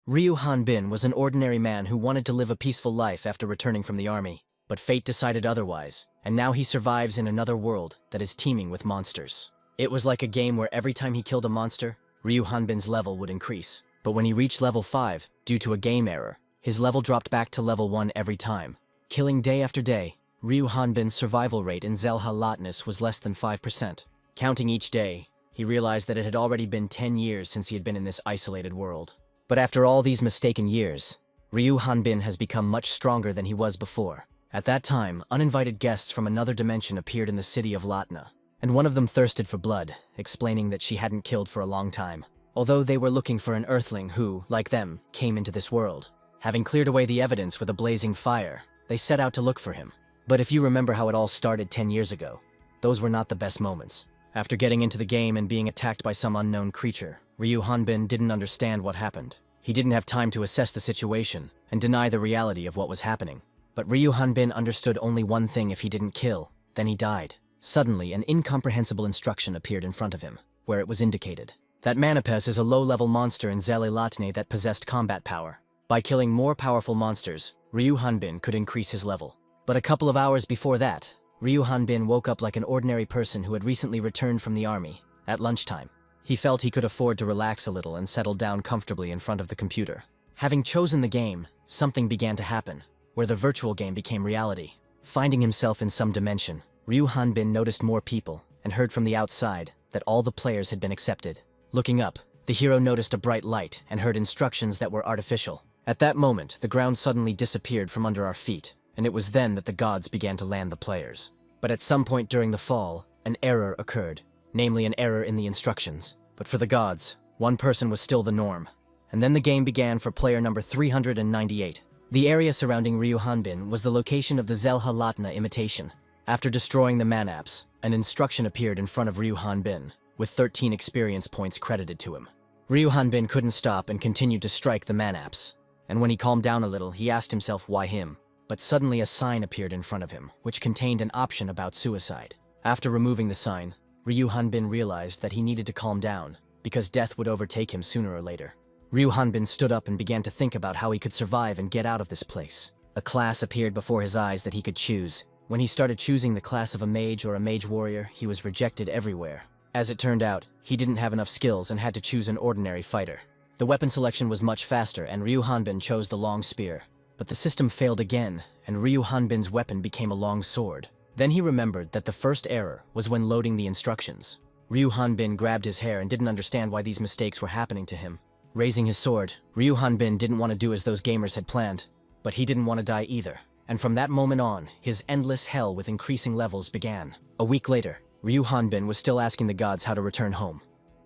Ryu Hanbin was an ordinary man who wanted to live a peaceful life after returning from the army, but fate decided otherwise, and now he survives in another world that is teeming with monsters. It was like a game where every time he killed a monster, Ryu Hanbin's level would increase. But when he reached level 5, due to a game error, his level dropped back to level 1 every time. Killing day after day, Ryu Hanbin's survival rate in Zelha Lotness was less than 5%. Counting each day, he realized that it had already been 10 years since he had been in this isolated world. But after all these mistaken years, Ryu Hanbin has become much stronger than he was before. At that time, uninvited guests from another dimension appeared in the city of Latna, and one of them thirsted for blood, explaining that she hadn't killed for a long time. Although they were looking for an earthling who, like them, came into this world. Having cleared away the evidence with a blazing fire, they set out to look for him. But if you remember how it all started 10 years ago, those were not the best moments. After getting into the game and being attacked by some unknown creature, Ryu Hanbin didn't understand what happened. He didn't have time to assess the situation and deny the reality of what was happening. But Ryu Hanbin understood only one thing: if he didn't kill, then he died. Suddenly, an incomprehensible instruction appeared in front of him, where it was indicated that Manapes is a low-level monster in Zele Latne that possessed combat power. By killing more powerful monsters, Ryu Hanbin could increase his level. But a couple of hours before that, Ryu Hanbin woke up like an ordinary person who had recently returned from the army. At lunchtime, he felt he could afford to relax a little and settle down comfortably in front of the computer. Having chosen the game, something began to happen, where the virtual game became reality. Finding himself in some dimension, Ryu Hanbin noticed more people and heard from the outside that all the players had been accepted. Looking up, the hero noticed a bright light and heard instructions that were artificial. At that moment, the ground suddenly disappeared from under our feet, and it was then that the gods began to land the players. But at some point during the fall, an error occurred, namely an error in the instructions. But for the gods, one person was still the norm. And then the game began for player number 398. The area surrounding Ryu Hanbin was the location of the Zelha Latna imitation. After destroying the Manaps, an instruction appeared in front of Ryu Hanbin, with 13 experience points credited to him. Ryu Hanbin couldn't stop and continued to strike the Manaps. And when he calmed down a little, he asked himself why him. But suddenly a sign appeared in front of him, which contained an option about suicide. After removing the sign, Ryu Hanbin realized that he needed to calm down, because death would overtake him sooner or later. Ryu Hanbin stood up and began to think about how he could survive and get out of this place. A class appeared before his eyes that he could choose. When he started choosing the class of a mage or a mage warrior, he was rejected everywhere. As it turned out, he didn't have enough skills and had to choose an ordinary fighter. The weapon selection was much faster, and Ryu Hanbin chose the long spear. But the system failed again, and Ryu Hanbin's weapon became a long sword. Then he remembered that the first error was when loading the instructions. Ryu Hanbin grabbed his hair and didn't understand why these mistakes were happening to him. Raising his sword, Ryu Hanbin didn't want to do as those gamers had planned, but he didn't want to die either. And from that moment on, his endless hell with increasing levels began. A week later, Ryu Hanbin was still asking the gods how to return home.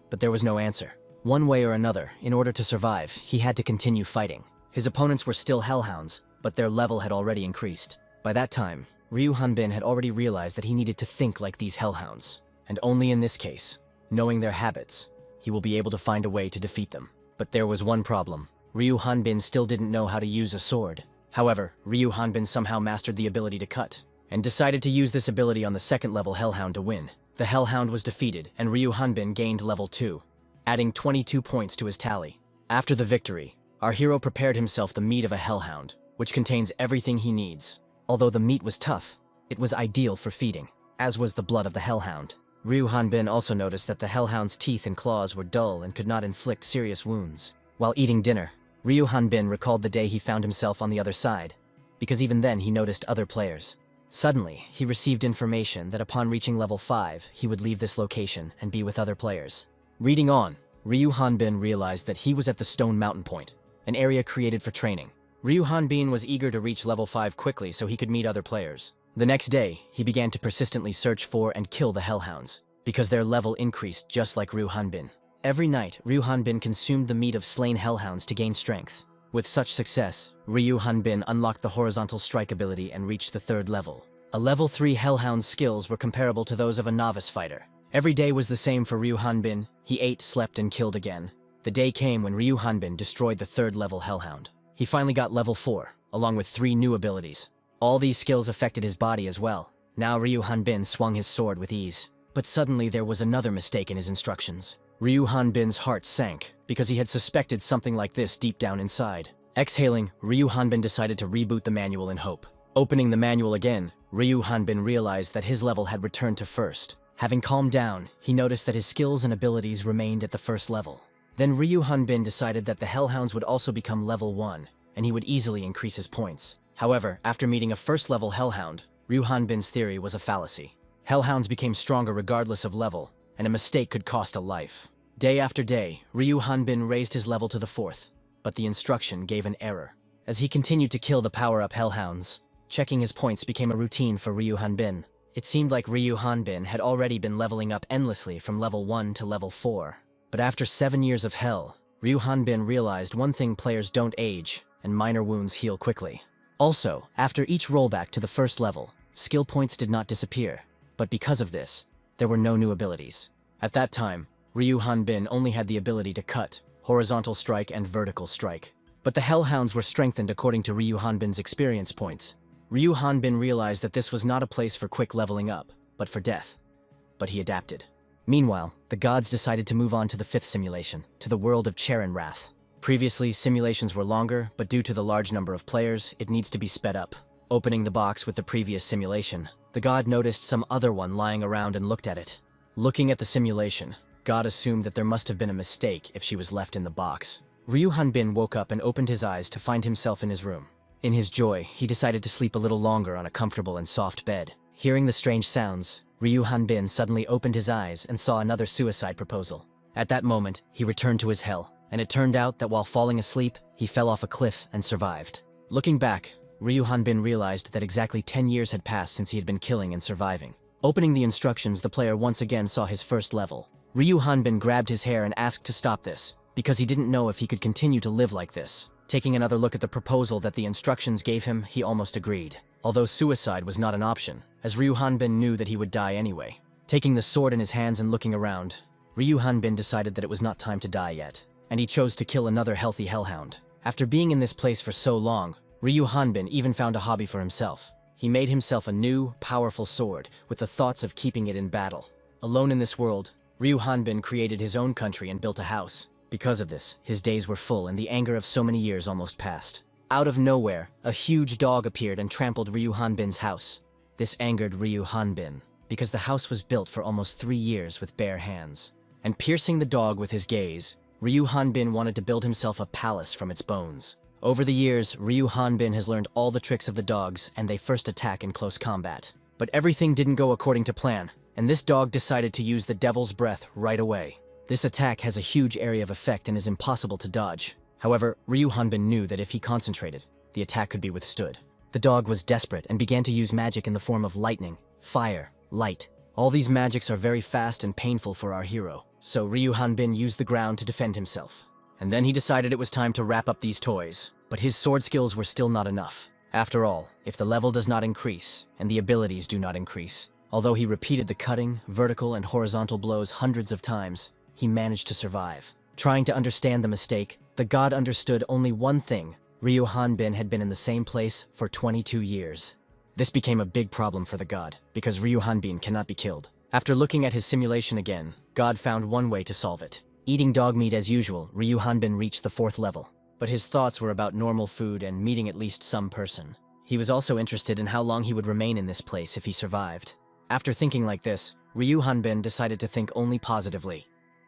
But there was no answer. One way or another, in order to survive, he had to continue fighting. His opponents were still hellhounds, but their level had already increased. By that time, Ryu Hanbin had already realized that he needed to think like these hellhounds. And only in this case, knowing their habits, he will be able to find a way to defeat them. But there was one problem. Ryu Hanbin still didn't know how to use a sword. However, Ryu Hanbin somehow mastered the ability to cut, and decided to use this ability on the second level Hellhound to win. The Hellhound was defeated, and Ryu Hanbin gained level 2, adding 22 points to his tally. After the victory, our hero prepared himself the meat of a Hellhound, which contains everything he needs. Although the meat was tough, it was ideal for feeding, as was the blood of the Hellhound. Ryu Hanbin also noticed that the Hellhound's teeth and claws were dull and could not inflict serious wounds. While eating dinner, Ryu Hanbin recalled the day he found himself on the other side, because even then he noticed other players. Suddenly, he received information that upon reaching level 5, he would leave this location and be with other players. Reading on, Ryu Hanbin realized that he was at the Stone Mountain Point, an area created for training. Ryu Hanbin was eager to reach level 5 quickly so he could meet other players. The next day, he began to persistently search for and kill the Hellhounds, because their level increased just like Ryu Hanbin. Every night, Ryu Hanbin consumed the meat of slain Hellhounds to gain strength. With such success, Ryu Hanbin unlocked the horizontal strike ability and reached the 3rd level. A level 3 Hellhound's skills were comparable to those of a novice fighter. Every day was the same for Ryu Hanbin. He ate, slept, and killed again. The day came when Ryu Hanbin destroyed the 3rd level Hellhound. He finally got level 4, along with 3 new abilities. All these skills affected his body as well. Now Ryu Hanbin swung his sword with ease. But suddenly there was another mistake in his instructions. Ryu Hanbin's heart sank, because he had suspected something like this deep down inside. Exhaling, Ryu Hanbin decided to reboot the manual in hope. Opening the manual again, Ryu Hanbin realized that his level had returned to first. Having calmed down, he noticed that his skills and abilities remained at the first level. Then Ryu Hanbin decided that the Hellhounds would also become level 1, and he would easily increase his points. However, after meeting a first-level Hellhound, Ryu Hanbin's theory was a fallacy. Hellhounds became stronger regardless of level, and a mistake could cost a life. Day after day, Ryu Hanbin raised his level to the 4th, but the instruction gave an error. As he continued to kill the power-up Hellhounds, checking his points became a routine for Ryu Hanbin. It seemed like Ryu Hanbin had already been leveling up endlessly from level 1 to level 4. But after 7 years of hell, Ryu Hanbin realized one thing: players don't age, and minor wounds heal quickly. Also, after each rollback to the first level, skill points did not disappear, but because of this, there were no new abilities. At that time, Ryu Hanbin only had the ability to cut, horizontal strike, and vertical strike. But the Hellhounds were strengthened according to Ryu Hanbin's experience points. Ryu Hanbin realized that this was not a place for quick leveling up, but for death. But he adapted. Meanwhile, the gods decided to move on to the 5th simulation, to the world of Charon Wrath. Previously, simulations were longer, but due to the large number of players, it needs to be sped up. Opening the box with the previous simulation, the god noticed some other one lying around and looked at it. Looking at the simulation, God assumed that there must have been a mistake if she was left in the box. Ryu Hanbin woke up and opened his eyes to find himself in his room. In his joy, he decided to sleep a little longer on a comfortable and soft bed. Hearing the strange sounds, Ryu Hanbin suddenly opened his eyes and saw another suicide proposal. At that moment, he returned to his hell, and it turned out that while falling asleep, he fell off a cliff and survived. Looking back, Ryu Hanbin realized that exactly 10 years had passed since he had been killing and surviving. Opening the instructions, the player once again saw his first level. Ryu Hanbin grabbed his hair and asked to stop this, because he didn't know if he could continue to live like this. Taking another look at the proposal that the instructions gave him, he almost agreed. Although suicide was not an option, as Ryu Hanbin knew that he would die anyway. Taking the sword in his hands and looking around, Ryu Hanbin decided that it was not time to die yet, and he chose to kill another healthy hellhound. After being in this place for so long, Ryu Hanbin even found a hobby for himself. He made himself a new, powerful sword, with the thoughts of keeping it in battle. Alone in this world, Ryu Hanbin created his own country and built a house. Because of this, his days were full and the anger of so many years almost passed. Out of nowhere, a huge dog appeared and trampled Ryu Hanbin's house. This angered Ryu Hanbin, because the house was built for almost 3 years with bare hands. And piercing the dog with his gaze, Ryu Hanbin wanted to build himself a palace from its bones. Over the years, Ryu Hanbin has learned all the tricks of the dogs, and they first attack in close combat. But everything didn't go according to plan, and this dog decided to use the Devil's Breath right away. This attack has a huge area of effect and is impossible to dodge. However, Ryu Hanbin knew that if he concentrated, the attack could be withstood. The dog was desperate and began to use magic in the form of lightning, fire, light. All these magics are very fast and painful for our hero, so Ryu Hanbin used the ground to defend himself. And then he decided it was time to wrap up these toys. But his sword skills were still not enough. After all, if the level does not increase, and the abilities do not increase, although he repeated the cutting, vertical, and horizontal blows hundreds of times, he managed to survive. Trying to understand the mistake, the god understood only one thing: Ryu Hanbin had been in the same place for 22 years. This became a big problem for the god, because Ryu Hanbin cannot be killed. After looking at his simulation again, God found one way to solve it. Eating dog meat as usual, Ryu Hanbin reached the 4th level. But his thoughts were about normal food and meeting at least some person. He was also interested in how long he would remain in this place if he survived. After thinking like this, Ryu Hanbin decided to think only positively,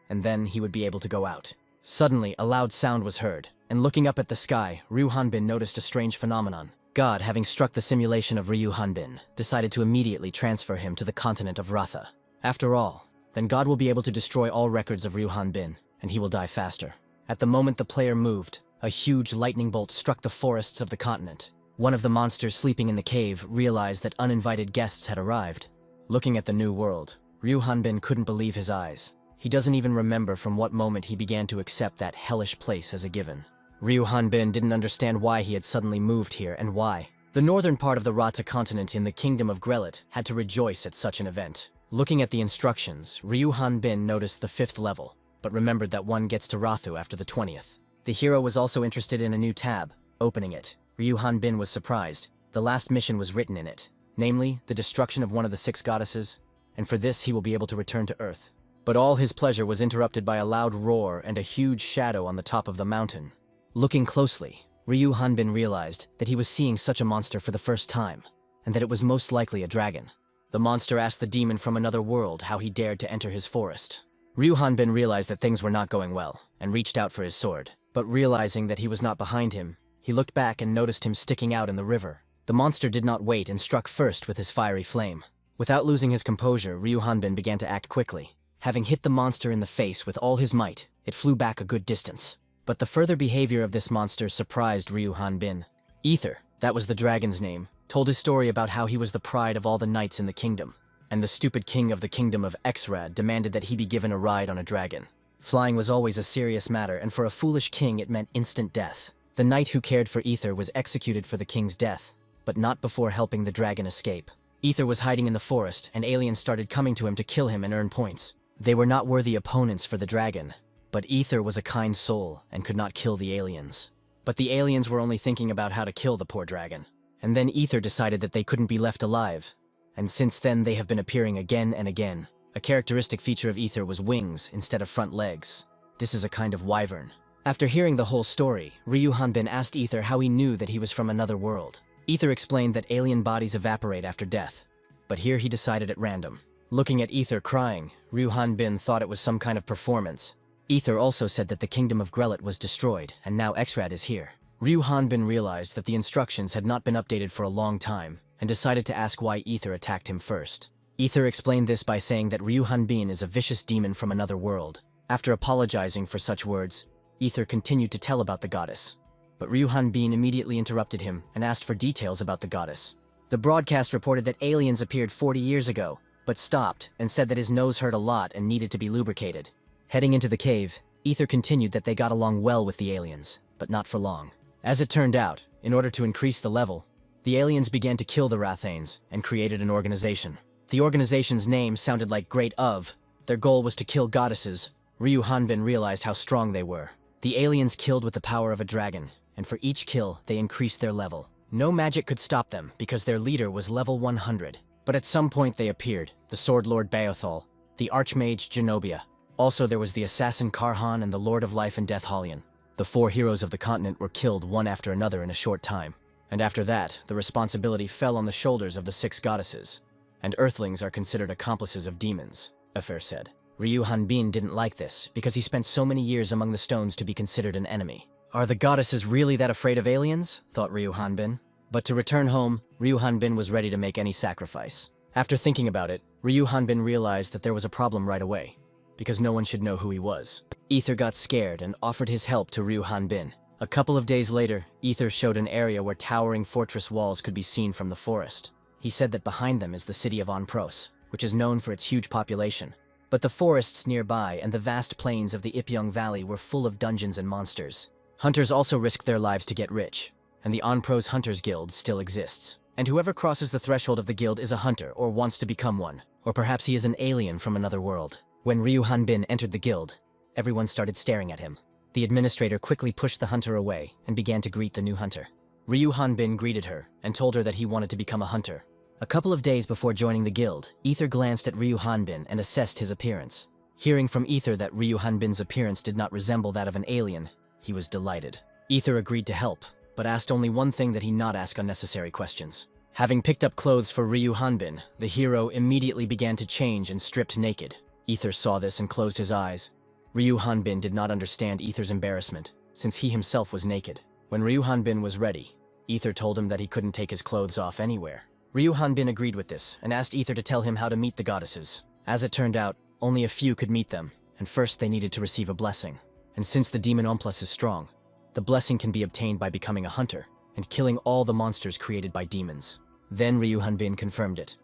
and then he would be able to go out. Suddenly, a loud sound was heard, and looking up at the sky, Ryu Hanbin noticed a strange phenomenon. God, having struck the simulation of Ryu Hanbin, decided to immediately transfer him to the continent of Ratha. After all, then God will be able to destroy all records of Ryu Hanbin, and he will die faster. At the moment the player moved, a huge lightning bolt struck the forests of the continent. One of the monsters sleeping in the cave realized that uninvited guests had arrived. Looking at the new world, Ryu Hanbin couldn't believe his eyes. He doesn't even remember from what moment he began to accept that hellish place as a given. Ryu Hanbin didn't understand why he had suddenly moved here and why. The northern part of the Rata continent in the kingdom of Grelit had to rejoice at such an event. Looking at the instructions, Ryu Hanbin noticed the 5th level, but remembered that one gets to Rathu after the 20th. The hero was also interested in a new tab. Opening it, Ryu Hanbin was surprised. The last mission was written in it, namely, the destruction of one of the 6 goddesses, and for this he will be able to return to Earth. But all his pleasure was interrupted by a loud roar and a huge shadow on the top of the mountain. Looking closely, Ryu Hanbin realized that he was seeing such a monster for the first time, and that it was most likely a dragon. The monster asked the demon from another world how he dared to enter his forest. Ryu Hanbin realized that things were not going well, and reached out for his sword. But realizing that he was not behind him, he looked back and noticed him sticking out in the river. The monster did not wait and struck first with his fiery flame. Without losing his composure, Ryu Hanbin began to act quickly. Having hit the monster in the face with all his might, it flew back a good distance. But the further behavior of this monster surprised Ryu Hanbin. Ether, that was the dragon's name, told his story about how he was the pride of all the knights in the kingdom, and the stupid king of the kingdom of Xrad demanded that he be given a ride on a dragon. Flying was always a serious matter, and for a foolish king it meant instant death. The knight who cared for Ether was executed for the king's death, but not before helping the dragon escape. Ether was hiding in the forest, and aliens started coming to him to kill him and earn points. They were not worthy opponents for the dragon, but Ether was a kind soul and could not kill the aliens. But the aliens were only thinking about how to kill the poor dragon. And then Ether decided that they couldn't be left alive. And since then they have been appearing again and again. A characteristic feature of Ether was wings instead of front legs. This is a kind of wyvern. After hearing the whole story, Ryu Hanbin asked Ether how he knew that he was from another world. Ether explained that alien bodies evaporate after death, but here he decided at random. Looking at Ether crying, Ryu Hanbin thought it was some kind of performance. Ether also said that the kingdom of Grelit was destroyed, and now Xrad is here. Ryu Hanbin realized that the instructions had not been updated for a long time, and decided to ask why Ether attacked him first. Ether explained this by saying that Ryu Hanbin is a vicious demon from another world. After apologizing for such words, Ether continued to tell about the goddess. But Ryu Hanbin immediately interrupted him and asked for details about the goddess. The broadcast reported that aliens appeared 40 years ago, but stopped and said that his nose hurt a lot and needed to be lubricated. Heading into the cave, Ether continued that they got along well with the aliens, but not for long. As it turned out, in order to increase the level, the aliens began to kill the Rathanes and created an organization. The organization's name sounded like Great Of. Their goal was to kill goddesses. Ryu Hanbin realized how strong they were. The aliens killed with the power of a dragon, and for each kill, they increased their level. No magic could stop them because their leader was level 100. But at some point they appeared, the Sword Lord Baothol, the Archmage Genobia. Also there was the Assassin Karhan and the Lord of Life and Death Halion. The 4 heroes of the continent were killed one after another in a short time. And after that, the responsibility fell on the shoulders of the 6 goddesses. And Earthlings are considered accomplices of demons, Afer said. Ryu Hanbin didn't like this, because he spent so many years among the stones to be considered an enemy. Are the goddesses really that afraid of aliens? Thought Ryu Hanbin. But to return home, Ryu Hanbin was ready to make any sacrifice. After thinking about it, Ryu Hanbin realized that there was a problem right away, because no one should know who he was. Ether got scared and offered his help to Ryu Hanbin. A couple of days later, Ether showed an area where towering fortress walls could be seen from the forest. He said that behind them is the city of Onpros, which is known for its huge population. But the forests nearby and the vast plains of the Ipyong Valley were full of dungeons and monsters. Hunters also risked their lives to get rich, and the Onpros Hunters Guild still exists. And whoever crosses the threshold of the guild is a hunter or wants to become one, or perhaps he is an alien from another world. When Ryu Hanbin entered the guild, everyone started staring at him. The administrator quickly pushed the hunter away and began to greet the new hunter. Ryu Hanbin greeted her and told her that he wanted to become a hunter. A couple of days before joining the guild, Ether glanced at Ryu Hanbin and assessed his appearance. Hearing from Ether that Ryu Hanbin's appearance did not resemble that of an alien, he was delighted. Ether agreed to help, but asked only one thing, that he not ask unnecessary questions. Having picked up clothes for Ryu Hanbin, the hero immediately began to change and stripped naked. Ether saw this and closed his eyes. Ryu Hanbin did not understand Ether's embarrassment, since he himself was naked. When Ryu Hanbin was ready, Ether told him that he couldn't take his clothes off anywhere. Ryu Hanbin agreed with this and asked Ether to tell him how to meet the goddesses. As it turned out, only a few could meet them, and first they needed to receive a blessing. And since the demon Omplus is strong, the blessing can be obtained by becoming a hunter and killing all the monsters created by demons. Then Ryu Hanbin confirmed it,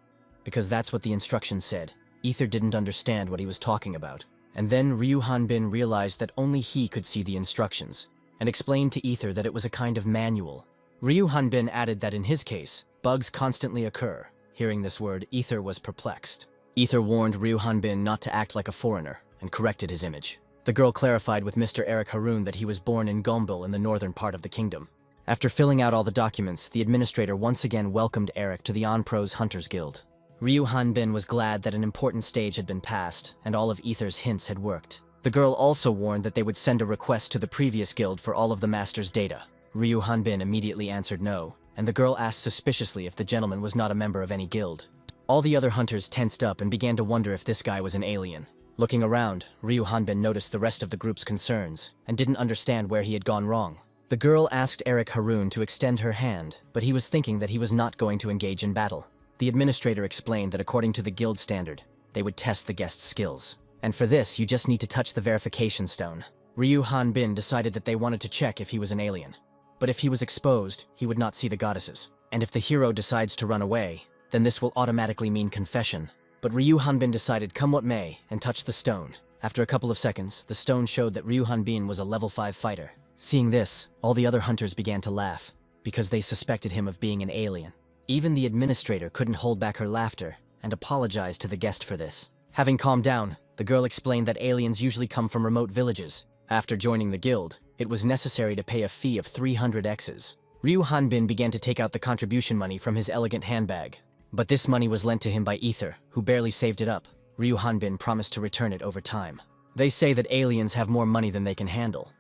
because that's what the instructions said. Ether didn't understand what he was talking about. And then Ryu Hanbin realized that only he could see the instructions, and explained to Ether that it was a kind of manual. Ryu Hanbin added that in his case, bugs constantly occur. Hearing this word, Ether was perplexed. Ether warned Ryu Hanbin not to act like a foreigner, and corrected his image. The girl clarified with Mr. Eric Haroon that he was born in Gombil in the northern part of the kingdom. After filling out all the documents, the administrator once again welcomed Eric to the Onpros Hunters Guild. Ryu Hanbin was glad that an important stage had been passed, and all of Ether's hints had worked. The girl also warned that they would send a request to the previous guild for all of the master's data. Ryu Hanbin immediately answered no, and the girl asked suspiciously if the gentleman was not a member of any guild. All the other hunters tensed up and began to wonder if this guy was an alien. Looking around, Ryu Hanbin noticed the rest of the group's concerns, and didn't understand where he had gone wrong. The girl asked Eric Haroon to extend her hand, but he was thinking that he was not going to engage in battle. The administrator explained that according to the guild standard, they would test the guest's skills. And for this, you just need to touch the verification stone. Ryu Hanbin decided that they wanted to check if he was an alien. But if he was exposed, he would not see the goddesses. And if the hero decides to run away, then this will automatically mean confession. But Ryu Hanbin decided come what may and touched the stone. After a couple of seconds, the stone showed that Ryu Hanbin was a level 5 fighter. Seeing this, all the other hunters began to laugh, because they suspected him of being an alien. Even the administrator couldn't hold back her laughter and apologized to the guest for this. Having calmed down, the girl explained that aliens usually come from remote villages. After joining the guild, it was necessary to pay a fee of 300 X's. Ryu Hanbin began to take out the contribution money from his elegant handbag. But this money was lent to him by Ether, who barely saved it up. Ryu Hanbin promised to return it over time. They say that aliens have more money than they can handle.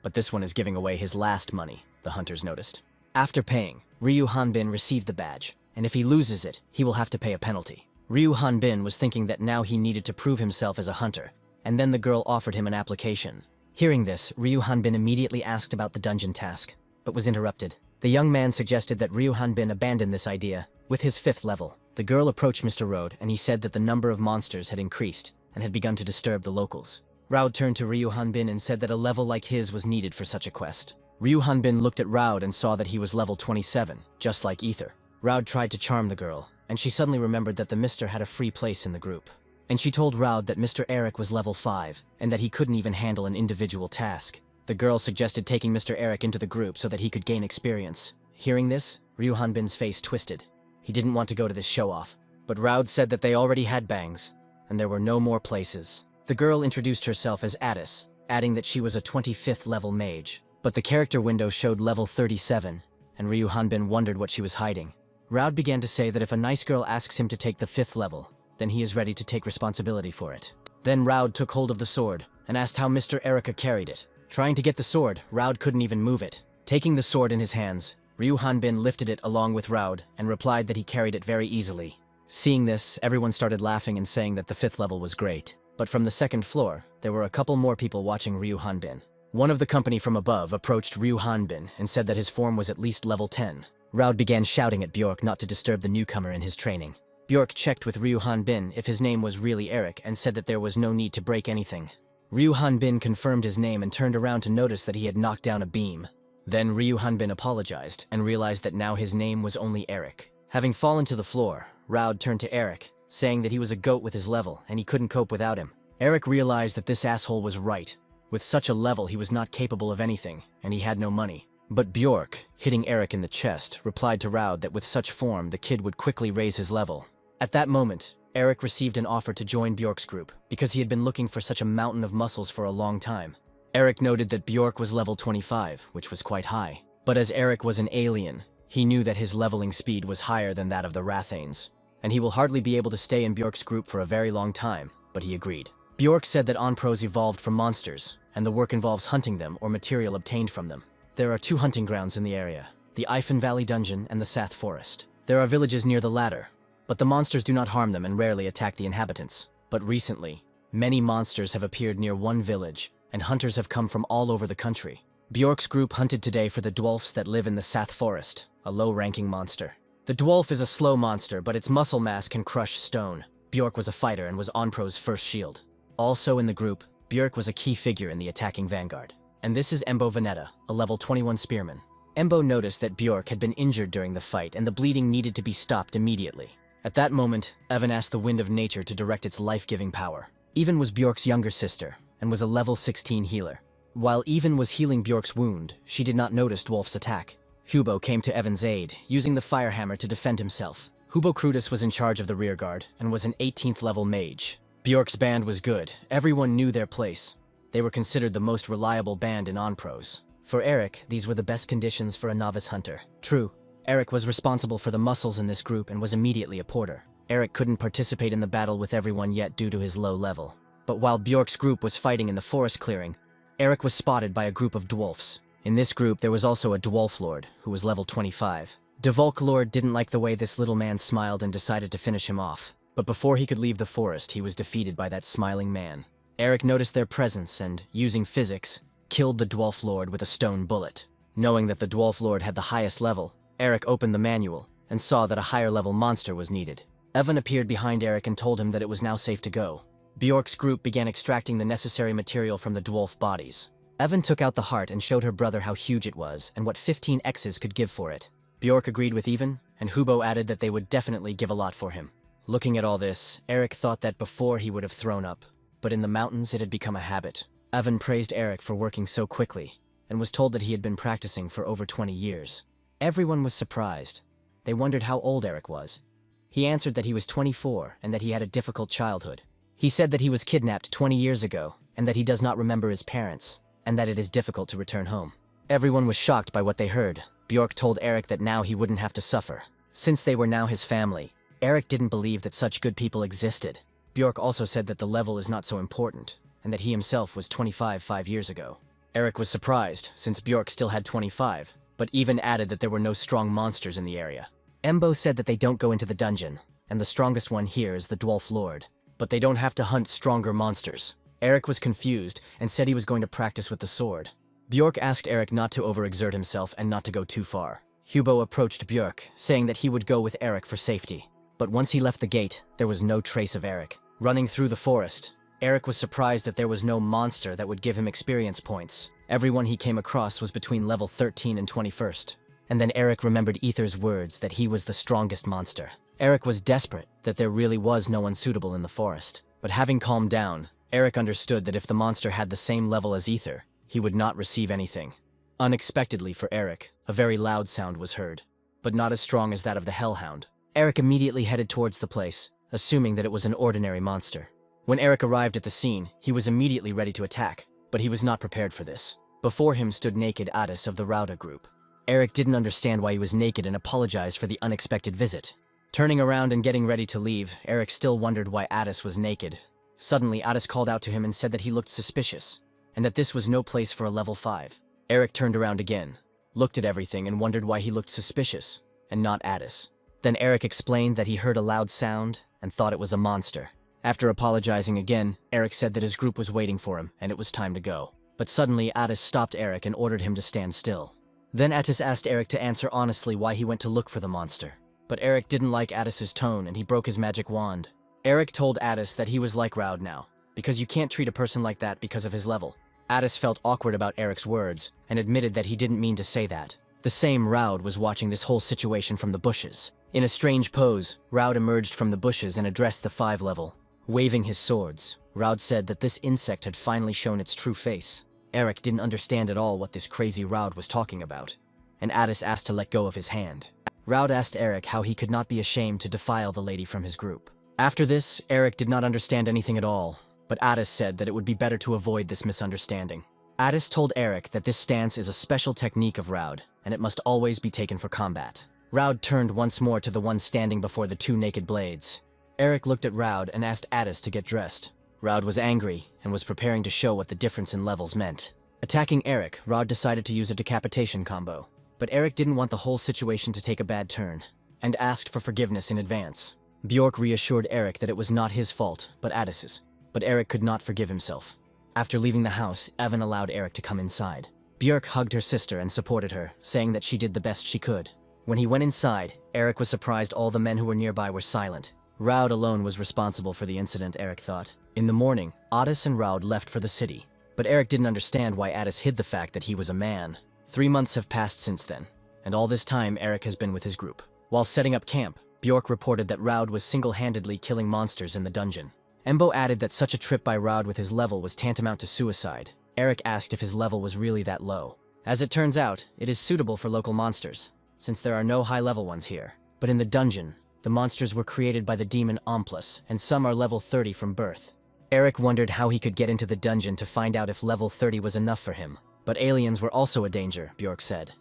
But this one is giving away his last money, the hunters noticed. After paying, Ryu Hanbin received the badge, and if he loses it, he will have to pay a penalty. Ryu Hanbin was thinking that now he needed to prove himself as a hunter, and then the girl offered him an application. Hearing this, Ryu Hanbin immediately asked about the dungeon task, but was interrupted. The young man suggested that Ryu Hanbin abandon this idea. With his 5th level, the girl approached Mr. Road, and he said that the number of monsters had increased and had begun to disturb the locals. Raud turned to Ryu Hanbin and said that a level like his was needed for such a quest. Ryu Hanbin looked at Raud and saw that he was level 27, just like Ether. Raud tried to charm the girl, and she suddenly remembered that the Mr. had a free place in the group. And she told Raud that Mr. Eric was level 5, and that he couldn't even handle an individual task. The girl suggested taking Mr. Eric into the group so that he could gain experience. Hearing this, Ryu Hanbin's face twisted. He didn't want to go to this show-off, but Raud said that they already had bangs, and there were no more places. The girl introduced herself as Addis, adding that she was a 25th level mage. But the character window showed level 37, and Ryu Hanbin wondered what she was hiding. Raud began to say that if a nice girl asks him to take the 5th level, then he is ready to take responsibility for it. Then Raud took hold of the sword, and asked how Mr. Erica carried it. Trying to get the sword, Raud couldn't even move it. Taking the sword in his hands, Ryu Hanbin lifted it along with Raud, and replied that he carried it very easily. Seeing this, everyone started laughing and saying that the 5th level was great. But from the 2nd floor, there were a couple more people watching Ryu Hanbin. One of the company from above approached Ryu Hanbin and said that his form was at least level 10. Raud began shouting at Bjork not to disturb the newcomer in his training. Bjork checked with Ryu Hanbin if his name was really Eric and said that there was no need to break anything. Ryu Hanbin confirmed his name and turned around to notice that he had knocked down a beam. Then Ryu Hanbin apologized and realized that now his name was only Eric. Having fallen to the floor, Raud turned to Eric, saying that he was a goat with his level and he couldn't cope without him. Eric realized that this asshole was right. With such a level, he was not capable of anything, and he had no money. But Bjork, hitting Eric in the chest, replied to Raud that with such form, the kid would quickly raise his level. At that moment, Eric received an offer to join Bjork's group, because he had been looking for such a mountain of muscles for a long time. Eric noted that Bjork was level 25, which was quite high. But as Eric was an alien, he knew that his leveling speed was higher than that of the Rathanes, and he will hardly be able to stay in Bjork's group for a very long time, but he agreed. Bjork said that Onpros evolved from monsters, and the work involves hunting them or material obtained from them. There are 2 hunting grounds in the area, the Ifan Valley Dungeon and the Sath Forest. There are villages near the latter, but the monsters do not harm them and rarely attack the inhabitants. But recently, many monsters have appeared near one village, and hunters have come from all over the country. Bjork's group hunted today for the dwarfs that live in the Sath Forest, a low-ranking monster. The dwarf is a slow monster, but its muscle mass can crush stone. Bjork was a fighter and was Onpro's first shield. Also in the group, Bjork was a key figure in the attacking vanguard. And this is Embo Veneta, a level 21 spearman. Embo noticed that Bjork had been injured during the fight and the bleeding needed to be stopped immediately. At that moment, Evan asked the wind of nature to direct its life-giving power. Even was Bjork's younger sister, and was a level 16 healer. While Even was healing Bjork's wound, she did not notice Dwolf's attack. Hubo came to Evan's aid, using the firehammer to defend himself. Hubo Crutus was in charge of the rearguard, and was an 18th level mage. Bjork's band was good. Everyone knew their place. They were considered the most reliable band in Onpros. For Eric, these were the best conditions for a novice hunter. True, Eric was responsible for the muscles in this group and was immediately a porter. Eric couldn't participate in the battle with everyone yet due to his low level. But while Bjork's group was fighting in the forest clearing, Eric was spotted by a group of dwarfs. In this group, there was also a dwarf lord, who was level 25. Dwarf Lord didn't like the way this little man smiled and decided to finish him off. But before he could leave the forest, he was defeated by that smiling man. Eric noticed their presence and, using physics, killed the dwarf lord with a stone bullet. Knowing that the dwarf lord had the highest level, Eric opened the manual and saw that a higher level monster was needed. Evan appeared behind Eric and told him that it was now safe to go. Bjork's group began extracting the necessary material from the dwarf bodies. Evan took out the heart and showed her brother how huge it was and what 15 X's could give for it. Bjork agreed with Evan, and Hubo added that they would definitely give a lot for him. Looking at all this, Eric thought that before he would have thrown up, but in the mountains it had become a habit. Evan praised Eric for working so quickly, and was told that he had been practicing for over 20 years. Everyone was surprised. They wondered how old Eric was. He answered that he was 24 and that he had a difficult childhood. He said that he was kidnapped 20 years ago and that he does not remember his parents, and that it is difficult to return home. Everyone was shocked by what they heard. Bjork told Eric that now he wouldn't have to suffer. Since they were now his family, Eric didn't believe that such good people existed. Bjork also said that the level is not so important, and that he himself was 25 5 years ago. Eric was surprised, since Bjork still had 25, but even added that there were no strong monsters in the area. Embo said that they don't go into the dungeon, and the strongest one here is the Dwarf Lord, but they don't have to hunt stronger monsters. Eric was confused and said he was going to practice with the sword. Bjork asked Eric not to overexert himself and not to go too far. Hubo approached Bjork, saying that he would go with Eric for safety. But once he left the gate, there was no trace of Eric. Running through the forest, Eric was surprised that there was no monster that would give him experience points. Everyone he came across was between level 13 and 21st. And then Eric remembered Ether's words that he was the strongest monster. Eric was desperate that there really was no one suitable in the forest. But having calmed down, Eric understood that if the monster had the same level as Ether, he would not receive anything. Unexpectedly for Eric, a very loud sound was heard, but not as strong as that of the Hellhound. Eric immediately headed towards the place, assuming that it was an ordinary monster. When Eric arrived at the scene, he was immediately ready to attack, but he was not prepared for this. Before him stood naked Addis of the Rauda group. Eric didn't understand why he was naked and apologized for the unexpected visit. Turning around and getting ready to leave, Eric still wondered why Addis was naked. Suddenly, Addis called out to him and said that he looked suspicious, and that this was no place for a level 5. Eric turned around again, looked at everything and wondered why he looked suspicious, and not Addis. Then Eric explained that he heard a loud sound and thought it was a monster. After apologizing again, Eric said that his group was waiting for him and it was time to go. But suddenly, Addis stopped Eric and ordered him to stand still. Then Addis asked Eric to answer honestly why he went to look for the monster. But Eric didn't like Addis's tone and he broke his magic wand. Eric told Addis that he was like Raud now, because you can't treat a person like that because of his level. Addis felt awkward about Eric's words and admitted that he didn't mean to say that. The same Raud was watching this whole situation from the bushes. In a strange pose, Raud emerged from the bushes and addressed the 5 level. Waving his swords, Raud said that this insect had finally shown its true face. Eric didn't understand at all what this crazy Raud was talking about, and Addis asked to let go of his hand. Raud asked Eric how he could not be ashamed to defile the lady from his group. After this, Eric did not understand anything at all, but Addis said that it would be better to avoid this misunderstanding. Addis told Eric that this stance is a special technique of Raud, and it must always be taken for combat. Raud turned once more to the one standing before the 2 naked blades. Eric looked at Raud and asked Addis to get dressed. Raud was angry and was preparing to show what the difference in levels meant. Attacking Eric, Raud decided to use a decapitation combo. But Eric didn't want the whole situation to take a bad turn, and asked for forgiveness in advance. Bjork reassured Eric that it was not his fault, but Addis's. But Eric could not forgive himself. After leaving the house, Evan allowed Eric to come inside. Bjork hugged her sister and supported her, saying that she did the best she could. When he went inside, Eric was surprised all the men who were nearby were silent. Raud alone was responsible for the incident, Eric thought. In the morning, Addis and Raud left for the city. But Eric didn't understand why Addis hid the fact that he was a man. 3 months have passed since then, and all this time Eric has been with his group. While setting up camp, Bjork reported that Raud was single-handedly killing monsters in the dungeon. Embo added that such a trip by Raud with his level was tantamount to suicide. Eric asked if his level was really that low. As it turns out, it is suitable for local monsters, since there are no high-level ones here. But in the dungeon, the monsters were created by the demon Omplus, and some are level 30 from birth. Eric wondered how he could get into the dungeon to find out if level 30 was enough for him. But aliens were also a danger, Bjork said.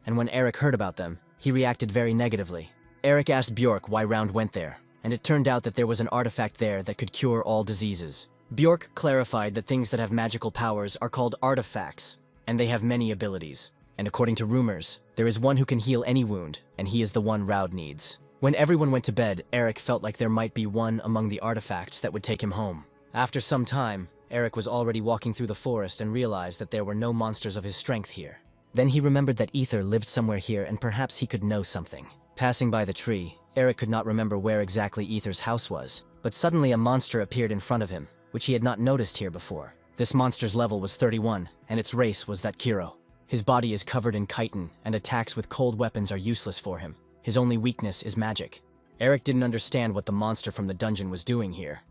And when Eric heard about them, he reacted very negatively. Eric asked Bjork why Raud went there, and it turned out that there was an artifact there that could cure all diseases. Bjork clarified that things that have magical powers are called artifacts, and they have many abilities. And according to rumors, there is one who can heal any wound, and he is the one Raud needs. When everyone went to bed, Eric felt like there might be one among the artifacts that would take him home. After some time, Eric was already walking through the forest and realized that there were no monsters of his strength here. Then he remembered that Ether lived somewhere here and perhaps he could know something. Passing by the tree, Eric could not remember where exactly Ether's house was, but suddenly a monster appeared in front of him, which he had not noticed here before. This monster's level was 31, and its race was that Kiro. His body is covered in chitin, and attacks with cold weapons are useless for him. His only weakness is magic. Eric didn't understand what the monster from the dungeon was doing here.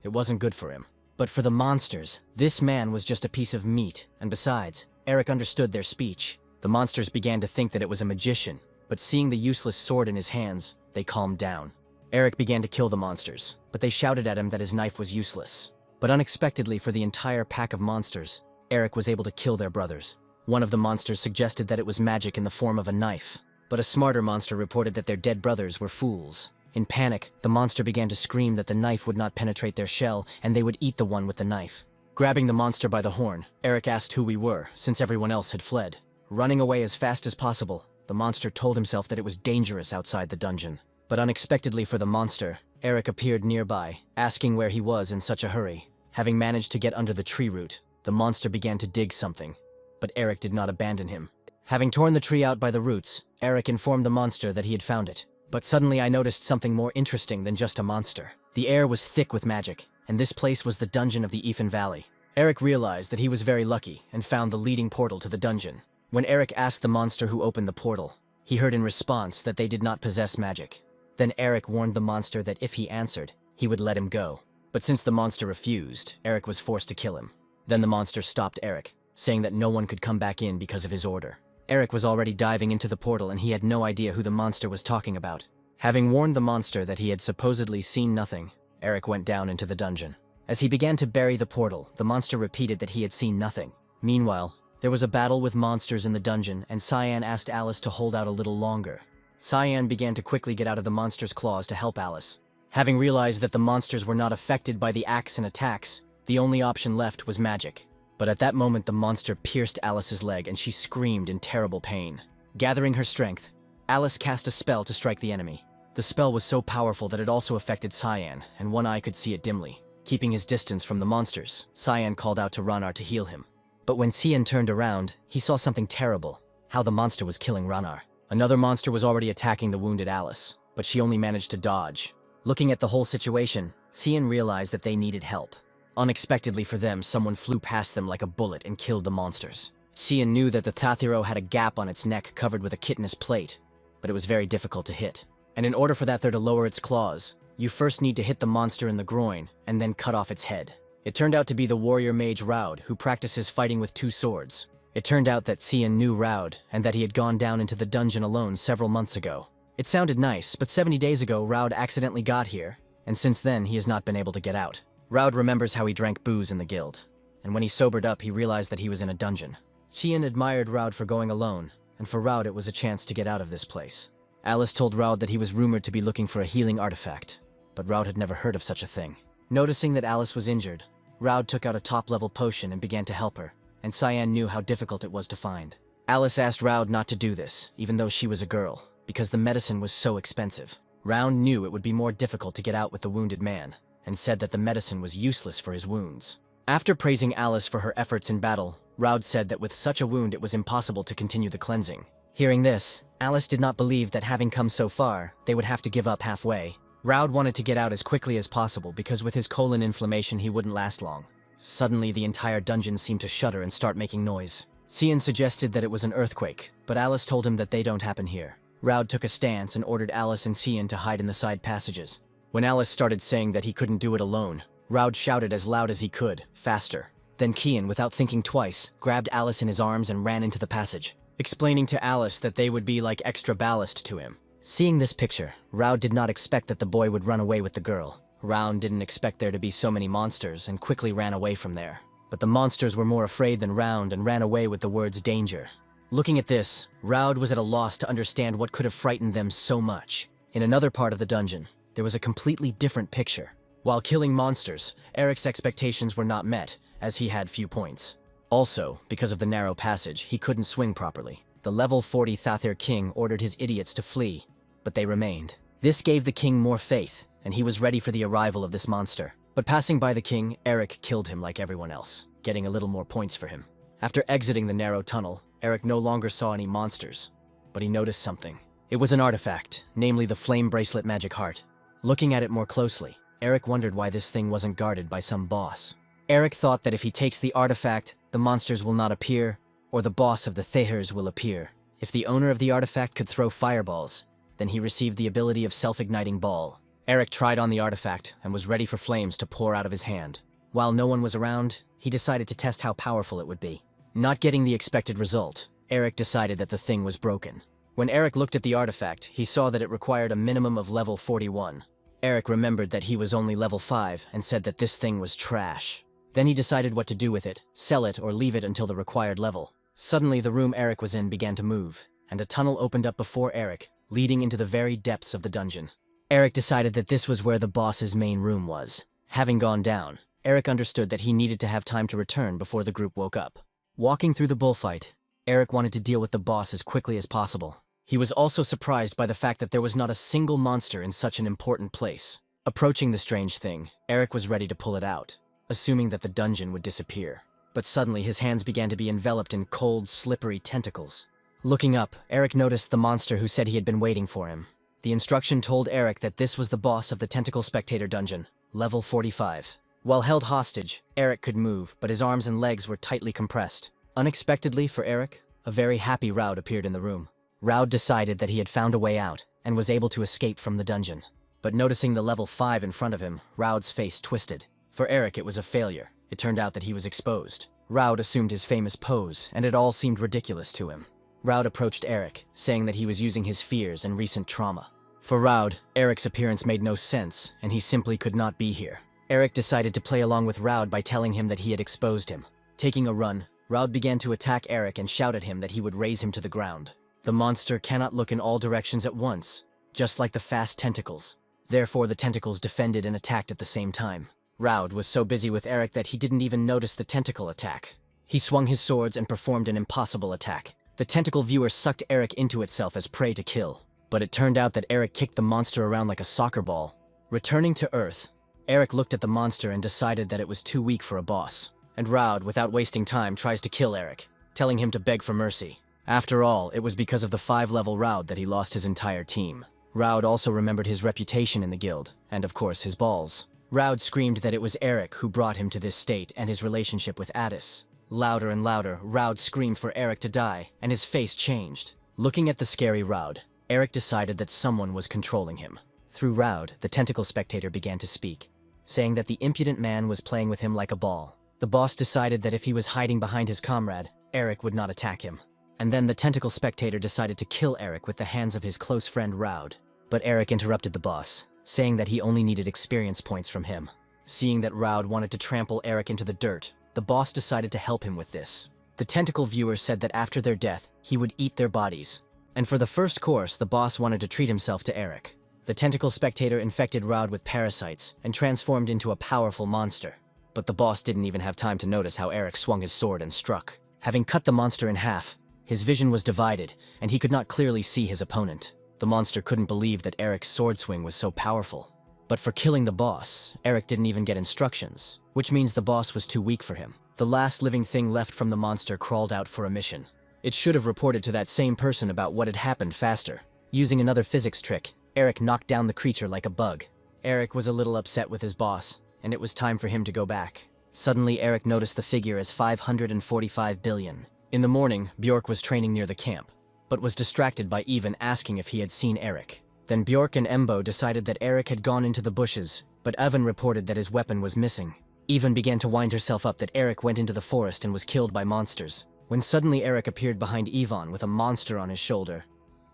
It wasn't good for him. But for the monsters, this man was just a piece of meat, and besides, Eric understood their speech. The monsters began to think that it was a magician, but seeing the useless sword in his hands, they calmed down. Eric began to kill the monsters, but they shouted at him that his knife was useless. But unexpectedly for the entire pack of monsters, Eric was able to kill their brothers. One of the monsters suggested that it was magic in the form of a knife, but a smarter monster reported that their dead brothers were fools. In panic, the monster began to scream that the knife would not penetrate their shell and they would eat the one with the knife. Grabbing the monster by the horn, Eric asked who we were, since everyone else had fled. Running away as fast as possible, the monster told himself that it was dangerous outside the dungeon. But unexpectedly for the monster, Eric appeared nearby, asking where he was in such a hurry. Having managed to get under the tree root, the monster began to dig something. But Eric did not abandon him. Having torn the tree out by the roots, Eric informed the monster that he had found it. But suddenly I noticed something more interesting than just a monster. The air was thick with magic, and this place was the dungeon of the Ethan Valley. Eric realized that he was very lucky and found the leading portal to the dungeon. When Eric asked the monster who opened the portal, he heard in response that they did not possess magic. Then Eric warned the monster that if he answered, he would let him go. But since the monster refused, Eric was forced to kill him. Then the monster stopped Eric, saying that no one could come back in because of his order. Eric was already diving into the portal and he had no idea who the monster was talking about. Having warned the monster that he had supposedly seen nothing, Eric went down into the dungeon. As he began to bury the portal, the monster repeated that he had seen nothing. Meanwhile, there was a battle with monsters in the dungeon and Cyan asked Alice to hold out a little longer. Cyan began to quickly get out of the monster's claws to help Alice. Having realized that the monsters were not affected by the axe and attacks, the only option left was magic. But at that moment the monster pierced Alice's leg and she screamed in terrible pain. Gathering her strength, Alice cast a spell to strike the enemy. The spell was so powerful that it also affected Cyan, and one eye could see it dimly. Keeping his distance from the monsters, Cyan called out to Ranar to heal him. But when Cyan turned around, he saw something terrible, how the monster was killing Ranar. Another monster was already attacking the wounded Alice, but she only managed to dodge. Looking at the whole situation, Cyan realized that they needed help. Unexpectedly for them, someone flew past them like a bullet and killed the monsters. Cyan knew that the Thathiro had a gap on its neck covered with a chitinous plate, but it was very difficult to hit. And in order for that there to lower its claws, you first need to hit the monster in the groin and then cut off its head. It turned out to be the warrior mage Raud, who practices fighting with 2 swords. It turned out that Cyan knew Raud and that he had gone down into the dungeon alone several months ago. It sounded nice, but 70 days ago Raud accidentally got here, and since then he has not been able to get out. Raud remembers how he drank booze in the guild, and when he sobered up he realized that he was in a dungeon. Cyan admired Raud for going alone, and for Raud it was a chance to get out of this place. Alice told Raud that he was rumored to be looking for a healing artifact, but Raud had never heard of such a thing. Noticing that Alice was injured, Raud took out a top-level potion and began to help her, and Cyan knew how difficult it was to find. Alice asked Raud not to do this, even though she was a girl, because the medicine was so expensive. Raud knew it would be more difficult to get out with the wounded man, and said that the medicine was useless for his wounds. After praising Alice for her efforts in battle, Raud said that with such a wound it was impossible to continue the cleansing. Hearing this, Alice did not believe that having come so far, they would have to give up halfway. Raud wanted to get out as quickly as possible because with his colon inflammation he wouldn't last long. Suddenly the entire dungeon seemed to shudder and start making noise. Cyan suggested that it was an earthquake, but Alice told him that they don't happen here. Raud took a stance and ordered Alice and Cyan to hide in the side passages. When Alice started saying that he couldn't do it alone, Raud shouted as loud as he could, faster. Then Cyan, without thinking twice, grabbed Alice in his arms and ran into the passage, explaining to Alice that they would be like extra ballast to him. Seeing this picture, Raud did not expect that the boy would run away with the girl. Raud didn't expect there to be so many monsters and quickly ran away from there. But the monsters were more afraid than Raud and ran away with the words danger. Looking at this, Raud was at a loss to understand what could have frightened them so much. In another part of the dungeon, there was a completely different picture. While killing monsters, Eric's expectations were not met, as he had few points. Also, because of the narrow passage, he couldn't swing properly. The level 40 Thathir king ordered his idiots to flee, but they remained. This gave the king more faith, and he was ready for the arrival of this monster. But passing by the king, Eric killed him like everyone else, getting a little more points for him. After exiting the narrow tunnel, Eric no longer saw any monsters, but he noticed something. It was an artifact, namely the flame bracelet magic heart. Looking at it more closely, Eric wondered why this thing wasn't guarded by some boss. Eric thought that if he takes the artifact, the monsters will not appear, or the boss of the Thathirs will appear. If the owner of the artifact could throw fireballs, then he received the ability of self-igniting ball. Eric tried on the artifact and was ready for flames to pour out of his hand. While no one was around, he decided to test how powerful it would be. Not getting the expected result, Eric decided that the thing was broken. When Eric looked at the artifact, he saw that it required a minimum of level 41. Eric remembered that he was only level 5 and said that this thing was trash. Then he decided what to do with it, sell it or leave it until the required level. Suddenly, the room Eric was in began to move, and a tunnel opened up before Eric, leading into the very depths of the dungeon. Eric decided that this was where the boss's main room was. Having gone down, Eric understood that he needed to have time to return before the group woke up. Walking through the bullfight, Eric wanted to deal with the boss as quickly as possible. He was also surprised by the fact that there was not a single monster in such an important place. Approaching the strange thing, Eric was ready to pull it out, assuming that the dungeon would disappear. But suddenly his hands began to be enveloped in cold, slippery tentacles. Looking up, Eric noticed the monster who said he had been waiting for him. The instruction told Eric that this was the boss of the Tentacle Spectator dungeon, level 45. While held hostage, Eric could move, but his arms and legs were tightly compressed. Unexpectedly for Eric, a very happy Raud appeared in the room. Raud decided that he had found a way out and was able to escape from the dungeon. But noticing the level 5 in front of him, Raud's face twisted. For Eric, it was a failure. It turned out that he was exposed. Raud assumed his famous pose, and it all seemed ridiculous to him. Raud approached Eric, saying that he was using his fears and recent trauma. For Raud, Eric's appearance made no sense, and he simply could not be here. Eric decided to play along with Raud by telling him that he had exposed him. Taking a run, Raud began to attack Eric and shout at him that he would raze him to the ground. The monster cannot look in all directions at once, just like the fast tentacles. Therefore, the tentacles defended and attacked at the same time. Raud was so busy with Eric that he didn't even notice the tentacle attack. He swung his swords and performed an impossible attack. The tentacle viewer sucked Eric into itself as prey to kill. But it turned out that Eric kicked the monster around like a soccer ball. Returning to Earth, Eric looked at the monster and decided that it was too weak for a boss. And Raud, without wasting time, tries to kill Eric, telling him to beg for mercy. After all, it was because of the 5-level Raud that he lost his entire team. Raud also remembered his reputation in the guild, and of course his balls. Raud screamed that it was Eric who brought him to this state and his relationship with Addis. Louder and louder, Raud screamed for Eric to die, and his face changed. Looking at the scary Raud, Eric decided that someone was controlling him. Through Raud, the tentacle spectator began to speak, saying that the impudent man was playing with him like a ball. The boss decided that if he was hiding behind his comrade, Eric would not attack him. And then the tentacle spectator decided to kill Eric with the hands of his close friend Raud. But Eric interrupted the boss, saying that he only needed experience points from him. Seeing that Raud wanted to trample Eric into the dirt, the boss decided to help him with this. The tentacle viewer said that after their death, he would eat their bodies. And for the first course, the boss wanted to treat himself to Eric. The tentacle spectator infected Raud with parasites and transformed into a powerful monster. But the boss didn't even have time to notice how Eric swung his sword and struck. Having cut the monster in half, his vision was divided, and he could not clearly see his opponent. The monster couldn't believe that Eric's sword swing was so powerful. But for killing the boss, Eric didn't even get instructions, which means the boss was too weak for him. The last living thing left from the monster crawled out for a mission. It should have reported to that same person about what had happened faster. Using another physics trick, Eric knocked down the creature like a bug. Eric was a little upset with his boss, and it was time for him to go back. Suddenly, Eric noticed the figure as 545 billion. In the morning, Bjork was training near the camp, but was distracted by Even asking if he had seen Eric. Then Bjork and Embo decided that Eric had gone into the bushes, but Evan reported that his weapon was missing. Even began to wind herself up that Eric went into the forest and was killed by monsters. When suddenly Eric appeared behind Yvonne with a monster on his shoulder.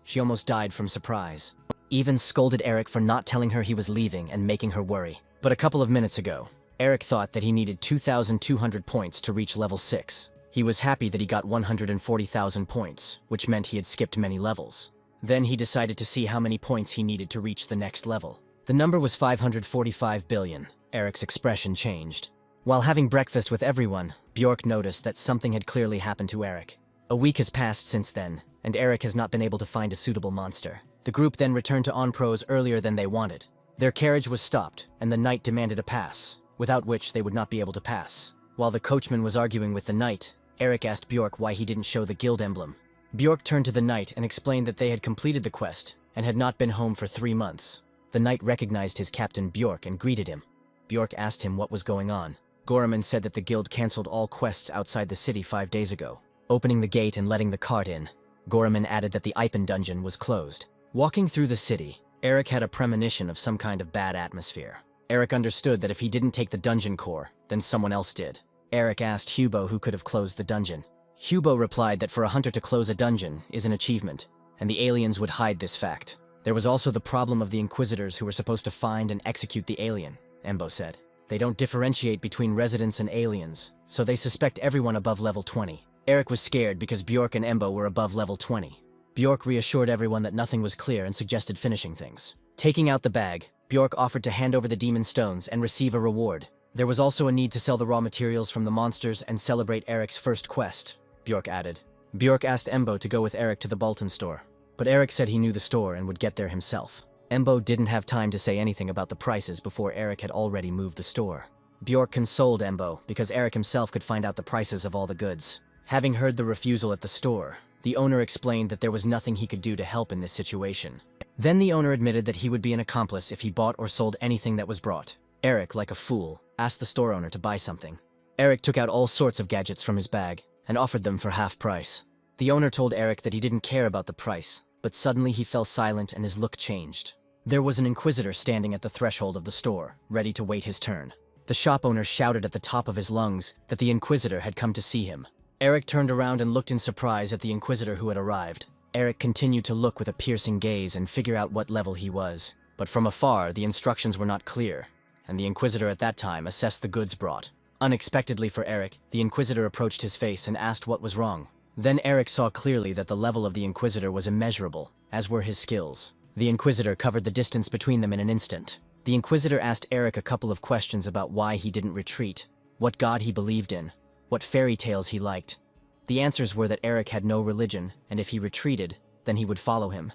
She almost died from surprise. Even scolded Eric for not telling her he was leaving and making her worry. But a couple of minutes ago, Eric thought that he needed 2,200 points to reach level 6. He was happy that he got 140,000 points, which meant he had skipped many levels. Then he decided to see how many points he needed to reach the next level. The number was 545 billion. Eric's expression changed. While having breakfast with everyone, Bjork noticed that something had clearly happened to Eric. A week has passed since then, and Eric has not been able to find a suitable monster. The group then returned to Onpros earlier than they wanted. Their carriage was stopped, and the knight demanded a pass, without which they would not be able to pass. While the coachman was arguing with the knight, Eric asked Bjork why he didn't show the guild emblem. Bjork turned to the knight and explained that they had completed the quest and had not been home for 3 months. The knight recognized his captain Bjork and greeted him. Bjork asked him what was going on. Goraman said that the guild cancelled all quests outside the city 5 days ago, opening the gate and letting the cart in. Goraman added that the Ipen dungeon was closed. Walking through the city, Eric had a premonition of some kind of bad atmosphere. Eric understood that if he didn't take the dungeon core, then someone else did. Eric asked Hubo who could have closed the dungeon. Hubo replied that for a hunter to close a dungeon is an achievement, and the aliens would hide this fact. There was also the problem of the Inquisitors who were supposed to find and execute the alien, Embo said. They don't differentiate between residents and aliens, so they suspect everyone above level 20. Eric was scared because Bjork and Embo were above level 20. Bjork reassured everyone that nothing was clear and suggested finishing things. Taking out the bag, Bjork offered to hand over the demon stones and receive a reward. There was also a need to sell the raw materials from the monsters and celebrate Eric's first quest, Bjork added. Bjork asked Embo to go with Eric to the Bolton store, but Eric said he knew the store and would get there himself. Embo didn't have time to say anything about the prices before Eric had already moved the store. Bjork consoled Embo because Eric himself could find out the prices of all the goods. Having heard the refusal at the store, the owner explained that there was nothing he could do to help in this situation. Then the owner admitted that he would be an accomplice if he bought or sold anything that was brought. Eric, like a fool, asked the store owner to buy something. Eric took out all sorts of gadgets from his bag and offered them for half price. The owner told Eric that he didn't care about the price, but suddenly he fell silent and his look changed. There was an Inquisitor standing at the threshold of the store, ready to wait his turn. The shop owner shouted at the top of his lungs that the Inquisitor had come to see him. Eric turned around and looked in surprise at the Inquisitor who had arrived. Eric continued to look with a piercing gaze and figure out what level he was. But from afar, the instructions were not clear, and the Inquisitor at that time assessed the goods brought. Unexpectedly for Eric, the Inquisitor approached his face and asked what was wrong. Then Eric saw clearly that the level of the Inquisitor was immeasurable, as were his skills. The Inquisitor covered the distance between them in an instant. The Inquisitor asked Eric a couple of questions about why he didn't retreat, what god he believed in, what fairy tales he liked. The answers were that Eric had no religion, and if he retreated, then he would follow him.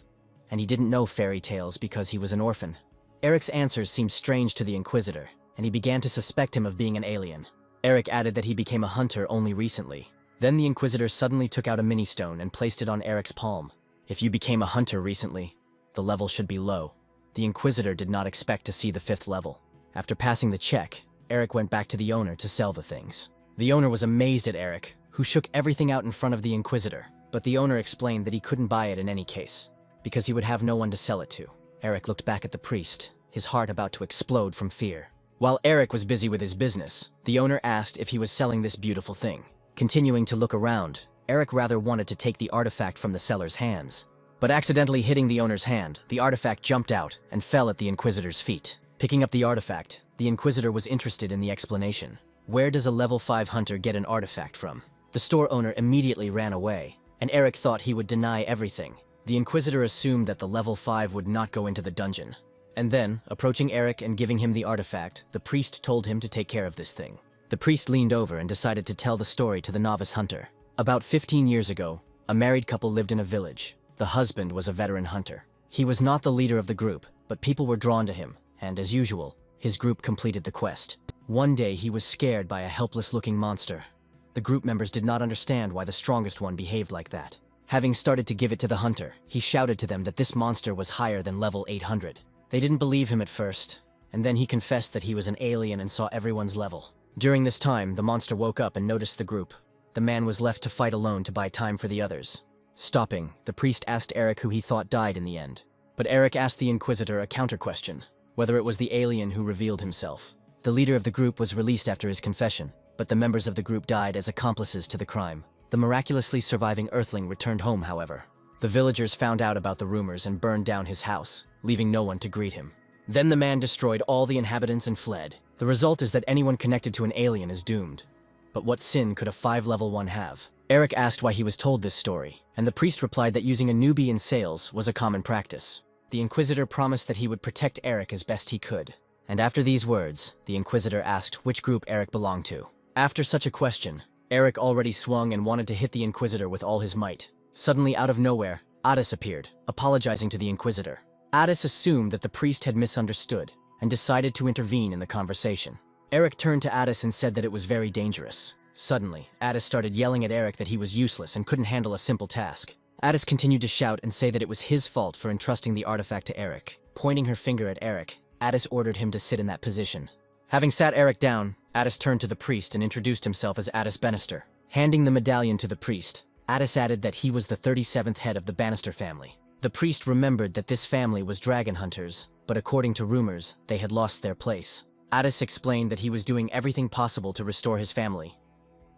And he didn't know fairy tales because he was an orphan. Eric's answers seemed strange to the Inquisitor, and he began to suspect him of being an alien. Eric added that he became a hunter only recently. Then the Inquisitor suddenly took out a mini-stone and placed it on Eric's palm. If you became a hunter recently, the level should be low. The Inquisitor did not expect to see the 5th level. After passing the check, Eric went back to the owner to sell the things. The owner was amazed at Eric, who shook everything out in front of the Inquisitor, but the owner explained that he couldn't buy it in any case, because he would have no one to sell it to. Eric looked back at the priest, his heart about to explode from fear. While Eric was busy with his business, the owner asked if he was selling this beautiful thing. Continuing to look around, Eric rather wanted to take the artifact from the seller's hands. But accidentally hitting the owner's hand, the artifact jumped out and fell at the Inquisitor's feet. Picking up the artifact, the Inquisitor was interested in the explanation. Where does a level 5 hunter get an artifact from? The store owner immediately ran away, and Eric thought he would deny everything. The Inquisitor assumed that the level 5 would not go into the dungeon. And then, approaching Eric and giving him the artifact, the priest told him to take care of this thing. The priest leaned over and decided to tell the story to the novice hunter. About 15 years ago, a married couple lived in a village. The husband was a veteran hunter. He was not the leader of the group, but people were drawn to him, and as usual, his group completed the quest. One day he was scared by a helpless-looking monster. The group members did not understand why the strongest one behaved like that. Having started to give it to the hunter, he shouted to them that this monster was higher than level 800. They didn't believe him at first, and then he confessed that he was an alien and saw everyone's level. During this time, the monster woke up and noticed the group. The man was left to fight alone to buy time for the others. Stopping, the priest asked Eric who he thought died in the end. But Eric asked the Inquisitor a counter-question, whether it was the alien who revealed himself. The leader of the group was released after his confession, but the members of the group died as accomplices to the crime. The miraculously surviving Earthling returned home, however. The villagers found out about the rumors and burned down his house, leaving no one to greet him. Then the man destroyed all the inhabitants and fled. The result is that anyone connected to an alien is doomed. But what sin could a 5-level one have? Eric asked why he was told this story, and the priest replied that using a newbie in sales was a common practice. The Inquisitor promised that he would protect Eric as best he could. And after these words, the Inquisitor asked which group Eric belonged to. After such a question, Eric already swung and wanted to hit the Inquisitor with all his might. Suddenly, out of nowhere, Addis appeared, apologizing to the Inquisitor. Addis assumed that the priest had misunderstood and decided to intervene in the conversation. Eric turned to Addis and said that it was very dangerous. Suddenly, Addis started yelling at Eric that he was useless and couldn't handle a simple task. Addis continued to shout and say that it was his fault for entrusting the artifact to Eric. Pointing her finger at Eric, Addis ordered him to sit in that position. Having sat Eric down, Addis turned to the priest and introduced himself as Addis Bannister. Handing the medallion to the priest, Addis added that he was the 37th head of the Bannister family. The priest remembered that this family was dragon hunters, but according to rumors, they had lost their place. Addis explained that he was doing everything possible to restore his family.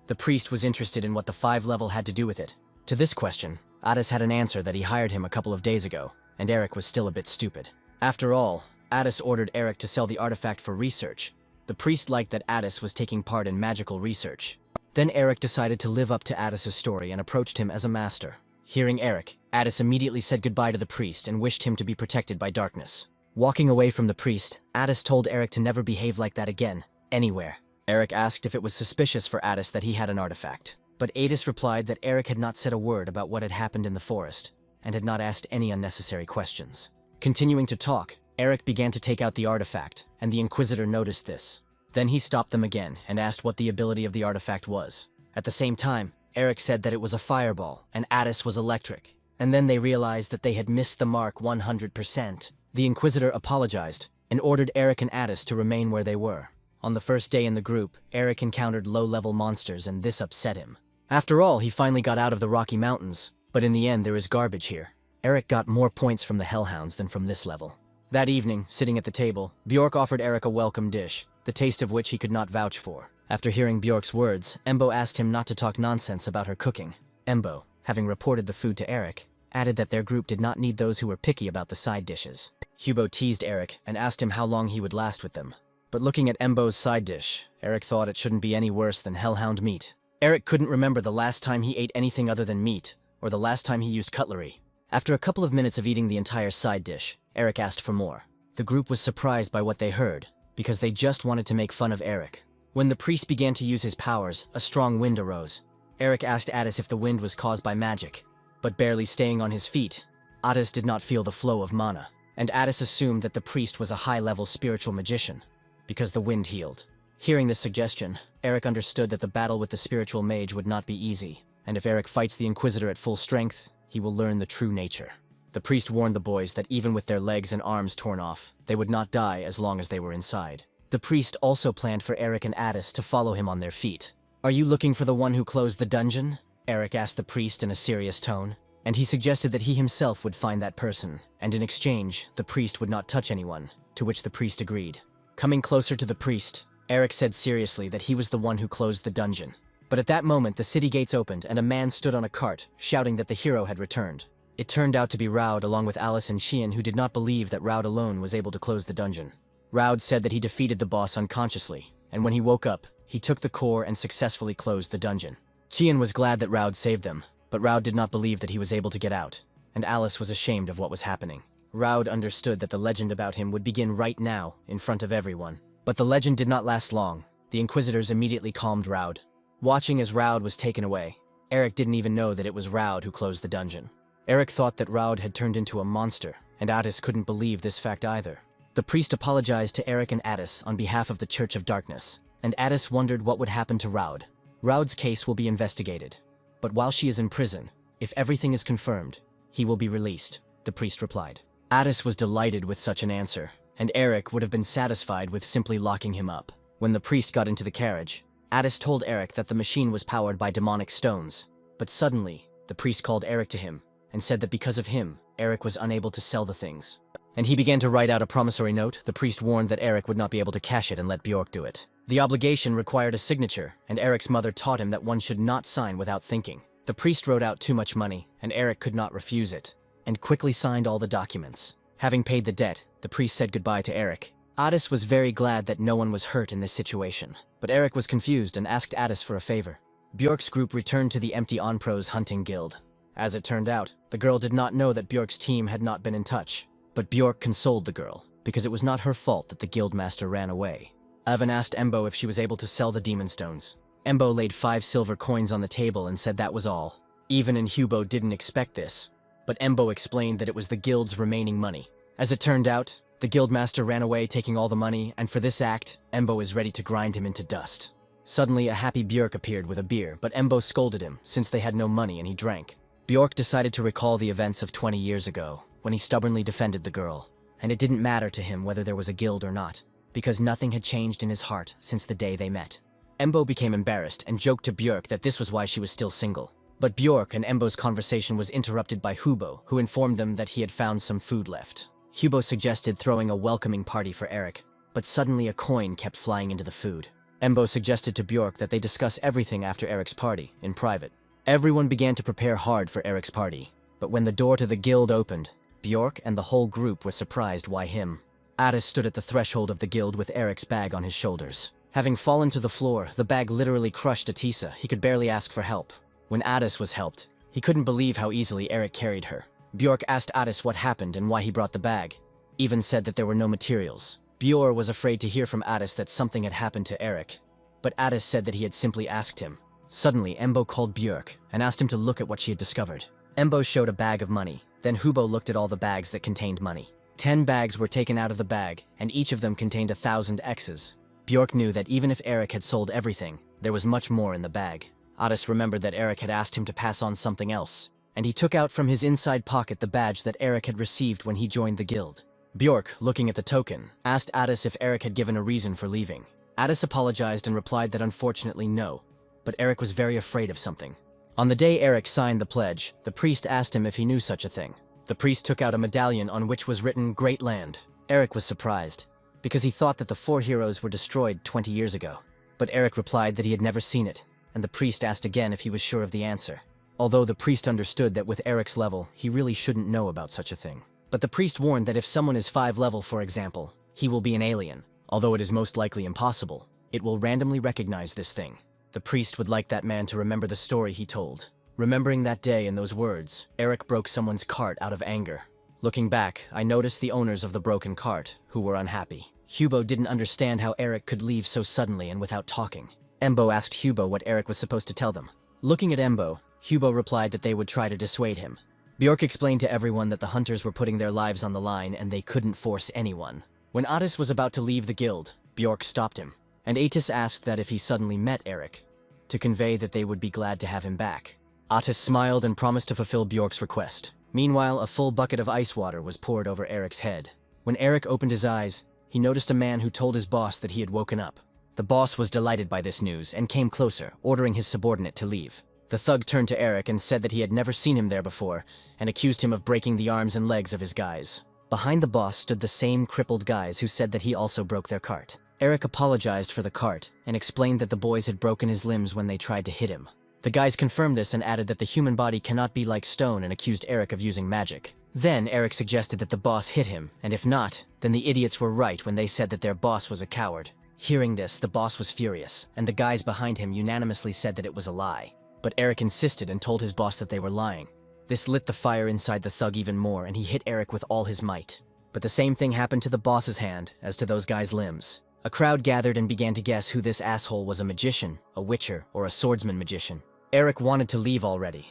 The priest was interested in what the 5 level had to do with it. To this question, Addis had an answer that he hired him a couple of days ago, and Eric was still a bit stupid. After all, Addis ordered Eric to sell the artifact for research. The priest liked that Addis was taking part in magical research. Then Eric decided to live up to Addis's story and approached him as a master. Hearing Eric, Addis immediately said goodbye to the priest and wished him to be protected by darkness. Walking away from the priest, Addis told Eric to never behave like that again, anywhere. Eric asked if it was suspicious for Addis that he had an artifact, but Addis replied that Eric had not said a word about what had happened in the forest, and had not asked any unnecessary questions. Continuing to talk, Eric began to take out the artifact, and the Inquisitor noticed this. Then he stopped them again and asked what the ability of the artifact was. At the same time, Eric said that it was a fireball, and Addis was electric. And then they realized that they had missed the mark 100%. The Inquisitor apologized and ordered Eric and Addis to remain where they were. On the first day in the group, Eric encountered low-level monsters and this upset him. After all, he finally got out of the Rocky Mountains, but in the end there is garbage here. Eric got more points from the Hellhounds than from this level. That evening, sitting at the table, Bjork offered Eric a welcome dish, the taste of which he could not vouch for. After hearing Bjork's words, Embo asked him not to talk nonsense about her cooking. Embo, having reported the food to Eric, added that their group did not need those who were picky about the side dishes. Hubo teased Eric and asked him how long he would last with them. But looking at Embo's side dish, Eric thought it shouldn't be any worse than hellhound meat. Eric couldn't remember the last time he ate anything other than meat, or the last time he used cutlery. After a couple of minutes of eating the entire side dish, Eric asked for more. The group was surprised by what they heard, because they just wanted to make fun of Eric. When the priest began to use his powers, a strong wind arose. Eric asked Addis if the wind was caused by magic, but barely staying on his feet, Addis did not feel the flow of mana, and Addis assumed that the priest was a high-level spiritual magician, because the wind healed. Hearing this suggestion, Eric understood that the battle with the spiritual mage would not be easy, and if Eric fights the Inquisitor at full strength, he will learn the true nature. The priest warned the boys that even with their legs and arms torn off, they would not die as long as they were inside. The priest also planned for Eric and Addis to follow him on their feet. "Are you looking for the one who closed the dungeon?" Eric asked the priest in a serious tone, and he suggested that he himself would find that person, and in exchange, the priest would not touch anyone, to which the priest agreed. Coming closer to the priest, Eric said seriously that he was the one who closed the dungeon. But at that moment, the city gates opened and a man stood on a cart, shouting that the hero had returned. It turned out to be Raud along with Alice and Qian, who did not believe that Raud alone was able to close the dungeon. Raud said that he defeated the boss unconsciously, and when he woke up, he took the core and successfully closed the dungeon. Qian was glad that Raud saved them, but Raud did not believe that he was able to get out, and Alice was ashamed of what was happening. Raud understood that the legend about him would begin right now, in front of everyone. But the legend did not last long. The Inquisitors immediately calmed Raud. Watching as Raud was taken away, Eric didn't even know that it was Raud who closed the dungeon. Eric thought that Raud had turned into a monster, and Addis couldn't believe this fact either. The priest apologized to Eric and Addis on behalf of the Church of Darkness, and Addis wondered what would happen to Raud. Raud's case will be investigated, but while she is in prison, if everything is confirmed, he will be released, the priest replied. Addis was delighted with such an answer, and Eric would have been satisfied with simply locking him up. When the priest got into the carriage, Addis told Eric that the machine was powered by demonic stones, but suddenly, the priest called Eric to him and said that because of him, Eric was unable to sell the things. And he began to write out a promissory note. The priest warned that Eric would not be able to cash it and let Bjork do it. The obligation required a signature, and Eric's mother taught him that one should not sign without thinking. The priest wrote out too much money, and Eric could not refuse it, and quickly signed all the documents. Having paid the debt, the priest said goodbye to Eric. Addis was very glad that no one was hurt in this situation, but Eric was confused and asked Addis for a favor. Bjork's group returned to the empty Onpros hunting guild. As it turned out, the girl did not know that Bjork's team had not been in touch, But Bjork consoled the girl, because it was not her fault that the guildmaster ran away. Ivan asked Embo if she was able to sell the demon stones. Embo laid 5 silver coins on the table and said that was all. Ivan and Hubo didn't expect this, but Embo explained that it was the guild's remaining money. As it turned out, the guildmaster ran away taking all the money, and for this act, Embo is ready to grind him into dust. Suddenly, a happy Bjork appeared with a beer, but Embo scolded him since they had no money and he drank. Bjork decided to recall the events of 20 years ago, when he stubbornly defended the girl, and it didn't matter to him whether there was a guild or not, because nothing had changed in his heart since the day they met. Embo became embarrassed and joked to Bjork that this was why she was still single. But Bjork and Embo's conversation was interrupted by Hubo, who informed them that he had found some food left. Hubo suggested throwing a welcoming party for Eric, but suddenly a coin kept flying into the food. Embo suggested to Bjork that they discuss everything after Eric's party, in private. Everyone began to prepare hard for Eric's party, but when the door to the guild opened, Bjork and the whole group was surprised why him. Addis stood at the threshold of the guild with Eric's bag on his shoulders. Having fallen to the floor, the bag literally crushed Atisa. He could barely ask for help. When Addis was helped, he couldn't believe how easily Eric carried her. Bjork asked Addis what happened and why he brought the bag. Even said that there were no materials. Bjork was afraid to hear from Addis that something had happened to Eric, but Addis said that he had simply asked him. Suddenly, Embo called Bjork and asked him to look at what she had discovered. Embo showed a bag of money. Then Hubo looked at all the bags that contained money. 10 bags were taken out of the bag, and each of them contained 1,000 X's. Bjork knew that even if Eric had sold everything, there was much more in the bag. Addis remembered that Eric had asked him to pass on something else, and he took out from his inside pocket the badge that Eric had received when he joined the guild. Bjork, looking at the token, asked Addis if Eric had given a reason for leaving. Addis apologized and replied that unfortunately no, but Eric was very afraid of something. On the day Eric signed the pledge, the priest asked him if he knew such a thing. The priest took out a medallion on which was written Great Land. Eric was surprised, because he thought that the 4 heroes were destroyed 20 years ago. But Eric replied that he had never seen it, and the priest asked again if he was sure of the answer. Although the priest understood that with Eric's level, he really shouldn't know about such a thing. But the priest warned that if someone is 5 level, for example, he will be an alien. Although it is most likely impossible, it will randomly recognize this thing. The priest would like that man to remember the story he told. Remembering that day and those words, Eric broke someone's cart out of anger. Looking back, I noticed the owners of the broken cart, who were unhappy. Hubo didn't understand how Eric could leave so suddenly and without talking. Embo asked Hubo what Eric was supposed to tell them. Looking at Embo, Hubo replied that they would try to dissuade him. Bjork explained to everyone that the hunters were putting their lives on the line and they couldn't force anyone. When Addis was about to leave the guild, Bjork stopped him, and Atis asked that if he suddenly met Eric, to convey that they would be glad to have him back. Atis smiled and promised to fulfill Bjork's request. Meanwhile, a full bucket of ice water was poured over Eric's head. When Eric opened his eyes, he noticed a man who told his boss that he had woken up. The boss was delighted by this news and came closer, ordering his subordinate to leave. The thug turned to Eric and said that he had never seen him there before, and accused him of breaking the arms and legs of his guys. Behind the boss stood the same crippled guys who said that he also broke their cart. Eric apologized for the cart and explained that the boys had broken his limbs when they tried to hit him. The guys confirmed this and added that the human body cannot be like stone and accused Eric of using magic. Then Eric suggested that the boss hit him, and if not, then the idiots were right when they said that their boss was a coward. Hearing this, the boss was furious, and the guys behind him unanimously said that it was a lie. But Eric insisted and told his boss that they were lying. This lit the fire inside the thug even more, and he hit Eric with all his might. But the same thing happened to the boss's hand as to those guys' limbs. A crowd gathered and began to guess who this asshole was, a magician, a witcher, or a swordsman magician. Eric wanted to leave already,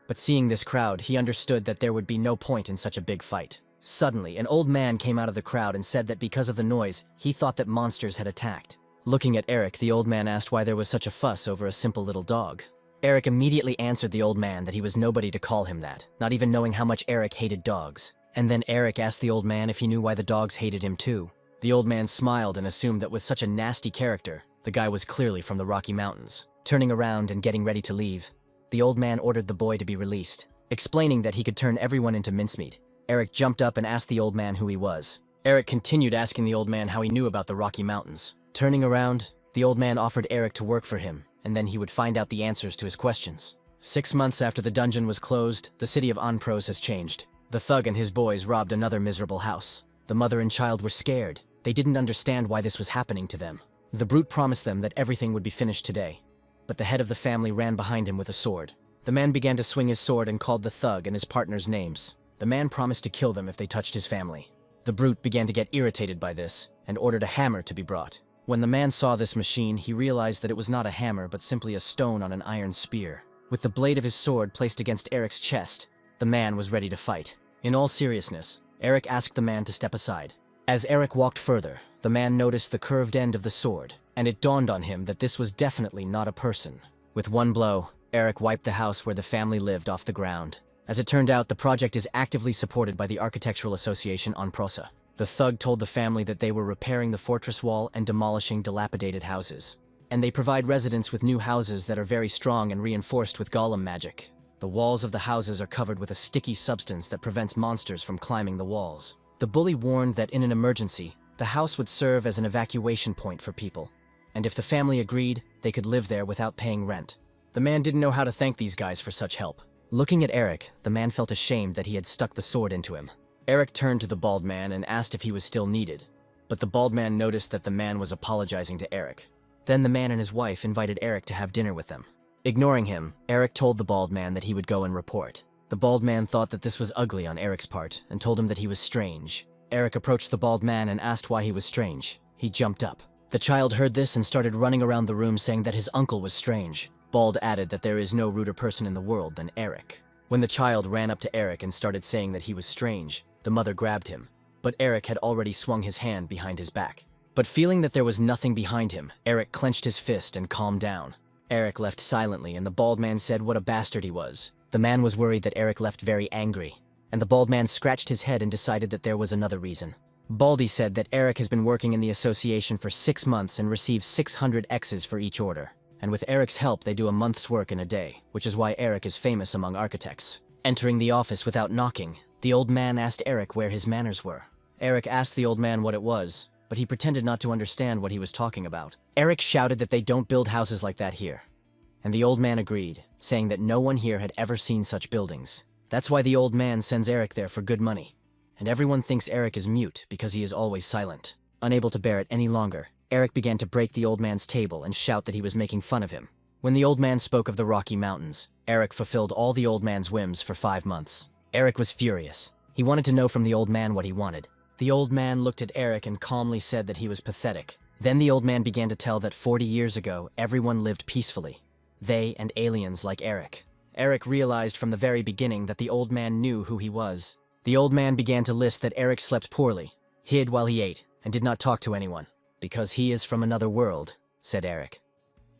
but seeing this crowd, he understood that there would be no point in such a big fight. Suddenly, an old man came out of the crowd and said that because of the noise, he thought that monsters had attacked. Looking at Eric, the old man asked why there was such a fuss over a simple little dog. Eric immediately answered the old man that he was nobody to call him that, not even knowing how much Eric hated dogs. And then Eric asked the old man if he knew why the dogs hated him too. The old man smiled and assumed that with such a nasty character, the guy was clearly from the Rocky Mountains. Turning around and getting ready to leave, the old man ordered the boy to be released, explaining that he could turn everyone into mincemeat. Eric jumped up and asked the old man who he was. Eric continued asking the old man how he knew about the Rocky Mountains. Turning around, the old man offered Eric to work for him, and then he would find out the answers to his questions. 6 months after the dungeon was closed, the city of Onpros has changed. The thug and his boys robbed another miserable house. The mother and child were scared. They didn't understand why this was happening to them. The brute promised them that everything would be finished today, but the head of the family ran behind him with a sword. The man began to swing his sword and called the thug and his partners names. The man promised to kill them if they touched his family. The brute began to get irritated by this and ordered a hammer to be brought. When the man saw this machine, he realized that it was not a hammer but simply a stone on an iron spear. With the blade of his sword placed against Eric's chest, the man was ready to fight. In all seriousness, Eric asked the man to step aside. As Eric walked further, the man noticed the curved end of the sword, and it dawned on him that this was definitely not a person. With one blow, Eric wiped the house where the family lived off the ground. As it turned out, the project is actively supported by the Architectural Association on Prosa. The thug told the family that they were repairing the fortress wall and demolishing dilapidated houses. And they provide residents with new houses that are very strong and reinforced with golem magic. The walls of the houses are covered with a sticky substance that prevents monsters from climbing the walls. The bully warned that in an emergency, the house would serve as an evacuation point for people. And if the family agreed, they could live there without paying rent. The man didn't know how to thank these guys for such help. Looking at Eric, the man felt ashamed that he had stuck the sword into him. Eric turned to the bald man and asked if he was still needed, but the bald man noticed that the man was apologizing to Eric. Then the man and his wife invited Eric to have dinner with them. Ignoring him, Eric told the bald man that he would go and report. The bald man thought that this was ugly on Eric's part and told him that he was strange. Eric approached the bald man and asked why he was strange. He jumped up. The child heard this and started running around the room saying that his uncle was strange. Bald added that there is no ruder person in the world than Eric. When the child ran up to Eric and started saying that he was strange, the mother grabbed him, but Eric had already swung his hand behind his back. But feeling that there was nothing behind him, Eric clenched his fist and calmed down. Eric left silently and the bald man said what a bastard he was. The man was worried that Eric left very angry, and the bald man scratched his head and decided that there was another reason. Baldy said that Eric has been working in the association for 6 months and receives 600 X's for each order. And with Eric's help, they do a month's work in a day, which is why Eric is famous among architects. Entering the office without knocking, the old man asked Eric where his manners were. Eric asked the old man what it was, but he pretended not to understand what he was talking about. Eric shouted that they don't build houses like that here. And the old man agreed, saying that no one here had ever seen such buildings. That's why the old man sends Eric there for good money. And everyone thinks Eric is mute because he is always silent. Unable to bear it any longer, Eric began to break the old man's table and shout that he was making fun of him. When the old man spoke of the Rocky Mountains, Eric fulfilled all the old man's whims for 5 months. Eric was furious. He wanted to know from the old man what he wanted. The old man looked at Eric and calmly said that he was pathetic. Then the old man began to tell that 40 years ago, everyone lived peacefully. They and aliens like Eric. Eric realized from the very beginning that the old man knew who he was. The old man began to list that Eric slept poorly, hid while he ate, and did not talk to anyone. Because he is from another world, said Eric.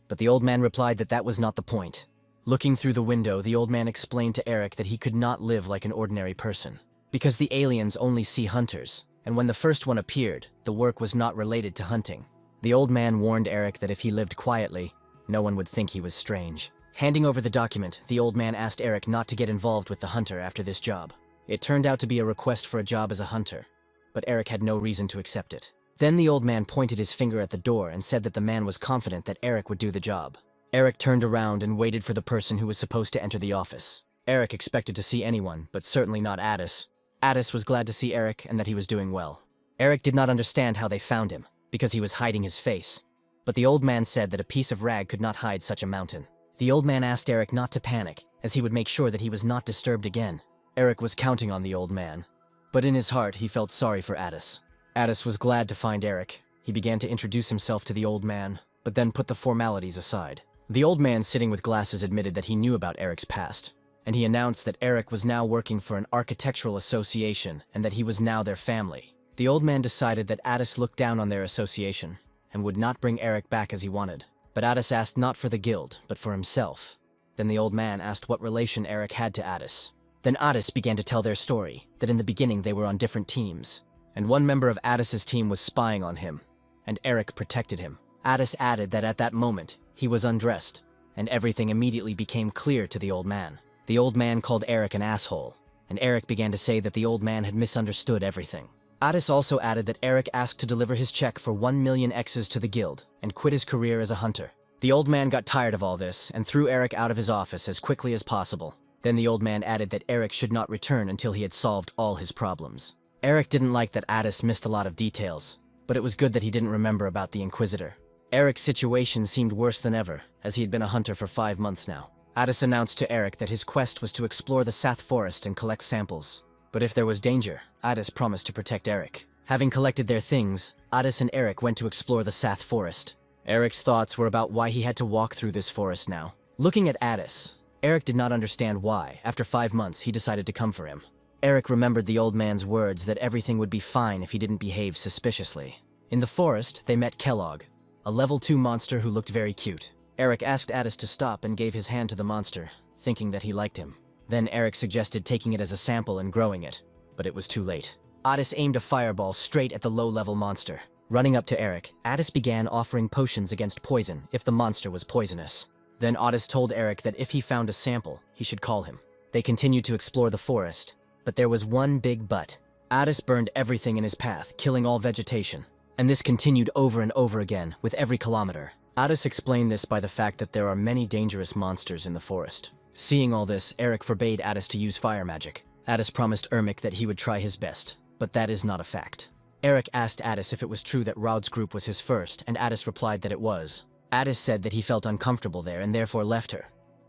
But the old man replied that that was not the point. Looking through the window, the old man explained to Eric that he could not live like an ordinary person. Because the aliens only see hunters, and when the first one appeared, the work was not related to hunting. The old man warned Eric that if he lived quietly, no one would think he was strange. Handing over the document, the old man asked Eric not to get involved with the hunter after this job. It turned out to be a request for a job as a hunter, but Eric had no reason to accept it. Then the old man pointed his finger at the door and said that the man was confident that Eric would do the job. Eric turned around and waited for the person who was supposed to enter the office. Eric expected to see anyone, but certainly not Addis. Addis was glad to see Eric and that he was doing well. Eric did not understand how they found him, because he was hiding his face. But the old man said that a piece of rag could not hide such a mountain. The old man asked Eric not to panic, as he would make sure that he was not disturbed again. Eric was counting on the old man, but in his heart he felt sorry for Addis. Addis was glad to find Eric. He began to introduce himself to the old man, but then put the formalities aside. The old man sitting with glasses admitted that he knew about Eric's past, and he announced that Eric was now working for an architectural association and that he was now their family. The old man decided that Addis looked down on their association and would not bring Eric back as he wanted. But Addis asked not for the guild, but for himself. Then the old man asked what relation Eric had to Addis. Then Addis began to tell their story, that in the beginning they were on different teams, and one member of Addis's team was spying on him, and Eric protected him. Addis added that at that moment, he was undressed, and everything immediately became clear to the old man. The old man called Eric an asshole, and Eric began to say that the old man had misunderstood everything. Addis also added that Eric asked to deliver his check for 1 million X's to the guild and quit his career as a hunter. The old man got tired of all this and threw Eric out of his office as quickly as possible. Then the old man added that Eric should not return until he had solved all his problems. Eric didn't like that Addis missed a lot of details, but it was good that he didn't remember about the Inquisitor. Eric's situation seemed worse than ever, as he had been a hunter for 5 months now. Addis announced to Eric that his quest was to explore the Sath forest and collect samples. But if there was danger, Addis promised to protect Eric. Having collected their things, Addis and Eric went to explore the Sath forest. Eric's thoughts were about why he had to walk through this forest now. Looking at Addis, Eric did not understand why, after 5 months, he decided to come for him. Eric remembered the old man's words that everything would be fine if he didn't behave suspiciously. In the forest, they met Kellogg, a level 2 monster who looked very cute. Eric asked Addis to stop and gave his hand to the monster, thinking that he liked him. Then Eric suggested taking it as a sample and growing it, but it was too late. Addis aimed a fireball straight at the low-level monster. Running up to Eric, Addis began offering potions against poison if the monster was poisonous. Then Addis told Eric that if he found a sample, he should call him. They continued to explore the forest, but there was one big but. Addis burned everything in his path, killing all vegetation. And this continued over and over again, with every kilometer. Addis explained this by the fact that there are many dangerous monsters in the forest. Seeing all this, Eric forbade Addis to use fire magic. Addis promised Ermic that he would try his best, but that is not a fact. Eric asked Addis if it was true that Raud's group was his first, and Addis replied that it was. Addis said that he felt uncomfortable there and therefore left her,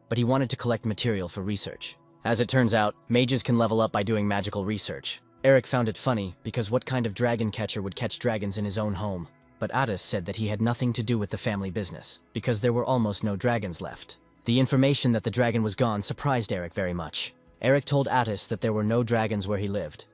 but he wanted to collect material for research. As it turns out, mages can level up by doing magical research. Eric found it funny because what kind of dragon catcher would catch dragons in his own home? But Addis said that he had nothing to do with the family business, because there were almost no dragons left. The information that the dragon was gone surprised Eric very much. Eric told Addis that there were no dragons where he lived,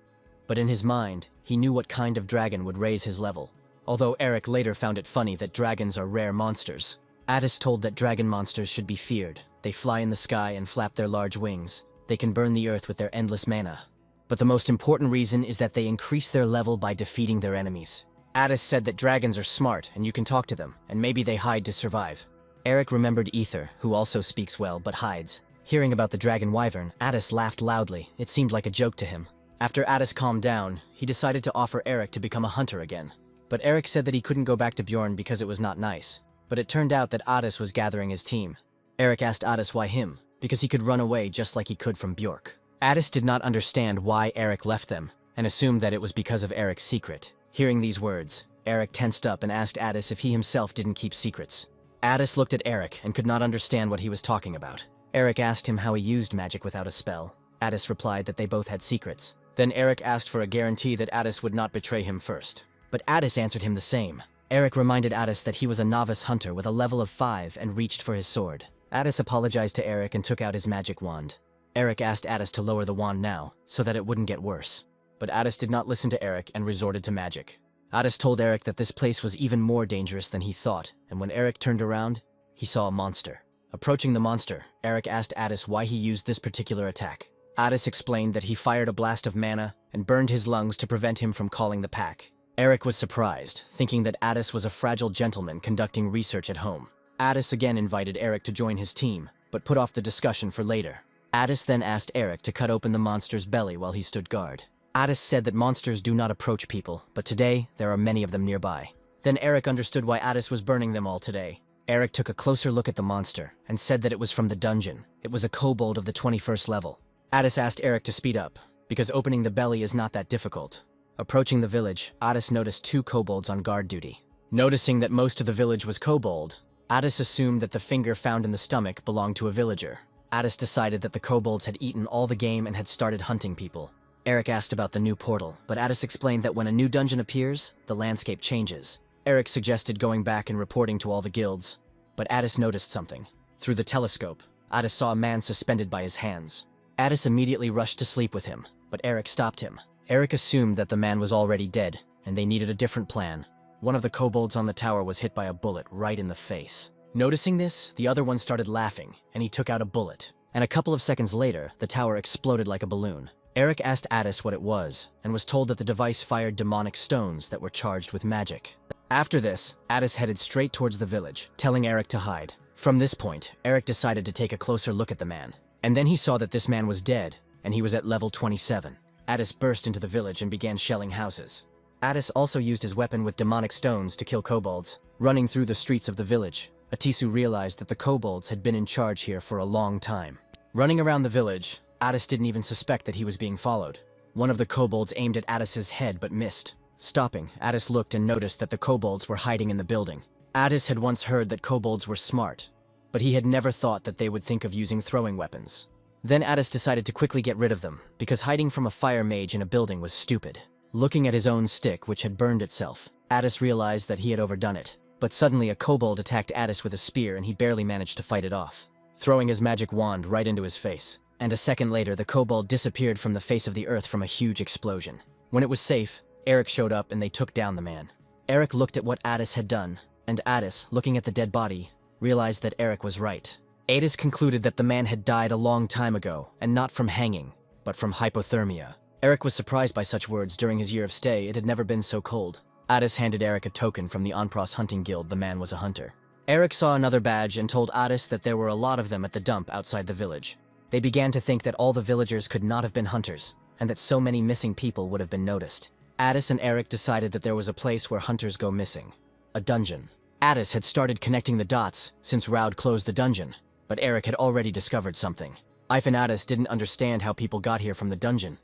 but in his mind, he knew what kind of dragon would raise his level. Although Eric later found it funny that dragons are rare monsters. Addis told that dragon monsters should be feared. They fly in the sky and flap their large wings. They can burn the earth with their endless mana. But the most important reason is that they increase their level by defeating their enemies. Addis said that dragons are smart and you can talk to them, and maybe they hide to survive. Eric remembered Ether, who also speaks well but hides. Hearing about the dragon wyvern, Addis laughed loudly. It seemed like a joke to him. After Addis calmed down, he decided to offer Eric to become a hunter again. But Eric said that he couldn't go back to Bjorn because it was not nice. But it turned out that Addis was gathering his team. Eric asked Addis why him, because he could run away just like he could from Bjork. Addis did not understand why Eric left them, and assumed that it was because of Eric's secret. Hearing these words, Eric tensed up and asked Addis if he himself didn't keep secrets. Addis looked at Eric and could not understand what he was talking about. Eric asked him how he used magic without a spell. Addis replied that they both had secrets. Then Eric asked for a guarantee that Addis would not betray him first. But Addis answered him the same. Eric reminded Addis that he was a novice hunter with a level of 5 and reached for his sword. Addis apologized to Eric and took out his magic wand. Eric asked Addis to lower the wand now, so that it wouldn't get worse. But Addis did not listen to Eric and resorted to magic. Addis told Eric that this place was even more dangerous than he thought, and when Eric turned around, he saw a monster. Approaching the monster, Eric asked Addis why he used this particular attack. Addis explained that he fired a blast of mana and burned his lungs to prevent him from calling the pack. Eric was surprised, thinking that Addis was a fragile gentleman conducting research at home. Addis again invited Eric to join his team, but put off the discussion for later. Addis then asked Eric to cut open the monster's belly while he stood guard. Addis said that monsters do not approach people, but today there are many of them nearby. Then Eric understood why Addis was burning them all today. Eric took a closer look at the monster and said that it was from the dungeon. It was a kobold of the 21st level. Addis asked Eric to speed up, because opening the belly is not that difficult. Approaching the village, Addis noticed 2 kobolds on guard duty. Noticing that most of the village was kobold, Addis assumed that the finger found in the stomach belonged to a villager. Addis decided that the kobolds had eaten all the game and had started hunting people. Eric asked about the new portal, but Addis explained that when a new dungeon appears, the landscape changes. Eric suggested going back and reporting to all the guilds, but Addis noticed something. Through the telescope, Addis saw a man suspended by his hands. Addis immediately rushed to sleep with him, but Eric stopped him. Eric assumed that the man was already dead, and they needed a different plan. One of the kobolds on the tower was hit by a bullet right in the face. Noticing this, the other one started laughing, and he took out a bullet. And a couple of seconds later, the tower exploded like a balloon. Eric asked Addis what it was, and was told that the device fired demonic stones that were charged with magic. After this, Addis headed straight towards the village, telling Eric to hide. From this point, Eric decided to take a closer look at the man. And then he saw that this man was dead, and he was at level 27. Addis burst into the village and began shelling houses. Addis also used his weapon with demonic stones to kill kobolds. Running through the streets of the village, Atisu realized that the kobolds had been in charge here for a long time. Running around the village, Addis didn't even suspect that he was being followed. One of the kobolds aimed at Addis's head but missed. Stopping, Addis looked and noticed that the kobolds were hiding in the building. Addis had once heard that kobolds were smart, but he had never thought that they would think of using throwing weapons. Then Addis decided to quickly get rid of them, because hiding from a fire mage in a building was stupid. Looking at his own stick, which had burned itself, Addis realized that he had overdone it. But suddenly a kobold attacked Addis with a spear and he barely managed to fight it off, throwing his magic wand right into his face. And a second later, the kobold disappeared from the face of the earth from a huge explosion. When it was safe, Eric showed up and they took down the man. Eric looked at what Addis had done, and Addis, looking at the dead body, realized that Eric was right. Addis concluded that the man had died a long time ago, and not from hanging, but from hypothermia. Eric was surprised by such words. During his year of stay, it had never been so cold. Addis handed Eric a token from the Onpros hunting guild. The man was a hunter. Eric saw another badge and told Addis that there were a lot of them at the dump outside the village. They began to think that all the villagers could not have been hunters, and that so many missing people would have been noticed. Addis and Eric decided that there was a place where hunters go missing. A dungeon. Addis had started connecting the dots since Raud closed the dungeon, but Eric had already discovered something. Ife and Addis didn't understand how people got here from the dungeon,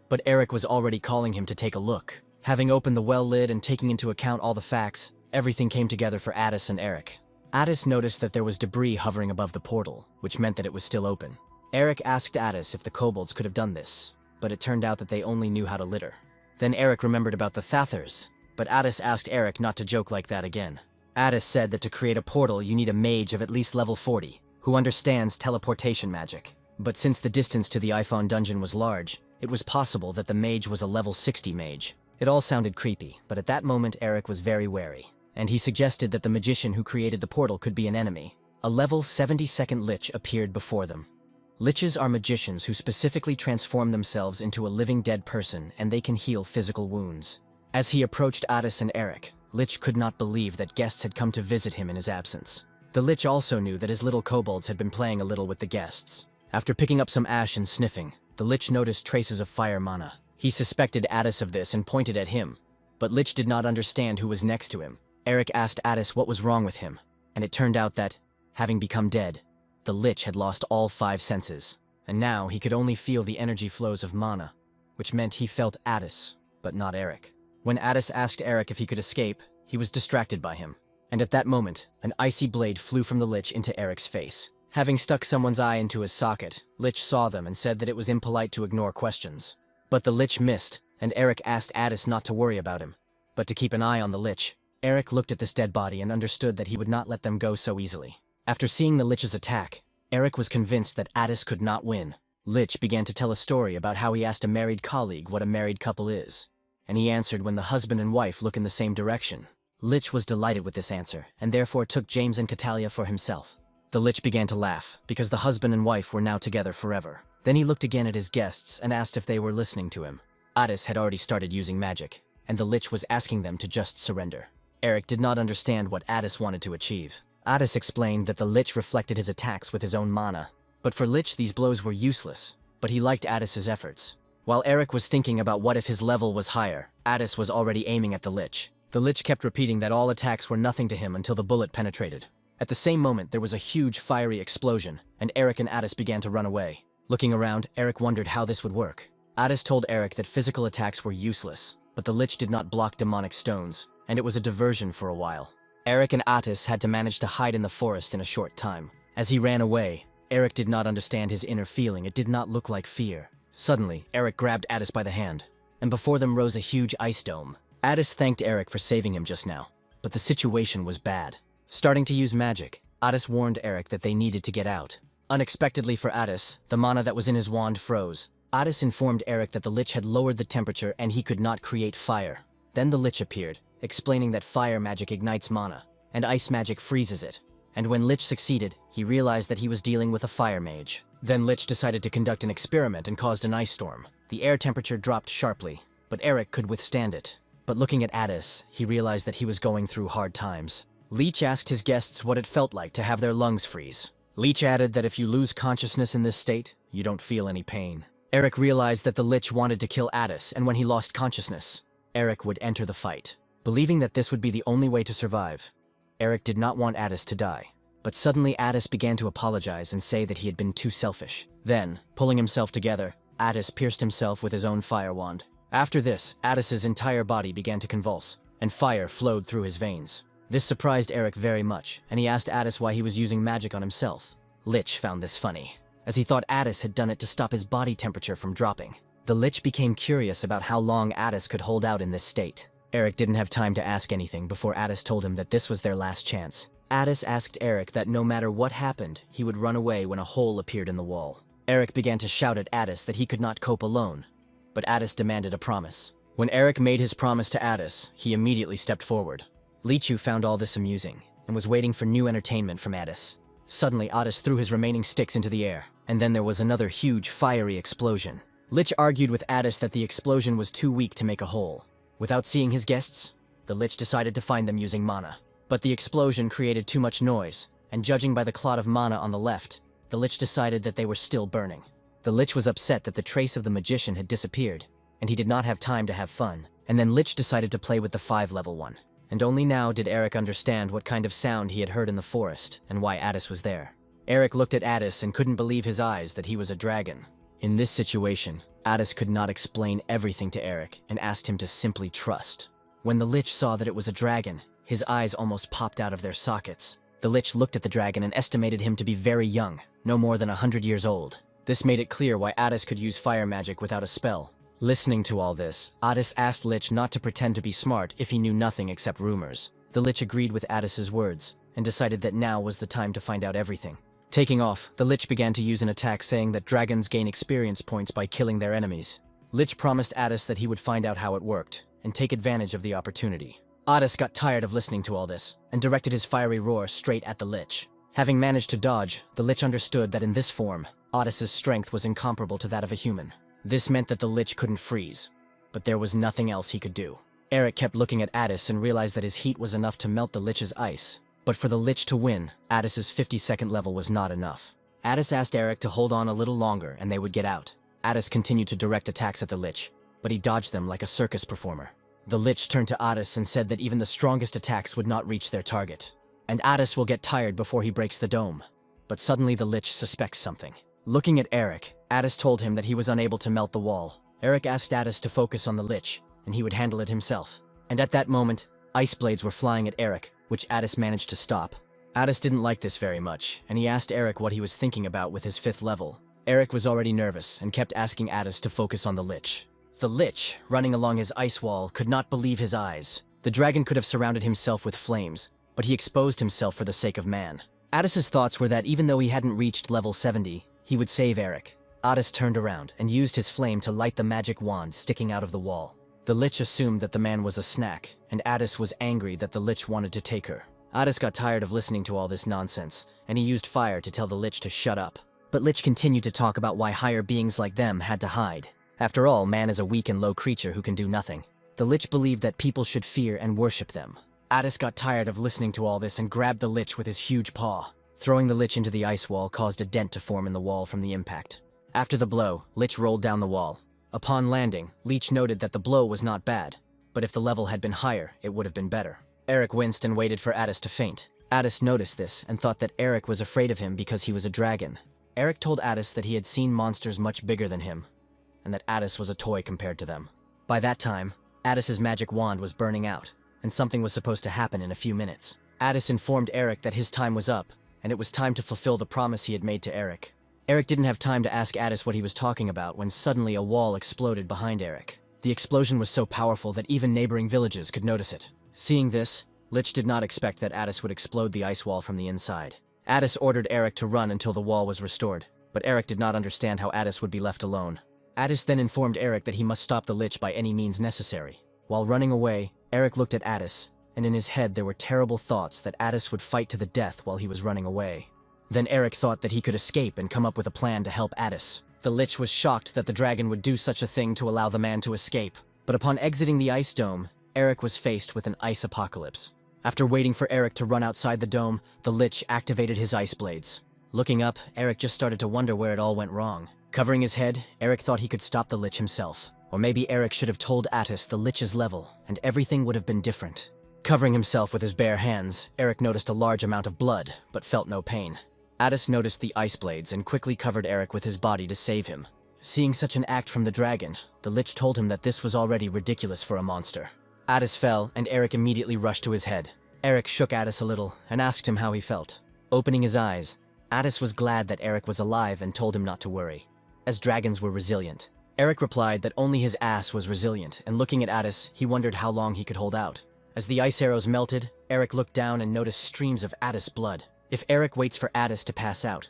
but Eric was already calling him to take a look. Having opened the well lid and taking into account all the facts, everything came together for Addis and Eric. Addis noticed that there was debris hovering above the portal, which meant that it was still open. Eric asked Addis if the kobolds could have done this, but it turned out that they only knew how to litter. Then Eric remembered about the Thathers, but Addis asked Eric not to joke like that again. Addis said that to create a portal you need a mage of at least level 40, who understands teleportation magic. But since the distance to the iPhone dungeon was large, it was possible that the mage was a level 60 mage. It all sounded creepy, but at that moment Eric was very wary, and he suggested that the magician who created the portal could be an enemy. A level 72nd lich appeared before them. Liches are magicians who specifically transform themselves into a living dead person, and they can heal physical wounds. As he approached Addis and Eric, Lich could not believe that guests had come to visit him in his absence. The Lich also knew that his little kobolds had been playing a little with the guests. After picking up some ash and sniffing, the Lich noticed traces of fire mana. He suspected Addis of this and pointed at him, but Lich did not understand who was next to him. Eric asked Addis what was wrong with him, and it turned out that, having become dead, the Lich had lost all 5 senses, and now he could only feel the energy flows of mana, which meant he felt Addis, but not Eric. When Addis asked Eric if he could escape, he was distracted by him, and at that moment, an icy blade flew from the Lich into Eric's face. Having stuck someone's eye into his socket, Lich saw them and said that it was impolite to ignore questions. But the Lich missed, and Eric asked Addis not to worry about him, but to keep an eye on the Lich. Eric looked at this dead body and understood that he would not let them go so easily. After seeing the Lich's attack, Eric was convinced that Addis could not win. Lich began to tell a story about how he asked a married colleague what a married couple is, and he answered when the husband and wife look in the same direction. Lich was delighted with this answer, and therefore took James and Catalia for himself. The Lich began to laugh, because the husband and wife were now together forever. Then he looked again at his guests and asked if they were listening to him. Addis had already started using magic, and the Lich was asking them to just surrender. Eric did not understand what Addis wanted to achieve. Addis explained that the Lich reflected his attacks with his own mana, but for Lich these blows were useless, but he liked Addis's efforts. While Eric was thinking about what if his level was higher, Addis was already aiming at the Lich. The Lich kept repeating that all attacks were nothing to him until the bullet penetrated. At the same moment, there was a huge fiery explosion, and Eric and Addis began to run away. Looking around, Eric wondered how this would work. Addis told Eric that physical attacks were useless, but the Lich did not block demonic stones, and it was a diversion for a while. Eric and Addis had to manage to hide in the forest in a short time. As he ran away, Eric did not understand his inner feeling. It did not look like fear. Suddenly, Eric grabbed Addis by the hand, and before them rose a huge ice dome. Addis thanked Eric for saving him just now, but the situation was bad. Starting to use magic, Addis warned Eric that they needed to get out. Unexpectedly for Addis, the mana that was in his wand froze. Addis informed Eric that the Lich had lowered the temperature and he could not create fire. Then the Lich appeared, explaining that fire magic ignites mana, and ice magic freezes it. And when Lich succeeded, he realized that he was dealing with a fire mage. Then Lich decided to conduct an experiment and caused an ice storm. The air temperature dropped sharply, but Eric could withstand it. But looking at Addis, he realized that he was going through hard times. Lich asked his guests what it felt like to have their lungs freeze. Lich added that if you lose consciousness in this state, you don't feel any pain. Eric realized that the Lich wanted to kill Addis, and when he lost consciousness, Eric would enter the fight. Believing that this would be the only way to survive, Eric did not want Addis to die. But suddenly Addis began to apologize and say that he had been too selfish. Then, pulling himself together, Addis pierced himself with his own fire wand. After this, Addis's entire body began to convulse, and fire flowed through his veins. This surprised Eric very much, and he asked Addis why he was using magic on himself. Lich found this funny. as he thought Addis had done it to stop his body temperature from dropping. The Lich became curious about how long Addis could hold out in this state. Eric didn't have time to ask anything before Addis told him that this was their last chance. Addis asked Eric that no matter what happened, he would run away when a hole appeared in the wall. Eric began to shout at Addis that he could not cope alone, but Addis demanded a promise. When Eric made his promise to Addis, he immediately stepped forward. Lichu found all this amusing and was waiting for new entertainment from Addis. Suddenly, Addis threw his remaining sticks into the air, and then there was another huge, fiery explosion. Lich argued with Addis that the explosion was too weak to make a hole. Without seeing his guests, the Lich decided to find them using mana. But the explosion created too much noise, and judging by the clot of mana on the left, the Lich decided that they were still burning. The Lich was upset that the trace of the magician had disappeared, and he did not have time to have fun, and then Lich decided to play with the 5-level one. And only now did Eric understand what kind of sound he had heard in the forest, and why Addis was there. Eric looked at Addis and couldn't believe his eyes that he was a dragon. In this situation, Addis could not explain everything to Eric and asked him to simply trust. When the Lich saw that it was a dragon, his eyes almost popped out of their sockets. The Lich looked at the dragon and estimated him to be very young, no more than 100 years old. This made it clear why Addis could use fire magic without a spell. Listening to all this, Addis asked Lich not to pretend to be smart if he knew nothing except rumors. The Lich agreed with Addis's words and decided that now was the time to find out everything. Taking off, the Lich began to use an attack saying that dragons gain experience points by killing their enemies. Lich promised Addis that he would find out how it worked and take advantage of the opportunity. Addis got tired of listening to all this and directed his fiery roar straight at the Lich. Having managed to dodge, the Lich understood that in this form, Addis's strength was incomparable to that of a human. This meant that the Lich couldn't freeze, but there was nothing else he could do. Eric kept looking at Addis and realized that his heat was enough to melt the Lich's ice. But for the Lich to win, Addis's 52nd level was not enough. Addis asked Eric to hold on a little longer and they would get out. Addis continued to direct attacks at the Lich, but he dodged them like a circus performer. The Lich turned to Addis and said that even the strongest attacks would not reach their target. And Addis will get tired before he breaks the dome. But suddenly the Lich suspects something. Looking at Eric, Addis told him that he was unable to melt the wall. Eric asked Addis to focus on the Lich, and he would handle it himself. And at that moment, ice blades were flying at Eric, which Addis managed to stop. Addis didn't like this very much, and he asked Eric what he was thinking about with his 5th level. Eric was already nervous and kept asking Addis to focus on the Lich. The Lich, running along his ice wall, could not believe his eyes. The dragon could have surrounded himself with flames, but he exposed himself for the sake of man. Addis's thoughts were that even though he hadn't reached level 70, he would save Eric. Addis turned around and used his flame to light the magic wand sticking out of the wall. The Lich assumed that the man was a snack, and Addis was angry that the Lich wanted to take her. Addis got tired of listening to all this nonsense, and he used fire to tell the Lich to shut up. But Lich continued to talk about why higher beings like them had to hide. After all, man is a weak and low creature who can do nothing. The Lich believed that people should fear and worship them. Addis got tired of listening to all this and grabbed the Lich with his huge paw. Throwing the Lich into the ice wall caused a dent to form in the wall from the impact. After the blow, Lich rolled down the wall. Upon landing, Lich noted that the blow was not bad, but if the level had been higher, it would have been better. Eric winced and waited for Addis to faint. Addis noticed this and thought that Eric was afraid of him because he was a dragon. Eric told Addis that he had seen monsters much bigger than him, and that Addis was a toy compared to them. By that time, Addis's magic wand was burning out, and something was supposed to happen in a few minutes. Addis informed Eric that his time was up, and it was time to fulfill the promise he had made to Eric. Eric didn't have time to ask Addis what he was talking about when suddenly a wall exploded behind Eric. The explosion was so powerful that even neighboring villages could notice it. Seeing this, Lich did not expect that Addis would explode the ice wall from the inside. Addis ordered Eric to run until the wall was restored, but Eric did not understand how Addis would be left alone. Addis then informed Eric that he must stop the Lich by any means necessary. While running away, Eric looked at Addis, and in his head there were terrible thoughts that Addis would fight to the death while he was running away. Then Eric thought that he could escape and come up with a plan to help Addis. The Lich was shocked that the dragon would do such a thing to allow the man to escape, but upon exiting the ice dome, Eric was faced with an ice apocalypse. After waiting for Eric to run outside the dome, the Lich activated his ice blades. Looking up, Eric just started to wonder where it all went wrong. Covering his head, Eric thought he could stop the Lich himself. Or maybe Eric should have told Addis the Lich's level, and everything would have been different. Covering himself with his bare hands, Eric noticed a large amount of blood, but felt no pain. Addis noticed the ice blades and quickly covered Eric with his body to save him. Seeing such an act from the dragon, the Lich told him that this was already ridiculous for a monster. Addis fell, and Eric immediately rushed to his head. Eric shook Addis a little and asked him how he felt. Opening his eyes, Addis was glad that Eric was alive and told him not to worry, as dragons were resilient. Eric replied that only his ass was resilient, and looking at Addis, he wondered how long he could hold out. As the ice arrows melted, Eric looked down and noticed streams of Addis blood. If Eric waits for Addis to pass out,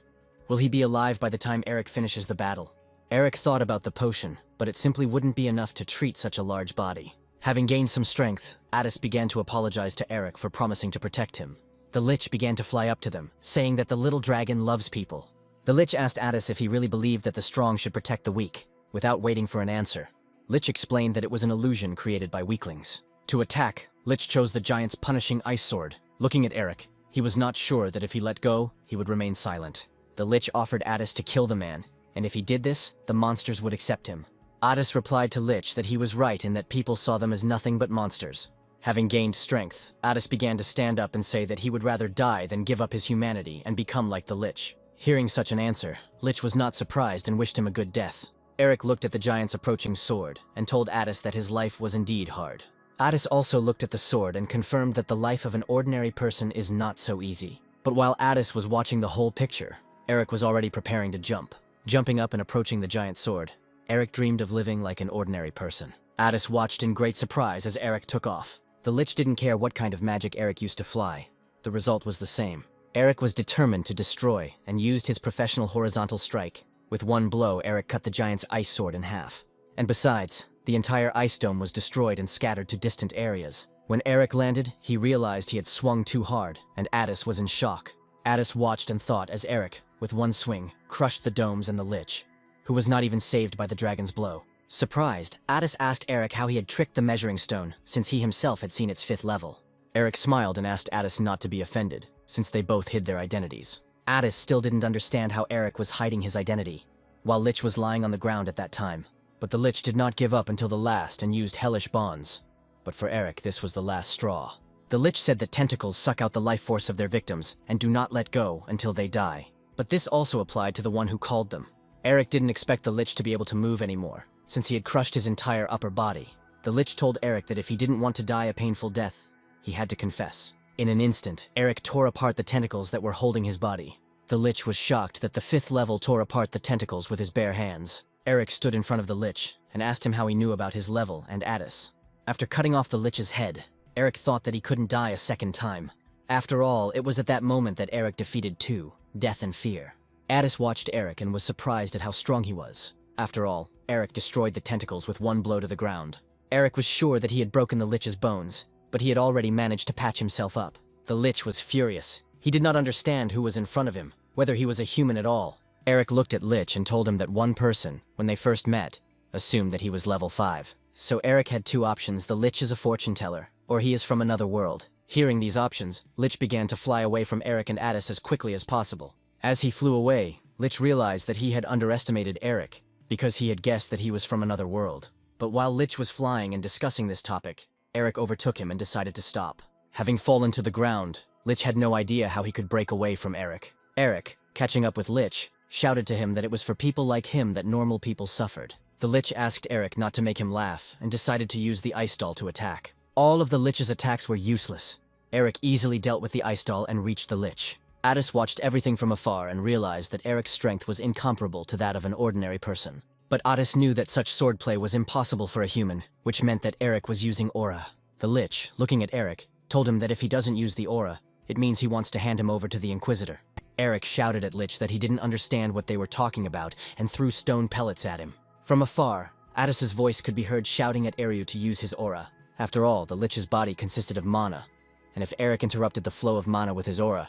will he be alive by the time Eric finishes the battle? Eric thought about the potion, but it simply wouldn't be enough to treat such a large body. Having gained some strength, Addis began to apologize to Eric for promising to protect him. The Lich began to fly up to them, saying that the little dragon loves people. The Lich asked Addis if he really believed that the strong should protect the weak. Without waiting for an answer, Lich explained that it was an illusion created by weaklings. To attack, Lich chose the giant's punishing ice sword. Looking at Eric, he was not sure that if he let go, he would remain silent. The Lich offered Addis to kill the man, and if he did this, the monsters would accept him. Addis replied to Lich that he was right in that people saw them as nothing but monsters. Having gained strength, Addis began to stand up and say that he would rather die than give up his humanity and become like the Lich. Hearing such an answer, Lich was not surprised and wished him a good death. Eric looked at the giant's approaching sword and told Addis that his life was indeed hard. Addis also looked at the sword and confirmed that the life of an ordinary person is not so easy. But while Addis was watching the whole picture, Eric was already preparing to jump. Jumping up and approaching the giant sword, Eric dreamed of living like an ordinary person. Addis watched in great surprise as Eric took off. The Lich didn't care what kind of magic Eric used to fly. The result was the same. Eric was determined to destroy and used his professional horizontal strike. With one blow, Eric cut the giant's ice sword in half. And besides, the entire ice dome was destroyed and scattered to distant areas. When Eric landed, he realized he had swung too hard, and Addis was in shock. Addis watched and thought as Eric, with one swing, crushed the domes and the Lich, who was not even saved by the dragon's blow. Surprised, Addis asked Eric how he had tricked the measuring stone, since he himself had seen its 5th level. Eric smiled and asked Addis not to be offended, since they both hid their identities. Addis still didn't understand how Eric was hiding his identity, while Lich was lying on the ground at that time. But the Lich did not give up until the last and used hellish bonds. But for Eric, this was the last straw. The Lich said that tentacles suck out the life force of their victims and do not let go until they die. But this also applied to the one who called them. Eric didn't expect the Lich to be able to move anymore, since he had crushed his entire upper body. The Lich told Eric that if he didn't want to die a painful death, he had to confess. In an instant, Eric tore apart the tentacles that were holding his body. The Lich was shocked that the 5th level tore apart the tentacles with his bare hands. Eric stood in front of the Lich and asked him how he knew about his level and Addis. After cutting off the Lich's head, Eric thought that he couldn't die a second time. After all, it was at that moment that Eric defeated 2, death and fear. Addis watched Eric and was surprised at how strong he was. After all, Eric destroyed the tentacles with one blow to the ground. Eric was sure that he had broken the Lich's bones, but he had already managed to patch himself up. The Lich was furious. He did not understand who was in front of him, whether he was a human at all. Eric looked at Lich and told him that one person, when they first met, assumed that he was level 5. So Eric had 2 options: the Lich is a fortune teller, or he is from another world. Hearing these options, Lich began to fly away from Eric and Addis as quickly as possible. As he flew away, Lich realized that he had underestimated Eric, because he had guessed that he was from another world. But while Lich was flying and discussing this topic, Eric overtook him and decided to stop. Having fallen to the ground, Lich had no idea how he could break away from Eric. Eric, catching up with Lich, shouted to him that it was for people like him that normal people suffered. The Lich asked Eric not to make him laugh and decided to use the ice doll to attack. All of the Lich's attacks were useless. Eric easily dealt with the ice doll and reached the Lich. Addis watched everything from afar and realized that Eric's strength was incomparable to that of an ordinary person. But Addis knew that such swordplay was impossible for a human, which meant that Eric was using aura. The Lich, looking at Eric, told him that if he doesn't use the aura, it means he wants to hand him over to the Inquisitor. Eric shouted at Lich that he didn't understand what they were talking about and threw stone pellets at him. From afar, Addis's voice could be heard shouting at Eru to use his aura. After all, the Lich's body consisted of mana, and if Eric interrupted the flow of mana with his aura,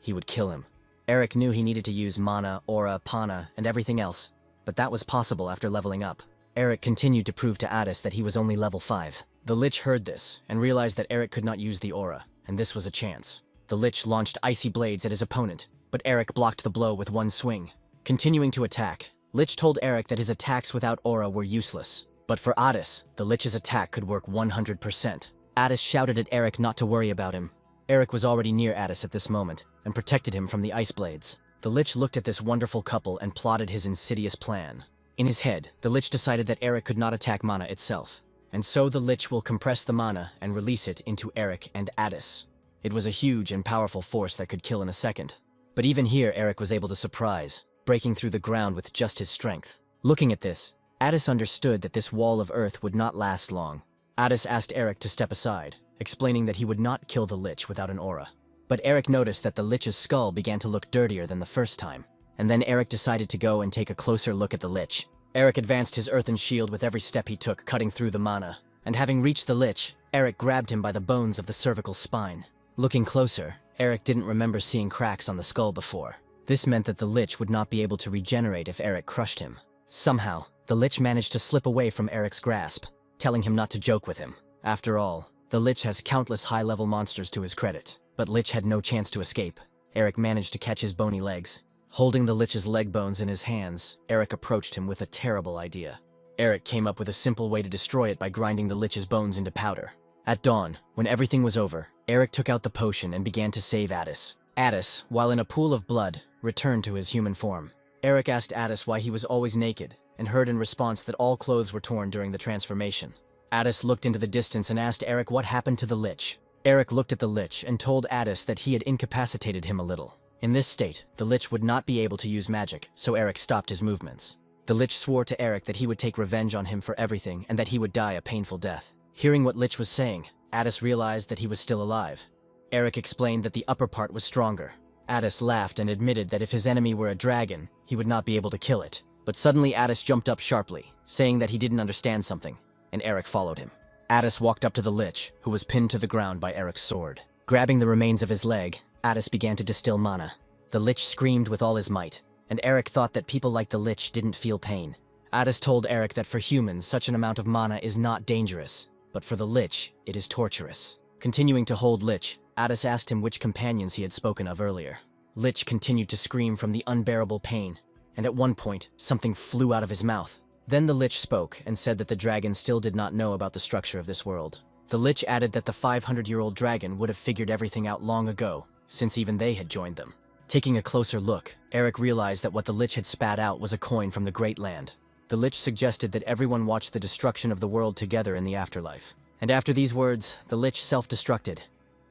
he would kill him. Eric knew he needed to use mana, aura, pana, and everything else, but that was possible after leveling up. Eric continued to prove to Addis that he was only level 5. The Lich heard this and realized that Eric could not use the aura, and this was a chance. The Lich launched icy blades at his opponent, but Eric blocked the blow with one swing. Continuing to attack, Lich told Eric that his attacks without aura were useless. But for Addis, the Lich's attack could work 100%. Addis shouted at Eric not to worry about him. Eric was already near Addis at this moment and protected him from the ice blades. The Lich looked at this wonderful couple and plotted his insidious plan. In his head, the Lich decided that Eric could not attack mana itself, and so the Lich will compress the mana and release it into Eric and Addis. It was a huge and powerful force that could kill in a second. But even here, Eric was able to surprise, breaking through the ground with just his strength. Looking at this, Addis understood that this wall of earth would not last long. Addis asked Eric to step aside, explaining that he would not kill the lich without an aura. But Eric noticed that the lich's skull began to look dirtier than the first time. And then Eric decided to go and take a closer look at the lich. Eric advanced his earthen shield with every step he took, cutting through the mana. And having reached the lich, Eric grabbed him by the bones of the cervical spine. Looking closer, Eric didn't remember seeing cracks on the skull before. This meant that the lich would not be able to regenerate if Eric crushed him. Somehow, the lich managed to slip away from Eric's grasp, telling him not to joke with him. After all, the lich has countless high-level monsters to his credit, but Lich had no chance to escape. Eric managed to catch his bony legs. Holding the lich's leg bones in his hands, Eric approached him with a terrible idea. Eric came up with a simple way to destroy it by grinding the lich's bones into powder. At dawn, when everything was over, Eric took out the potion and began to save Addis. Addis, while in a pool of blood, returned to his human form. Eric asked Addis why he was always naked, and heard in response that all clothes were torn during the transformation. Addis looked into the distance and asked Eric what happened to the lich. Eric looked at the lich and told Addis that he had incapacitated him a little. In this state, the lich would not be able to use magic, so Eric stopped his movements. The lich swore to Eric that he would take revenge on him for everything and that he would die a painful death. Hearing what Lich was saying, Addis realized that he was still alive. Eric explained that the upper part was stronger. Addis laughed and admitted that if his enemy were a dragon, he would not be able to kill it. But suddenly Addis jumped up sharply, saying that he didn't understand something, and Eric followed him. Addis walked up to the lich, who was pinned to the ground by Eric's sword. Grabbing the remains of his leg, Addis began to distill mana. The lich screamed with all his might, and Eric thought that people like the lich didn't feel pain. Addis told Eric that for humans, such an amount of mana is not dangerous, but for the lich, it is torturous. Continuing to hold Lich, Addis asked him which companions he had spoken of earlier. Lich continued to scream from the unbearable pain, and at one point, something flew out of his mouth. Then the Lich spoke and said that the dragon still did not know about the structure of this world. The Lich added that the 500-year-old dragon would have figured everything out long ago, since even they had joined them. Taking a closer look, Eric realized that what the Lich had spat out was a coin from the Great Land. The Lich suggested that everyone watch the destruction of the world together in the afterlife. And after these words, the Lich self-destructed,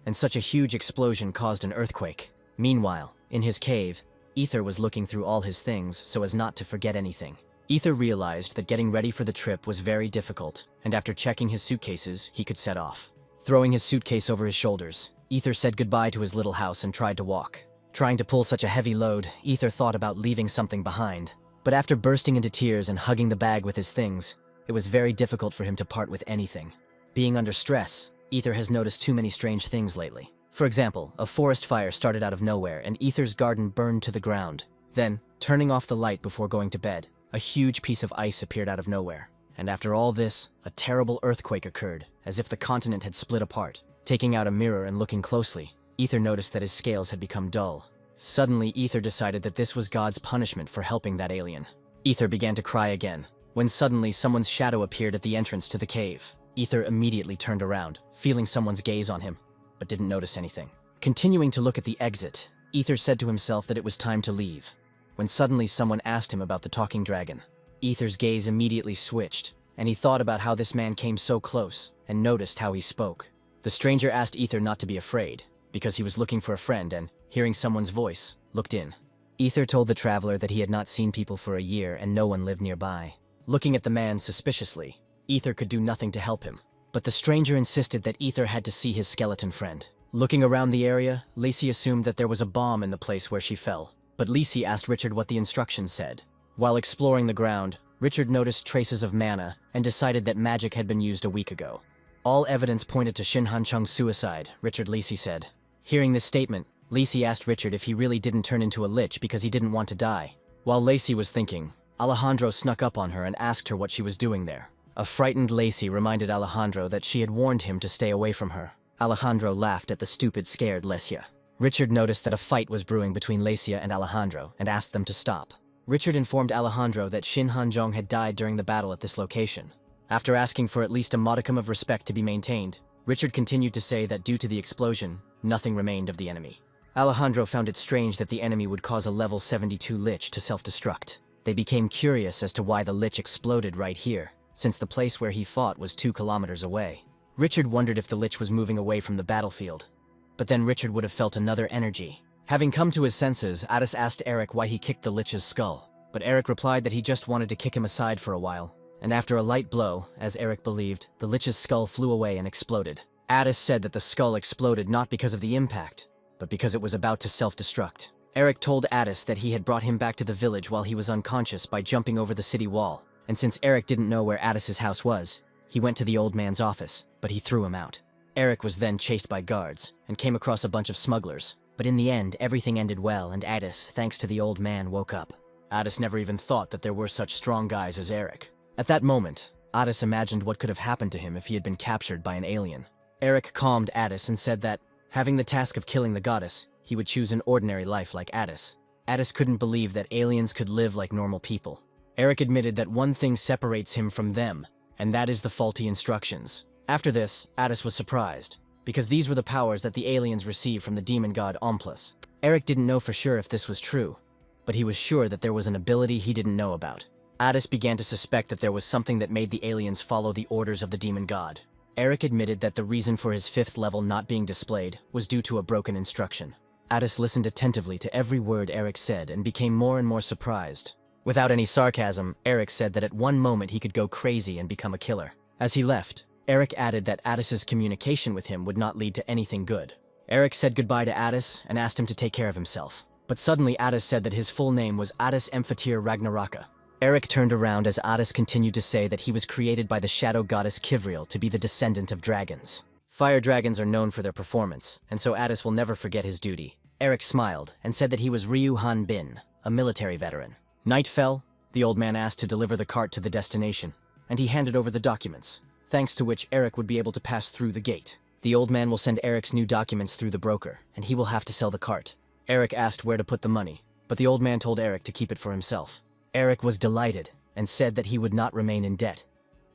and such a huge explosion caused an earthquake. Meanwhile, in his cave, Ether was looking through all his things so as not to forget anything. Ether realized that getting ready for the trip was very difficult, and after checking his suitcases, he could set off. Throwing his suitcase over his shoulders, Ether said goodbye to his little house and tried to walk. Trying to pull such a heavy load, Ether thought about leaving something behind. But after bursting into tears and hugging the bag with his things, it was very difficult for him to part with anything. Being under stress, Ether has noticed too many strange things lately. For example, a forest fire started out of nowhere and Ether's garden burned to the ground. Then, turning off the light before going to bed, a huge piece of ice appeared out of nowhere. And after all this, a terrible earthquake occurred, as if the continent had split apart. Taking out a mirror and looking closely, Ether noticed that his scales had become dull. Suddenly, Ether decided that this was God's punishment for helping that alien. Ether began to cry again, when suddenly someone's shadow appeared at the entrance to the cave. Ether immediately turned around, feeling someone's gaze on him, but didn't notice anything. Continuing to look at the exit, Ether said to himself that it was time to leave, when suddenly someone asked him about the talking dragon. Ether's gaze immediately switched, and he thought about how this man came so close, and noticed how he spoke. The stranger asked Ether not to be afraid, because he was looking for a friend and, hearing someone's voice, looked in. Ether told the traveler that he had not seen people for a year and no one lived nearby. Looking at the man suspiciously, Ether could do nothing to help him, but the stranger insisted that Ether had to see his skeleton friend. Looking around the area, Lacey assumed that there was a bomb in the place where she fell, but Lacey asked Richard what the instructions said. While exploring the ground, Richard noticed traces of mana and decided that magic had been used a week ago. All evidence pointed to Shin Han Chung's suicide, Richard Lacey said. Hearing this statement, Lacey asked Richard if he really didn't turn into a lich because he didn't want to die. While Lacey was thinking, Alejandro snuck up on her and asked her what she was doing there. A frightened Lacey reminded Alejandro that she had warned him to stay away from her. Alejandro laughed at the stupid, scared Lecia. Richard noticed that a fight was brewing between Lecia and Alejandro and asked them to stop. Richard informed Alejandro that Shin Han had died during the battle at this location. After asking for at least a modicum of respect to be maintained, Richard continued to say that due to the explosion, nothing remained of the enemy. Alejandro found it strange that the enemy would cause a level 72 lich to self-destruct. They became curious as to why the lich exploded right here, since the place where he fought was 2 kilometers away. Richard wondered if the lich was moving away from the battlefield. But then Richard would have felt another energy. Having come to his senses, Addis asked Eric why he kicked the Lich's skull, but Eric replied that he just wanted to kick him aside for a while. And after a light blow, as Eric believed, the Lich's skull flew away and exploded. Addis said that the skull exploded not because of the impact, but because it was about to self-destruct. Eric told Addis that he had brought him back to the village while he was unconscious by jumping over the city wall, and since Eric didn't know where Addis's house was, he went to the old man's office, but he threw him out. Eric was then chased by guards, and came across a bunch of smugglers, but in the end, everything ended well and Addis, thanks to the old man, woke up. Addis never even thought that there were such strong guys as Eric. At that moment, Addis imagined what could have happened to him if he had been captured by an alien. Eric calmed Addis and said that, having the task of killing the goddess, he would choose an ordinary life like Addis. Addis couldn't believe that aliens could live like normal people. Eric admitted that one thing separates him from them, and that is the faulty instructions. After this, Addis was surprised, because these were the powers that the aliens received from the demon god Omplus. Eric didn't know for sure if this was true, but he was sure that there was an ability he didn't know about. Addis began to suspect that there was something that made the aliens follow the orders of the demon god. Eric admitted that the reason for his 5th level not being displayed was due to a broken instruction. Addis listened attentively to every word Eric said and became more and more surprised. Without any sarcasm, Eric said that at one moment he could go crazy and become a killer. As he left, Eric added that Addis's communication with him would not lead to anything good. Eric said goodbye to Addis and asked him to take care of himself. But suddenly Addis said that his full name was Addis Emphatir Ragnaraka. Eric turned around as Addis continued to say that he was created by the shadow goddess Kivriel to be the descendant of dragons. Fire dragons are known for their performance, and so Addis will never forget his duty. Eric smiled and said that he was Ryu Han Bin, a military veteran. Night fell, the old man asked to deliver the cart to the destination, and he handed over the documents, thanks to which Eric would be able to pass through the gate. The old man will send Eric's new documents through the broker, and he will have to sell the cart. Eric asked where to put the money, but the old man told Eric to keep it for himself. Eric was delighted and said that he would not remain in debt.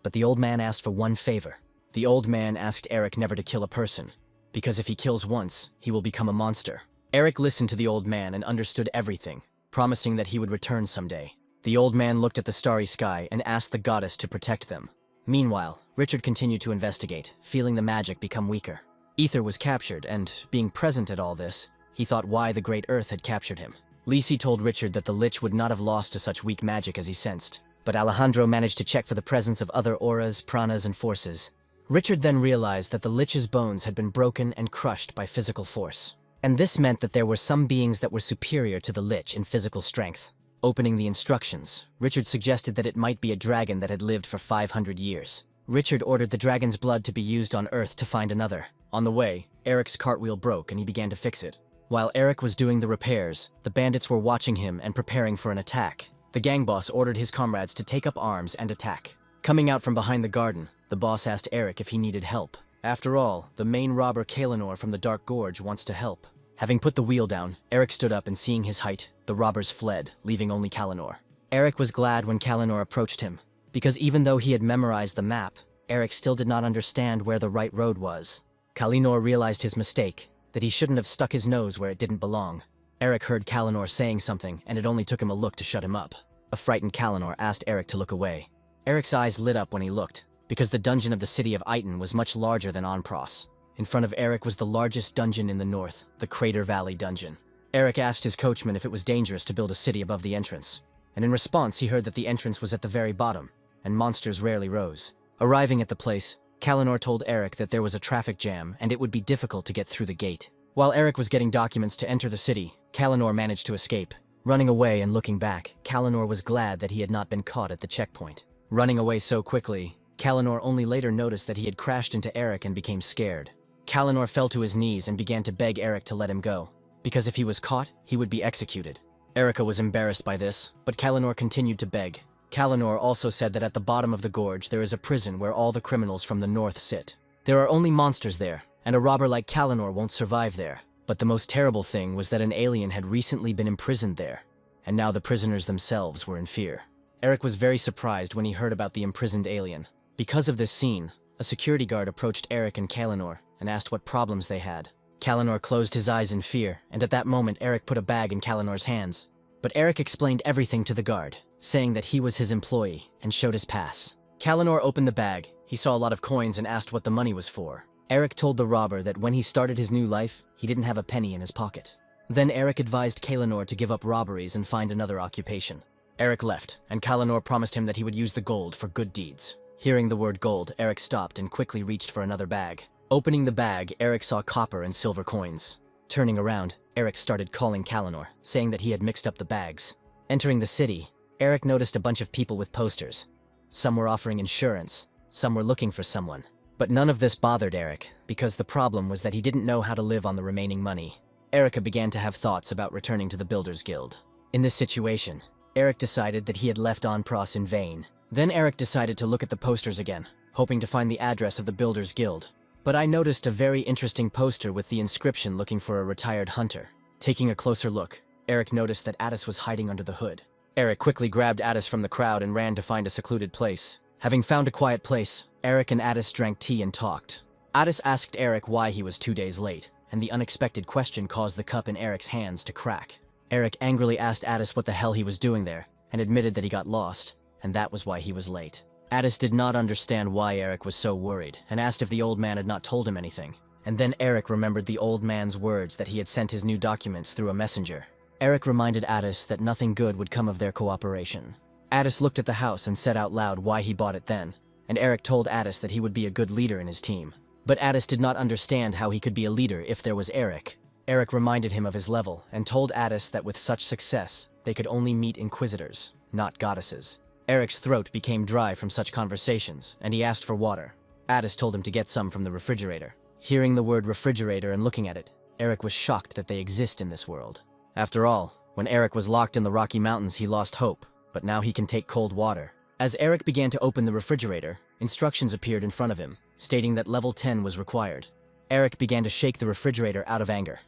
But the old man asked for one favor. The old man asked Eric never to kill a person, because if he kills once, he will become a monster. Eric listened to the old man and understood everything, promising that he would return someday. The old man looked at the starry sky and asked the goddess to protect them. Meanwhile, Richard continued to investigate, feeling the magic become weaker. Ether was captured, and, being present at all this, he thought why the Great Earth had captured him. Lisi told Richard that the Lich would not have lost to such weak magic as he sensed, but Alejandro managed to check for the presence of other auras, pranas, and forces. Richard then realized that the Lich's bones had been broken and crushed by physical force. And this meant that there were some beings that were superior to the Lich in physical strength. Opening the instructions, Richard suggested that it might be a dragon that had lived for 500 years. Richard ordered the dragon's blood to be used on Earth to find another. On the way, Eric's cartwheel broke and he began to fix it. While Eric was doing the repairs, the bandits were watching him and preparing for an attack. The gang boss ordered his comrades to take up arms and attack. Coming out from behind the garden, the boss asked Eric if he needed help. After all, the main robber Kalinor from the Dark Gorge wants to help. Having put the wheel down, Eric stood up and seeing his height, the robbers fled, leaving only Kalinor. Eric was glad when Kalinor approached him, because even though he had memorized the map, Eric still did not understand where the right road was. Kalinor realized his mistake, that he shouldn't have stuck his nose where it didn't belong. Eric heard Kalinor saying something, and it only took him a look to shut him up. A frightened Kalinor asked Eric to look away. Eric's eyes lit up when he looked, because the dungeon of the city of Iton was much larger than Onpros. In front of Eric was the largest dungeon in the north, the Crater Valley Dungeon. Eric asked his coachman if it was dangerous to build a city above the entrance, and in response he heard that the entrance was at the very bottom, and monsters rarely rose. Arriving at the place, Kalinor told Eric that there was a traffic jam and it would be difficult to get through the gate. While Eric was getting documents to enter the city, Kalinor managed to escape. Running away and looking back, Kalinor was glad that he had not been caught at the checkpoint. Running away so quickly, Kalinor only later noticed that he had crashed into Eric and became scared. Kalinor fell to his knees and began to beg Eric to let him go, because if he was caught, he would be executed. Erica was embarrassed by this, but Kalinor continued to beg. Kalinor also said that at the bottom of the gorge there is a prison where all the criminals from the north sit. There are only monsters there, and a robber like Kalinor won't survive there. But the most terrible thing was that an alien had recently been imprisoned there, and now the prisoners themselves were in fear. Eric was very surprised when he heard about the imprisoned alien. Because of this scene, a security guard approached Eric and Kalinor and asked what problems they had. Kalinor closed his eyes in fear, and at that moment Eric put a bag in Kalinor's hands. But Eric explained everything to the guard, saying that he was his employee, and showed his pass. Kalinor opened the bag, he saw a lot of coins and asked what the money was for. Eric told the robber that when he started his new life, he didn't have a penny in his pocket. Then Eric advised Kalanor to give up robberies and find another occupation. Eric left, and Kalanor promised him that he would use the gold for good deeds. Hearing the word gold, Eric stopped and quickly reached for another bag. Opening the bag, Eric saw copper and silver coins. Turning around, Eric started calling Kalanor, saying that he had mixed up the bags. Entering the city, Eric noticed a bunch of people with posters. Some were offering insurance, some were looking for someone. But none of this bothered Eric, because the problem was that he didn't know how to live on the remaining money. Erica began to have thoughts about returning to the Builders Guild. In this situation, Eric decided that he had left Onpros in vain. Then Eric decided to look at the posters again, hoping to find the address of the Builders Guild. But I noticed a very interesting poster with the inscription looking for a retired hunter. Taking a closer look, Eric noticed that Addis was hiding under the hood. Eric quickly grabbed Addis from the crowd and ran to find a secluded place. Having found a quiet place, Eric and Addis drank tea and talked. Addis asked Eric why he was 2 days late, and the unexpected question caused the cup in Eric's hands to crack. Eric angrily asked Addis what the hell he was doing there, and admitted that he got lost, and that was why he was late. Addis did not understand why Eric was so worried, and asked if the old man had not told him anything. And then Eric remembered the old man's words that he had sent his new documents through a messenger. Eric reminded Addis that nothing good would come of their cooperation. Addis looked at the house and said out loud why he bought it then, and Eric told Addis that he would be a good leader in his team. But Addis did not understand how he could be a leader if there was Eric. Eric reminded him of his level and told Addis that with such success, they could only meet inquisitors, not goddesses. Eric's throat became dry from such conversations, and he asked for water. Addis told him to get some from the refrigerator. Hearing the word refrigerator and looking at it, Eric was shocked that they exist in this world. After all, when Eric was locked in the Rocky Mountains, he lost hope, but now he can take cold water. As Eric began to open the refrigerator, instructions appeared in front of him, stating that level 10 was required. Eric began to shake the refrigerator out of anger,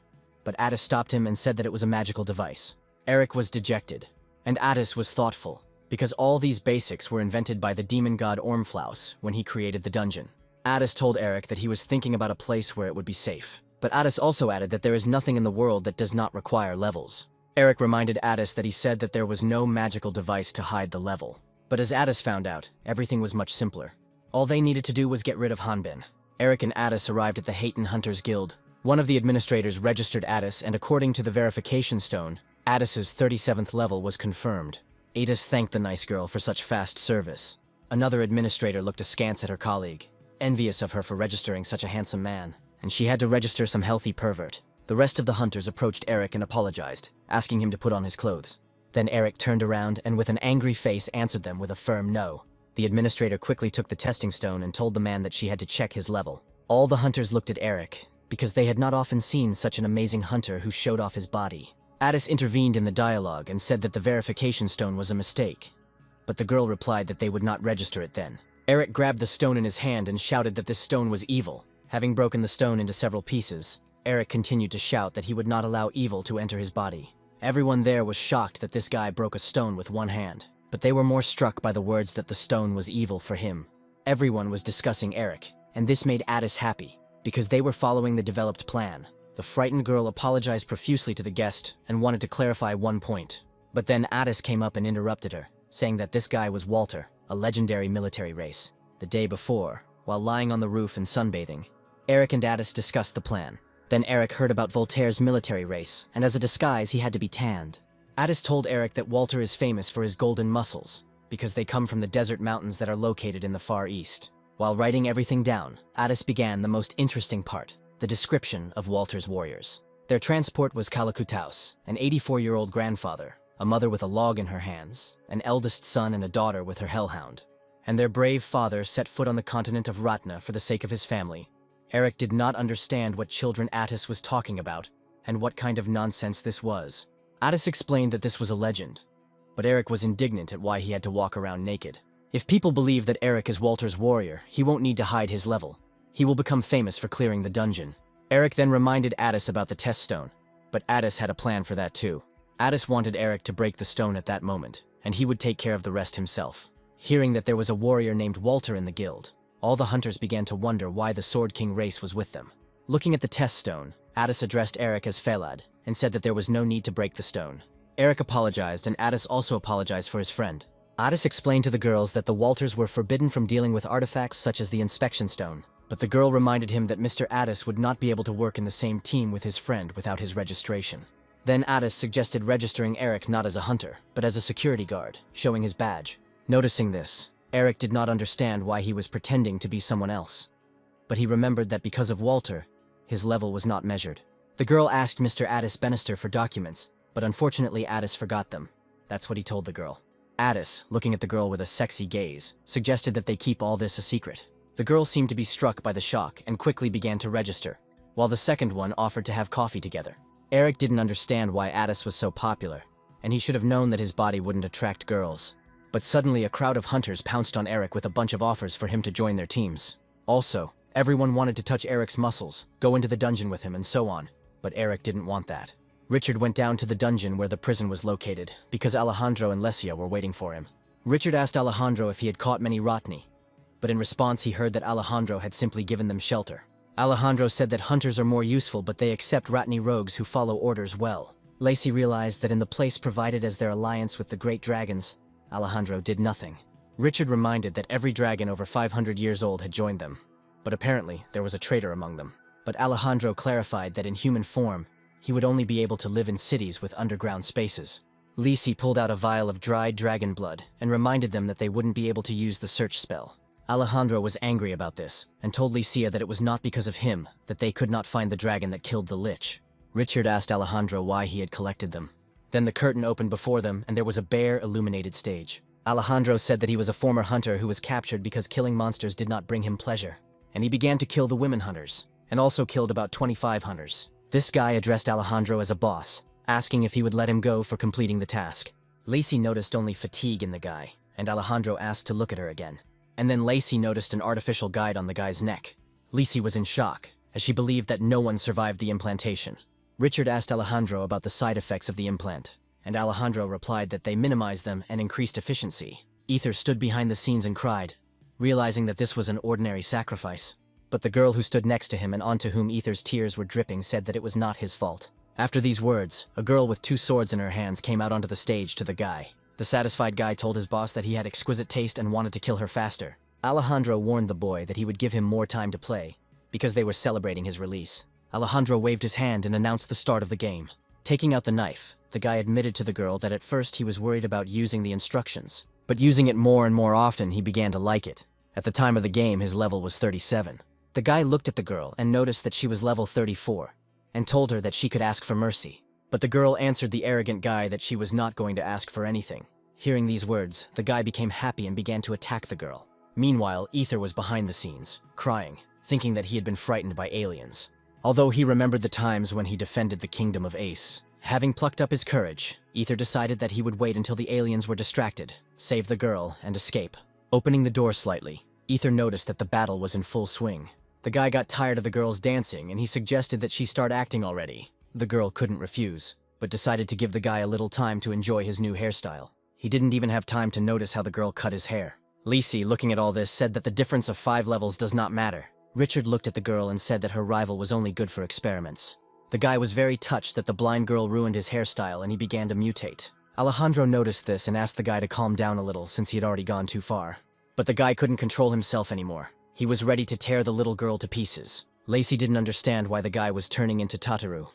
but Addis stopped him and said that it was a magical device. Eric was dejected, and Addis was thoughtful, because all these basics were invented by the demon god Ormflaus when he created the dungeon. Addis told Eric that he was thinking about a place where it would be safe, but Addis also added that there is nothing in the world that does not require levels. Eric reminded Addis that he said that there was no magical device to hide the level. But as Addis found out, everything was much simpler. All they needed to do was get rid of Hanbin. Eric and Addis arrived at the Hayton Hunters Guild. One of the administrators registered Addis, and according to the verification stone, Addis's 37th level was confirmed. Addis thanked the nice girl for such fast service. Another administrator looked askance at her colleague, envious of her for registering such a handsome man, and she had to register some healthy pervert. The rest of the hunters approached Eric and apologized, asking him to put on his clothes. Then Eric turned around and with an angry face answered them with a firm no. The administrator quickly took the testing stone and told the man that she had to check his level. All the hunters looked at Eric, because they had not often seen such an amazing hunter who showed off his body. Addis intervened in the dialogue and said that the verification stone was a mistake, but the girl replied that they would not register it then. Eric grabbed the stone in his hand and shouted that this stone was evil. Having broken the stone into several pieces, Eric continued to shout that he would not allow evil to enter his body. Everyone there was shocked that this guy broke a stone with one hand, but they were more struck by the words that the stone was evil for him. Everyone was discussing Eric, and this made Addis happy, because they were following the developed plan. The frightened girl apologized profusely to the guest and wanted to clarify one point. But then Addis came up and interrupted her, saying that this guy was Walter, a legendary military race. The day before, while lying on the roof and sunbathing, Eric and Addis discussed the plan. Then Eric heard about Voltaire's military race, and as a disguise he had to be tanned. Addis told Eric that Walter is famous for his golden muscles, because they come from the desert mountains that are located in the Far East. While writing everything down, Addis began the most interesting part, the description of Walter's warriors. Their transport was Kalakutaus, an 84-year-old grandfather, a mother with a log in her hands, an eldest son and a daughter with her hellhound. And their brave father set foot on the continent of Ratna for the sake of his family. Eric did not understand what children Addis was talking about, and what kind of nonsense this was. Addis explained that this was a legend, but Eric was indignant at why he had to walk around naked. If people believe that Eric is Walter's warrior, he won't need to hide his level. He will become famous for clearing the dungeon. Eric then reminded Addis about the test stone, but Addis had a plan for that too. Addis wanted Eric to break the stone at that moment, and he would take care of the rest himself. Hearing that there was a warrior named Walter in the guild, all the hunters began to wonder why the Sword King race was with them. Looking at the test stone, Addis addressed Eric as Felad, and said that there was no need to break the stone. Eric apologized, and Addis also apologized for his friend. Addis explained to the girls that the Walters were forbidden from dealing with artifacts such as the inspection stone, but the girl reminded him that Mr. Addis would not be able to work in the same team with his friend without his registration. Then Addis suggested registering Eric not as a hunter, but as a security guard, showing his badge. Noticing this, Eric did not understand why he was pretending to be someone else. But he remembered that because of Walter, his level was not measured. The girl asked Mr. Addis Bannister for documents, but unfortunately Addis forgot them. That's what he told the girl. Addis, looking at the girl with a sexy gaze, suggested that they keep all this a secret. The girl seemed to be struck by the shock and quickly began to register, while the second one offered to have coffee together. Eric didn't understand why Addis was so popular, and he should have known that his body wouldn't attract girls. But suddenly a crowd of hunters pounced on Eric with a bunch of offers for him to join their teams. Also, everyone wanted to touch Eric's muscles, go into the dungeon with him, and so on. But Eric didn't want that. Richard went down to the dungeon where the prison was located, because Alejandro and Lesia were waiting for him. Richard asked Alejandro if he had caught many Rotni, but in response he heard that Alejandro had simply given them shelter. Alejandro said that hunters are more useful, but they accept Rotni rogues who follow orders well. Lacey realized that in the place provided as their alliance with the great dragons, Alejandro did nothing. Richard reminded that every dragon over 500 years old had joined them, but apparently there was a traitor among them. But Alejandro clarified that in human form, he would only be able to live in cities with underground spaces. Lacey pulled out a vial of dried dragon blood and reminded them that they wouldn't be able to use the search spell. Alejandro was angry about this and told Licia that it was not because of him that they could not find the dragon that killed the Lich. Richard asked Alejandro why he had collected them. Then the curtain opened before them and there was a bare, illuminated stage. Alejandro said that he was a former hunter who was captured because killing monsters did not bring him pleasure, and he began to kill the women hunters, and also killed about 25 hunters. This guy addressed Alejandro as a boss, asking if he would let him go for completing the task. Lacey noticed only fatigue in the guy, and Alejandro asked to look at her again. And then Lacey noticed an artificial guide on the guy's neck. Lacey was in shock, as she believed that no one survived the implantation. Richard asked Alejandro about the side effects of the implant, and Alejandro replied that they minimized them and increased efficiency. Ether stood behind the scenes and cried, realizing that this was an ordinary sacrifice. But the girl who stood next to him and onto whom Ether's tears were dripping said that it was not his fault. After these words, a girl with 2 swords in her hands came out onto the stage to the guy. The satisfied guy told his boss that he had exquisite taste and wanted to kill her faster. Alejandro warned the boy that he would give him more time to play, because they were celebrating his release. Alejandro waved his hand and announced the start of the game. Taking out the knife, the guy admitted to the girl that at first he was worried about using the instructions, but using it more and more often he began to like it. At the time of the game, his level was 37. The guy looked at the girl and noticed that she was level 34, and told her that she could ask for mercy. But the girl answered the arrogant guy that she was not going to ask for anything. Hearing these words, the guy became happy and began to attack the girl. Meanwhile, Ether was behind the scenes, crying, thinking that he had been frightened by aliens. Although he remembered the times when he defended the kingdom of Ace. Having plucked up his courage, Ether decided that he would wait until the aliens were distracted, save the girl, and escape. Opening the door slightly, Ether noticed that the battle was in full swing. The guy got tired of the girl's dancing and he suggested that she start acting already. The girl couldn't refuse, but decided to give the guy a little time to enjoy his new hairstyle. He didn't even have time to notice how the girl cut his hair. Lacey, looking at all this, said that the difference of 5 levels does not matter. Richard looked at the girl and said that her rival was only good for experiments. The guy was very touched that the blind girl ruined his hairstyle and he began to mutate. Alejandro noticed this and asked the guy to calm down a little since he had already gone too far. But the guy couldn't control himself anymore. He was ready to tear the little girl to pieces. Lacey didn't understand why the guy was turning into Tataru,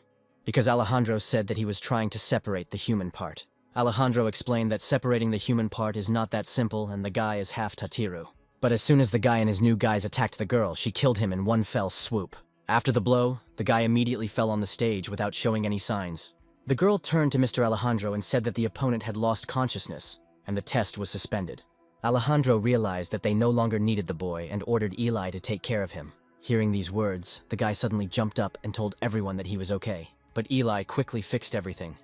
because Alejandro said that he was trying to separate the human part. Alejandro explained that separating the human part is not that simple and the guy is half Tatiru. But as soon as the guy and his new guys attacked the girl, she killed him in one fell swoop. After the blow, the guy immediately fell on the stage without showing any signs. The girl turned to Mr. Alejandro and said that the opponent had lost consciousness, and the test was suspended. Alejandro realized that they no longer needed the boy and ordered Eli to take care of him. Hearing these words, the guy suddenly jumped up and told everyone that he was okay. But Eli quickly fixed everything.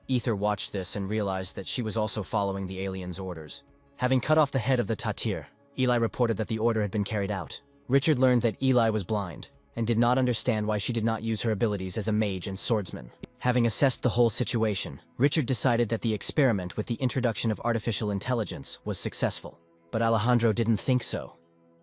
Ether watched this and realized that she was also following the alien's orders. Having cut off the head of the Tatir, Eli reported that the order had been carried out. Richard learned that Eli was blind and did not understand why she did not use her abilities as a mage and swordsman. Having assessed the whole situation, Richard decided that the experiment with the introduction of artificial intelligence was successful. But Alejandro didn't think so,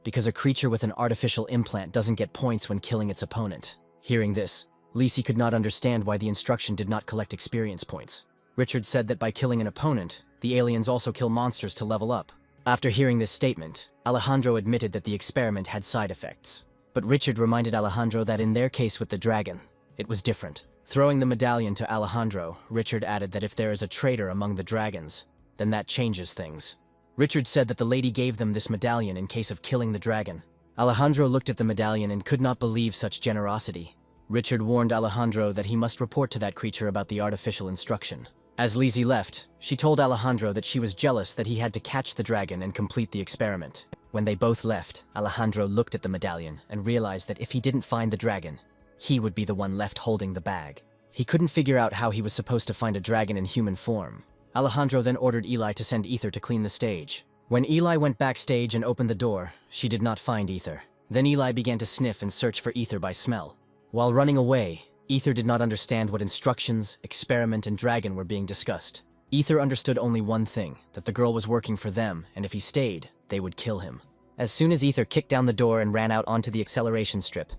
because a creature with an artificial implant doesn't get points when killing its opponent. Hearing this, Lacey could not understand why the instruction did not collect experience points. Richard said that by killing an opponent, the aliens also kill monsters to level up. After hearing this statement, Alejandro admitted that the experiment had side effects. But Richard reminded Alejandro that in their case with the dragon, it was different. Throwing the medallion to Alejandro, Richard added that if there is a traitor among the dragons, then that changes things. Richard said that the lady gave them this medallion in case of killing the dragon. Alejandro looked at the medallion and could not believe such generosity. Richard warned Alejandro that he must report to that creature about the artificial instruction. As Lizzie left, she told Alejandro that she was jealous that he had to catch the dragon and complete the experiment. When they both left, Alejandro looked at the medallion and realized that if he didn't find the dragon, he would be the one left holding the bag. He couldn't figure out how he was supposed to find a dragon in human form. Alejandro then ordered Eli to send Ether to clean the stage. When Eli went backstage and opened the door, she did not find Ether. Then Eli began to sniff and search for Ether by smell. While running away, Ether did not understand what instructions, experiment, and dragon were being discussed. Ether understood only one thing, that the girl was working for them, and if he stayed, they would kill him. As soon as Ether kicked down the door and ran out onto the acceleration strip,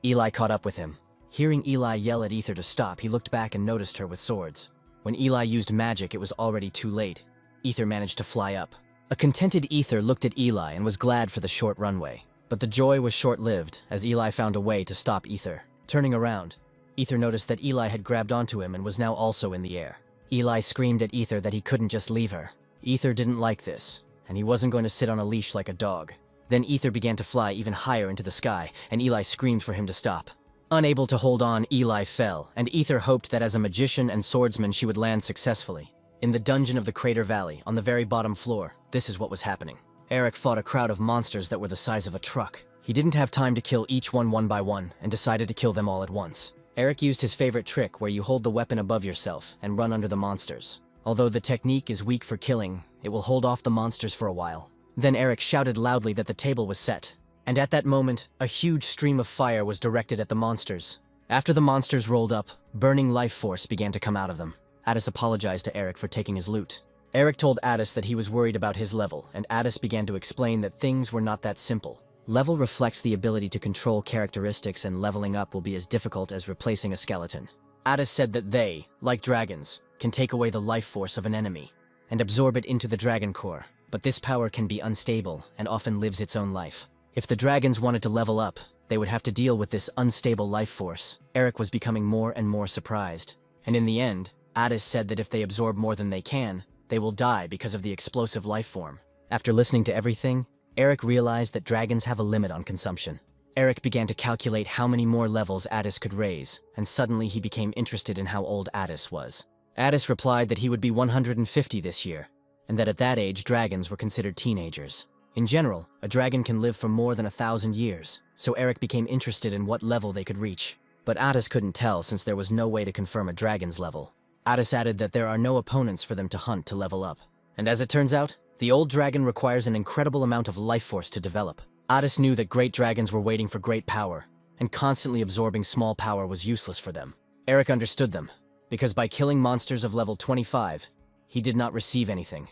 Eli caught up with him. Hearing Eli yell at Ether to stop, he looked back and noticed her with swords. When Eli used magic, it was already too late. Ether managed to fly up. A contented Ether looked at Eli and was glad for the short runway. But the joy was short-lived, as Eli found a way to stop Ether. Turning around, Ether noticed that Eli had grabbed onto him and was now also in the air. Eli screamed at Ether that he couldn't just leave her. Ether didn't like this, and he wasn't going to sit on a leash like a dog. Then Ether began to fly even higher into the sky, and Eli screamed for him to stop. Unable to hold on, Eli fell, and Ether hoped that as a magician and swordsman she would land successfully. In the dungeon of the Crater Valley, on the very bottom floor, this is what was happening. Eric fought a crowd of monsters that were the size of a truck. He didn't have time to kill each one by one, and decided to kill them all at once. Eric used his favorite trick where you hold the weapon above yourself and run under the monsters. Although the technique is weak for killing, it will hold off the monsters for a while. Then Eric shouted loudly that the table was set. And at that moment, a huge stream of fire was directed at the monsters. After the monsters rolled up, burning life force began to come out of them. Addis apologized to Eric for taking his loot. Eric told Addis that he was worried about his level, and Addis began to explain that things were not that simple. Level reflects the ability to control characteristics, and leveling up will be as difficult as replacing a skeleton. Addis said that they, like dragons, can take away the life force of an enemy and absorb it into the dragon core, but this power can be unstable and often lives its own life. If the dragons wanted to level up, they would have to deal with this unstable life force. Eric was becoming more and more surprised. And in the end, Addis said that if they absorb more than they can, they will die because of the explosive life form. After listening to everything, Eric realized that dragons have a limit on consumption. Eric began to calculate how many more levels Addis could raise, and suddenly he became interested in how old Addis was. Addis replied that he would be 150 this year, and that at that age dragons were considered teenagers. In general, a dragon can live for more than 1,000 years, so Eric became interested in what level they could reach. But Addis couldn't tell since there was no way to confirm a dragon's level. Addis added that there are no opponents for them to hunt to level up. And as it turns out, the old dragon requires an incredible amount of life force to develop. Addis knew that great dragons were waiting for great power, and constantly absorbing small power was useless for them. Eric understood them, because by killing monsters of level 25, he did not receive anything.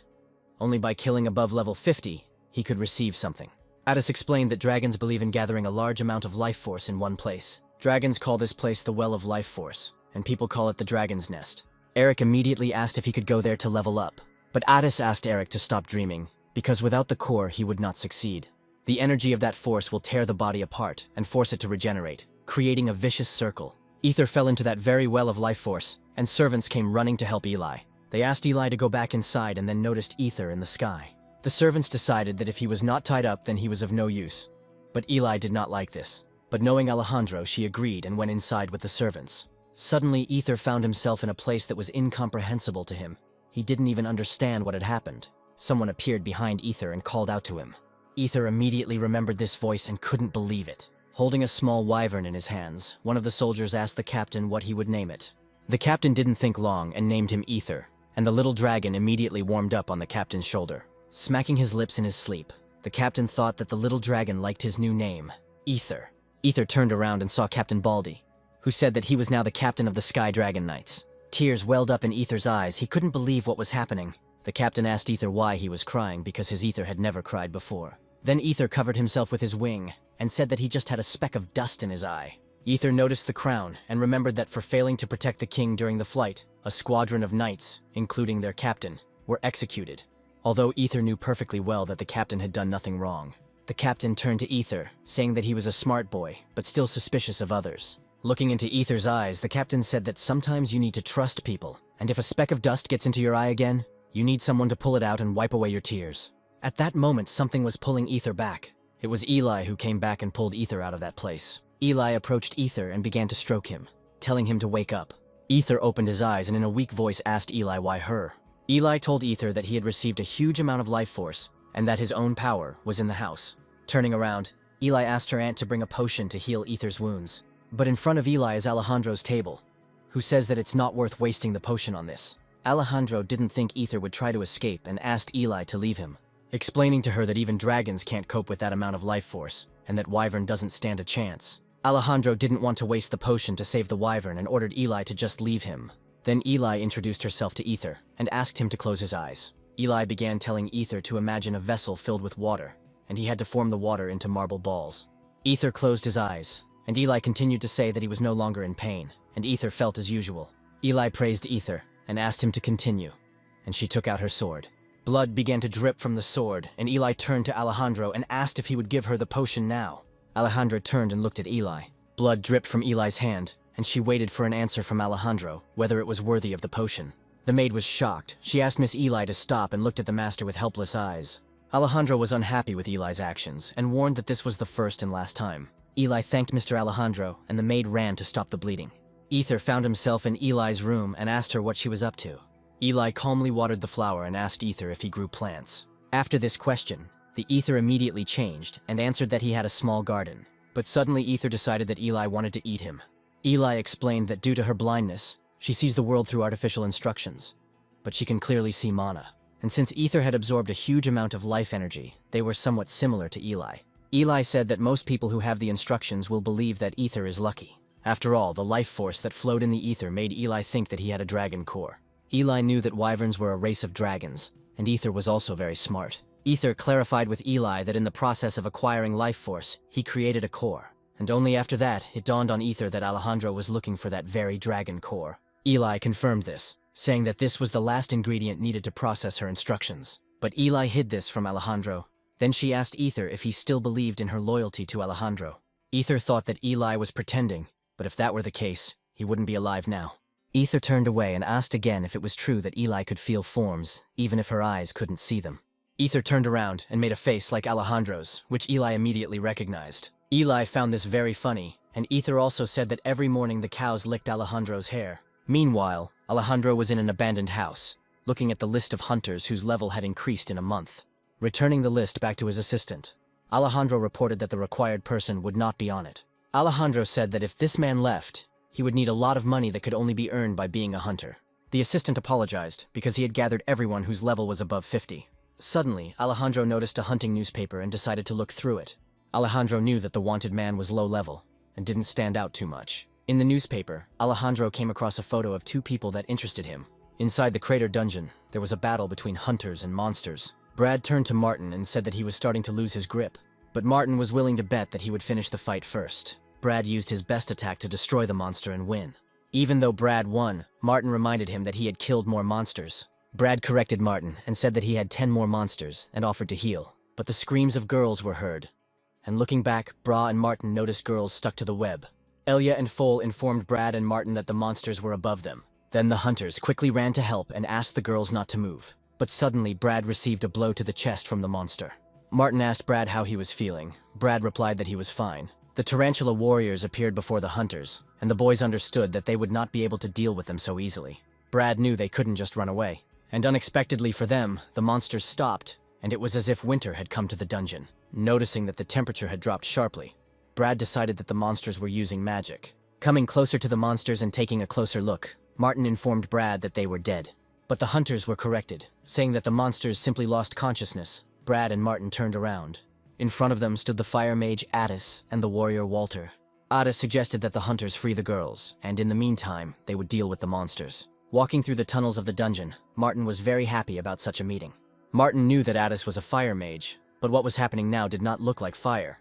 Only by killing above level 50, he could receive something. Addis explained that dragons believe in gathering a large amount of life force in one place. Dragons call this place the Well of Life Force, and people call it the Dragon's Nest. Eric immediately asked if he could go there to level up, but Addis asked Eric to stop dreaming, because without the core he would not succeed. The energy of that force will tear the body apart and force it to regenerate, creating a vicious circle. Ether fell into that very well of life force, and servants came running to help Eli. They asked Eli to go back inside and then noticed Ether in the sky. The servants decided that if he was not tied up, then he was of no use. But Eli did not like this. But knowing Alejandro, she agreed and went inside with the servants. Suddenly, Ether found himself in a place that was incomprehensible to him. He didn't even understand what had happened. Someone appeared behind Ether and called out to him. Ether immediately remembered this voice and couldn't believe it. Holding a small wyvern in his hands, one of the soldiers asked the captain what he would name it. The captain didn't think long and named him Ether, and the little dragon immediately warmed up on the captain's shoulder. Smacking his lips in his sleep, the captain thought that the little dragon liked his new name, Ether. Ether turned around and saw Captain Baldy, who said that he was now the captain of the Sky Dragon Knights. Tears welled up in Ether's eyes. He couldn't believe what was happening. The captain asked Ether why he was crying, because his Ether had never cried before. Then Ether covered himself with his wing and said that he just had a speck of dust in his eye. Ether noticed the crown and remembered that for failing to protect the king during the flight, a squadron of knights, including their captain, were executed. Although Ether knew perfectly well that the captain had done nothing wrong. The captain turned to Ether, saying that he was a smart boy, but still suspicious of others. Looking into Ether's eyes, the captain said that sometimes you need to trust people, and if a speck of dust gets into your eye again, you need someone to pull it out and wipe away your tears. At that moment, something was pulling Ether back. It was Eli who came back and pulled Ether out of that place. Eli approached Ether and began to stroke him, telling him to wake up. Ether opened his eyes and in a weak voice asked Eli why her. Eli told Ether that he had received a huge amount of life force and that his own power was in the house. Turning around, Eli asked her aunt to bring a potion to heal Ether's wounds. But in front of Eli is Alejandro's table, who says that it's not worth wasting the potion on this. Alejandro didn't think Ether would try to escape and asked Eli to leave him, explaining to her that even dragons can't cope with that amount of life force and that Wyvern doesn't stand a chance. Alejandro didn't want to waste the potion to save the Wyvern and ordered Eli to just leave him. Then Eli introduced herself to Ether and asked him to close his eyes. Eli began telling Ether to imagine a vessel filled with water, and he had to form the water into marble balls. Ether closed his eyes, and Eli continued to say that he was no longer in pain, and Ether felt as usual. Eli praised Ether and asked him to continue, and she took out her sword. Blood began to drip from the sword, and Eli turned to Alejandro and asked if he would give her the potion now. Alejandro turned and looked at Eli. Blood dripped from Eli's hand, and she waited for an answer from Alejandro, whether it was worthy of the potion. The maid was shocked. She asked Miss Eli to stop and looked at the master with helpless eyes. Alejandro was unhappy with Eli's actions and warned that this was the first and last time. Eli thanked Mr. Alejandro, and the maid ran to stop the bleeding. Ether found himself in Eli's room and asked her what she was up to. Eli calmly watered the flower and asked Ether if he grew plants. After this question, the Ether immediately changed and answered that he had a small garden. But suddenly Ether decided that Eli wanted to eat him. Eli explained that due to her blindness, she sees the world through artificial instructions, but she can clearly see mana. And since Ether had absorbed a huge amount of life energy, they were somewhat similar to Eli. Eli said that most people who have the instructions will believe that Ether is lucky. After all, the life force that flowed in the Ether made Eli think that he had a dragon core. Eli knew that wyverns were a race of dragons, and Ether was also very smart. Ether clarified with Eli that in the process of acquiring life force, he created a core. And only after that, it dawned on Ether that Alejandro was looking for that very dragon core. Eli confirmed this, saying that this was the last ingredient needed to process her instructions. But Eli hid this from Alejandro. Then she asked Ether if he still believed in her loyalty to Alejandro. Ether thought that Eli was pretending, but if that were the case, he wouldn't be alive now. Ether turned away and asked again if it was true that Eli could feel forms, even if her eyes couldn't see them. Ether turned around and made a face like Alejandro's, which Eli immediately recognized. Eli found this very funny, and Ether also said that every morning the cows licked Alejandro's hair. Meanwhile, Alejandro was in an abandoned house, looking at the list of hunters whose level had increased in a month. Returning the list back to his assistant, Alejandro reported that the required person would not be on it. Alejandro said that if this man left, he would need a lot of money that could only be earned by being a hunter. The assistant apologized because he had gathered everyone whose level was above 50. Suddenly, Alejandro noticed a hunting newspaper and decided to look through it. Alejandro knew that the wanted man was low level and didn't stand out too much. In the newspaper, Alejandro came across a photo of two people that interested him. Inside the crater dungeon, there was a battle between hunters and monsters. Brad turned to Martin and said that he was starting to lose his grip, but Martin was willing to bet that he would finish the fight first. Brad used his best attack to destroy the monster and win. Even though Brad won, Martin reminded him that he had killed more monsters. Brad corrected Martin and said that he had 10 more monsters and offered to heal, but the screams of girls were heard. And looking back, Bra and Martin noticed girls stuck to the web. Elia and Foal informed Brad and Martin that the monsters were above them. Then the hunters quickly ran to help and asked the girls not to move. But suddenly, Brad received a blow to the chest from the monster. Martin asked Brad how he was feeling. Brad replied that he was fine. The tarantula warriors appeared before the hunters, and the boys understood that they would not be able to deal with them so easily. Brad knew they couldn't just run away. And unexpectedly for them, the monsters stopped, and it was as if winter had come to the dungeon. Noticing that the temperature had dropped sharply, Brad decided that the monsters were using magic. Coming closer to the monsters and taking a closer look, Martin informed Brad that they were dead. But the hunters were corrected, saying that the monsters simply lost consciousness. Brad and Martin turned around. In front of them stood the fire mage Addis and the warrior Walter. Addis suggested that the hunters free the girls, and in the meantime, they would deal with the monsters. Walking through the tunnels of the dungeon, Martin was very happy about such a meeting. Martin knew that Addis was a fire mage, but what was happening now did not look like fire.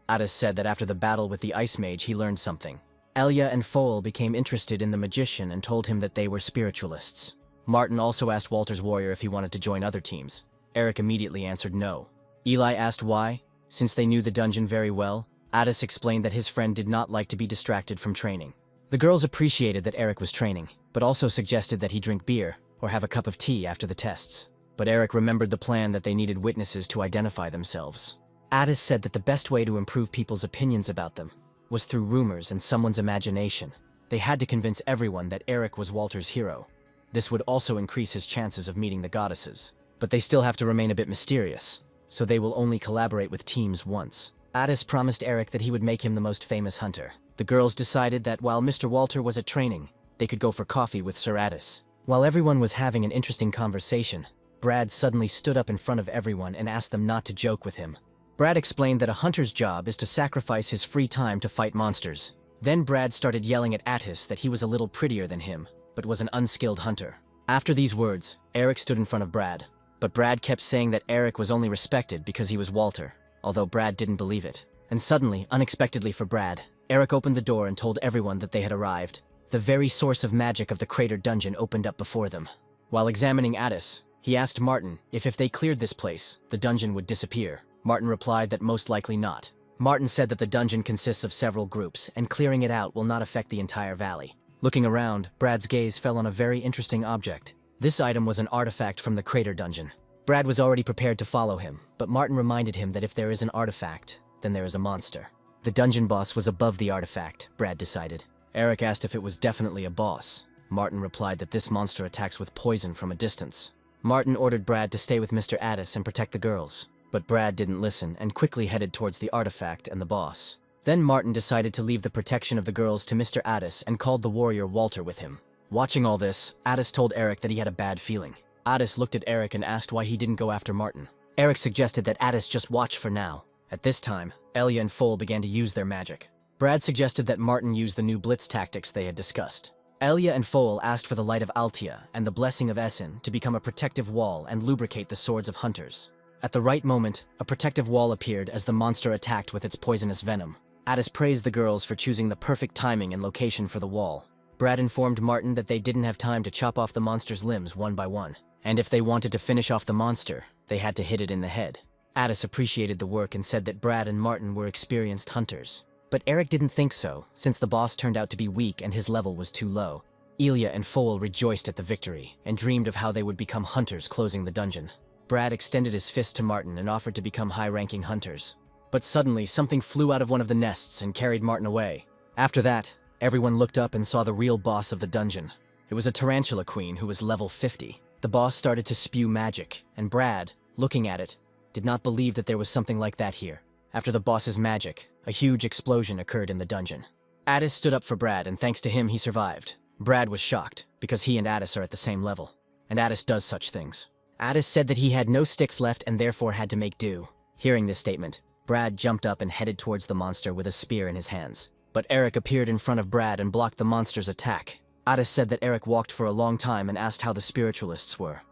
Addis said that after the battle with the ice mage, he learned something. Elia and Foal became interested in the magician and told him that they were spiritualists. Martin also asked Walter's warrior if he wanted to join other teams. Eric immediately answered no. Eli asked why. Since they knew the dungeon very well, Addis explained that his friend did not like to be distracted from training. The girls appreciated that Eric was training, but also suggested that he drink beer or have a cup of tea after the tests. But Eric remembered the plan that they needed witnesses to identify themselves. Addis said that the best way to improve people's opinions about them was through rumors and someone's imagination. They had to convince everyone that Eric was Walter's hero. This would also increase his chances of meeting the goddesses. But they still have to remain a bit mysterious, so they will only collaborate with teams once. Addis promised Eric that he would make him the most famous hunter. The girls decided that while Mr. Walter was at training, they could go for coffee with Sir Addis. While everyone was having an interesting conversation, Brad suddenly stood up in front of everyone and asked them not to joke with him. Brad explained that a hunter's job is to sacrifice his free time to fight monsters. Then Brad started yelling at Addis that he was a little prettier than him, but was an unskilled hunter. After these words, Eric stood in front of Brad. But Brad kept saying that Eric was only respected because he was Walter, although Brad didn't believe it. And suddenly, unexpectedly for Brad, Eric opened the door and told everyone that they had arrived. The very source of magic of the crater dungeon opened up before them. While examining Addis, he asked Martin if they cleared this place, the dungeon would disappear. Martin replied that most likely not. Martin said that the dungeon consists of several groups, and clearing it out will not affect the entire valley. Looking around, Brad's gaze fell on a very interesting object. This item was an artifact from the crater dungeon. Brad was already prepared to follow him, but Martin reminded him that if there is an artifact, then there is a monster. The dungeon boss was above the artifact, Brad decided. Eric asked if it was definitely a boss. Martin replied that this monster attacks with poison from a distance. Martin ordered Brad to stay with Mr. Addis and protect the girls. But Brad didn't listen and quickly headed towards the artifact and the boss. Then Martin decided to leave the protection of the girls to Mr. Addis and called the warrior Walter with him. Watching all this, Addis told Eric that he had a bad feeling. Addis looked at Eric and asked why he didn't go after Martin. Eric suggested that Addis just watch for now. At this time, Elia and Foal began to use their magic. Brad suggested that Martin use the new blitz tactics they had discussed. Elia and Foal asked for the light of Altia and the blessing of Essen to become a protective wall and lubricate the swords of hunters. At the right moment, a protective wall appeared as the monster attacked with its poisonous venom. Addis praised the girls for choosing the perfect timing and location for the wall. Brad informed Martin that they didn't have time to chop off the monster's limbs one by one, and if they wanted to finish off the monster, they had to hit it in the head. Addis appreciated the work and said that Brad and Martin were experienced hunters. But Eric didn't think so, since the boss turned out to be weak and his level was too low. Elia and Foal rejoiced at the victory, and dreamed of how they would become hunters closing the dungeon. Brad extended his fist to Martin and offered to become high-ranking hunters. But suddenly, something flew out of one of the nests and carried Martin away. After that, everyone looked up and saw the real boss of the dungeon. It was a tarantula queen who was level 50. The boss started to spew magic, and Brad, looking at it, did not believe that there was something like that here. After the boss's magic, a huge explosion occurred in the dungeon. Addis stood up for Brad, and thanks to him, he survived. Brad was shocked, because he and Addis are at the same level, and Addis does such things. Addis said that he had no sticks left and therefore had to make do. Hearing this statement, Brad jumped up and headed towards the monster with a spear in his hands. But Eric appeared in front of Brad and blocked the monster's attack. Addis said that Eric walked for a long time and asked how the spiritualists were.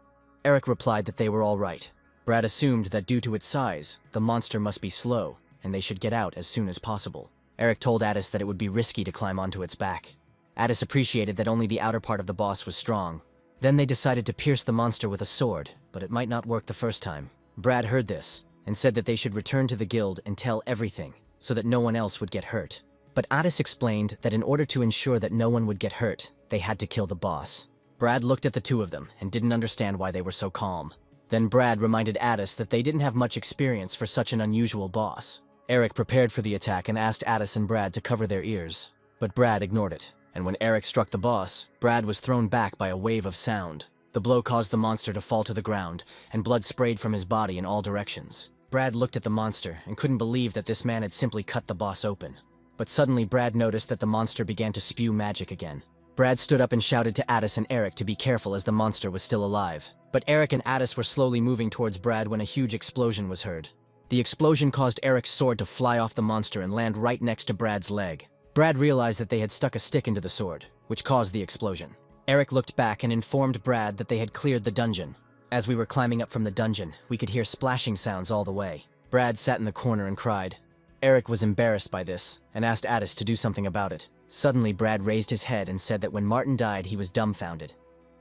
Eric replied that they were all right. Brad assumed that due to its size, the monster must be slow, and they should get out as soon as possible. Eric told Addis that it would be risky to climb onto its back. Addis appreciated that only the outer part of the boss was strong. Then they decided to pierce the monster with a sword, but it might not work the first time. Brad heard this, and said that they should return to the guild and tell everything, so that no one else would get hurt. But Addis explained that in order to ensure that no one would get hurt, they had to kill the boss. Brad looked at the two of them and didn't understand why they were so calm. Then Brad reminded Addis that they didn't have much experience for such an unusual boss. Eric prepared for the attack and asked Addis and Brad to cover their ears, but Brad ignored it. And when Eric struck the boss, Brad was thrown back by a wave of sound. The blow caused the monster to fall to the ground, and blood sprayed from his body in all directions. Brad looked at the monster and couldn't believe that this man had simply cut the boss open. But suddenly Brad noticed that the monster began to spew magic again. Brad stood up and shouted to Addis and Eric to be careful as the monster was still alive. But Eric and Addis were slowly moving towards Brad when a huge explosion was heard. The explosion caused Eric's sword to fly off the monster and land right next to Brad's leg. Brad realized that they had stuck a stick into the sword, which caused the explosion. Eric looked back and informed Brad that they had cleared the dungeon. As we were climbing up from the dungeon, we could hear splashing sounds all the way. Brad sat in the corner and cried. Eric was embarrassed by this, and asked Addis to do something about it. Suddenly, Brad raised his head and said that when Martin died, he was dumbfounded.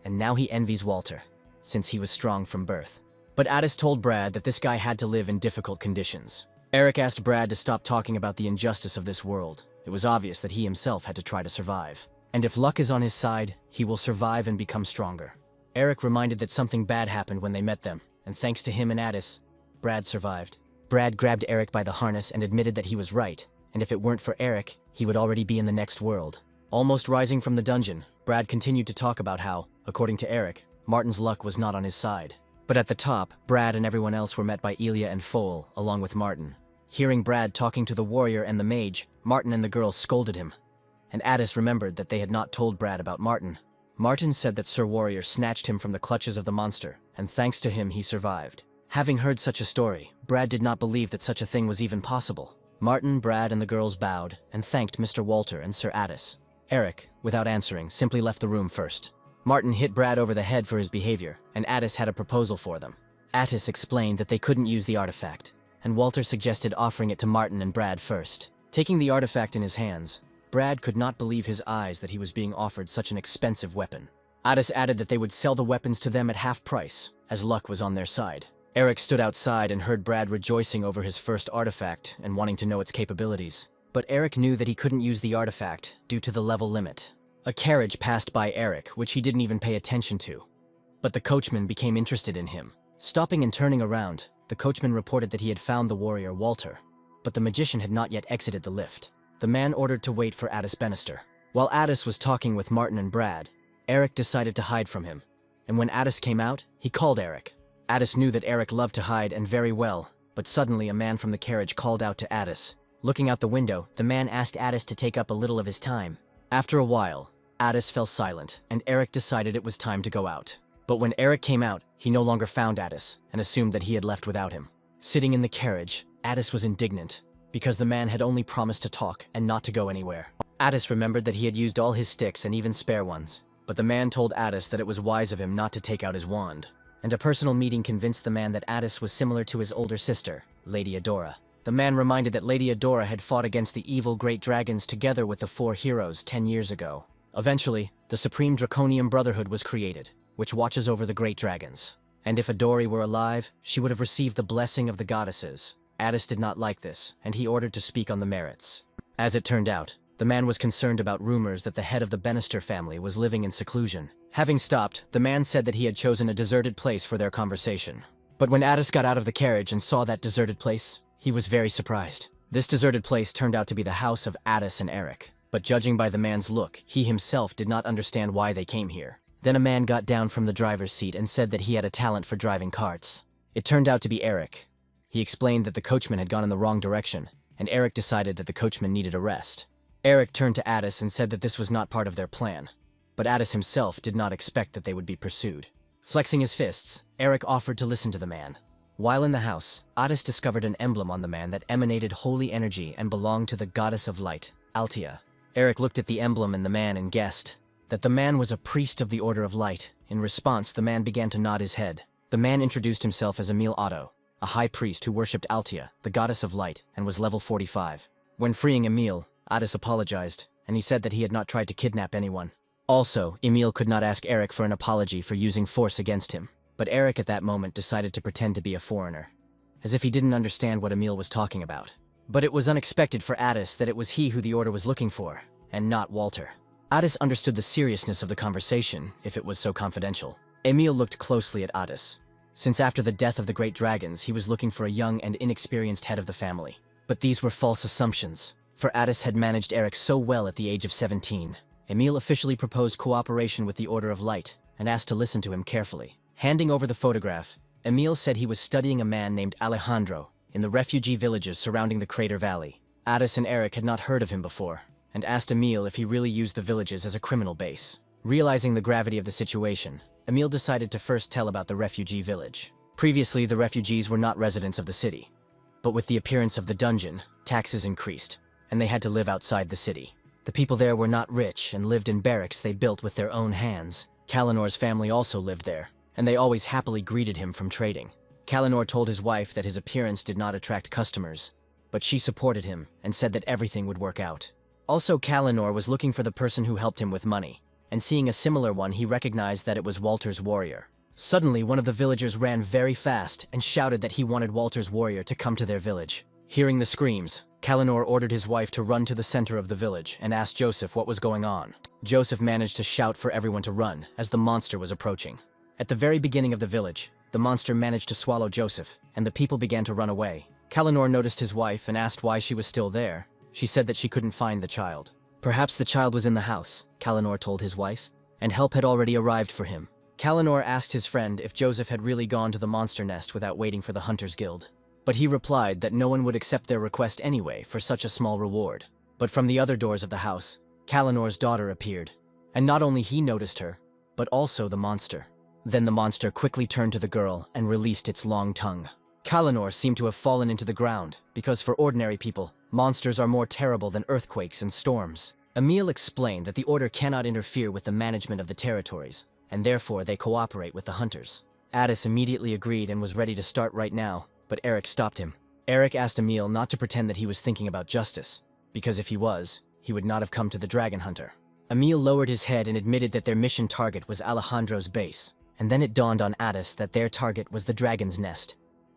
And now he envies Walter, since he was strong from birth. But Addis told Brad that this guy had to live in difficult conditions. Eric asked Brad to stop talking about the injustice of this world. It was obvious that he himself had to try to survive. And if luck is on his side, he will survive and become stronger. Eric reminded that something bad happened when they met them, and thanks to him and Addis, Brad survived. Brad grabbed Eric by the harness and admitted that he was right, and if it weren't for Eric, he would already be in the next world. Almost rising from the dungeon, Brad continued to talk about how, according to Eric, Martin's luck was not on his side. But at the top, Brad and everyone else were met by Elia and Foal, along with Martin. Hearing Brad talking to the warrior and the mage, Martin and the girl scolded him. And Addis remembered that they had not told Brad about Martin. Martin said that Sir Warrior snatched him from the clutches of the monster, and thanks to him he survived. Having heard such a story, Brad did not believe that such a thing was even possible. Martin, Brad, and the girls bowed and thanked Mr. Walter and Sir Addis. Eric, without answering, simply left the room first. Martin hit Brad over the head for his behavior, and Addis had a proposal for them. Addis explained that they couldn't use the artifact, and Walter suggested offering it to Martin and Brad first. Taking the artifact in his hands, Brad could not believe his eyes that he was being offered such an expensive weapon. Addis added that they would sell the weapons to them at half price, as luck was on their side. Eric stood outside and heard Brad rejoicing over his first artifact and wanting to know its capabilities. But Eric knew that he couldn't use the artifact due to the level limit. A carriage passed by Eric, which he didn't even pay attention to. But the coachman became interested in him. Stopping and turning around, the coachman reported that he had found the warrior Walter, but the magician had not yet exited the lift. The man ordered to wait for Addis Bannister. While Addis was talking with Martin and Brad, Eric decided to hide from him. And when Addis came out, he called Eric. Addis knew that Eric loved to hide and very well, but suddenly a man from the carriage called out to Addis. Looking out the window, the man asked Addis to take up a little of his time. After a while, Addis fell silent, and Eric decided it was time to go out. But when Eric came out, he no longer found Addis, and assumed that he had left without him. Sitting in the carriage, Addis was indignant, because the man had only promised to talk and not to go anywhere. Addis remembered that he had used all his sticks and even spare ones, but the man told Addis that it was wise of him not to take out his wand. And a personal meeting convinced the man that Addis was similar to his older sister, Lady Adora. The man reminded that Lady Adora had fought against the evil great dragons together with the 4 heroes 10 years ago. Eventually, the Supreme Draconian Brotherhood was created, which watches over the great dragons. And if Adori were alive, she would have received the blessing of the goddesses. Addis did not like this, and he ordered to speak on the merits. As it turned out, the man was concerned about rumors that the head of the Bannister family was living in seclusion. Having stopped, the man said that he had chosen a deserted place for their conversation. But when Addis got out of the carriage and saw that deserted place, he was very surprised. This deserted place turned out to be the house of Addis and Eric. But judging by the man's look, he himself did not understand why they came here. Then a man got down from the driver's seat and said that he had a talent for driving carts. It turned out to be Eric. He explained that the coachman had gone in the wrong direction, and Eric decided that the coachman needed a rest. Eric turned to Addis and said that this was not part of their plan. But Addis himself did not expect that they would be pursued. Flexing his fists, Eric offered to listen to the man. While in the house, Addis discovered an emblem on the man that emanated holy energy and belonged to the goddess of light, Altia. Eric looked at the emblem in the man and guessed that the man was a priest of the Order of Light. In response, the man began to nod his head. The man introduced himself as Emil Otto, a high priest who worshipped Altia, the goddess of light, and was level 45. When freeing Emil, Addis apologized, and he said that he had not tried to kidnap anyone. Also, Emil could not ask Eric for an apology for using force against him, but Eric at that moment decided to pretend to be a foreigner, as if he didn't understand what Emil was talking about. But it was unexpected for Addis that it was he who the Order was looking for, and not Walter. Addis understood the seriousness of the conversation, if it was so confidential. Emil looked closely at Addis, since after the death of the great dragons he was looking for a young and inexperienced head of the family. But these were false assumptions, for Addis had managed Eric so well at the age of 17. Emil officially proposed cooperation with the Order of Light, and asked to listen to him carefully. Handing over the photograph, Emil said he was studying a man named Alejandro in the refugee villages surrounding the Crater Valley. Addis and Eric had not heard of him before, and asked Emil if he really used the villages as a criminal base. Realizing the gravity of the situation, Emil decided to first tell about the refugee village. Previously, the refugees were not residents of the city, but with the appearance of the dungeon, taxes increased, and they had to live outside the city. The people there were not rich and lived in barracks they built with their own hands. Kalinor's family also lived there, and they always happily greeted him from trading. Kalinor told his wife that his appearance did not attract customers, but she supported him and said that everything would work out. Also, Kalinor was looking for the person who helped him with money, and seeing a similar one, he recognized that it was Walter's warrior. Suddenly, one of the villagers ran very fast and shouted that he wanted Walter's warrior to come to their village. Hearing the screams, Kallenor ordered his wife to run to the center of the village and asked Joseph what was going on. Joseph managed to shout for everyone to run as the monster was approaching. At the very beginning of the village, the monster managed to swallow Joseph, and the people began to run away. Kallenor noticed his wife and asked why she was still there. She said that she couldn't find the child. Perhaps the child was in the house, Kallenor told his wife, and help had already arrived for him. Kallenor asked his friend if Joseph had really gone to the monster nest without waiting for the Hunters Guild. But he replied that no one would accept their request anyway for such a small reward. But from the other doors of the house, Kallenor's daughter appeared, and not only he noticed her, but also the monster. Then the monster quickly turned to the girl and released its long tongue. Kallenor seemed to have fallen into the ground, because for ordinary people, monsters are more terrible than earthquakes and storms. Emil explained that the Order cannot interfere with the management of the territories, and therefore they cooperate with the hunters. Addis immediately agreed and was ready to start right now, but Eric stopped him. Eric asked Emil not to pretend that he was thinking about justice, because if he was, he would not have come to the dragon hunter. Emil lowered his head and admitted that their mission target was Alejandro's base, and then it dawned on Addis that their target was the dragon's nest,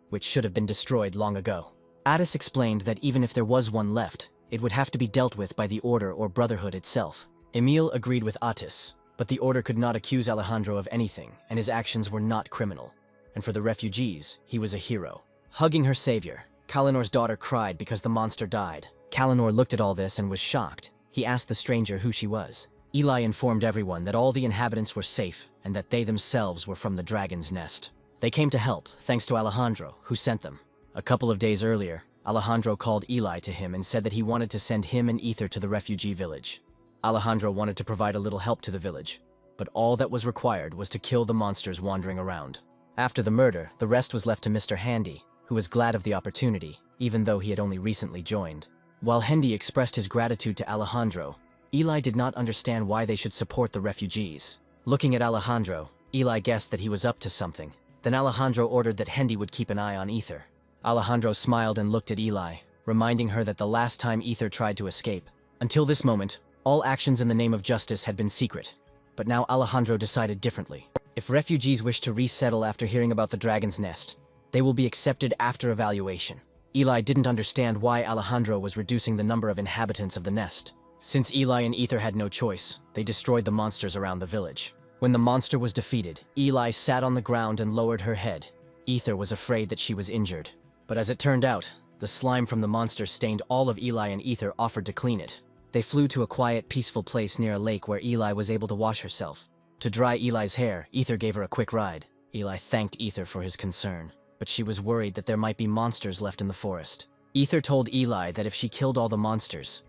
which should have been destroyed long ago. Addis explained that even if there was one left, it would have to be dealt with by the Order or Brotherhood itself. Emil agreed with Addis, but the Order could not accuse Alejandro of anything, and his actions were not criminal. And for the refugees, he was a hero. Hugging her savior, Kallenor's daughter cried because the monster died. Kallenor looked at all this and was shocked. He asked the stranger who she was. Eli informed everyone that all the inhabitants were safe and that they themselves were from the dragon's nest. They came to help, thanks to Alejandro, who sent them. A couple of days earlier, Alejandro called Eli to him and said that he wanted to send him and Ether to the refugee village. Alejandro wanted to provide a little help to the village, but all that was required was to kill the monsters wandering around. After the murder, the rest was left to Mr. Handy, who was glad of the opportunity, even though he had only recently joined. While Handy expressed his gratitude to Alejandro, Eli did not understand why they should support the refugees. Looking at Alejandro, Eli guessed that he was up to something. Then Alejandro ordered that Handy would keep an eye on Ether. Alejandro smiled and looked at Eli, reminding her that the last time Ether tried to escape. Until this moment, all actions in the name of justice had been secret. But now Alejandro decided differently. If refugees wish to resettle after hearing about the dragon's nest, they will be accepted after evaluation. Eli didn't understand why Alejandro was reducing the number of inhabitants of the nest. Since Eli and Ether had no choice, they destroyed the monsters around the village. When the monster was defeated, Eli sat on the ground and lowered her head. Ether was afraid that she was injured. But as it turned out, the slime from the monster stained all of Eli, and Ether offered to clean it. They flew to a quiet, peaceful place near a lake where Eli was able to wash herself. To dry Eli's hair, Ether gave her a quick ride. Eli thanked Ether for his concern, but she was worried that there might be monsters left in the forest. Ether told Eli that if she killed all the monsters,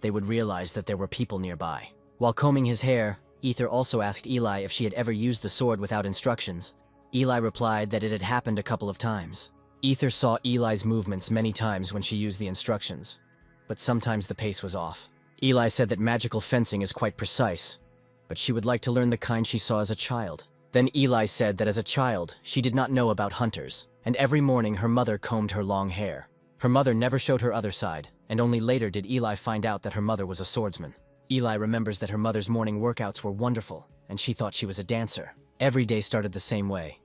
they would realize that there were people nearby. While combing his hair, Ether also asked Eli if she had ever used the sword without instructions. Eli replied that it had happened a couple of times. Ether saw Eli's movements many times when she used the instructions, but sometimes the pace was off. Eli said that magical fencing is quite precise, but she would like to learn the kind she saw as a child. Then Eli said that as a child, she did not know about hunters, and every morning her mother combed her long hair. Her mother never showed her other side, and only later did Eli find out that her mother was a swordsman. Eli remembers that her mother's morning workouts were wonderful, and she thought she was a dancer. Every day started the same way.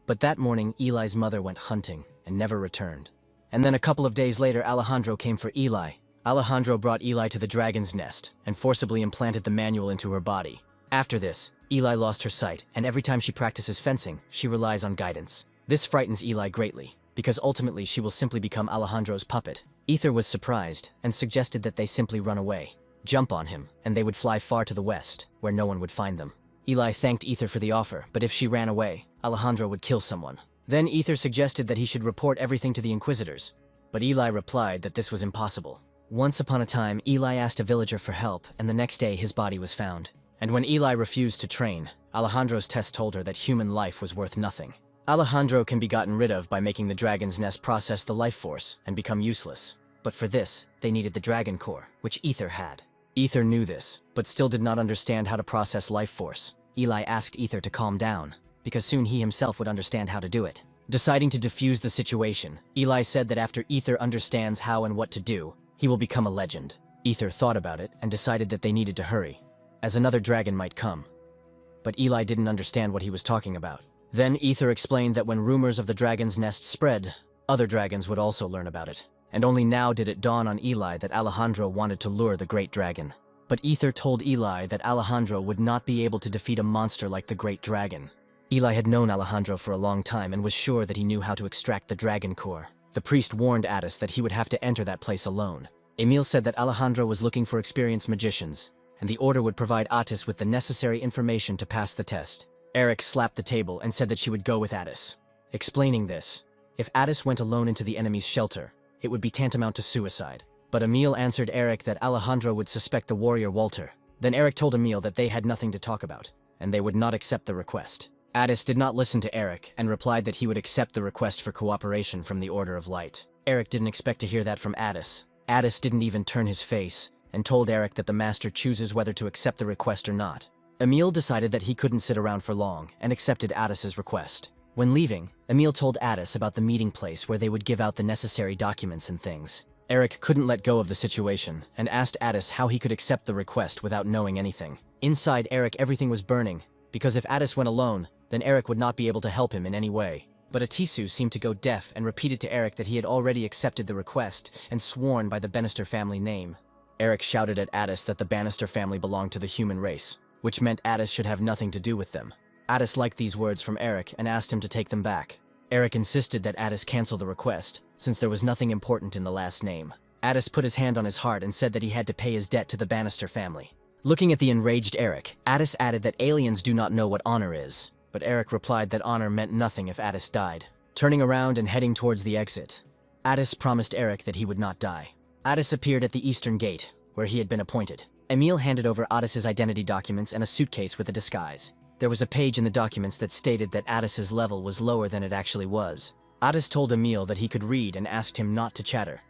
But that morning, Eli's mother went hunting and never returned. And then a couple of days later, Alejandro came for Eli. Alejandro brought Eli to the dragon's nest and forcibly implanted the manual into her body. After this, Eli lost her sight, and every time she practices fencing, she relies on guidance. This frightens Eli greatly, because ultimately she will simply become Alejandro's puppet. Ether was surprised and suggested that they simply run away, jump on him, and they would fly far to the west, where no one would find them. Eli thanked Ether for the offer, but if she ran away, Alejandro would kill someone. Then Ether suggested that he should report everything to the Inquisitors, but Eli replied that this was impossible. Once upon a time, Eli asked a villager for help, and the next day his body was found. And when Eli refused to train, Alejandro's test told her that human life was worth nothing. Alejandro can be gotten rid of by making the dragon's nest process the life force and become useless. But for this, they needed the dragon core, which Ether had. Ether knew this, but still did not understand how to process life force. Eli asked Ether to calm down, because soon he himself would understand how to do it. Deciding to defuse the situation, Eli said that after Ether understands how and what to do, he will become a legend. Ether thought about it and decided that they needed to hurry, as another dragon might come. But Eli didn't understand what he was talking about. Then Ether explained that when rumors of the dragon's nest spread, other dragons would also learn about it. and only now did it dawn on Eli that Alejandro wanted to lure the great dragon. But Ether told Eli that Alejandro would not be able to defeat a monster like the great dragon. Eli had known Alejandro for a long time and was sure that he knew how to extract the dragon core. The priest warned Addis that he would have to enter that place alone. Emil said that Alejandro was looking for experienced magicians, and the order would provide Addis with the necessary information to pass the test. Eric slapped the table and said that she would go with Addis. Explaining this, if Addis went alone into the enemy's shelter, it would be tantamount to suicide. But Emil answered Eric that Alejandro would suspect the warrior Walter. Then Eric told Emil that they had nothing to talk about, and they would not accept the request. Addis did not listen to Eric and replied that he would accept the request for cooperation from the Order of Light. Eric didn't expect to hear that from Addis. Addis didn't even turn his face and told Eric that the master chooses whether to accept the request or not. Emil decided that he couldn't sit around for long and accepted Addis's request. When leaving, Emil told Addis about the meeting place where they would give out the necessary documents and things. Eric couldn't let go of the situation and asked Addis how he could accept the request without knowing anything. Inside Eric, everything was burning, because if Addis went alone, then Eric would not be able to help him in any way. But Atisu seemed to go deaf and repeated to Eric that he had already accepted the request and sworn by the Bannister family name. Eric shouted at Addis that the Bannister family belonged to the human race, which meant Addis should have nothing to do with them. Addis liked these words from Eric and asked him to take them back. Eric insisted that Addis cancel the request, since there was nothing important in the last name. Addis put his hand on his heart and said that he had to pay his debt to the Bannister family. Looking at the enraged Eric, Addis added that aliens do not know what honor is, but Eric replied that honor meant nothing if Addis died. Turning around and heading towards the exit, Addis promised Eric that he would not die. Addis appeared at the eastern gate, where he had been appointed. Emil handed over Addis's identity documents and a suitcase with a disguise. There was a page in the documents that stated that Addis's level was lower than it actually was. Addis told Emil that he could read and asked him not to chatter,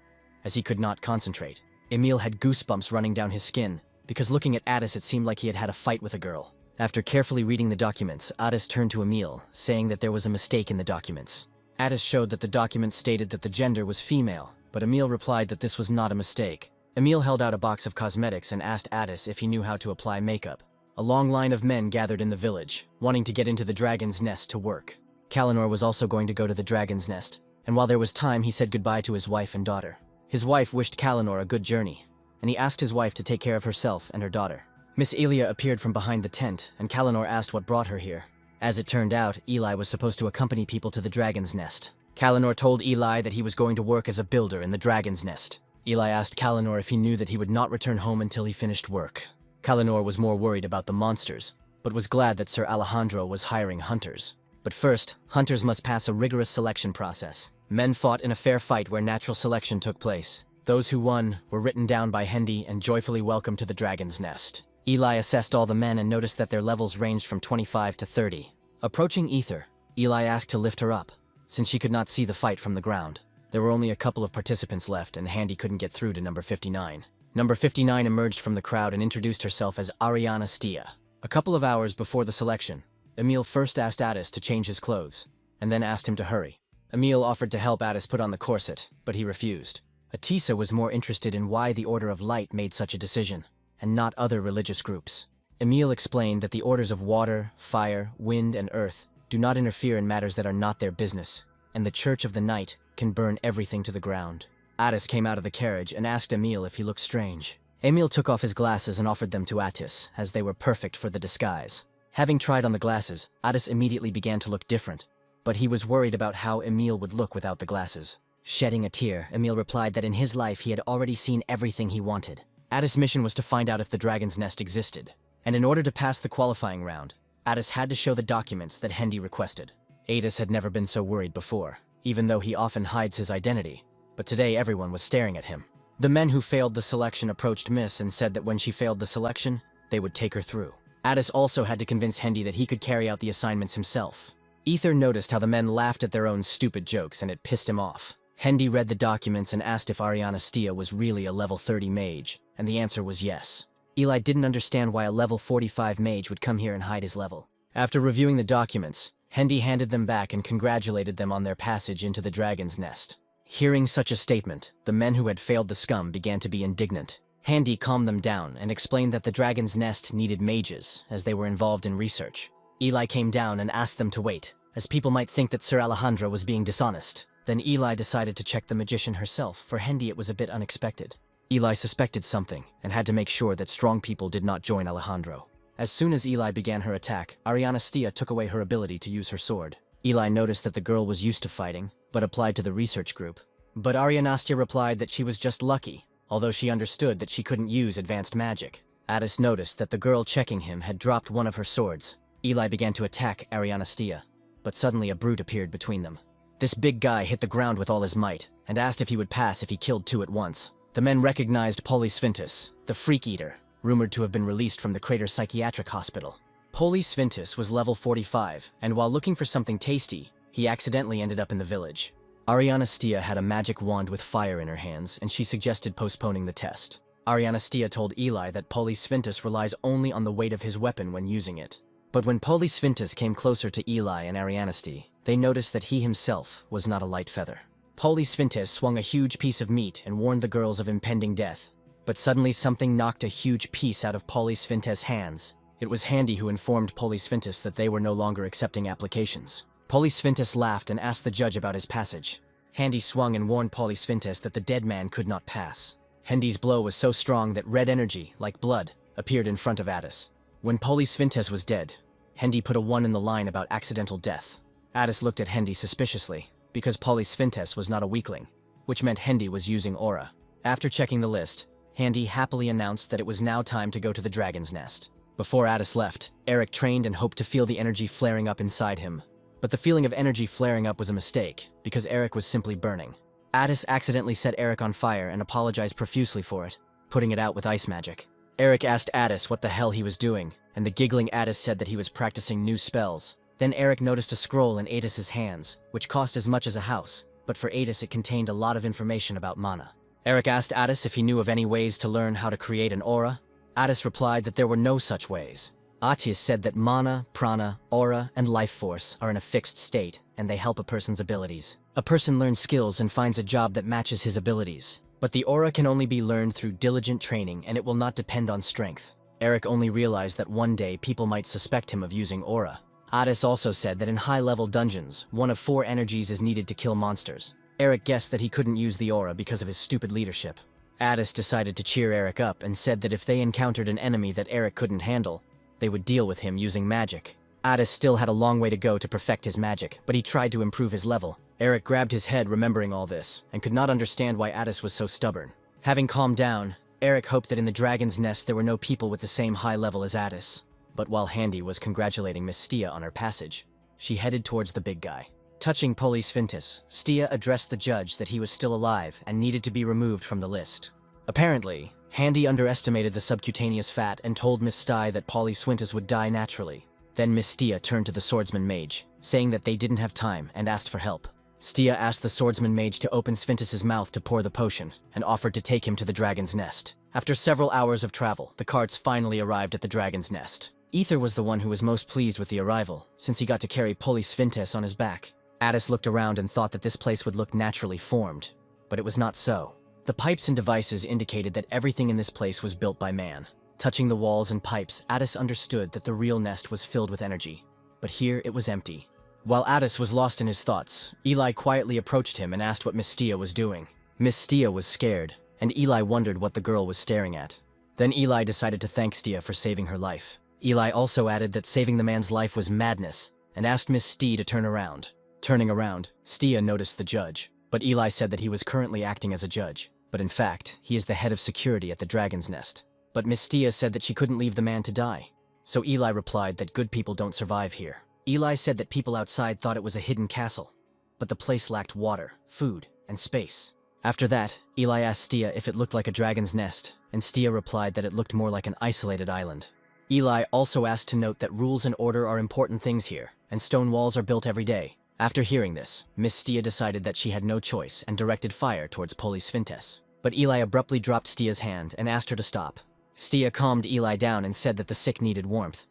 as he could not concentrate. Emil had goosebumps running down his skin, because looking at Addis it seemed like he had had a fight with a girl. After carefully reading the documents, Addis turned to Emil, saying that there was a mistake in the documents. Addis showed that the documents stated that the gender was female, but Emil replied that this was not a mistake. Emil held out a box of cosmetics and asked Addis if he knew how to apply makeup. A long line of men gathered in the village, wanting to get into the dragon's nest to work. Kalinor was also going to go to the dragon's nest, and while there was time he said goodbye to his wife and daughter. His wife wished Kalinor a good journey, and he asked his wife to take care of herself and her daughter. Miss Elia appeared from behind the tent, and Kalinor asked what brought her here. As it turned out, Eli was supposed to accompany people to the dragon's nest. Kalinor told Eli that he was going to work as a builder in the dragon's nest. Eli asked Kalinor if he knew that he would not return home until he finished work. Kalinor was more worried about the monsters, but was glad that Sir Alejandro was hiring hunters. But first, hunters must pass a rigorous selection process. Men fought in a fair fight where natural selection took place. Those who won were written down by Hendy and joyfully welcomed to the dragon's nest. Eli assessed all the men and noticed that their levels ranged from 25 to 30. Approaching Ether, Eli asked to lift her up, since she could not see the fight from the ground. There were only a couple of participants left, and Handy couldn't get through to number 59. Number 59 emerged from the crowd and introduced herself as Ariana Stia. A couple of hours before the selection, Emil first asked Addis to change his clothes, and then asked him to hurry. Emil offered to help Addis put on the corset, but he refused. Atisa was more interested in why the Order of Light made such a decision, and not other religious groups. Emil explained that the orders of water, fire, wind, and earth do not interfere in matters that are not their business, and the Church of the Night can burn everything to the ground. Addis came out of the carriage and asked Emil if he looked strange. Emil took off his glasses and offered them to Addis, as they were perfect for the disguise. Having tried on the glasses, Addis immediately began to look different, but he was worried about how Emil would look without the glasses. Shedding a tear, Emil replied that in his life he had already seen everything he wanted. Addis' mission was to find out if the dragon's nest existed, and in order to pass the qualifying round, Addis had to show the documents that Hendy requested. Addis had never been so worried before, even though he often hides his identity, but today everyone was staring at him. The men who failed the selection approached Miss and said that when she failed the selection, they would take her through. Addis also had to convince Hendy that he could carry out the assignments himself. Ether noticed how the men laughed at their own stupid jokes and it pissed him off. Hendy read the documents and asked if Ariana Stia was really a level 30 mage, and the answer was yes. Eli didn't understand why a level 45 mage would come here and hide his level. After reviewing the documents, Hendy handed them back and congratulated them on their passage into the dragon's nest. Hearing such a statement, the men who had failed the scum began to be indignant. Hendy calmed them down and explained that the dragon's nest needed mages, as they were involved in research. Eli came down and asked them to wait, as people might think that Sir Alejandro was being dishonest. Then Eli decided to check the magician herself. For Hendy, it was a bit unexpected. Eli suspected something and had to make sure that strong people did not join Alejandro. As soon as Eli began her attack, Ariana Stia took away her ability to use her sword. Eli noticed that the girl was used to fighting, but applied to the research group. But Arianastia replied that she was just lucky, although she understood that she couldn't use advanced magic. Addis noticed that the girl checking him had dropped one of her swords. Eli began to attack Arianastia, but suddenly a brute appeared between them. This big guy hit the ground with all his might, and asked if he would pass if he killed two at once. The men recognized Polysfintus, the Freak Eater, rumored to have been released from the Crater Psychiatric Hospital. Polysfintus was level 45, and while looking for something tasty, he accidentally ended up in the village. Arianastia had a magic wand with fire in her hands, and she suggested postponing the test. Arianastia told Eli that Polysfintus relies only on the weight of his weapon when using it. But when Polysfintus came closer to Eli and Arianastia, they noticed that he himself was not a light feather. Polysfintus swung a huge piece of meat and warned the girls of impending death. But suddenly something knocked a huge piece out of Polysfintus' hands. It was Handy who informed Polysfintus that they were no longer accepting applications. Polysfintus laughed and asked the judge about his passage. Handy swung and warned Polysfintus that the dead man could not pass. Handy's blow was so strong that red energy, like blood, appeared in front of Addis. When Polysfintus was dead, Handy put a 1 in the line about accidental death. Addis looked at Handy suspiciously, because Polysfintus was not a weakling, which meant Handy was using aura. After checking the list, Handy happily announced that it was now time to go to the dragon's nest. Before Addis left, Eric trained and hoped to feel the energy flaring up inside him. But the feeling of energy flaring up was a mistake, because Eric was simply burning. Addis accidentally set Eric on fire and apologized profusely for it, putting it out with ice magic. Eric asked Addis what the hell he was doing, and the giggling Addis said that he was practicing new spells. Then Eric noticed a scroll in Addis's hands, which cost as much as a house, but for Addis it contained a lot of information about mana. Eric asked Addis if he knew of any ways to learn how to create an aura. Addis replied that there were no such ways. Atius said that mana, prana, aura, and life force are in a fixed state, and they help a person's abilities. A person learns skills and finds a job that matches his abilities. But the aura can only be learned through diligent training, and it will not depend on strength. Eric only realized that one day people might suspect him of using aura. Addis also said that in high-level dungeons, 1 of 4 energies is needed to kill monsters. Eric guessed that he couldn't use the aura because of his stupid leadership. Addis decided to cheer Eric up and said that if they encountered an enemy that Eric couldn't handle, they would deal with him using magic. Addis still had a long way to go to perfect his magic, but he tried to improve his level. Eric grabbed his head remembering all this, and could not understand why Addis was so stubborn. Having calmed down, Eric hoped that in the dragon's nest there were no people with the same high level as Addis. But while Handy was congratulating Miss Stia on her passage, she headed towards the big guy. Touching Polysfintus, Stia addressed the judge that he was still alive and needed to be removed from the list. Apparently, Handy underestimated the subcutaneous fat and told Miss Stia that Polysfintus would die naturally. Then Miss Stia turned to the swordsman mage, saying that they didn't have time and asked for help. Stia asked the swordsman mage to open Sfintus's mouth to pour the potion, and offered to take him to the dragon's nest. After several hours of travel, the carts finally arrived at the dragon's nest. Ether was the one who was most pleased with the arrival, since he got to carry Polysfintus on his back. Addis looked around and thought that this place would look naturally formed, but it was not so. The pipes and devices indicated that everything in this place was built by man. Touching the walls and pipes, Addis understood that the real nest was filled with energy, but here it was empty. While Addis was lost in his thoughts, Eli quietly approached him and asked what Miss Stia was doing. Miss Stia was scared, and Eli wondered what the girl was staring at. Then Eli decided to thank Stia for saving her life. Eli also added that saving the man's life was madness, and asked Miss Stia to turn around. Turning around, Stia noticed the judge, but Eli said that he was currently acting as a judge, but in fact, he is the head of security at the dragon's nest. But Miss Stia said that she couldn't leave the man to die. So Eli replied that good people don't survive here. Eli said that people outside thought it was a hidden castle, but the place lacked water, food, and space. After that, Eli asked Stia if it looked like a dragon's nest, and Stia replied that it looked more like an isolated island. Eli also asked to note that rules and order are important things here, and stone walls are built every day. After hearing this, Miss Stia decided that she had no choice and directed fire towards Polysfintus. But Eli abruptly dropped Stia's hand and asked her to stop. Stia calmed Eli down and said that the sick needed warmth.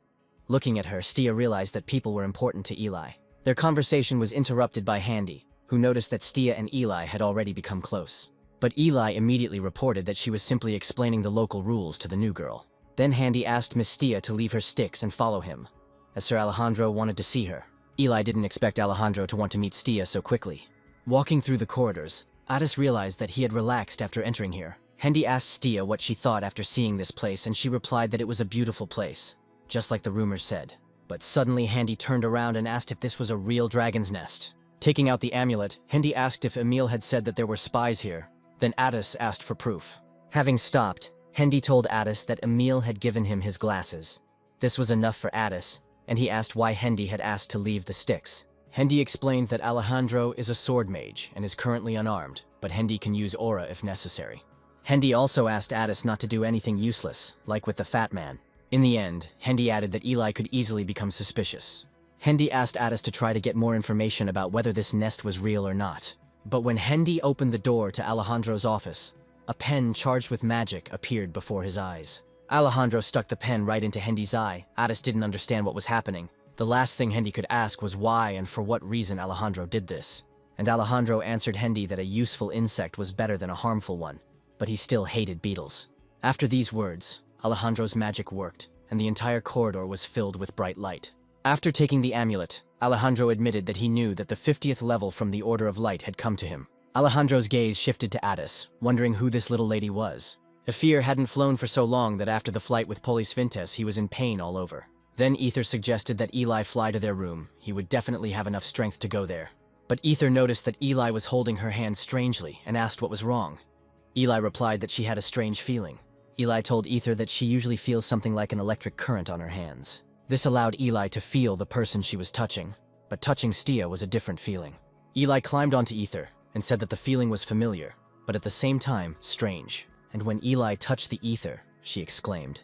Looking at her, Stia realized that people were important to Eli. Their conversation was interrupted by Handy, who noticed that Stia and Eli had already become close. But Eli immediately reported that she was simply explaining the local rules to the new girl. Then Handy asked Miss Stia to leave her sticks and follow him, as Sir Alejandro wanted to see her. Eli didn't expect Alejandro to want to meet Stia so quickly. Walking through the corridors, Addis realized that he had relaxed after entering here. Hendy asked Stia what she thought after seeing this place, and she replied that it was a beautiful place, just like the rumors said. But suddenly Hendy turned around and asked if this was a real dragon's nest. Taking out the amulet, Hendy asked if Emil had said that there were spies here. Then Addis asked for proof. Having stopped, Hendy told Addis that Emil had given him his glasses. This was enough for Addis, and he asked why Hendy had asked to leave the sticks. Hendy explained that Alejandro is a sword mage and is currently unarmed, but Hendy can use aura if necessary. Hendy also asked Addis not to do anything useless, like with the fat man. In the end, Hendy added that Eli could easily become suspicious. Hendy asked Addis to try to get more information about whether this nest was real or not. But when Hendy opened the door to Alejandro's office, a pen charged with magic appeared before his eyes. Alejandro stuck the pen right into Hendy's eye. Addis didn't understand what was happening. The last thing Hendy could ask was why and for what reason Alejandro did this. And Alejandro answered Hendy that a useful insect was better than a harmful one, but he still hated beetles. After these words, Alejandro's magic worked, and the entire corridor was filled with bright light. After taking the amulet, Alejandro admitted that he knew that the 50th level from the Order of Light had come to him. Alejandro's gaze shifted to Addis, wondering who this little lady was. Efir hadn't flown for so long that after the flight with Polis Vintes he was in pain all over. Then Ether suggested that Eli fly to their room. He would definitely have enough strength to go there. But Ether noticed that Eli was holding her hand strangely and asked what was wrong. Eli replied that she had a strange feeling. Eli told Ether that she usually feels something like an electric current on her hands. This allowed Eli to feel the person she was touching, but touching Stia was a different feeling. Eli climbed onto Ether and said that the feeling was familiar, but at the same time, strange. And when Eli touched the Ether, she exclaimed,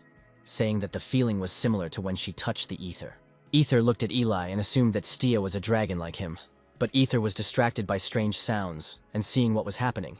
saying that the feeling was similar to when she touched the Ether. Ether looked at Eli and assumed that Stia was a dragon like him, but Ether was distracted by strange sounds and seeing what was happening.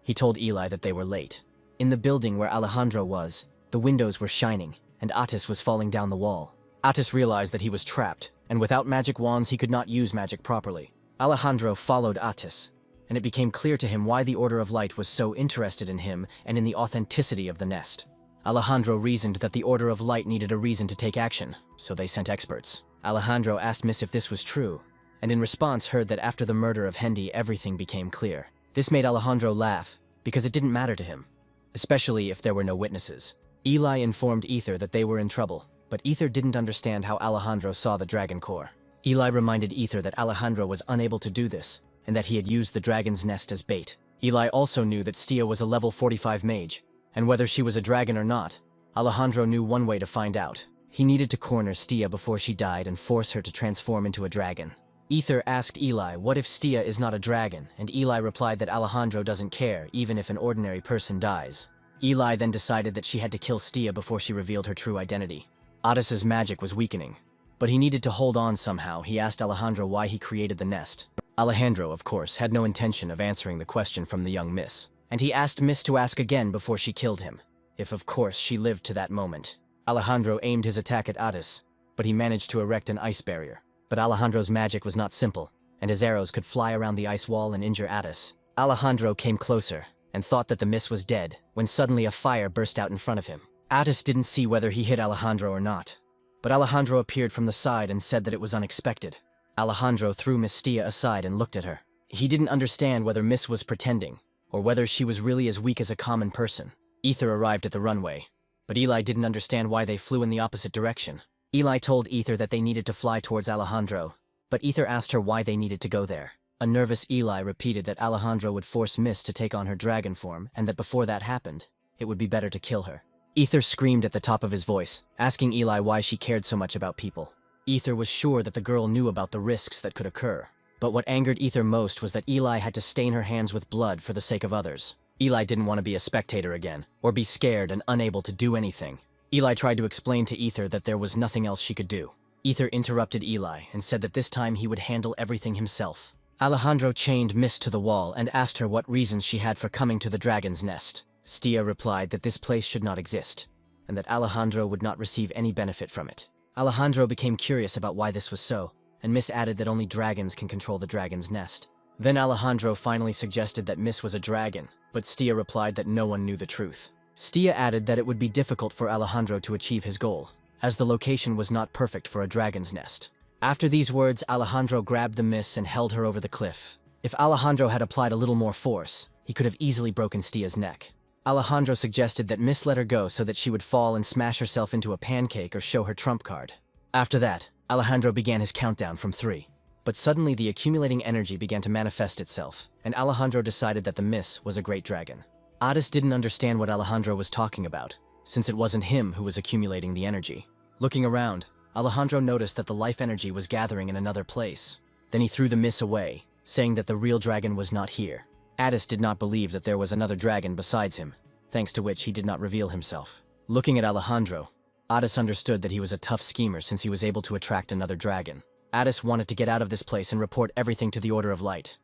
He told Eli that they were late. In the building where Alejandro was, the windows were shining, and Atis was falling down the wall. Atis realized that he was trapped, and without magic wands he could not use magic properly. Alejandro followed Atis, and it became clear to him why the Order of Light was so interested in him and in the authenticity of the nest. Alejandro reasoned that the Order of Light needed a reason to take action, so they sent experts. Alejandro asked Miss if this was true, and in response heard that after the murder of Hendy everything became clear. This made Alejandro laugh, because it didn't matter to him, especially if there were no witnesses. Eli informed Ether that they were in trouble, but Ether didn't understand how Alejandro saw the dragon core. Eli reminded Ether that Alejandro was unable to do this, and that he had used the dragon's nest as bait. Eli also knew that Stia was a level 45 mage, and whether she was a dragon or not, Alejandro knew one way to find out. He needed to corner Stia before she died and force her to transform into a dragon. Ether asked Eli what if Stia is not a dragon, and Eli replied that Alejandro doesn't care even if an ordinary person dies. Eli then decided that she had to kill Stia before she revealed her true identity. Addis's magic was weakening, but he needed to hold on somehow. He asked Alejandro why he created the nest. Alejandro, of course, had no intention of answering the question from the young miss, and he asked Miss to ask again before she killed him, if of course she lived to that moment. Alejandro aimed his attack at Addis, but he managed to erect an ice barrier. But Alejandro's magic was not simple, and his arrows could fly around the ice wall and injure Addis. Alejandro came closer and thought that the miss was dead when suddenly a fire burst out in front of him. Addis didn't see whether he hit Alejandro or not, but Alejandro appeared from the side and said that it was unexpected. Alejandro threw Miss Stia aside and looked at her. He didn't understand whether Miss was pretending, or whether she was really as weak as a common person. Ether arrived at the runway, but Eli didn't understand why they flew in the opposite direction. Eli told Ether that they needed to fly towards Alejandro, but Ether asked her why they needed to go there. A nervous Eli repeated that Alejandro would force Miss to take on her dragon form, and that before that happened, it would be better to kill her. Ether screamed at the top of his voice, asking Eli why she cared so much about people. Ether was sure that the girl knew about the risks that could occur, but what angered Ether most was that Eli had to stain her hands with blood for the sake of others. Eli didn't want to be a spectator again, or be scared and unable to do anything. Eli tried to explain to Ether that there was nothing else she could do. Ether interrupted Eli and said that this time he would handle everything himself. Alejandro chained Miss to the wall and asked her what reasons she had for coming to the dragon's nest. Stia replied that this place should not exist, and that Alejandro would not receive any benefit from it. Alejandro became curious about why this was so, and Miss added that only dragons can control the dragon's nest. Then Alejandro finally suggested that Miss was a dragon, but Stia replied that no one knew the truth. Stia added that it would be difficult for Alejandro to achieve his goal, as the location was not perfect for a dragon's nest. After these words, Alejandro grabbed the Miss and held her over the cliff. If Alejandro had applied a little more force, he could have easily broken Stia's neck. Alejandro suggested that Miss let her go so that she would fall and smash herself into a pancake or show her trump card. After that, Alejandro began his countdown from 3. But suddenly the accumulating energy began to manifest itself, and Alejandro decided that the Miss was a great dragon. Addis didn't understand what Alejandro was talking about, since it wasn't him who was accumulating the energy. Looking around, Alejandro noticed that the life energy was gathering in another place. Then he threw the Miss away, saying that the real dragon was not here. Addis did not believe that there was another dragon besides him, thanks to which he did not reveal himself. Looking at Alejandro, Addis understood that he was a tough schemer since he was able to attract another dragon. Addis wanted to get out of this place and report everything to the Order of Light.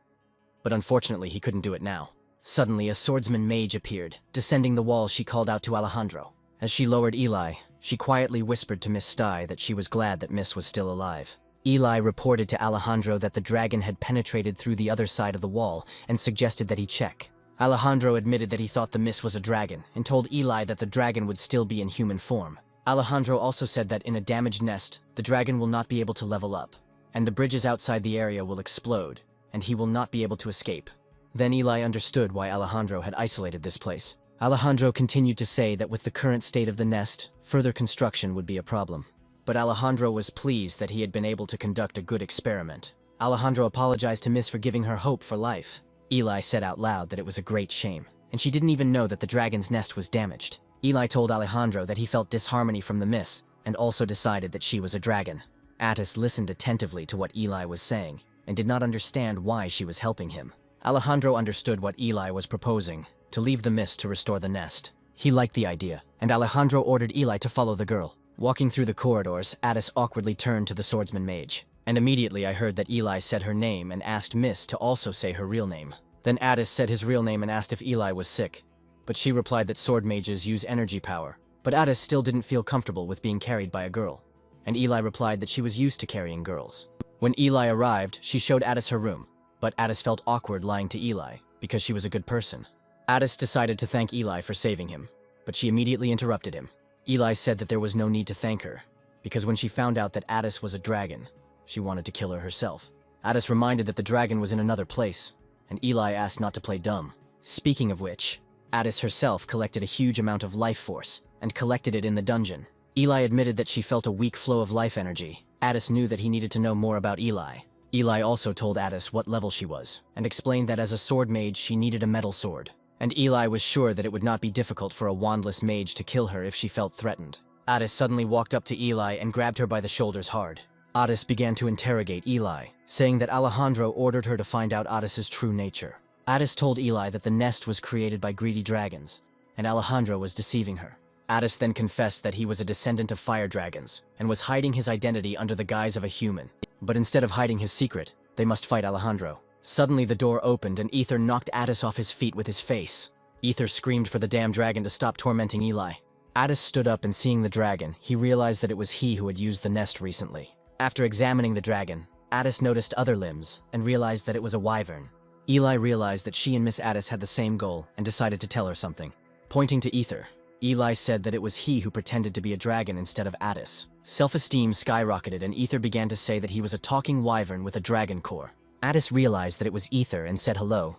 But unfortunately, he couldn't do it now. Suddenly, a swordsman mage appeared. Descending the wall, she called out to Alejandro. As she lowered Eli, she quietly whispered to Miss Sty that she was glad that Miss was still alive. Eli reported to Alejandro that the dragon had penetrated through the other side of the wall and suggested that he check. Alejandro admitted that he thought the Miss was a dragon and told Eli that the dragon would still be in human form. Alejandro also said that in a damaged nest, the dragon will not be able to level up, and the bridges outside the area will explode, and he will not be able to escape. Then Eli understood why Alejandro had isolated this place. Alejandro continued to say that with the current state of the nest, further construction would be a problem. But Alejandro was pleased that he had been able to conduct a good experiment. Alejandro apologized to Miss for giving her hope for life. Eli said out loud that it was a great shame, and she didn't even know that the dragon's nest was damaged. Eli told Alejandro that he felt disharmony from the Miss, and also decided that she was a dragon. Attis listened attentively to what Eli was saying, and did not understand why she was helping him. Alejandro understood what Eli was proposing, to leave the Miss to restore the nest. He liked the idea, and Alejandro ordered Eli to follow the girl. Walking through the corridors, Attis awkwardly turned to the swordsman mage, and immediately I heard that Eli said her name and asked Miss to also say her real name. Then Attis said his real name and asked if Eli was sick, but she replied that sword mages use energy power. But Attis still didn't feel comfortable with being carried by a girl, and Eli replied that she was used to carrying girls. When Eli arrived, she showed Attis her room, but Attis felt awkward lying to Eli, because she was a good person. Attis decided to thank Eli for saving him, but she immediately interrupted him. Eli said that there was no need to thank her, because when she found out that Attis was a dragon, she wanted to kill her herself. Attis reminded that the dragon was in another place, and Eli asked not to play dumb. Speaking of which, Attis herself collected a huge amount of life force, and collected it in the dungeon. Eli admitted that she felt a weak flow of life energy. Attis knew that he needed to know more about Eli. Eli also told Attis what level she was, and explained that as a sword mage she needed a metal sword. And Eli was sure that it would not be difficult for a wandless mage to kill her if she felt threatened. Attis suddenly walked up to Eli and grabbed her by the shoulders hard. Attis began to interrogate Eli, saying that Alejandro ordered her to find out Attis's true nature. Attis told Eli that the nest was created by greedy dragons, and Alejandro was deceiving her. Attis then confessed that he was a descendant of fire dragons, and was hiding his identity under the guise of a human. But instead of hiding his secret, they must fight Alejandro. Suddenly the door opened and Ether knocked Attis off his feet with his face. Ether screamed for the damn dragon to stop tormenting Eli. Attis stood up and seeing the dragon, he realized that it was he who had used the nest recently. After examining the dragon, Attis noticed other limbs and realized that it was a wyvern. Eli realized that she and Miss Attis had the same goal and decided to tell her something. Pointing to Ether, Eli said that it was he who pretended to be a dragon instead of Attis. Self-esteem skyrocketed and Ether began to say that he was a talking wyvern with a dragon core. Attis realized that it was Ether and said hello,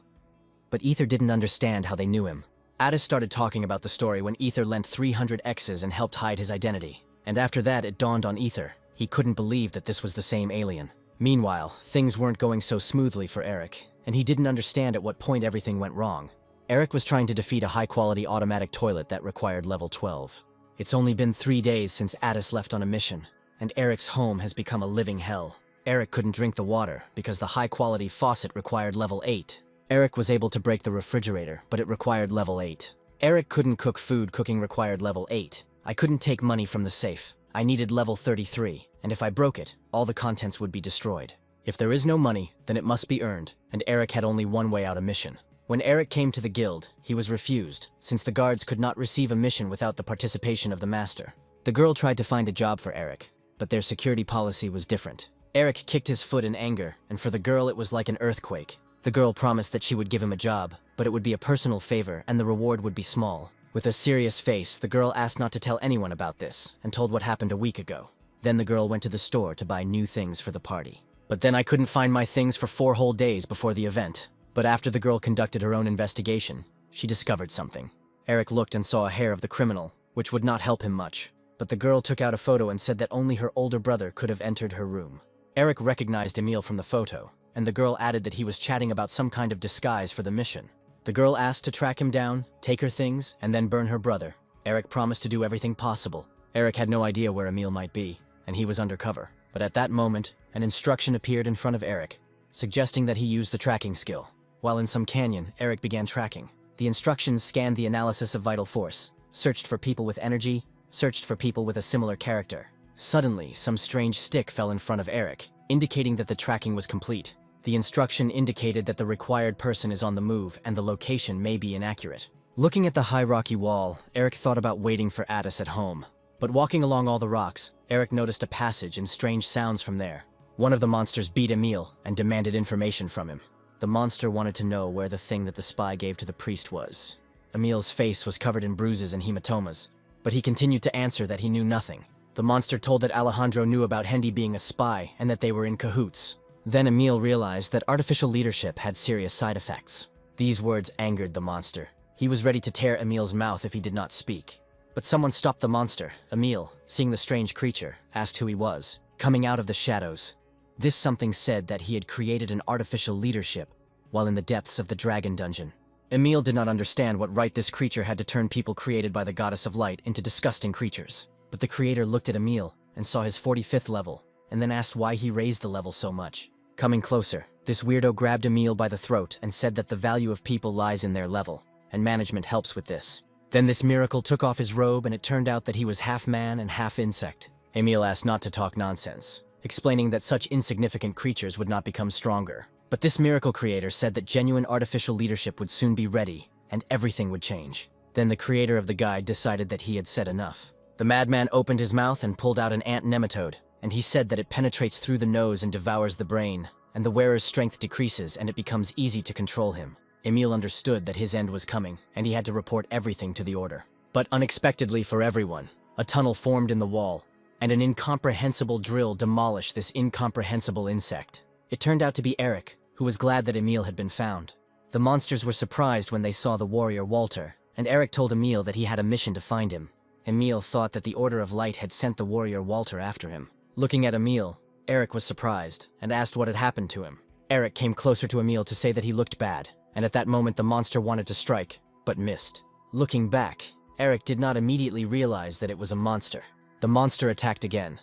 but Ether didn't understand how they knew him. Attis started talking about the story when Ether lent 300 X's and helped hide his identity. And after that it dawned on Ether. He couldn't believe that this was the same alien. Meanwhile, things weren't going so smoothly for Eric, and he didn't understand at what point everything went wrong. Eric was trying to defeat a high-quality automatic toilet that required level 12. It's only been 3 days since Attis left on a mission, and Eric's home has become a living hell. Eric couldn't drink the water because the high-quality faucet required level 8. Eric was able to break the refrigerator, but it required level 8. Eric couldn't cook food, cooking required level 8. I couldn't take money from the safe. I needed level 33, and if I broke it, all the contents would be destroyed. If there is no money, then it must be earned, and Eric had only one way out: a mission. When Eric came to the guild, he was refused, since the guards could not receive a mission without the participation of the master. The girl tried to find a job for Eric, but their security policy was different. Eric kicked his foot in anger, and for the girl it was like an earthquake. The girl promised that she would give him a job, but it would be a personal favor and the reward would be small. With a serious face, the girl asked not to tell anyone about this, and told what happened a week ago. Then the girl went to the store to buy new things for the party. But then I couldn't find my things for 4 whole days before the event. But after the girl conducted her own investigation, she discovered something. Eric looked and saw a hair of the criminal, which would not help him much. But the girl took out a photo and said that only her older brother could have entered her room. Eric recognized Emil from the photo, and the girl added that he was chatting about some kind of disguise for the mission. The girl asked to track him down, take her things, and then burn her brother. Eric promised to do everything possible. Eric had no idea where Emil might be, and he was undercover. But at that moment, an instruction appeared in front of Eric, suggesting that he use the tracking skill. While in some canyon, Eric began tracking. The instructions scanned the analysis of vital force, searched for people with energy, searched for people with a similar character. Suddenly, some strange stick fell in front of Eric, indicating that the tracking was complete. The instruction indicated that the required person is on the move and the location may be inaccurate. Looking at the high rocky wall, Eric thought about waiting for Addis at home. But walking along all the rocks, Eric noticed a passage and strange sounds from there. One of the monsters beat Emil and demanded information from him. The monster wanted to know where the thing that the spy gave to the priest was. Emil's face was covered in bruises and hematomas, but he continued to answer that he knew nothing. The monster told that Alejandro knew about Hendy being a spy and that they were in cahoots. Then Emil realized that artificial leadership had serious side effects. These words angered the monster. He was ready to tear Emil's mouth if he did not speak. But someone stopped the monster. Emil, seeing the strange creature, asked who he was. Coming out of the shadows, this something said that he had created an artificial leadership while in the depths of the dragon dungeon. Emil did not understand what right this creature had to turn people created by the goddess of light into disgusting creatures. But the creator looked at Emil and saw his 45th level, and then asked why he raised the level so much. Coming closer, this weirdo grabbed Emil by the throat and said that the value of people lies in their level, and management helps with this. Then this miracle took off his robe and it turned out that he was half man and half insect. Emil asked not to talk nonsense, explaining that such insignificant creatures would not become stronger. But this miracle creator said that genuine artificial leadership would soon be ready, and everything would change. Then the creator of the guide decided that he had said enough. The madman opened his mouth and pulled out an ant nematode, and he said that it penetrates through the nose and devours the brain, and the wearer's strength decreases and it becomes easy to control him. Emil understood that his end was coming, and he had to report everything to the order. But unexpectedly for everyone, a tunnel formed in the wall, and an incomprehensible drill demolished this incomprehensible insect. It turned out to be Eric, who was glad that Emil had been found. The monsters were surprised when they saw the warrior Walter, and Eric told Emil that he had a mission to find him. Emil thought that the Order of Light had sent the warrior Walter after him. Looking at Emil, Eric was surprised, and asked what had happened to him. Eric came closer to Emil to say that he looked bad, and at that moment the monster wanted to strike, but missed. Looking back, Eric did not immediately realize that it was a monster. The monster attacked again.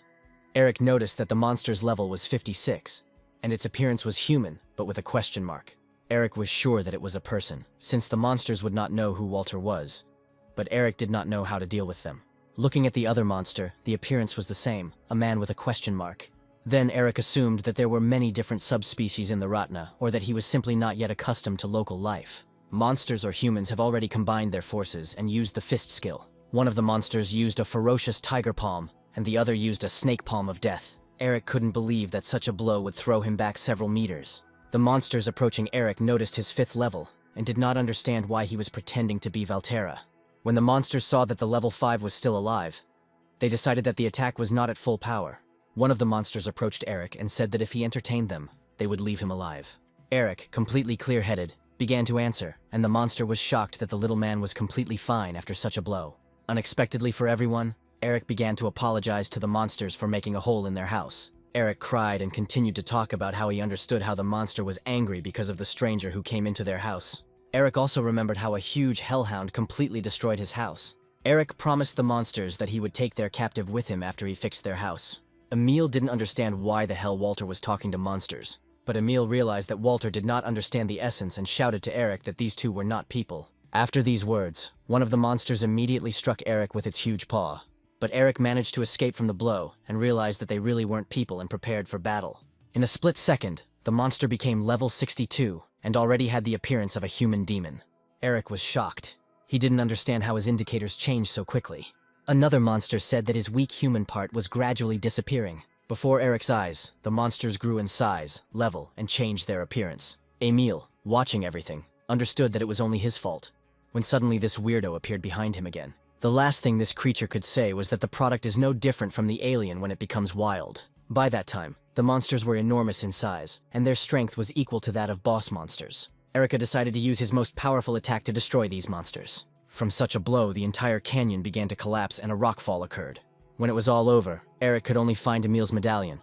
Eric noticed that the monster's level was 56, and its appearance was human, but with a question mark. Eric was sure that it was a person, since the monsters would not know who Walter was. But Eric did not know how to deal with them. Looking at the other monster, the appearance was the same, a man with a question mark. Then Eric assumed that there were many different subspecies in the Ratna, or that he was simply not yet accustomed to local life. Monsters or humans have already combined their forces and used the fist skill. One of the monsters used a ferocious tiger palm, and the other used a snake palm of death. Eric couldn't believe that such a blow would throw him back several meters. The monsters approaching Eric noticed his 5th level, and did not understand why he was pretending to be Valterra. When the monsters saw that the level 5 was still alive, they decided that the attack was not at full power. One of the monsters approached Eric and said that if he entertained them, they would leave him alive. Eric, completely clear-headed, began to answer, and the monster was shocked that the little man was completely fine after such a blow. Unexpectedly for everyone, Eric began to apologize to the monsters for making a hole in their house. Eric cried and continued to talk about how he understood how the monster was angry because of the stranger who came into their house. Eric also remembered how a huge hellhound completely destroyed his house. Eric promised the monsters that he would take their captive with him after he fixed their house. Emil didn't understand why the hell Walter was talking to monsters, but Emil realized that Walter did not understand the essence and shouted to Eric that these two were not people. After these words, one of the monsters immediately struck Eric with its huge paw. But Eric managed to escape from the blow and realized that they really weren't people and prepared for battle. In a split second, the monster became level 62 and already had the appearance of a human demon. Eric was shocked. He didn't understand how his indicators changed so quickly. Another monster said that his weak human part was gradually disappearing. Before Eric's eyes, the monsters grew in size, level, and changed their appearance. Emil, watching everything, understood that it was only his fault, when suddenly this weirdo appeared behind him again. The last thing this creature could say was that the product is no different from the alien when it becomes wild. By that time, The monsters were enormous in size, and their strength was equal to that of boss monsters. Erika decided to use his most powerful attack to destroy these monsters. From such a blow, the entire canyon began to collapse and a rockfall occurred. When it was all over, Eric could only find Emil's medallion.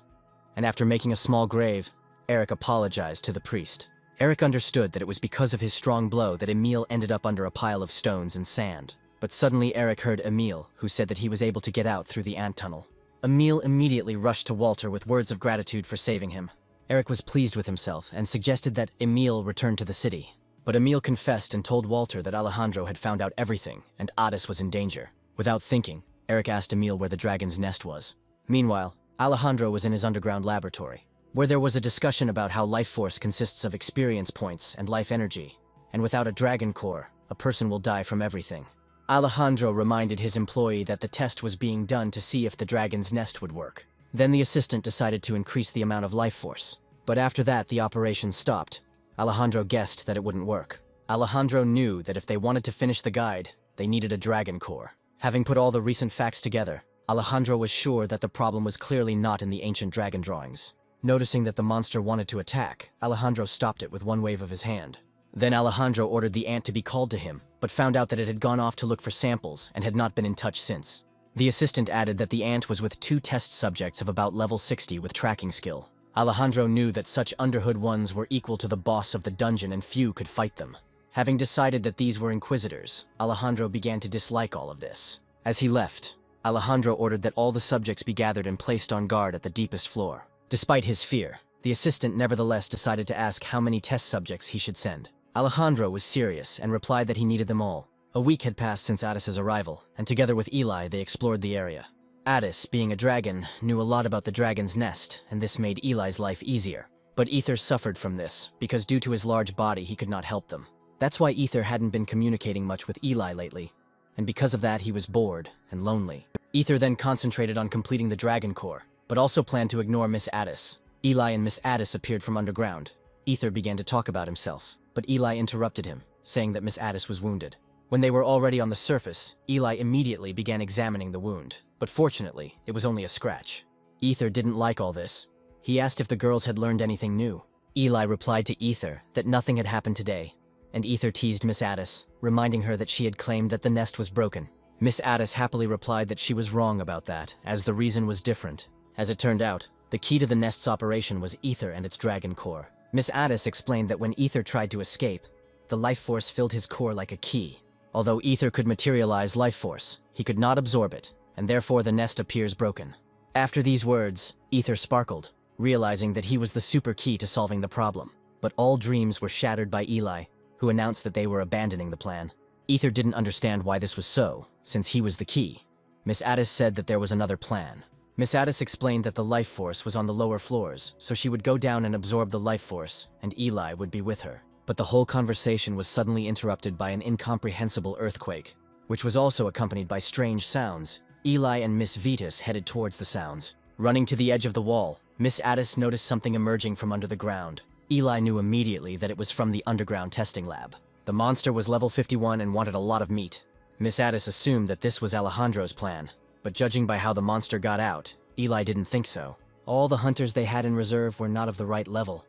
And after making a small grave, Eric apologized to the priest. Eric understood that it was because of his strong blow that Emil ended up under a pile of stones and sand. But suddenly Eric heard Emil, who said that he was able to get out through the ant tunnel. Emil immediately rushed to Walter with words of gratitude for saving him. Eric was pleased with himself and suggested that Emil return to the city. But Emil confessed and told Walter that Alejandro had found out everything and Adis was in danger. Without thinking, Eric asked Emil where the dragon's nest was. Meanwhile, Alejandro was in his underground laboratory, where there was a discussion about how life force consists of experience points and life energy, and without a dragon core, a person will die from everything. Alejandro reminded his employee that the test was being done to see if the dragon's nest would work. Then the assistant decided to increase the amount of life force. But after that, the operation stopped. Alejandro guessed that it wouldn't work. Alejandro knew that if they wanted to finish the guide, they needed a dragon core. Having put all the recent facts together, Alejandro was sure that the problem was clearly not in the ancient dragon drawings. Noticing that the monster wanted to attack, Alejandro stopped it with one wave of his hand. Then Alejandro ordered the ant to be called to him, but found out that it had gone off to look for samples and had not been in touch since. The assistant added that the ant was with 2 test subjects of about level 60 with tracking skill. Alejandro knew that such underhood ones were equal to the boss of the dungeon and few could fight them. Having decided that these were inquisitors, Alejandro began to dislike all of this. As he left, Alejandro ordered that all the subjects be gathered and placed on guard at the deepest floor. Despite his fear, the assistant nevertheless decided to ask how many test subjects he should send. Alejandro was serious and replied that he needed them all. A week had passed since Adis's arrival, and together with Eli they explored the area. Adis, being a dragon, knew a lot about the dragon's nest, and this made Eli's life easier. But Ether suffered from this, because due to his large body he could not help them. That's why Ether hadn't been communicating much with Eli lately, and because of that he was bored and lonely. Ether then concentrated on completing the dragon core, but also planned to ignore Miss Adis. Eli and Miss Adis appeared from underground. Ether began to talk about himself, but Eli interrupted him, saying that Miss Adis was wounded. When they were already on the surface, Eli immediately began examining the wound, but fortunately, it was only a scratch. Ether didn't like all this. He asked if the girls had learned anything new. Eli replied to Ether that nothing had happened today, and Ether teased Miss Adis, reminding her that she had claimed that the nest was broken. Miss Adis happily replied that she was wrong about that, as the reason was different. As it turned out, the key to the nest's operation was Ether and its dragon core. Miss Adis explained that when Ether tried to escape, the life force filled his core like a key. Although Ether could materialize life force, he could not absorb it, and therefore the nest appears broken. After these words, Ether sparkled, realizing that he was the super key to solving the problem. But all dreams were shattered by Eli, who announced that they were abandoning the plan. Ether didn't understand why this was so, since he was the key. Miss Adis said that there was another plan. Miss Adis explained that the life force was on the lower floors, so she would go down and absorb the life force, and Eli would be with her. But the whole conversation was suddenly interrupted by an incomprehensible earthquake, which was also accompanied by strange sounds. Eli and Miss Vetus headed towards the sounds. Running to the edge of the wall, Miss Adis noticed something emerging from under the ground. Eli knew immediately that it was from the underground testing lab. The monster was level 51 and wanted a lot of meat. Miss Adis assumed that this was Alejandro's plan, but judging by how the monster got out, Eli didn't think so. All the hunters they had in reserve were not of the right level.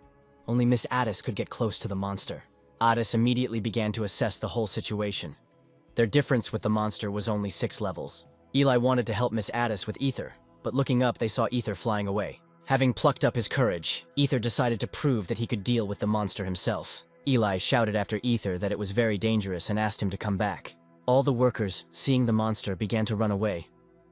Only Miss Adis could get close to the monster. Adis immediately began to assess the whole situation. Their difference with the monster was only 6 levels. Eli wanted to help Miss Adis with Ether, but looking up they saw Ether flying away. Having plucked up his courage, Ether decided to prove that he could deal with the monster himself. Eli shouted after Ether that it was very dangerous and asked him to come back. All the workers, seeing the monster, began to run away,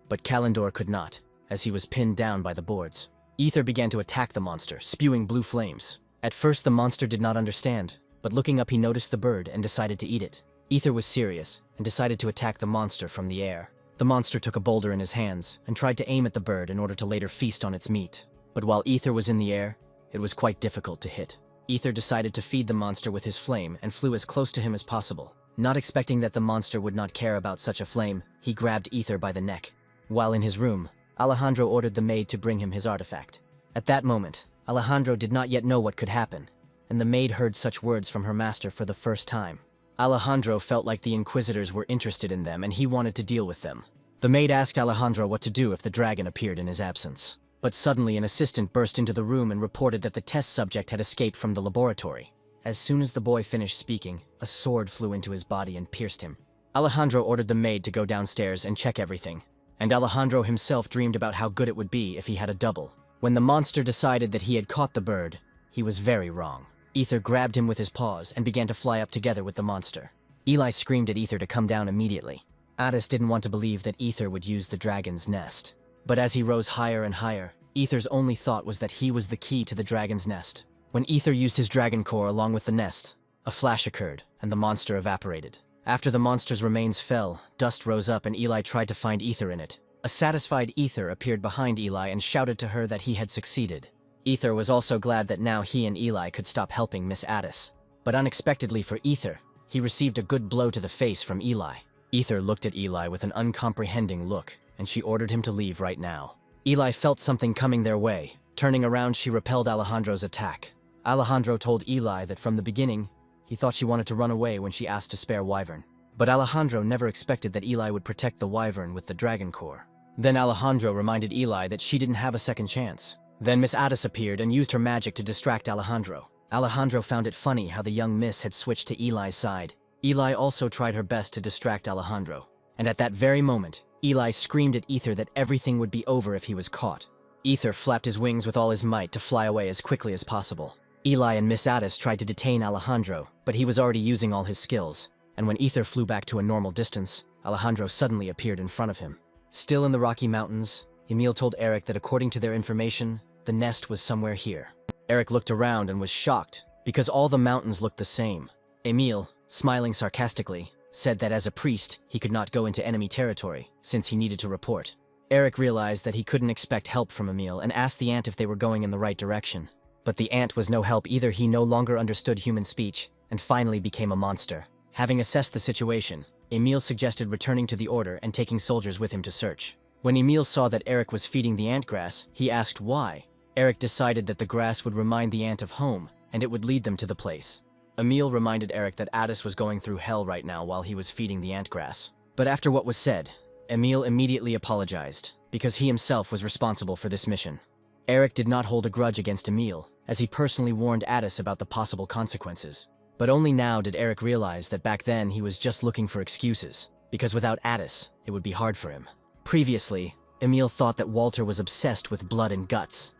but Kalendor could not, as he was pinned down by the boards. Ether began to attack the monster, spewing blue flames. At first the monster did not understand, but looking up he noticed the bird and decided to eat it. Ether was serious and decided to attack the monster from the air. The monster took a boulder in his hands and tried to aim at the bird in order to later feast on its meat. But while Ether was in the air, it was quite difficult to hit. Ether decided to feed the monster with his flame and flew as close to him as possible. Not expecting that the monster would not care about such a flame, he grabbed Ether by the neck. While in his room, Alejandro ordered the maid to bring him his artifact. At that moment, Alejandro did not yet know what could happen, and the maid heard such words from her master for the first time. Alejandro felt like the Inquisitors were interested in them and he wanted to deal with them. The maid asked Alejandro what to do if the dragon appeared in his absence. But suddenly an assistant burst into the room and reported that the test subject had escaped from the laboratory. As soon as the boy finished speaking, a sword flew into his body and pierced him. Alejandro ordered the maid to go downstairs and check everything, and Alejandro himself dreamed about how good it would be if he had a double. When the monster decided that he had caught the bird, he was very wrong. Ether grabbed him with his paws and began to fly up together with the monster. Eli screamed at Ether to come down immediately. Addis didn't want to believe that Ether would use the dragon's nest. But as he rose higher and higher, Ether's only thought was that he was the key to the dragon's nest. When Ether used his dragon core along with the nest, a flash occurred and the monster evaporated. After the monster's remains fell, dust rose up and Eli tried to find Ether in it. A satisfied Ether appeared behind Eli and shouted to her that he had succeeded. Ether was also glad that now he and Eli could stop helping Miss Addis. But unexpectedly for Ether, he received a good blow to the face from Eli. Ether looked at Eli with an uncomprehending look, and she ordered him to leave right now. Eli felt something coming their way. Turning around, she repelled Alejandro's attack. Alejandro told Eli that from the beginning, he thought she wanted to run away when she asked to spare Wyvern. But Alejandro never expected that Eli would protect the Wyvern with the dragon core. Then Alejandro reminded Eli that she didn't have a second chance. Then Miss Addis appeared and used her magic to distract Alejandro. Alejandro found it funny how the young miss had switched to Eli's side. Eli also tried her best to distract Alejandro. And at that very moment, Eli screamed at Ether that everything would be over if he was caught. Ether flapped his wings with all his might to fly away as quickly as possible. Eli and Miss Addis tried to detain Alejandro, but he was already using all his skills. And when Ether flew back to a normal distance, Alejandro suddenly appeared in front of him. Still in the Rocky Mountains, Emil told Eric that according to their information, the nest was somewhere here. Eric looked around and was shocked, because all the mountains looked the same. Emil, smiling sarcastically, said that as a priest, he could not go into enemy territory, since he needed to report. Eric realized that he couldn't expect help from Emil and asked the ant if they were going in the right direction. But the ant was no help either. He no longer understood human speech, and finally became a monster. Having assessed the situation, Emil suggested returning to the order and taking soldiers with him to search. When Emil saw that Eric was feeding the ant grass, he asked why. Eric decided that the grass would remind the ant of home, and it would lead them to the place. Emil reminded Eric that Addis was going through hell right now while he was feeding the ant grass. But after what was said, Emil immediately apologized, because he himself was responsible for this mission. Eric did not hold a grudge against Emil, as he personally warned Addis about the possible consequences. But only now did Eric realize that back then he was just looking for excuses, because without Addis, it would be hard for him. Previously, Emil thought that Walter was obsessed with blood and guts.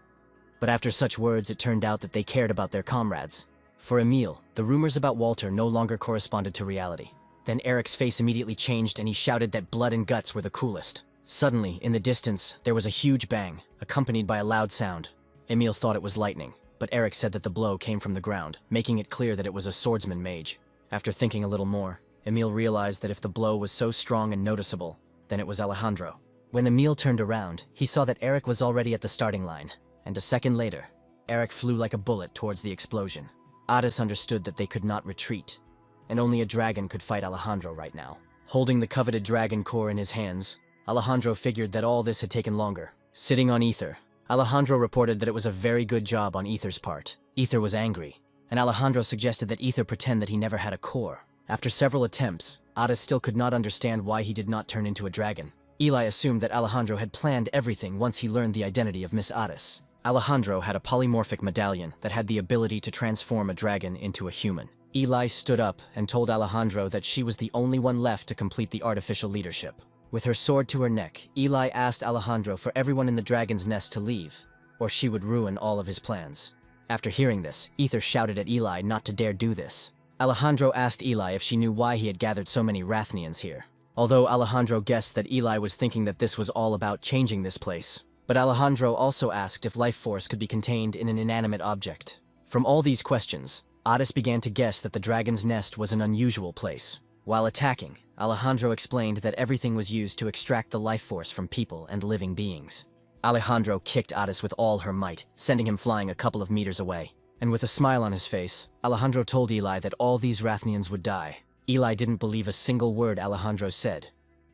But after such words, it turned out that they cared about their comrades. For Emil, the rumors about Walter no longer corresponded to reality. Then Eric's face immediately changed and he shouted that blood and guts were the coolest. Suddenly, in the distance, there was a huge bang, accompanied by a loud sound. Emil thought it was lightning, but Eric said that the blow came from the ground, making it clear that it was a swordsman mage. After thinking a little more, Emil realized that if the blow was so strong and noticeable, then it was Alejandro. When Emil turned around, he saw that Eric was already at the starting line, and a second later, Eric flew like a bullet towards the explosion. Addis understood that they could not retreat, and only a dragon could fight Alejandro right now. Holding the coveted dragon core in his hands, Alejandro figured that all this had taken longer. Sitting on Ether, Alejandro reported that it was a very good job on Ether's part. Ether was angry, and Alejandro suggested that Ether pretend that he never had a core. After several attempts, Addis still could not understand why he did not turn into a dragon. Eli assumed that Alejandro had planned everything once he learned the identity of Miss Addis. Alejandro had a polymorphic medallion that had the ability to transform a dragon into a human. Eli stood up and told Alejandro that she was the only one left to complete the artificial leadership. With her sword to her neck, Eli asked Alejandro for everyone in the dragon's nest to leave, or she would ruin all of his plans. After hearing this, Ether shouted at Eli not to dare do this. Alejandro asked Eli if she knew why he had gathered so many Rathnians here. Although Alejandro guessed that Eli was thinking that this was all about changing this place. But Alejandro also asked if life force could be contained in an inanimate object. From all these questions, Addis began to guess that the dragon's nest was an unusual place. While attacking, Alejandro explained that everything was used to extract the life force from people and living beings. Alejandro kicked Addis with all her might, sending him flying a couple of meters away. And with a smile on his face, Alejandro told Eli that all these Rathnians would die. Eli didn't believe a single word Alejandro said,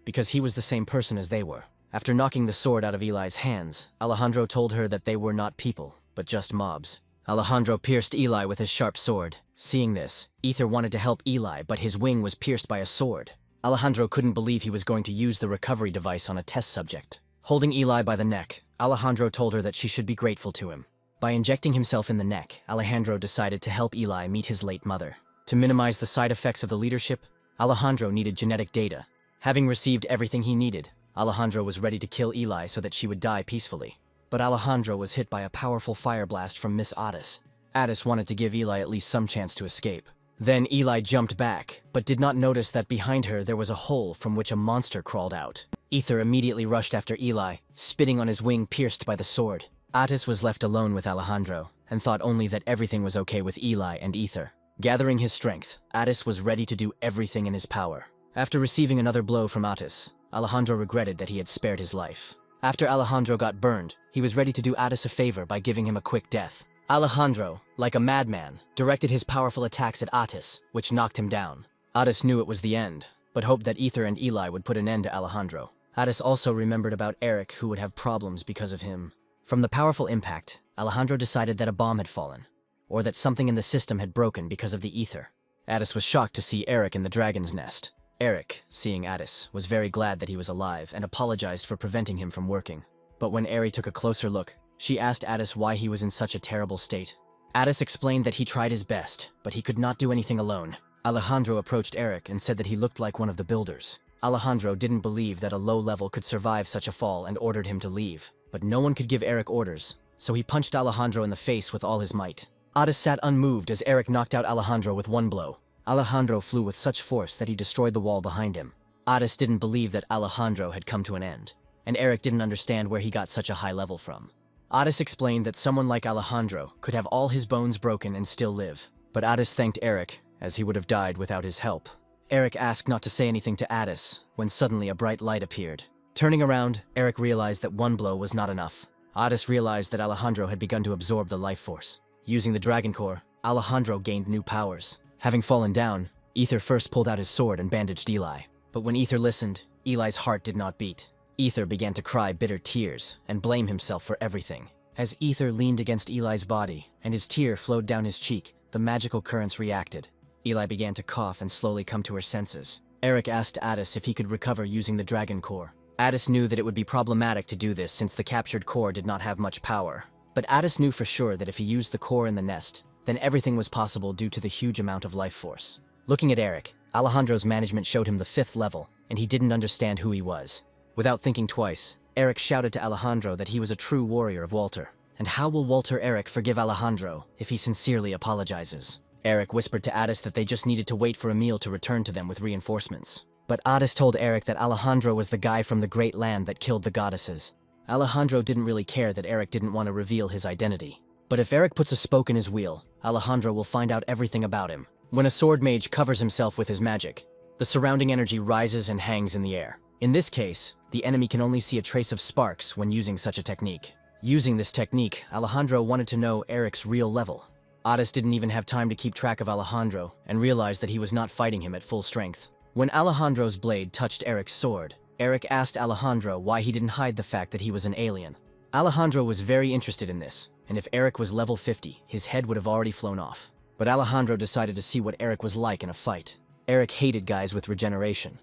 because he was the same person as they were. After knocking the sword out of Eli's hands, Alejandro told her that they were not people, but just mobs. Alejandro pierced Eli with his sharp sword. Seeing this, Ether wanted to help Eli, but his wing was pierced by a sword. Alejandro couldn't believe he was going to use the recovery device on a test subject. Holding Eli by the neck, Alejandro told her that she should be grateful to him. By injecting himself in the neck, Alejandro decided to help Eli meet his late mother. To minimize the side effects of the leadership, Alejandro needed genetic data. Having received everything he needed, Alejandro was ready to kill Eli so that she would die peacefully. But Alejandro was hit by a powerful fire blast from Miss Addis. Addis wanted to give Eli at least some chance to escape. Then Eli jumped back, but did not notice that behind her there was a hole from which a monster crawled out. Ether immediately rushed after Eli, spitting on his wing pierced by the sword. Addis was left alone with Alejandro, and thought only that everything was okay with Eli and Ether. Gathering his strength, Addis was ready to do everything in his power. After receiving another blow from Addis, Alejandro regretted that he had spared his life. After Alejandro got burned, he was ready to do Addis a favor by giving him a quick death. Alejandro, like a madman, directed his powerful attacks at Addis, which knocked him down. Addis knew it was the end, but hoped that Ether and Eli would put an end to Alejandro. Addis also remembered about Eric, who would have problems because of him. From the powerful impact, Alejandro decided that a bomb had fallen, or that something in the system had broken because of the ether. Addis was shocked to see Eric in the dragon's nest. Eric, seeing Addis, was very glad that he was alive and apologized for preventing him from working. But when Eri took a closer look, she asked Addis why he was in such a terrible state. Addis explained that he tried his best, but he could not do anything alone. Alejandro approached Eric and said that he looked like one of the builders. Alejandro didn't believe that a low level could survive such a fall and ordered him to leave. But no one could give Eric orders, so he punched Alejandro in the face with all his might. Addis sat unmoved as Eric knocked out Alejandro with one blow. Alejandro flew with such force that he destroyed the wall behind him. Addis didn't believe that Alejandro had come to an end, and Eric didn't understand where he got such a high level from. Addis explained that someone like Alejandro could have all his bones broken and still live, but Addis thanked Eric, as he would have died without his help. Eric asked not to say anything to Addis, when suddenly a bright light appeared. Turning around, Eric realized that one blow was not enough. Addis realized that Alejandro had begun to absorb the life force. Using the dragon core, Alejandro gained new powers. Having fallen down, Ether first pulled out his sword and bandaged Eli. But when Ether listened, Eli's heart did not beat. Ether began to cry bitter tears and blame himself for everything. As Ether leaned against Eli's body and his tear flowed down his cheek, the magical currents reacted. Eli began to cough and slowly come to her senses. Eric asked Addis if he could recover using the dragon core. Addis knew that it would be problematic to do this since the captured core did not have much power. But Addis knew for sure that if he used the core in the nest, then everything was possible due to the huge amount of life force. Looking at Eric, Alejandro's management showed him the 5th level, and he didn't understand who he was. Without thinking twice, Eric shouted to Alejandro that he was a true warrior of Walter. And how will Walter Eric forgive Alejandro if he sincerely apologizes? Eric whispered to Addis that they just needed to wait for Emil to return to them with reinforcements. But Addis told Eric that Alejandro was the guy from the great land that killed the goddesses. Alejandro didn't really care that Eric didn't want to reveal his identity. But if Eric puts a spoke in his wheel, Alejandro will find out everything about him. When a sword mage covers himself with his magic, the surrounding energy rises and hangs in the air. In this case, the enemy can only see a trace of sparks when using such a technique. Using this technique, Alejandro wanted to know Eric's real level. Addis didn't even have time to keep track of Alejandro and realized that he was not fighting him at full strength. When Alejandro's blade touched Eric's sword, Eric asked Alejandro why he didn't hide the fact that he was an alien. Alejandro was very interested in this, and if Eric was level 50, his head would have already flown off. But Alejandro decided to see what Eric was like in a fight. Eric hated guys with regeneration,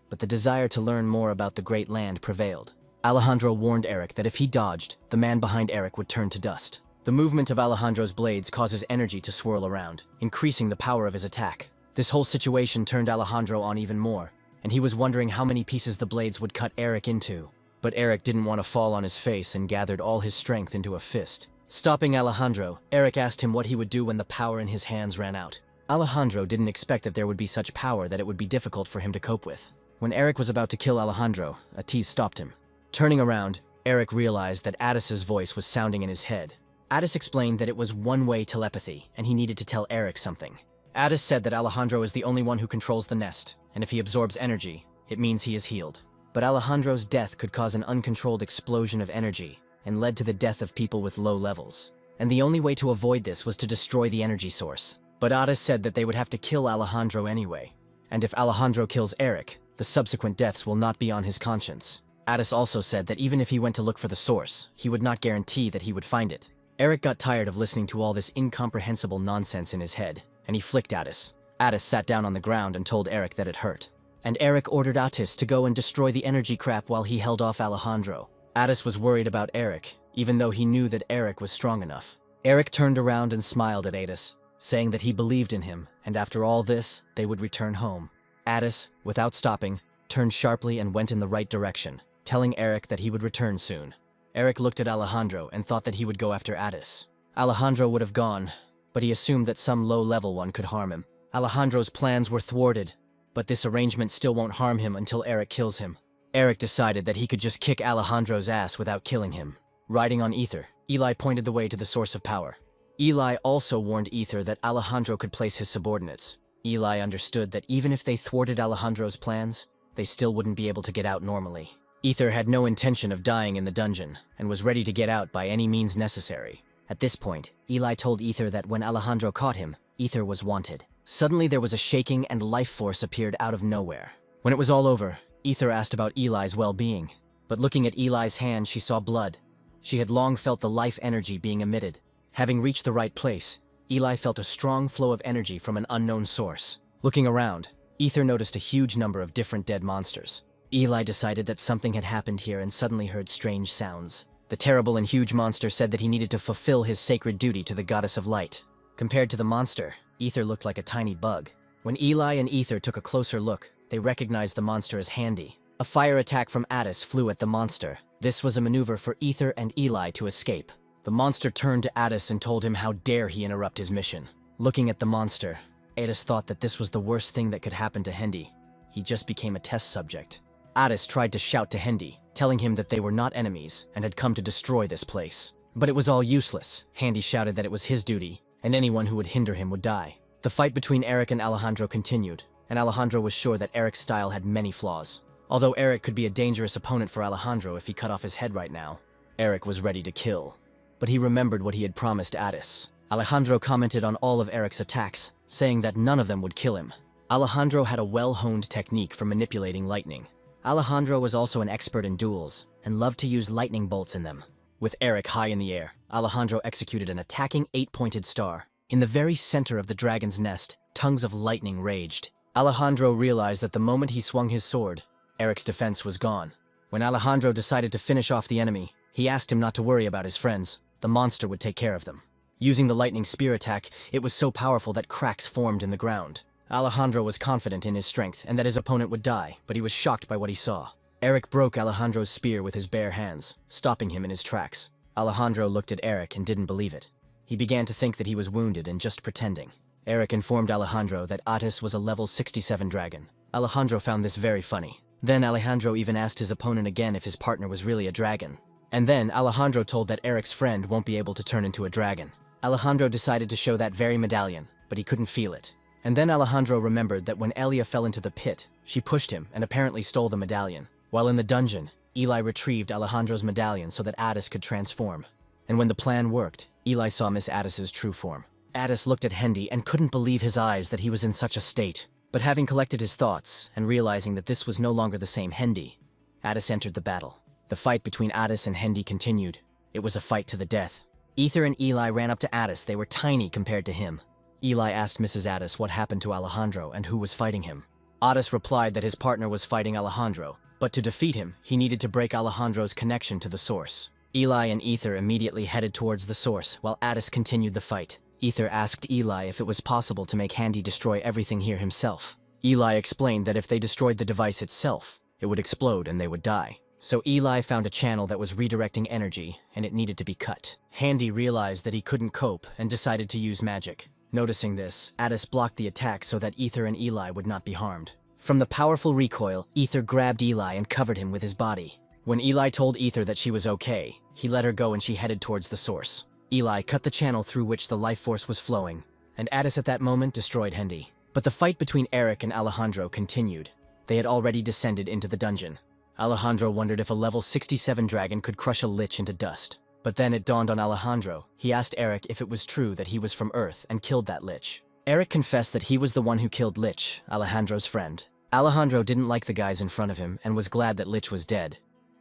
but the desire to learn more about the great land prevailed. Alejandro warned Eric that if he dodged, the man behind Eric would turn to dust. The movement of Alejandro's blades causes energy to swirl around, increasing the power of his attack. This whole situation turned Alejandro on even more, and he was wondering how many pieces the blades would cut Eric into. But Eric didn't want to fall on his face and gathered all his strength into a fist. Stopping Alejandro, Eric asked him what he would do when the power in his hands ran out. Alejandro didn't expect that there would be such power that it would be difficult for him to cope with. When Eric was about to kill Alejandro, a tease stopped him. Turning around, Eric realized that Addis's voice was sounding in his head. Addis explained that it was one-way telepathy, and he needed to tell Eric something. Addis said that Alejandro is the only one who controls the nest, and if he absorbs energy, it means he is healed. But Alejandro's death could cause an uncontrolled explosion of energy, and led to the death of people with low levels. And the only way to avoid this was to destroy the energy source. But Addis said that they would have to kill Alejandro anyway, and if Alejandro kills Eric, the subsequent deaths will not be on his conscience. Addis also said that even if he went to look for the source, he would not guarantee that he would find it. Eric got tired of listening to all this incomprehensible nonsense in his head, and he flicked Addis. Addis sat down on the ground and told Eric that it hurt. And Eric ordered Addis to go and destroy the energy crap while he held off Alejandro. Addis was worried about Eric, even though he knew that Eric was strong enough. Eric turned around and smiled at Addis, saying that he believed in him, and after all this, they would return home. Addis, without stopping, turned sharply and went in the right direction, telling Eric that he would return soon. Eric looked at Alejandro and thought that he would go after Addis. Alejandro would have gone, but he assumed that some low-level one could harm him. Alejandro's plans were thwarted, but this arrangement still won't harm him until Eric kills him. Eric decided that he could just kick Alejandro's ass without killing him. Riding on Ether, Eli pointed the way to the source of power. Eli also warned Ether that Alejandro could place his subordinates. Eli understood that even if they thwarted Alejandro's plans, they still wouldn't be able to get out normally. Ether had no intention of dying in the dungeon, and was ready to get out by any means necessary. At this point, Eli told Ether that when Alejandro caught him, Ether was wanted. Suddenly there was a shaking and life force appeared out of nowhere. When it was all over, Ether asked about Eli's well-being. But looking at Eli's hand, she saw blood. She had long felt the life energy being emitted. Having reached the right place, Eli felt a strong flow of energy from an unknown source. Looking around, Ether noticed a huge number of different dead monsters. Eli decided that something had happened here and suddenly heard strange sounds. The terrible and huge monster said that he needed to fulfill his sacred duty to the goddess of light. Compared to the monster, Ether looked like a tiny bug. When Eli and Ether took a closer look, they recognized the monster as Handy. A fire attack from Addis flew at the monster. This was a maneuver for Ether and Eli to escape. The monster turned to Addis and told him how dare he interrupt his mission. Looking at the monster, Addis thought that this was the worst thing that could happen to Hendy. He just became a test subject. Addis tried to shout to Hendy, telling him that they were not enemies and had come to destroy this place. But it was all useless. Handy shouted that it was his duty, and anyone who would hinder him would die. The fight between Eric and Alejandro continued, and Alejandro was sure that Eric's style had many flaws. Although Eric could be a dangerous opponent for Alejandro if he cut off his head right now, Eric was ready to kill. But he remembered what he had promised Addis. Alejandro commented on all of Eric's attacks, saying that none of them would kill him. Alejandro had a well-honed technique for manipulating lightning. Alejandro was also an expert in duels, and loved to use lightning bolts in them. With Eric high in the air, Alejandro executed an attacking 8-pointed star. In the very center of the dragon's nest, tongues of lightning raged. Alejandro realized that the moment he swung his sword, Eric's defense was gone. When Alejandro decided to finish off the enemy, he asked him not to worry about his friends. The monster would take care of them. Using the lightning spear attack, it was so powerful that cracks formed in the ground. Alejandro was confident in his strength and that his opponent would die, but he was shocked by what he saw. Eric broke Alejandro's spear with his bare hands, stopping him in his tracks. Alejandro looked at Eric and didn't believe it. He began to think that he was wounded and just pretending. Eric informed Alejandro that Addis was a level 67 dragon. Alejandro found this very funny. Then Alejandro even asked his opponent again if his partner was really a dragon. And then Alejandro told that Eric's friend won't be able to turn into a dragon. Alejandro decided to show that very medallion, but he couldn't feel it. And then Alejandro remembered that when Elia fell into the pit, she pushed him and apparently stole the medallion. While in the dungeon, Eli retrieved Alejandro's medallion so that Addis could transform. And when the plan worked, Eli saw Miss Addis's true form. Addis looked at Hendy and couldn't believe his eyes that he was in such a state. But having collected his thoughts, and realizing that this was no longer the same Hendy, Addis entered the battle. The fight between Addis and Hendy continued. It was a fight to the death. Ether and Eli ran up to Addis. They were tiny compared to him. Eli asked Mrs. Addis what happened to Alejandro and who was fighting him. Addis replied that his partner was fighting Alejandro, but to defeat him, he needed to break Alejandro's connection to the source. Eli and Ether immediately headed towards the source, while Addis continued the fight. Ether asked Eli if it was possible to make Handy destroy everything here himself. Eli explained that if they destroyed the device itself, it would explode and they would die. So Eli found a channel that was redirecting energy, and it needed to be cut. Handy realized that he couldn't cope and decided to use magic. Noticing this, Addis blocked the attack so that Ether and Eli would not be harmed. From the powerful recoil, Ether grabbed Eli and covered him with his body. When Eli told Ether that she was okay, he let her go and she headed towards the source. Eli cut the channel through which the life force was flowing, and Addis at that moment destroyed Hendy. But the fight between Eric and Alejandro continued. They had already descended into the dungeon. Alejandro wondered if a level 67 dragon could crush a lich into dust. But then it dawned on Alejandro. He asked Eric if it was true that he was from Earth and killed that lich. Eric confessed that he was the one who killed Lich, Alejandro's friend. Alejandro didn't like the guys in front of him and was glad that Lich was dead,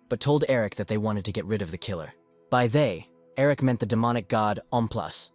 but told Eric that they wanted to get rid of the killer. By they, Eric meant the demonic god Omplas.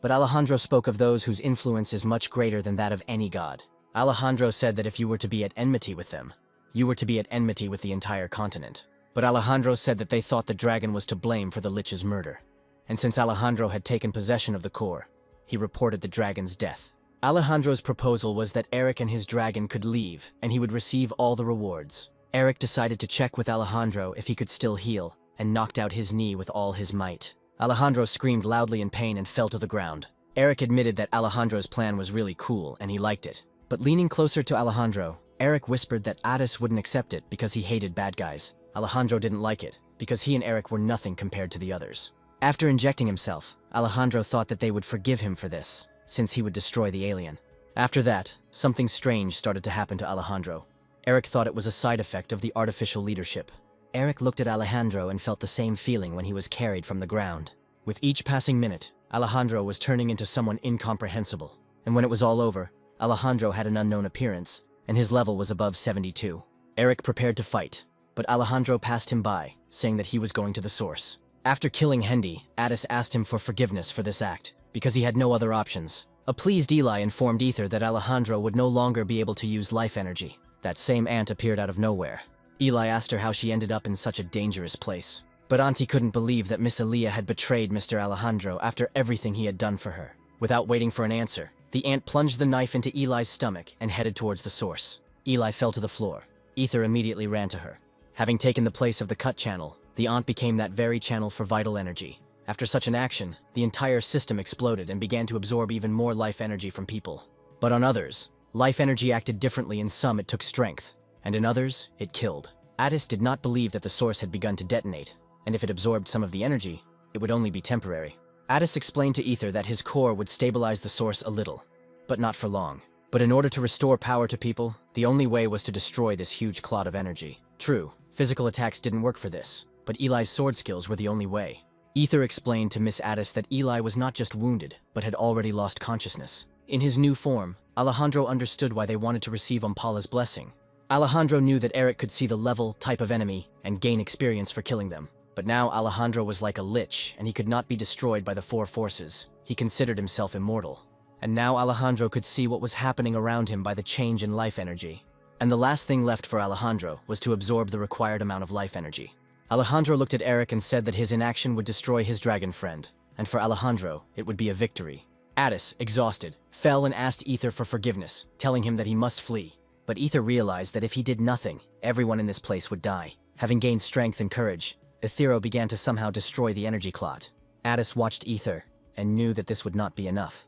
But Alejandro spoke of those whose influence is much greater than that of any god. Alejandro said that if you were to be at enmity with them, you were to be at enmity with the entire continent. But Alejandro said that they thought the dragon was to blame for the Lich's murder. And since Alejandro had taken possession of the core, he reported the dragon's death. Alejandro's proposal was that Eric and his dragon could leave, and he would receive all the rewards. Eric decided to check with Alejandro if he could still heal, and knocked out his knee with all his might. Alejandro screamed loudly in pain and fell to the ground. Eric admitted that Alejandro's plan was really cool, and he liked it. But leaning closer to Alejandro, Eric whispered that Addis wouldn't accept it because he hated bad guys. Alejandro didn't like it, because he and Eric were nothing compared to the others. After injecting himself, Alejandro thought that they would forgive him for this, since he would destroy the alien. After that, something strange started to happen to Alejandro. Eric thought it was a side effect of the artificial leadership. Eric looked at Alejandro and felt the same feeling when he was carried from the ground. With each passing minute, Alejandro was turning into someone incomprehensible. And when it was all over, Alejandro had an unknown appearance, and his level was above 72. Eric prepared to fight, but Alejandro passed him by, saying that he was going to the source. After killing Hendy, Addis asked him for forgiveness for this act, because he had no other options. A pleased Eli informed Ether that Alejandro would no longer be able to use life energy. That same aunt appeared out of nowhere. Eli asked her how she ended up in such a dangerous place. But Auntie couldn't believe that Miss Aaliyah had betrayed Mr. Alejandro after everything he had done for her. Without waiting for an answer, the aunt plunged the knife into Eli's stomach and headed towards the source. Eli fell to the floor. Ether immediately ran to her. Having taken the place of the cut channel, the aunt became that very channel for vital energy. After such an action, the entire system exploded and began to absorb even more life energy from people. But on others, life energy acted differently. In some it took strength, and in others, it killed. Addis did not believe that the source had begun to detonate, and if it absorbed some of the energy, it would only be temporary. Addis explained to Ether that his core would stabilize the source a little, but not for long. But in order to restore power to people, the only way was to destroy this huge clot of energy. True, physical attacks didn't work for this, but Eli's sword skills were the only way. Ether explained to Miss Addis that Eli was not just wounded, but had already lost consciousness. In his new form, Alejandro understood why they wanted to receive Umpala's blessing. Alejandro knew that Eric could see the level, type of enemy, and gain experience for killing them. But now Alejandro was like a lich, and he could not be destroyed by the four forces. He considered himself immortal. And now Alejandro could see what was happening around him by the change in life energy. And the last thing left for Alejandro was to absorb the required amount of life energy. Alejandro looked at Eric and said that his inaction would destroy his dragon friend, and for Alejandro, it would be a victory. Addis, exhausted, fell and asked Ether for forgiveness, telling him that he must flee. But Ether realized that if he did nothing, everyone in this place would die. Having gained strength and courage, Ethero began to somehow destroy the energy clot. Addis watched Ether, and knew that this would not be enough.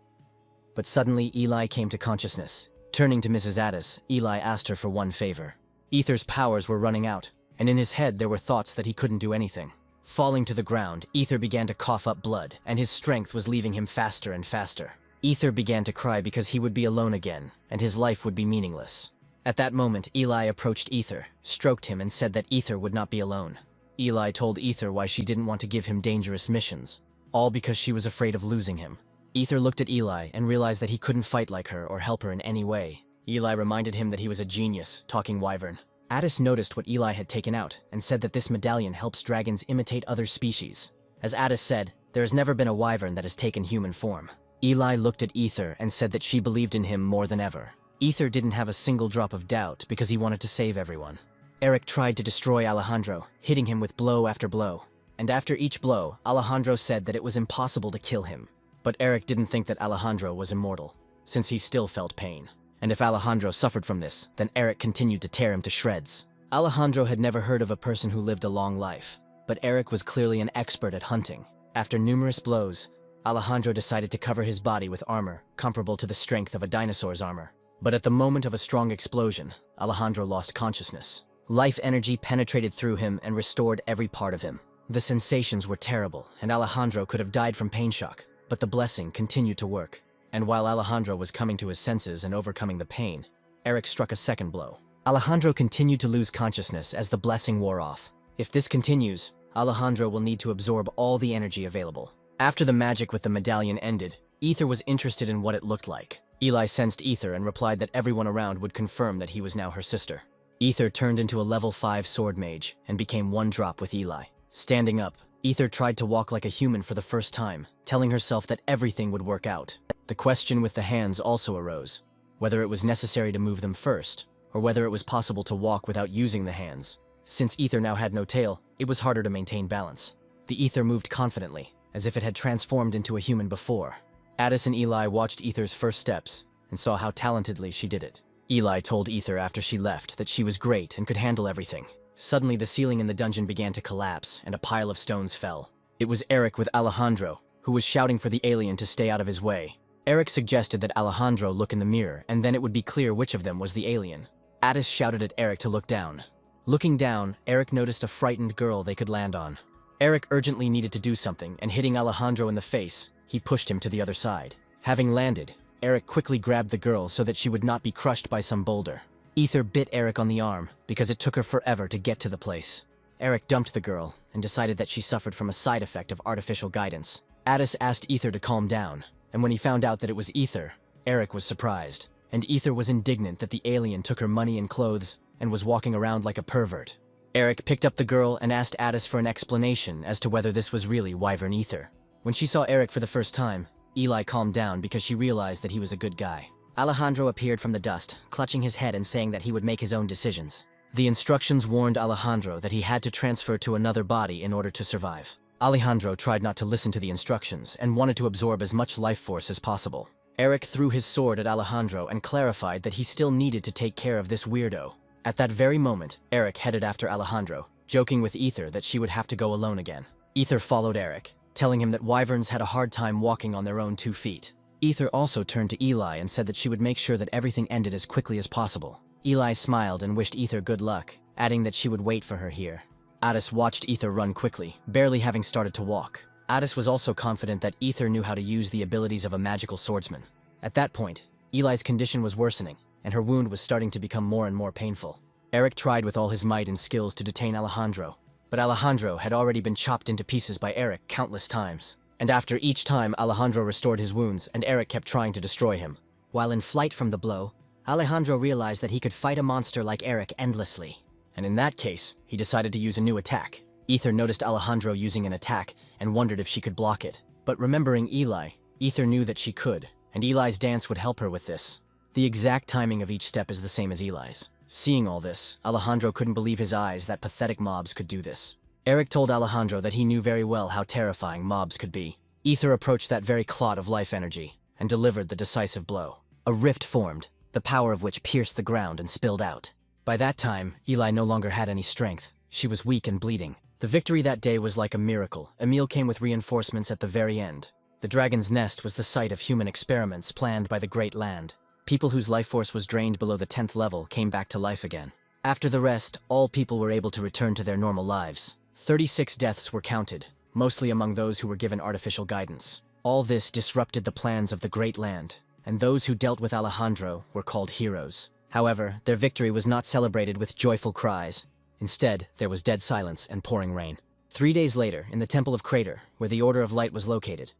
But suddenly Eli came to consciousness. Turning to Mrs. Addis, Eli asked her for one favor. Ether's powers were running out, and in his head there were thoughts that he couldn't do anything. Falling to the ground, Ether began to cough up blood, and his strength was leaving him faster and faster. Ether began to cry because he would be alone again, and his life would be meaningless. At that moment, Eli approached Ether, stroked him, and said that Ether would not be alone. Eli told Ether why she didn't want to give him dangerous missions, all because she was afraid of losing him. Ether looked at Eli and realized that he couldn't fight like her or help her in any way. Eli reminded him that he was a genius, talking wyvern. Addis noticed what Eli had taken out and said that this medallion helps dragons imitate other species. As Addis said, there has never been a wyvern that has taken human form. Eli looked at Ether and said that she believed in him more than ever. Ether didn't have a single drop of doubt because he wanted to save everyone. Eric tried to destroy Alejandro, hitting him with blow after blow. And after each blow, Alejandro said that it was impossible to kill him. But Eric didn't think that Alejandro was immortal, since he still felt pain. And if Alejandro suffered from this, then Eric continued to tear him to shreds. Alejandro had never heard of a person who lived a long life, but Eric was clearly an expert at hunting. After numerous blows, Alejandro decided to cover his body with armor comparable to the strength of a dinosaur's armor. But at the moment of a strong explosion, Alejandro lost consciousness. Life energy penetrated through him and restored every part of him. The sensations were terrible, and Alejandro could have died from pain shock, but the blessing continued to work. And while Alejandro was coming to his senses and overcoming the pain, Eric struck a second blow. Alejandro continued to lose consciousness as the blessing wore off. If this continues, Alejandro will need to absorb all the energy available. After the magic with the medallion ended, Ether was interested in what it looked like. Eli sensed Ether and replied that everyone around would confirm that he was now her sister. Ether turned into a level 5 sword mage and became one drop with Eli. Standing up, Ether tried to walk like a human for the first time, telling herself that everything would work out. The question with the hands also arose, whether it was necessary to move them first, or whether it was possible to walk without using the hands. Since Ether now had no tail, it was harder to maintain balance. The Ether moved confidently, as if it had transformed into a human before. Addis and Eli watched Ether's first steps and saw how talentedly she did it. Eli told Ether after she left that she was great and could handle everything. Suddenly, the ceiling in the dungeon began to collapse and a pile of stones fell. It was Eric with Alejandro, who was shouting for the alien to stay out of his way. Eric suggested that Alejandro look in the mirror, and then it would be clear which of them was the alien. Addis shouted at Eric to look down. Looking down, Eric noticed a frightened girl they could land on. Eric urgently needed to do something, and hitting Alejandro in the face, he pushed him to the other side. Having landed, Eric quickly grabbed the girl so that she would not be crushed by some boulder. Ether bit Eric on the arm because it took her forever to get to the place. Eric dumped the girl and decided that she suffered from a side effect of artificial guidance. Addis asked Ether to calm down, and when he found out that it was Ether, Eric was surprised, and Ether was indignant that the alien took her money and clothes and was walking around like a pervert. Eric picked up the girl and asked Addis for an explanation as to whether this was really Wyvern Ether. When she saw Eric for the first time, Eli calmed down because she realized that he was a good guy. Alejandro appeared from the dust, clutching his head and saying that he would make his own decisions. The instructions warned Alejandro that he had to transfer to another body in order to survive. Alejandro tried not to listen to the instructions and wanted to absorb as much life force as possible. Eric threw his sword at Alejandro and clarified that he still needed to take care of this weirdo. At that very moment, Eric headed after Alejandro, joking with Ether that she would have to go alone again. Ether followed Eric, telling him that wyverns had a hard time walking on their own 2 feet. Ether also turned to Eli and said that she would make sure that everything ended as quickly as possible. Eli smiled and wished Ether good luck, adding that she would wait for her here. Addis watched Ether run quickly, barely having started to walk. Addis was also confident that Ether knew how to use the abilities of a magical swordsman. At that point, Eli's condition was worsening, and her wound was starting to become more and more painful. Eric tried with all his might and skills to detain Alejandro, but Alejandro had already been chopped into pieces by Eric countless times. And after each time, Alejandro restored his wounds, and Eric kept trying to destroy him. While in flight from the blow, Alejandro realized that he could fight a monster like Eric endlessly. And in that case, he decided to use a new attack. Ether noticed Alejandro using an attack and wondered if she could block it. But remembering Eli, Ether knew that she could, and Eli's dance would help her with this. The exact timing of each step is the same as Eli's. Seeing all this, Alejandro couldn't believe his eyes that pathetic mobs could do this. Eric told Alejandro that he knew very well how terrifying mobs could be. Ether approached that very clot of life energy and delivered the decisive blow. A rift formed, the power of which pierced the ground and spilled out. By that time, Eli no longer had any strength. She was weak and bleeding. The victory that day was like a miracle. Emil came with reinforcements at the very end. The dragon's nest was the site of human experiments planned by the Great Land. People whose life force was drained below the 10th level came back to life again. After the rest, all people were able to return to their normal lives. 36 deaths were counted, mostly among those who were given artificial guidance. All this disrupted the plans of the Great Land, and those who dealt with Alejandro were called heroes. However, their victory was not celebrated with joyful cries. Instead, there was dead silence and pouring rain. 3 days later, in the Temple of Crater, where the Order of Light was located,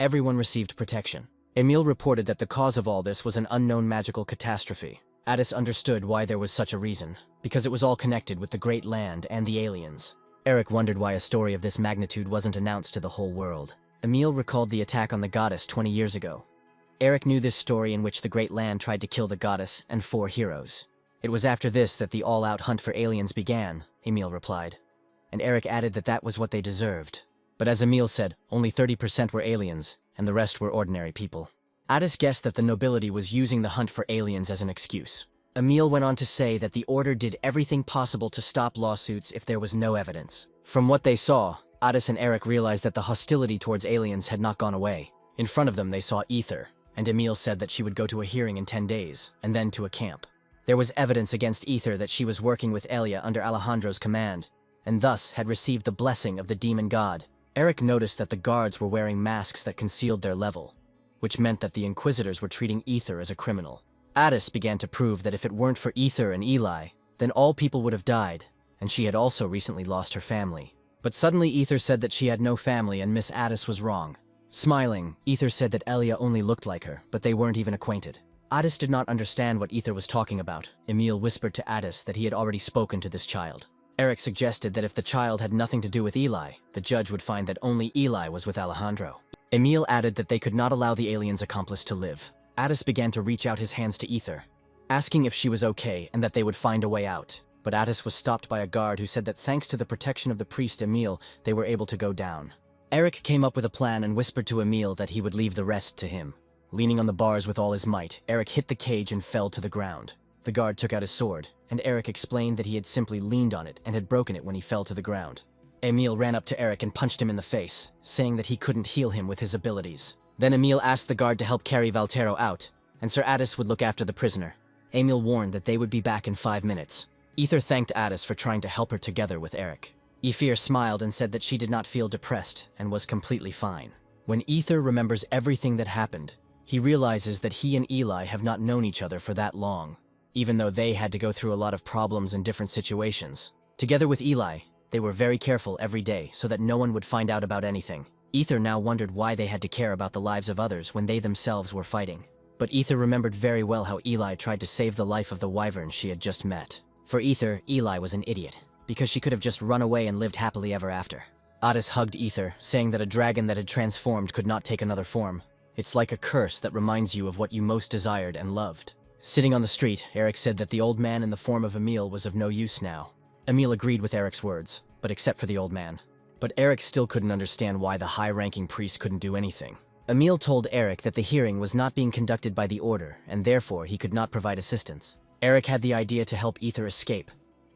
everyone received protection. Emil reported that the cause of all this was an unknown magical catastrophe. Addis understood why there was such a reason, because it was all connected with the Great Land and the aliens. Eric wondered why a story of this magnitude wasn't announced to the whole world. Emil recalled the attack on the goddess 20 years ago. Eric knew this story in which the Great Land tried to kill the goddess and 4 heroes. It was after this that the all-out hunt for aliens began, Emil replied. And Eric added that that was what they deserved. But as Emil said, only 30% were aliens, and the rest were ordinary people. Addis guessed that the nobility was using the hunt for aliens as an excuse. Emil went on to say that the Order did everything possible to stop lawsuits if there was no evidence. From what they saw, Addis and Eric realized that the hostility towards aliens had not gone away. In front of them they saw Ether, and Emil said that she would go to a hearing in 10 days, and then to a camp. There was evidence against Ether that she was working with Elia under Alejandro's command, and thus had received the blessing of the demon god. Eric noticed that the guards were wearing masks that concealed their level, which meant that the Inquisitors were treating Ether as a criminal. Addis began to prove that if it weren't for Ether and Eli, then all people would have died, and she had also recently lost her family. But suddenly Ether said that she had no family and Miss Addis was wrong. Smiling, Ether said that Elia only looked like her, but they weren't even acquainted. Addis did not understand what Ether was talking about. Emil whispered to Addis that he had already spoken to this child. Eric suggested that if the child had nothing to do with Eli, the judge would find that only Eli was with Alejandro. Emil added that they could not allow the alien's accomplice to live. Addis began to reach out his hands to Ether, asking if she was okay and that they would find a way out. but Addis was stopped by a guard who said that thanks to the protection of the priest Emil, they were able to go down. Eric came up with a plan and whispered to Emil that he would leave the rest to him. Leaning on the bars with all his might, Eric hit the cage and fell to the ground. The guard took out his sword, and Eric explained that he had simply leaned on it and had broken it when he fell to the ground. Emil ran up to Eric and punched him in the face, saying that he couldn't heal him with his abilities. Then Emil asked the guard to help carry Valtero out, and Sir Addis would look after the prisoner. Emil warned that they would be back in 5 minutes. Ether thanked Addis for trying to help her together with Eric. Aethir smiled and said that she did not feel depressed and was completely fine. When Ether remembers everything that happened, he realizes that he and Eli have not known each other for that long, even though they had to go through a lot of problems in different situations. Together with Eli, they were very careful every day so that no one would find out about anything. Ether now wondered why they had to care about the lives of others when they themselves were fighting. But Ether remembered very well how Eli tried to save the life of the wyvern she had just met. For Ether, Eli was an idiot, because she could have just run away and lived happily ever after. Addis hugged Ether, saying that a dragon that had transformed could not take another form. It's like a curse that reminds you of what you most desired and loved. Sitting on the street, Eric said that the old man in the form of Emil was of no use now. Emil agreed with Eric's words, but except for the old man. But Eric still couldn't understand why the high-ranking priest couldn't do anything. Emil told Eric that the hearing was not being conducted by the Order, and therefore he could not provide assistance. Eric had the idea to help Ether escape,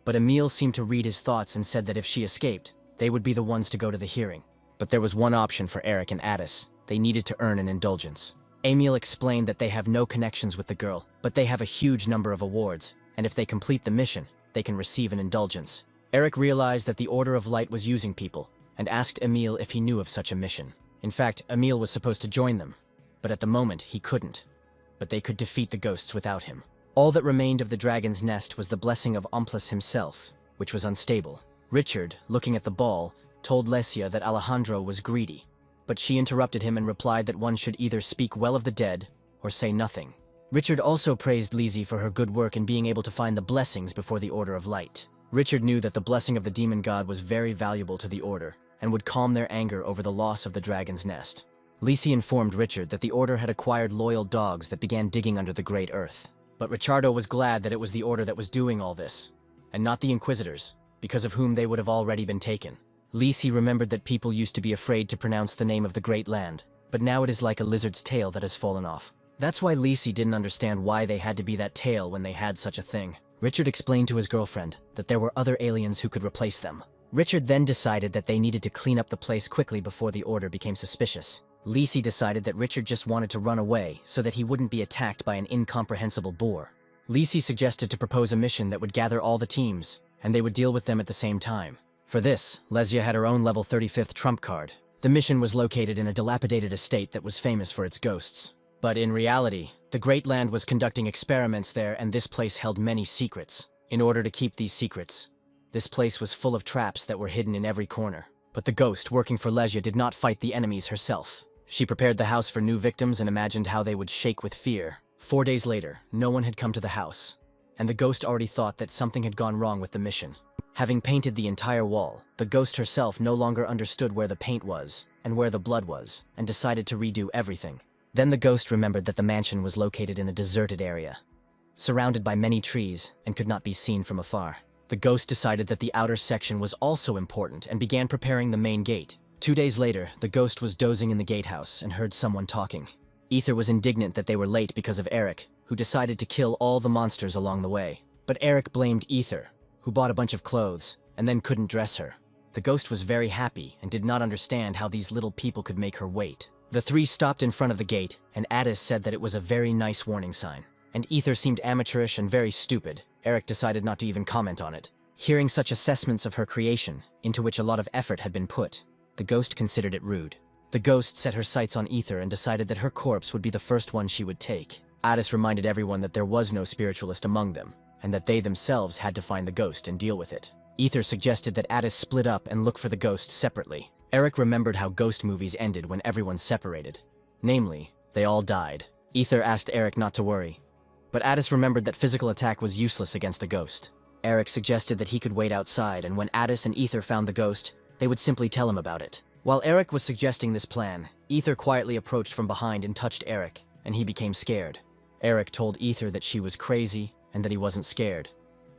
but Emil seemed to read his thoughts and said that if she escaped, they would be the ones to go to the hearing. But there was one option for Eric and Addis. They needed to earn an indulgence. Emil explained that they have no connections with the girl, but they have a huge number of awards, and if they complete the mission, they can receive an indulgence. Eric realized that the Order of Light was using people, and asked Emil if he knew of such a mission. In fact, Emil was supposed to join them, but at the moment he couldn't. But they could defeat the ghosts without him. All that remained of the dragon's nest was the blessing of Omplus himself, which was unstable. Richard, looking at the ball, told Lesia that Alejandro was greedy, but she interrupted him and replied that one should either speak well of the dead or say nothing. Richard also praised Lizzie for her good work in being able to find the blessings before the Order of Light. Richard knew that the blessing of the demon god was very valuable to the Order, and would calm their anger over the loss of the dragon's nest. Lisi informed Richard that the Order had acquired loyal dogs that began digging under the Great Earth. But Ricciardo was glad that it was the Order that was doing all this, and not the Inquisitors, because of whom they would have already been taken. Lisi remembered that people used to be afraid to pronounce the name of the Great Land, but now it is like a lizard's tail that has fallen off. That's why Lisi didn't understand why they had to be that tail when they had such a thing. Richard explained to his girlfriend that there were other aliens who could replace them. Richard then decided that they needed to clean up the place quickly before the Order became suspicious. Lisi decided that Richard just wanted to run away so that he wouldn't be attacked by an incomprehensible boar. Lisi suggested to propose a mission that would gather all the teams, and they would deal with them at the same time. For this, Lesia had her own level 35th trump card. The mission was located in a dilapidated estate that was famous for its ghosts. But in reality, the Great Land was conducting experiments there, and this place held many secrets. In order to keep these secrets, this place was full of traps that were hidden in every corner. But the ghost working for Lesia did not fight the enemies herself. She prepared the house for new victims and imagined how they would shake with fear. 4 days later, no one had come to the house, and the ghost already thought that something had gone wrong with the mission. Having painted the entire wall, the ghost herself no longer understood where the paint was and where the blood was, and decided to redo everything. Then the ghost remembered that the mansion was located in a deserted area, surrounded by many trees, and could not be seen from afar. The ghost decided that the outer section was also important and began preparing the main gate. 2 days later, the ghost was dozing in the gatehouse and heard someone talking. Ether was indignant that they were late because of Eric, who decided to kill all the monsters along the way. But Eric blamed Ether, who bought a bunch of clothes and then couldn't dress her. The ghost was very happy and did not understand how these little people could make her wait. The three stopped in front of the gate, and Addis said that it was a very nice warning sign. And Ether seemed amateurish and very stupid. Eric decided not to even comment on it. Hearing such assessments of her creation, into which a lot of effort had been put, the ghost considered it rude. The ghost set her sights on Ether and decided that her corpse would be the first one she would take. Addis reminded everyone that there was no spiritualist among them, and that they themselves had to find the ghost and deal with it. Ether suggested that Addis split up and look for the ghost separately. Eric remembered how ghost movies ended when everyone separated. Namely, they all died. Ether asked Eric not to worry, but Addis remembered that physical attack was useless against a ghost. Eric suggested that he could wait outside, and when Addis and Ether found the ghost, they would simply tell him about it. While Eric was suggesting this plan, Ether quietly approached from behind and touched Eric, and he became scared. Eric told Ether that she was crazy and that he wasn't scared.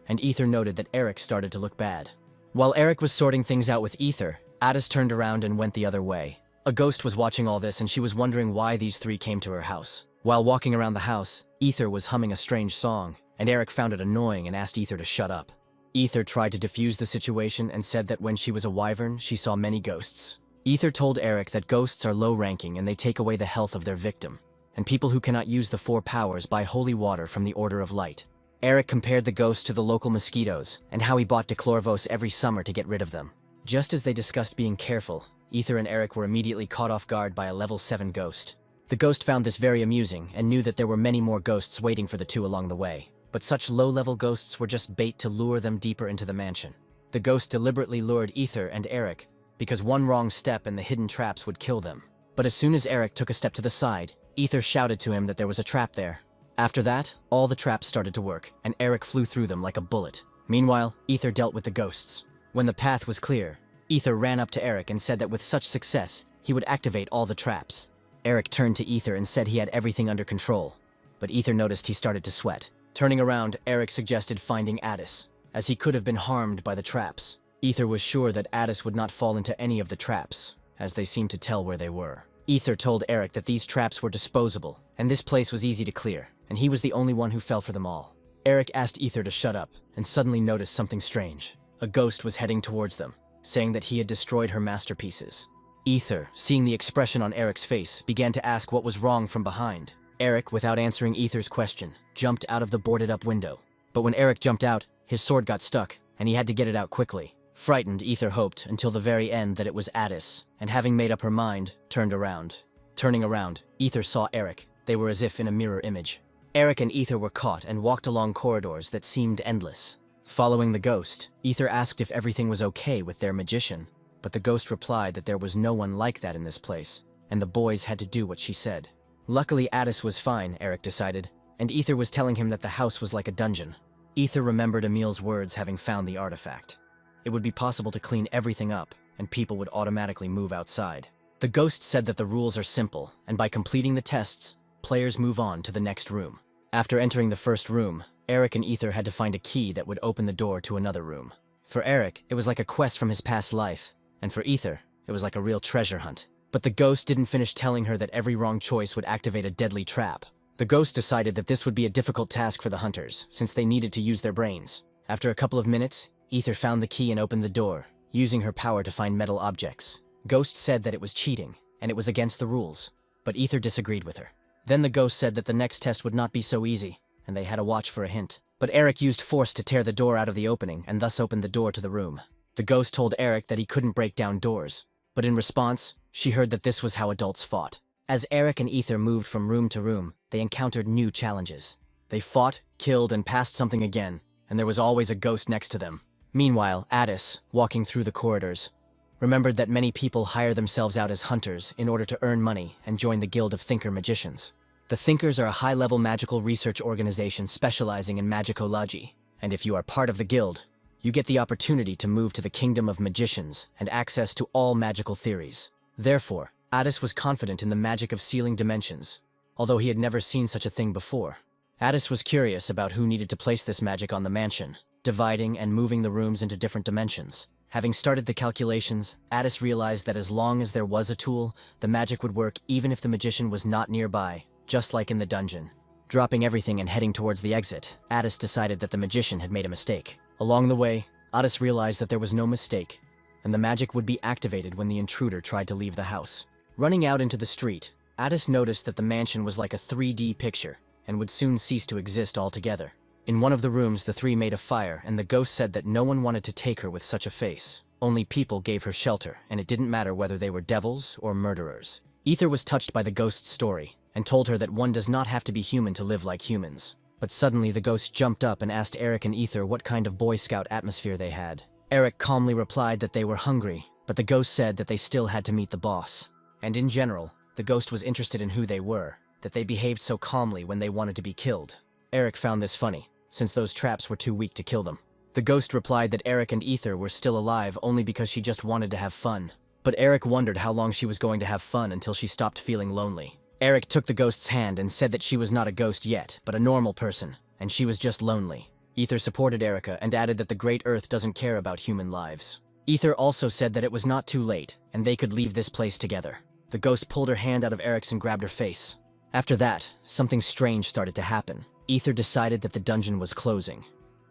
and Ether noted that Eric started to look bad. While Eric was sorting things out with Ether, Addis turned around and went the other way. A ghost was watching all this and she was wondering why these three came to her house. While walking around the house, Ether was humming a strange song, and Eric found it annoying and asked Ether to shut up. Ether tried to defuse the situation and said that when she was a wyvern, she saw many ghosts. Ether told Eric that ghosts are low-ranking and they take away the health of their victim, and people who cannot use the 4 powers buy holy water from the Order of Light. Eric compared the ghosts to the local mosquitoes and how he bought Declorvos every summer to get rid of them. Just as they discussed being careful, Ether and Eric were immediately caught off guard by a level 7 ghost. The ghost found this very amusing and knew that there were many more ghosts waiting for the two along the way. But such low-level ghosts were just bait to lure them deeper into the mansion. The ghost deliberately lured Ether and Eric because one wrong step and the hidden traps would kill them. But as soon as Eric took a step to the side, Ether shouted to him that there was a trap there. After that, all the traps started to work, and Eric flew through them like a bullet. Meanwhile, Ether dealt with the ghosts. When the path was clear, Ether ran up to Eric and said that with such success, he would activate all the traps. Eric turned to Ether and said he had everything under control, but Ether noticed he started to sweat. Turning around, Eric suggested finding Addis, as he could have been harmed by the traps. Ether was sure that Addis would not fall into any of the traps, as they seemed to tell where they were. Ether told Eric that these traps were disposable, and this place was easy to clear, and he was the only one who fell for them all. Eric asked Ether to shut up, and suddenly noticed something strange. A ghost was heading towards them, saying that he had destroyed her masterpieces. Ether, seeing the expression on Eric's face, began to ask what was wrong from behind. Eric, without answering Ether's question, jumped out of the boarded-up window. But when Eric jumped out, his sword got stuck, and he had to get it out quickly. Frightened, Ether hoped until the very end that it was Addis, and having made up her mind, turned around. Turning around, Ether saw Eric. They were as if in a mirror image. Eric and Ether were caught and walked along corridors that seemed endless. Following the ghost, Ether asked if everything was okay with their magician, but the ghost replied that there was no one like that in this place, and the boys had to do what she said. Luckily, Addis was fine, Eric decided, and Ether was telling him that the house was like a dungeon. Ether remembered Emil's words having found the artifact. It would be possible to clean everything up, and people would automatically move outside. The ghost said that the rules are simple, and by completing the tests, players move on to the next room. After entering the first room, Eric and Ether had to find a key that would open the door to another room. For Eric, it was like a quest from his past life, and for Ether, it was like a real treasure hunt. But the ghost didn't finish telling her that every wrong choice would activate a deadly trap. The ghost decided that this would be a difficult task for the hunters, since they needed to use their brains. After a couple of minutes, Ether found the key and opened the door, using her power to find metal objects. Ghost said that it was cheating, and it was against the rules, but Ether disagreed with her. Then the ghost said that the next test would not be so easy, and they had to watch for a hint. But Eric used force to tear the door out of the opening and thus opened the door to the room. The ghost told Eric that he couldn't break down doors, but in response, she heard that this was how adults fought. As Eric and Ether moved from room to room, they encountered new challenges. They fought, killed, and passed something again, and there was always a ghost next to them. Meanwhile, Addis, walking through the corridors, remembered that many people hire themselves out as hunters in order to earn money and join the Guild of Thinker Magicians. The Thinkers are a high-level magical research organization specializing in magicology, and if you are part of the guild, you get the opportunity to move to the Kingdom of Magicians and access to all magical theories. Therefore, Addis was confident in the magic of sealing dimensions, although he had never seen such a thing before. Addis was curious about who needed to place this magic on the mansion, dividing and moving the rooms into different dimensions. Having started the calculations, Addis realized that as long as there was a tool, the magic would work even if the magician was not nearby, just like in the dungeon. Dropping everything and heading towards the exit, Addis decided that the magician had made a mistake. Along the way, Addis realized that there was no mistake, and the magic would be activated when the intruder tried to leave the house. Running out into the street, Addis noticed that the mansion was like a 3D picture, and would soon cease to exist altogether. In one of the rooms, the three made a fire, and the ghost said that no one wanted to take her with such a face. Only people gave her shelter, and it didn't matter whether they were devils or murderers. Ether was touched by the ghost's story, and told her that one does not have to be human to live like humans. But suddenly the ghost jumped up and asked Eric and Ether what kind of Boy Scout atmosphere they had. Eric calmly replied that they were hungry, but the ghost said that they still had to meet the boss. And in general, the ghost was interested in who they were, that they behaved so calmly when they wanted to be killed. Eric found this funny, since those traps were too weak to kill them. The ghost replied that Eric and Ether were still alive only because she just wanted to have fun. But Eric wondered how long she was going to have fun until she stopped feeling lonely. Eric took the ghost's hand and said that she was not a ghost yet, but a normal person, and she was just lonely. Ether supported Erica and added that the Great Earth doesn't care about human lives. Ether also said that it was not too late, and they could leave this place together. The ghost pulled her hand out of Eric's and grabbed her face. After that, something strange started to happen. Ether decided that the dungeon was closing,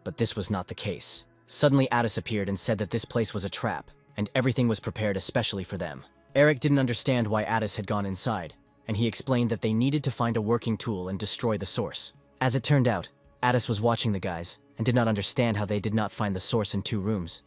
but this was not the case. Suddenly Addis appeared and said that this place was a trap, and everything was prepared especially for them. Eric didn't understand why Addis had gone inside, and he explained that they needed to find a working tool and destroy the source. As it turned out, Addis was watching the guys, and did not understand how they did not find the source in 2 rooms.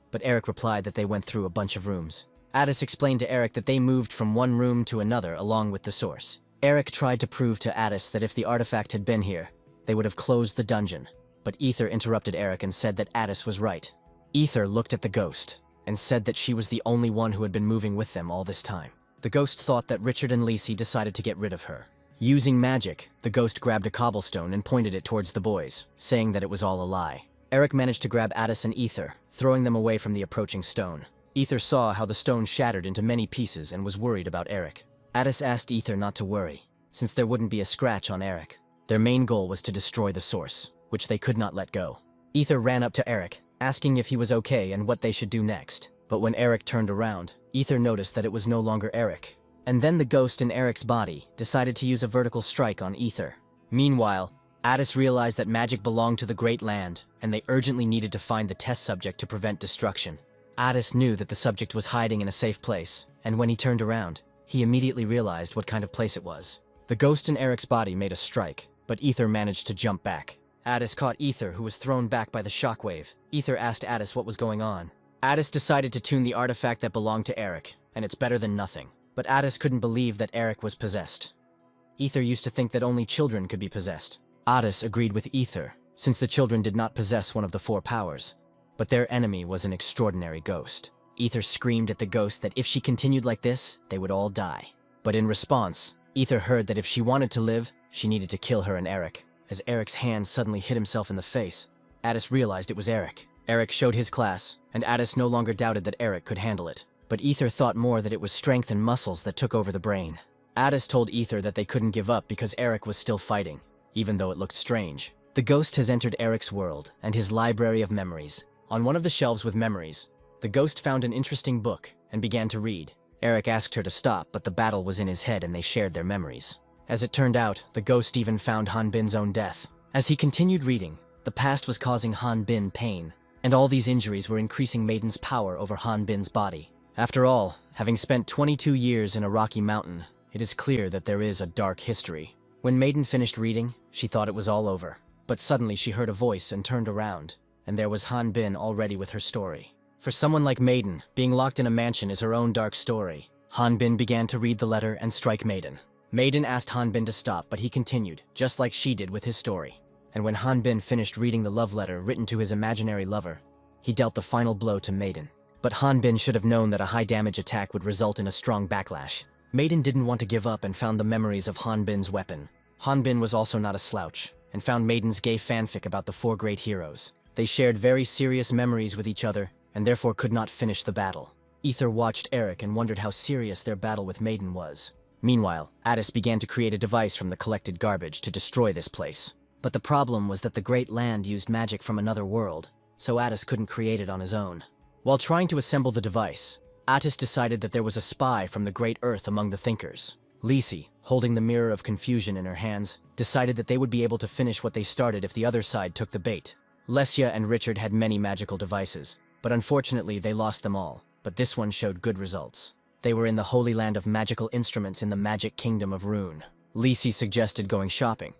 But Eric replied that they went through a bunch of rooms. Addis explained to Eric that they moved from one room to another along with the source. Eric tried to prove to Addis that if the artifact had been here, they would have closed the dungeon, but Ether interrupted Eric and said that Addis was right. Ether looked at the ghost and said that she was the only one who had been moving with them all this time. The ghost thought that Richard and Lacey decided to get rid of her. Using magic, the ghost grabbed a cobblestone and pointed it towards the boys, saying that it was all a lie. Eric managed to grab Addis and Ether, throwing them away from the approaching stone. Ether saw how the stone shattered into many pieces and was worried about Eric. Addis asked Ether not to worry, since there wouldn't be a scratch on Eric. Their main goal was to destroy the source, which they could not let go. Ether ran up to Eric, asking if he was okay and what they should do next. But when Eric turned around, Ether noticed that it was no longer Eric. And then the ghost in Eric's body decided to use a vertical strike on Ether. Meanwhile, Addis realized that magic belonged to the Great Land, and they urgently needed to find the test subject to prevent destruction. Addis knew that the subject was hiding in a safe place, and when he turned around, he immediately realized what kind of place it was. The ghost in Eric's body made a strike, but Ether managed to jump back. Addis caught Ether, who was thrown back by the shockwave. Ether asked Addis what was going on. Addis decided to tune the artifact that belonged to Eric, and it's better than nothing. But Addis couldn't believe that Eric was possessed. Ether used to think that only children could be possessed. Addis agreed with Ether, since the children did not possess one of the 4 powers. But their enemy was an extraordinary ghost. Ether screamed at the ghost that if she continued like this, they would all die. But in response, Ether heard that if she wanted to live, she needed to kill her and Eric. As Eric's hand suddenly hit himself in the face, Addis realized it was Eric. Eric showed his class, and Addis no longer doubted that Eric could handle it. But Ether thought more that it was strength and muscles that took over the brain. Addis told Ether that they couldn't give up because Eric was still fighting, even though it looked strange. The ghost has entered Eric's world and his library of memories. On one of the shelves with memories, the ghost found an interesting book and began to read. Eric asked her to stop, but the battle was in his head and they shared their memories. As it turned out, the ghost even found Han Bin's own death. As he continued reading, the past was causing Han Bin pain, and all these injuries were increasing Maiden's power over Han Bin's body. After all, having spent 22 years in a rocky mountain, it is clear that there is a dark history. When Maiden finished reading, she thought it was all over. But suddenly she heard a voice and turned around, and there was Han Bin already with her story. For someone like Maiden, being locked in a mansion is her own dark story. Han Bin began to read the letter and strike Maiden. Maiden asked Han Bin to stop, but he continued, just like she did with his story. And when Han Bin finished reading the love letter written to his imaginary lover, he dealt the final blow to Maiden. But Han Bin should have known that a high-damage attack would result in a strong backlash. Maiden didn't want to give up and found the memories of Han Bin's weapon. Han Bin was also not a slouch, and found Maiden's gay fanfic about the 4 great heroes. They shared very serious memories with each other, and therefore could not finish the battle. Ether watched Eric and wondered how serious their battle with Maiden was. Meanwhile, Addis began to create a device from the collected garbage to destroy this place. But the problem was that the Great Land used magic from another world, so Addis couldn't create it on his own. While trying to assemble the device, Addis decided that there was a spy from the Great Earth among the thinkers. Lacey, holding the Mirror of Confusion in her hands, decided that they would be able to finish what they started if the other side took the bait. Lesia and Richard had many magical devices, but unfortunately they lost them all. But this one showed good results. They were in the Holy Land of Magical Instruments in the Magic Kingdom of Rune. Lacey suggested going shopping,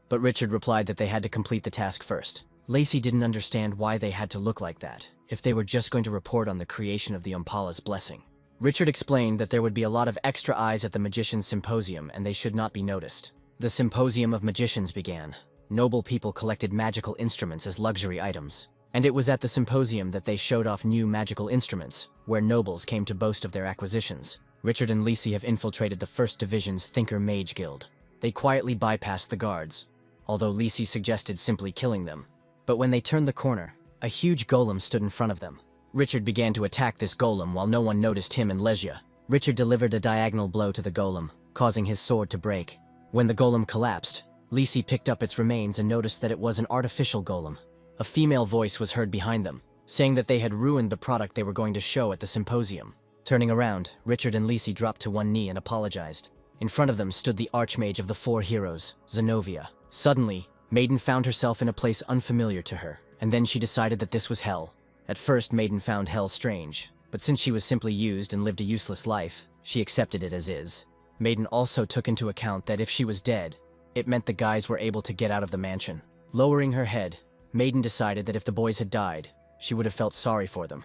but Richard replied that they had to complete the task first. Lacey didn't understand why they had to look like that, if they were just going to report on the creation of the Umpala's blessing. Richard explained that there would be a lot of extra eyes at the Magician's Symposium and they should not be noticed. The Symposium of Magicians began. Noble people collected magical instruments as luxury items. And it was at the symposium that they showed off new magical instruments, where nobles came to boast of their acquisitions. Richard and Lacey have infiltrated the First Division's Thinker Mage Guild. They quietly bypassed the guards, although Lacey suggested simply killing them. But when they turned the corner, a huge golem stood in front of them. Richard began to attack this golem while no one noticed him and Lesia. Richard delivered a diagonal blow to the golem, causing his sword to break. When the golem collapsed, Lacey picked up its remains and noticed that it was an artificial golem. A female voice was heard behind them, saying that they had ruined the product they were going to show at the symposium. Turning around, Richard and Lisi dropped to one knee and apologized. In front of them stood the archmage of the four heroes, Zenobia. Suddenly, Maiden found herself in a place unfamiliar to her, and then she decided that this was hell. At first, Maiden found hell strange, but since she was simply used and lived a useless life, she accepted it as is. Maiden also took into account that if she was dead, it meant the guys were able to get out of the mansion. Lowering her head, Maiden decided that if the boys had died, she would have felt sorry for them.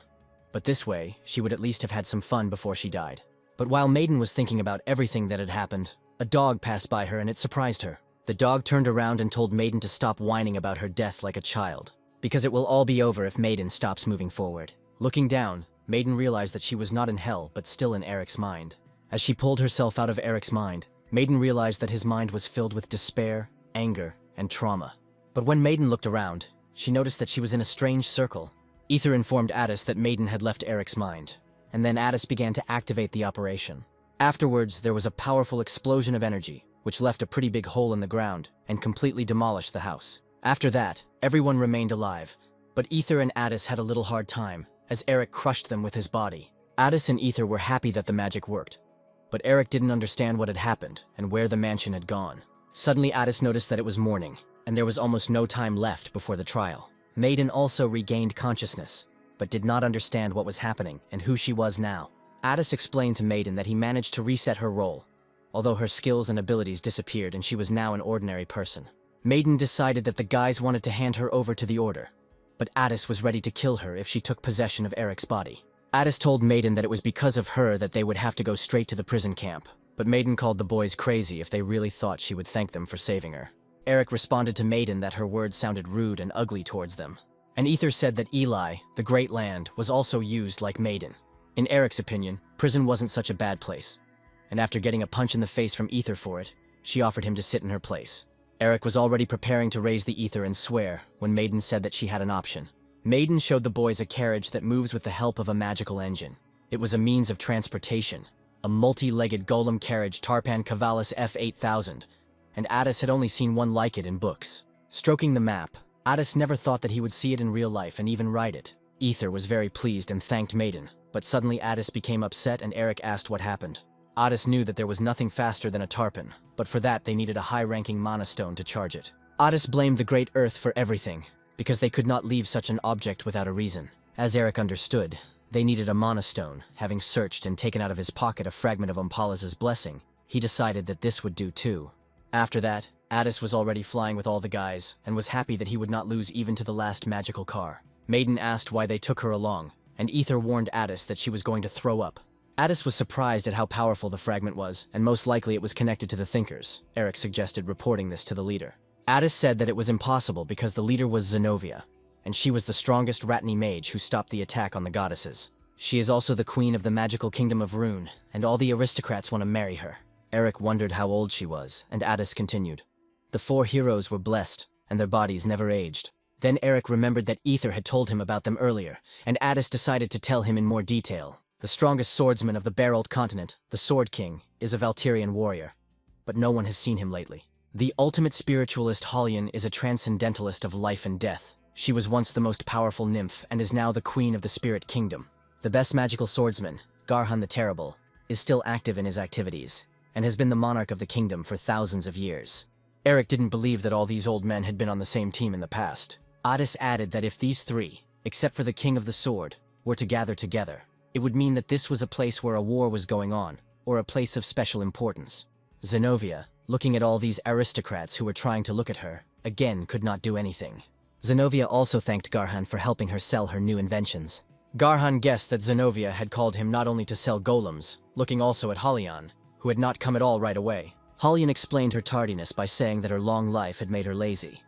But this way, she would at least have had some fun before she died. But while Maiden was thinking about everything that had happened, a dog passed by her and it surprised her. The dog turned around and told Maiden to stop whining about her death like a child, because it will all be over if Maiden stops moving forward. Looking down, Maiden realized that she was not in hell but still in Eric's mind. As she pulled herself out of Eric's mind, Maiden realized that his mind was filled with despair, anger, and trauma. But when Maiden looked around, she noticed that she was in a strange circle. Ether informed Addis that Maiden had left Eric's mind, and then Addis began to activate the operation. Afterwards, there was a powerful explosion of energy, which left a pretty big hole in the ground and completely demolished the house. After that, everyone remained alive, but Ether and Addis had a little hard time, as Eric crushed them with his body. Addis and Ether were happy that the magic worked, but Eric didn't understand what had happened and where the mansion had gone. Suddenly, Addis noticed that it was morning, and there was almost no time left before the trial. Maiden also regained consciousness, but did not understand what was happening and who she was now. Addis explained to Maiden that he managed to reset her role, although her skills and abilities disappeared and she was now an ordinary person. Maiden decided that the guys wanted to hand her over to the Order, but Addis was ready to kill her if she took possession of Eric's body. Addis told Maiden that it was because of her that they would have to go straight to the prison camp, but Maiden called the boys crazy if they really thought she would thank them for saving her. Eric responded to Maiden that her words sounded rude and ugly towards them, and Ether said that Eli, the Great Land, was also used like Maiden. In Eric's opinion, prison wasn't such a bad place, and after getting a punch in the face from Ether for it, she offered him to sit in her place. Eric was already preparing to raise the Ether and swear when Maiden said that she had an option. Maiden showed the boys a carriage that moves with the help of a magical engine. It was a means of transportation, a multi-legged golem carriage Tarpan Cavalis F8000, and Addis had only seen one like it in books. Stroking the map, Addis never thought that he would see it in real life and even ride it. Ether was very pleased and thanked Maiden, but suddenly Addis became upset and Eric asked what happened. Addis knew that there was nothing faster than a tarpan, but for that they needed a high-ranking mana stone to charge it. Addis blamed the Great Earth for everything, because they could not leave such an object without a reason. As Eric understood, they needed a mana stone. Having searched and taken out of his pocket a fragment of Umpalas's blessing, he decided that this would do too. After that, Addis was already flying with all the guys, and was happy that he would not lose even to the last magical car. Maiden asked why they took her along, and Ether warned Addis that she was going to throw up. Addis was surprised at how powerful the fragment was, and most likely it was connected to the Thinkers. Eric suggested reporting this to the leader. Addis said that it was impossible because the leader was Zenobia, and she was the strongest Ratni mage who stopped the attack on the goddesses. She is also the queen of the magical kingdom of Rune, and all the aristocrats want to marry her. Eric wondered how old she was, and Addis continued. The four heroes were blessed, and their bodies never aged. Then Eric remembered that Ether had told him about them earlier, and Addis decided to tell him in more detail. The strongest swordsman of the Barreled continent, the Sword King, is a Valkyrian warrior, but no one has seen him lately. The ultimate spiritualist Halion is a transcendentalist of life and death. She was once the most powerful nymph and is now the queen of the spirit kingdom. The best magical swordsman, Garhan the Terrible, is still active in his activities, and has been the monarch of the kingdom for thousands of years. Eric didn't believe that all these old men had been on the same team in the past. Addis added that if these three, except for the King of the Sword, were to gather together, it would mean that this was a place where a war was going on, or a place of special importance. Zenobia, looking at all these aristocrats who were trying to look at her, again could not do anything. Zenobia also thanked Garhan for helping her sell her new inventions. Garhan guessed that Zenobia had called him not only to sell golems, looking also at Halion, who had not come at all right away. Halion explained her tardiness by saying that her long life had made her lazy.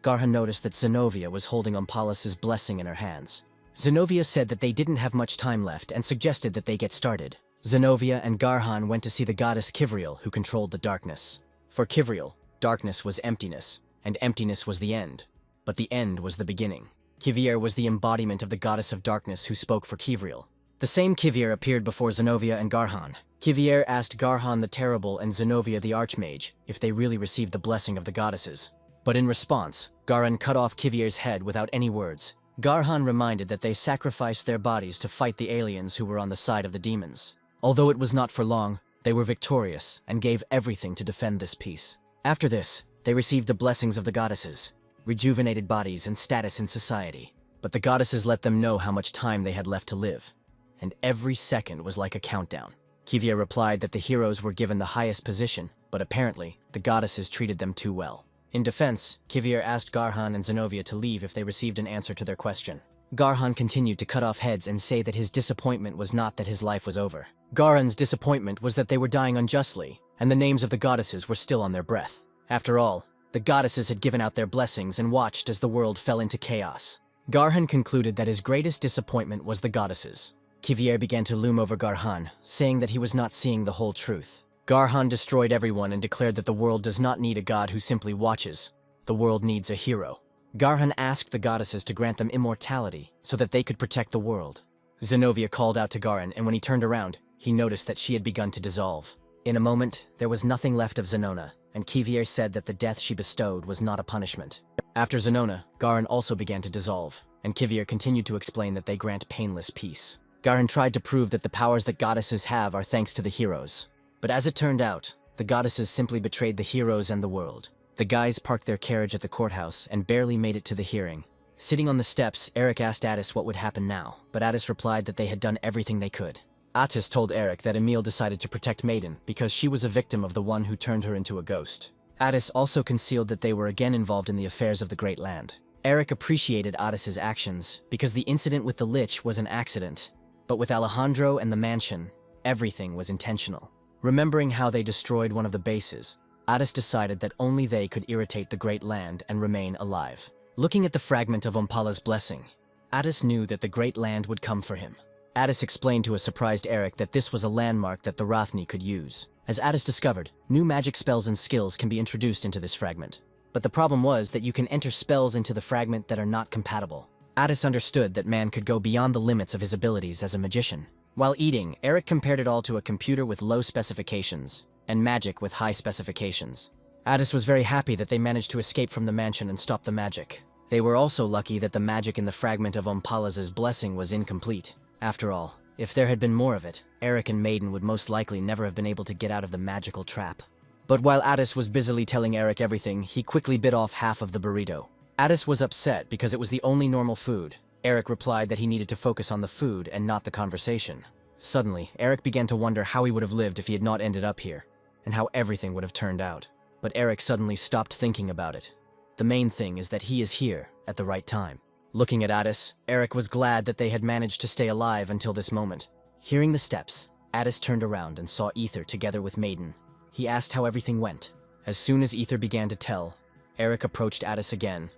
Garhan noticed that Zenobia was holding Umpalas's blessing in her hands. Zenobia said that they didn't have much time left and suggested that they get started. Zenobia and Garhan went to see the goddess Kivriel, who controlled the darkness. For Kivriel, darkness was emptiness, and emptiness was the end. But the end was the beginning. Kivir was the embodiment of the goddess of darkness who spoke for Kivriel. The same Kivir appeared before Zenobia and Garhan. Kivir asked Garhan the Terrible and Zenobia the Archmage if they really received the blessing of the goddesses. But in response, Garhan cut off Kivier's head without any words. Garhan reminded that they sacrificed their bodies to fight the aliens who were on the side of the demons. Although it was not for long, they were victorious and gave everything to defend this peace. After this, they received the blessings of the goddesses, rejuvenated bodies and status in society. But the goddesses let them know how much time they had left to live, and every second was like a countdown. Kivier replied that the heroes were given the highest position, but apparently, the goddesses treated them too well. In defense, Kivier asked Garhan and Zenovia to leave if they received an answer to their question. Garhan continued to cut off heads and say that his disappointment was not that his life was over. Garhan's disappointment was that they were dying unjustly, and the names of the goddesses were still on their breath. After all, the goddesses had given out their blessings and watched as the world fell into chaos. Garhan concluded that his greatest disappointment was the goddesses. Kivier began to loom over Garhan, saying that he was not seeing the whole truth. Garhan destroyed everyone and declared that the world does not need a god who simply watches. The world needs a hero. Garhan asked the goddesses to grant them immortality so that they could protect the world. Zenovia called out to Garhan, and when he turned around, he noticed that she had begun to dissolve. In a moment, there was nothing left of Zenona, and Kivier said that the death she bestowed was not a punishment. After Zenona, Garhan also began to dissolve, and Kivier continued to explain that they grant painless peace. Garhan tried to prove that the powers that goddesses have are thanks to the heroes. But as it turned out, the goddesses simply betrayed the heroes and the world. The guys parked their carriage at the courthouse and barely made it to the hearing. Sitting on the steps, Eric asked Addis what would happen now, but Addis replied that they had done everything they could. Attis told Eric that Emil decided to protect Maiden because she was a victim of the one who turned her into a ghost. Addis also concealed that they were again involved in the affairs of the Great Land. Eric appreciated Attis's actions because the incident with the Lich was an accident, but with Alejandro and the mansion, everything was intentional. Remembering how they destroyed one of the bases, Addis decided that only they could irritate the Great Land and remain alive. Looking at the fragment of Ompala's blessing, Addis knew that the Great Land would come for him. Addis explained to a surprised Eric that this was a landmark that the Rathni could use. As Addis discovered, new magic spells and skills can be introduced into this fragment. But the problem was that you can enter spells into the fragment that are not compatible. Addis understood that man could go beyond the limits of his abilities as a magician. While eating, Eric compared it all to a computer with low specifications and magic with high specifications. Addis was very happy that they managed to escape from the mansion and stop the magic. They were also lucky that the magic in the fragment of Ompala's blessing was incomplete. After all, if there had been more of it, Eric and Maiden would most likely never have been able to get out of the magical trap. But while Addis was busily telling Eric everything, he quickly bit off half of the burrito. Addis was upset because it was the only normal food. Eric replied that he needed to focus on the food and not the conversation. Suddenly, Eric began to wonder how he would have lived if he had not ended up here, and how everything would have turned out. But Eric suddenly stopped thinking about it. The main thing is that he is here at the right time. Looking at Addis, Eric was glad that they had managed to stay alive until this moment. Hearing the steps, Addis turned around and saw Ether together with Maiden. He asked how everything went. As soon as Ether began to tell, Eric approached Addis again,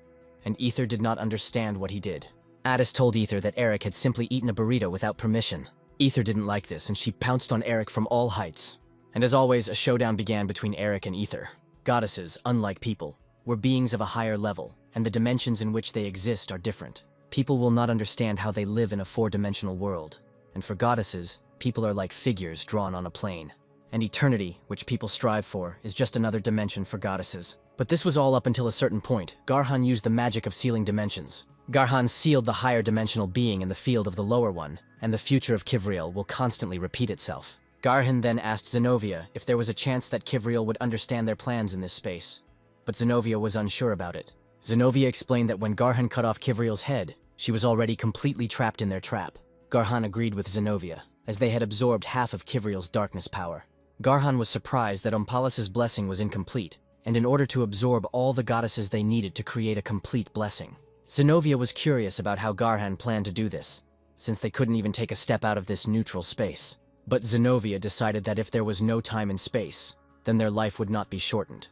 and Ether did not understand what he did. Addis told Ether that Eric had simply eaten a burrito without permission. Ether didn't like this, and she pounced on Eric from all heights. And as always, a showdown began between Eric and Ether. Goddesses, unlike people, were beings of a higher level, and the dimensions in which they exist are different. People will not understand how they live in a four-dimensional world. And for goddesses, people are like figures drawn on a plane. And eternity, which people strive for, is just another dimension for goddesses. But this was all up until a certain point. Garhan used the magic of sealing dimensions. Garhan sealed the higher dimensional being in the field of the lower one, and the future of Kivriel will constantly repeat itself. Garhan then asked Zenovia if there was a chance that Kivriel would understand their plans in this space. But Zenovia was unsure about it. Zenovia explained that when Garhan cut off Kivriel's head, she was already completely trapped in their trap. Garhan agreed with Zenovia, as they had absorbed half of Kivriel's darkness power. Garhan was surprised that Ompala's blessing was incomplete, and in order to absorb all the goddesses they needed to create a complete blessing. Zenovia was curious about how Garhan planned to do this, since they couldn't even take a step out of this neutral space. But Zenovia decided that if there was no time and space, then their life would not be shortened.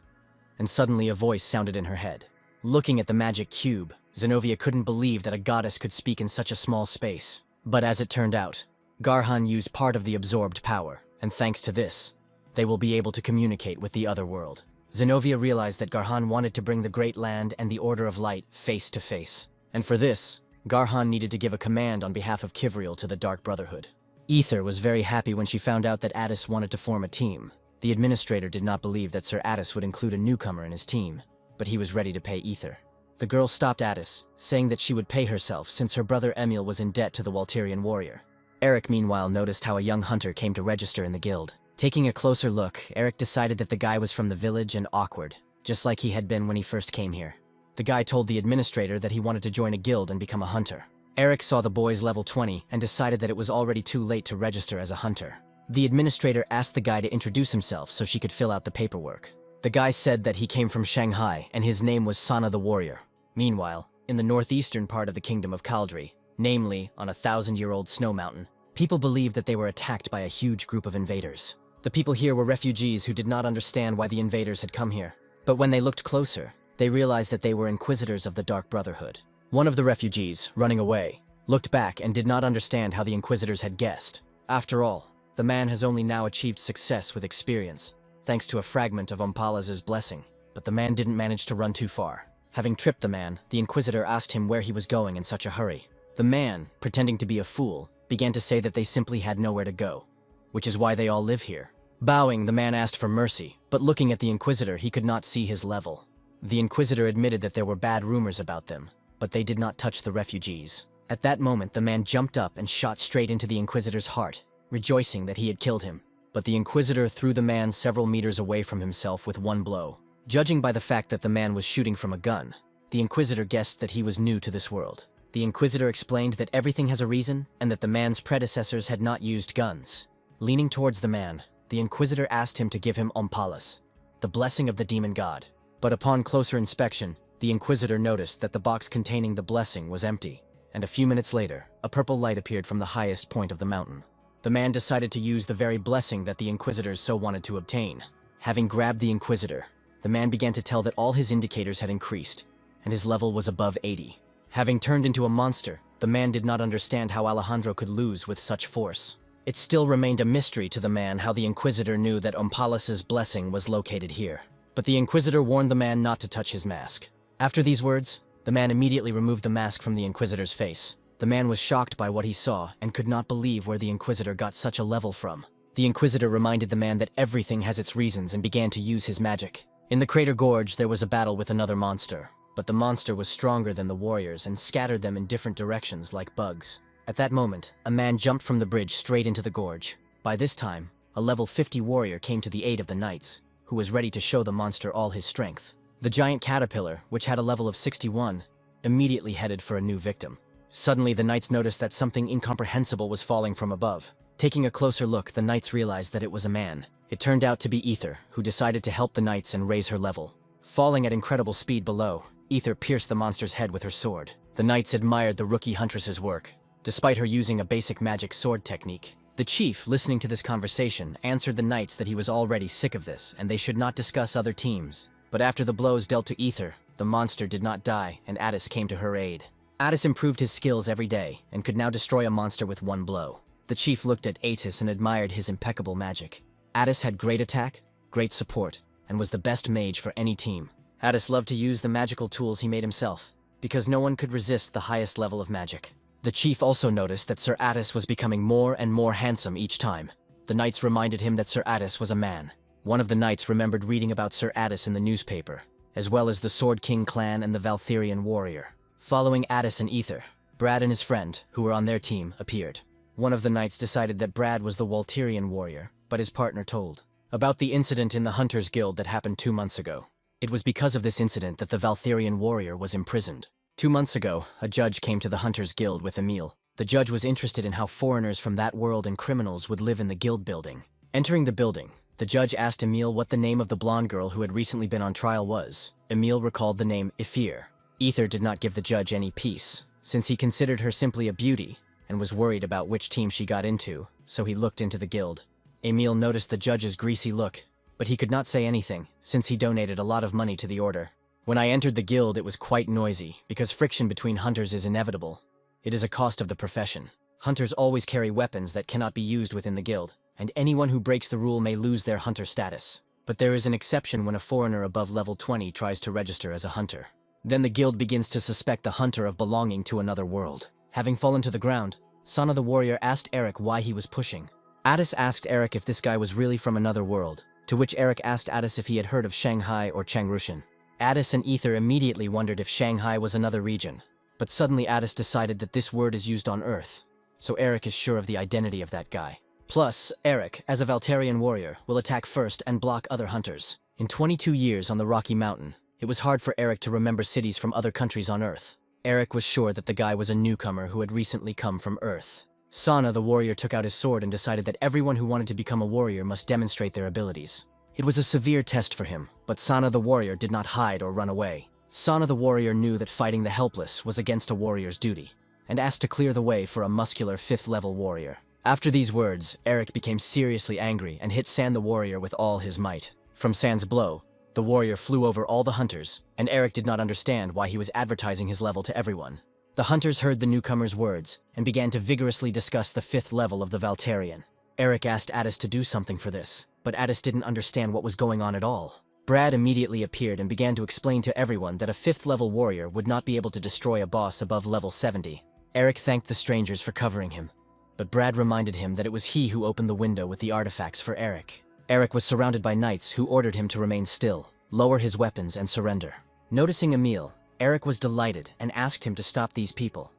And suddenly a voice sounded in her head. Looking at the magic cube, Zenovia couldn't believe that a goddess could speak in such a small space. But as it turned out, Garhan used part of the absorbed power, and thanks to this, they will be able to communicate with the other world. Zenovia realized that Garhan wanted to bring the Great Land and the Order of Light face to face. And for this, Garhan needed to give a command on behalf of Kivriel to the Dark Brotherhood. Ether was very happy when she found out that Addis wanted to form a team. The administrator did not believe that Sir Addis would include a newcomer in his team. but he was ready to pay Ether. The girl stopped Addis, saying that she would pay herself since her brother Emil was in debt to the Walterian warrior. Eric, meanwhile, noticed how a young hunter came to register in the guild. Taking a closer look, Eric decided that the guy was from the village and awkward, just like he had been when he first came here. The guy told the administrator that he wanted to join a guild and become a hunter. Eric saw the boy's level 20 and decided that it was already too late to register as a hunter. The administrator asked the guy to introduce himself so she could fill out the paperwork. The guy said that he came from Shanghai and his name was Sana the warrior. Meanwhile, in the northeastern part of the kingdom of Kaldri, namely on a 1,000-year-old snow mountain, people believed that they were attacked by a huge group of invaders. The people here were refugees who did not understand why the invaders had come here. But when they looked closer, they realized that they were inquisitors of the Dark Brotherhood. One of the refugees, running away, looked back and did not understand how the inquisitors had guessed. After all, the man has only now achieved success with experience, thanks to a fragment of Omphalos' blessing. But the man didn't manage to run too far. Having tripped the man, the inquisitor asked him where he was going in such a hurry. The man, pretending to be a fool, began to say that they simply had nowhere to go, which is why they all live here. Bowing, the man asked for mercy, but looking at the inquisitor, he could not see his level. The inquisitor admitted that there were bad rumors about them, but they did not touch the refugees. At that moment, the man jumped up and shot straight into the inquisitor's heart, rejoicing that he had killed him. But the inquisitor threw the man several meters away from himself with one blow. Judging by the fact that the man was shooting from a gun, the inquisitor guessed that he was new to this world. The inquisitor explained that everything has a reason and that the man's predecessors had not used guns. Leaning towards the man, the inquisitor asked him to give him Omphalos, the blessing of the demon god. But upon closer inspection, the inquisitor noticed that the box containing the blessing was empty, and a few minutes later, a purple light appeared from the highest point of the mountain. The man decided to use the very blessing that the inquisitors so wanted to obtain. Having grabbed the inquisitor, the man began to tell that all his indicators had increased, and his level was above 80. Having turned into a monster, the man did not understand how Alejandro could lose with such force. It still remained a mystery to the man how the inquisitor knew that Omphalos' blessing was located here. But the inquisitor warned the man not to touch his mask. After these words, the man immediately removed the mask from the inquisitor's face. The man was shocked by what he saw and could not believe where the inquisitor got such a level from. The inquisitor reminded the man that everything has its reasons and began to use his magic. In the crater gorge, there was a battle with another monster, but the monster was stronger than the warriors and scattered them in different directions like bugs. At that moment, a man jumped from the bridge straight into the gorge. By this time, a level 50 warrior came to the aid of the knights, who was ready to show the monster all his strength. The giant caterpillar, which had a level of 61, immediately headed for a new victim. Suddenly, the knights noticed that something incomprehensible was falling from above. Taking a closer look, the knights realized that it was a man. It turned out to be Ether, who decided to help the knights and raise her level. Falling at incredible speed below, Ether pierced the monster's head with her sword. The knights admired the rookie huntress's work, despite her using a basic magic sword technique. The chief, listening to this conversation, answered the knights that he was already sick of this and they should not discuss other teams. But after the blows dealt to Ether, the monster did not die and Addis came to her aid. Addis improved his skills every day and could now destroy a monster with one blow. The chief looked at Atis and admired his impeccable magic. Addis had great attack, great support, and was the best mage for any team. Addis loved to use the magical tools he made himself, because no one could resist the highest level of magic. The chief also noticed that Sir Addis was becoming more and more handsome each time. The knights reminded him that Sir Addis was a man. One of the knights remembered reading about Sir Addis in the newspaper, as well as the Sword King clan and the Valtherian warrior. Following Addis and Ether, Brad and his friend, who were on their team, appeared. One of the knights decided that Brad was the Walterian warrior, but his partner told about the incident in the Hunters Guild that happened 2 months ago. It was because of this incident that the Valtherian warrior was imprisoned. 2 months ago, a judge came to the Hunters Guild with Emil. The judge was interested in how foreigners from that world and criminals would live in the guild building. Entering the building, the judge asked Emil what the name of the blonde girl who had recently been on trial was. Emil recalled the name Ifir. Ether did not give the judge any peace, since he considered her simply a beauty and was worried about which team she got into, so he looked into the guild. Emil noticed the judge's greasy look, but he could not say anything, since he donated a lot of money to the order. When I entered the guild, it was quite noisy, because friction between hunters is inevitable. It is a cost of the profession. Hunters always carry weapons that cannot be used within the guild, and anyone who breaks the rule may lose their hunter status. But there is an exception when a foreigner above level 20 tries to register as a hunter. Then the guild begins to suspect the hunter of belonging to another world. Having fallen to the ground, Sana the warrior asked Eric why he was pushing. Addis asked Eric if this guy was really from another world, to which Eric asked Addis if he had heard of Shanghai or Changrushan. Addis and Ether immediately wondered if Shanghai was another region. But suddenly Addis decided that this word is used on Earth, so Eric is sure of the identity of that guy. Plus, Eric, as a Valtarian warrior, will attack first and block other hunters. In 22 years on the Rocky Mountain, it was hard for Eric to remember cities from other countries on Earth. Eric was sure that the guy was a newcomer who had recently come from Earth. Sana, the warrior, took out his sword and decided that everyone who wanted to become a warrior must demonstrate their abilities. It was a severe test for him, but Sana the warrior did not hide or run away. Sana the warrior knew that fighting the helpless was against a warrior's duty, and asked to clear the way for a muscular 5th-level warrior. After these words, Eric became seriously angry and hit San the warrior with all his might. From San's blow, the warrior flew over all the hunters, and Eric did not understand why he was advertising his level to everyone. The hunters heard the newcomer's words and began to vigorously discuss the 5th level of the Valtarian. Eric asked Addis to do something for this, but Addis didn't understand what was going on at all. Brad immediately appeared and began to explain to everyone that a 5th-level warrior would not be able to destroy a boss above level 70. Eric thanked the strangers for covering him, but Brad reminded him that it was he who opened the window with the artifacts for Eric. Eric was surrounded by knights who ordered him to remain still, lower his weapons, and surrender. Noticing Emil, Eric was delighted and asked him to stop these people.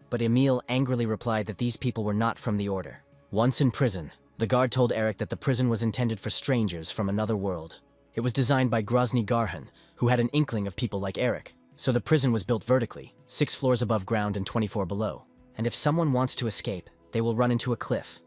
But Emil angrily replied that these people were not from the order. Once in prison, the guard told Eric that the prison was intended for strangers from another world. It was designed by Grozny Garhan, who had an inkling of people like Eric, so the prison was built vertically, 6 floors above ground and 24 below. And if someone wants to escape, they will run into a cliff.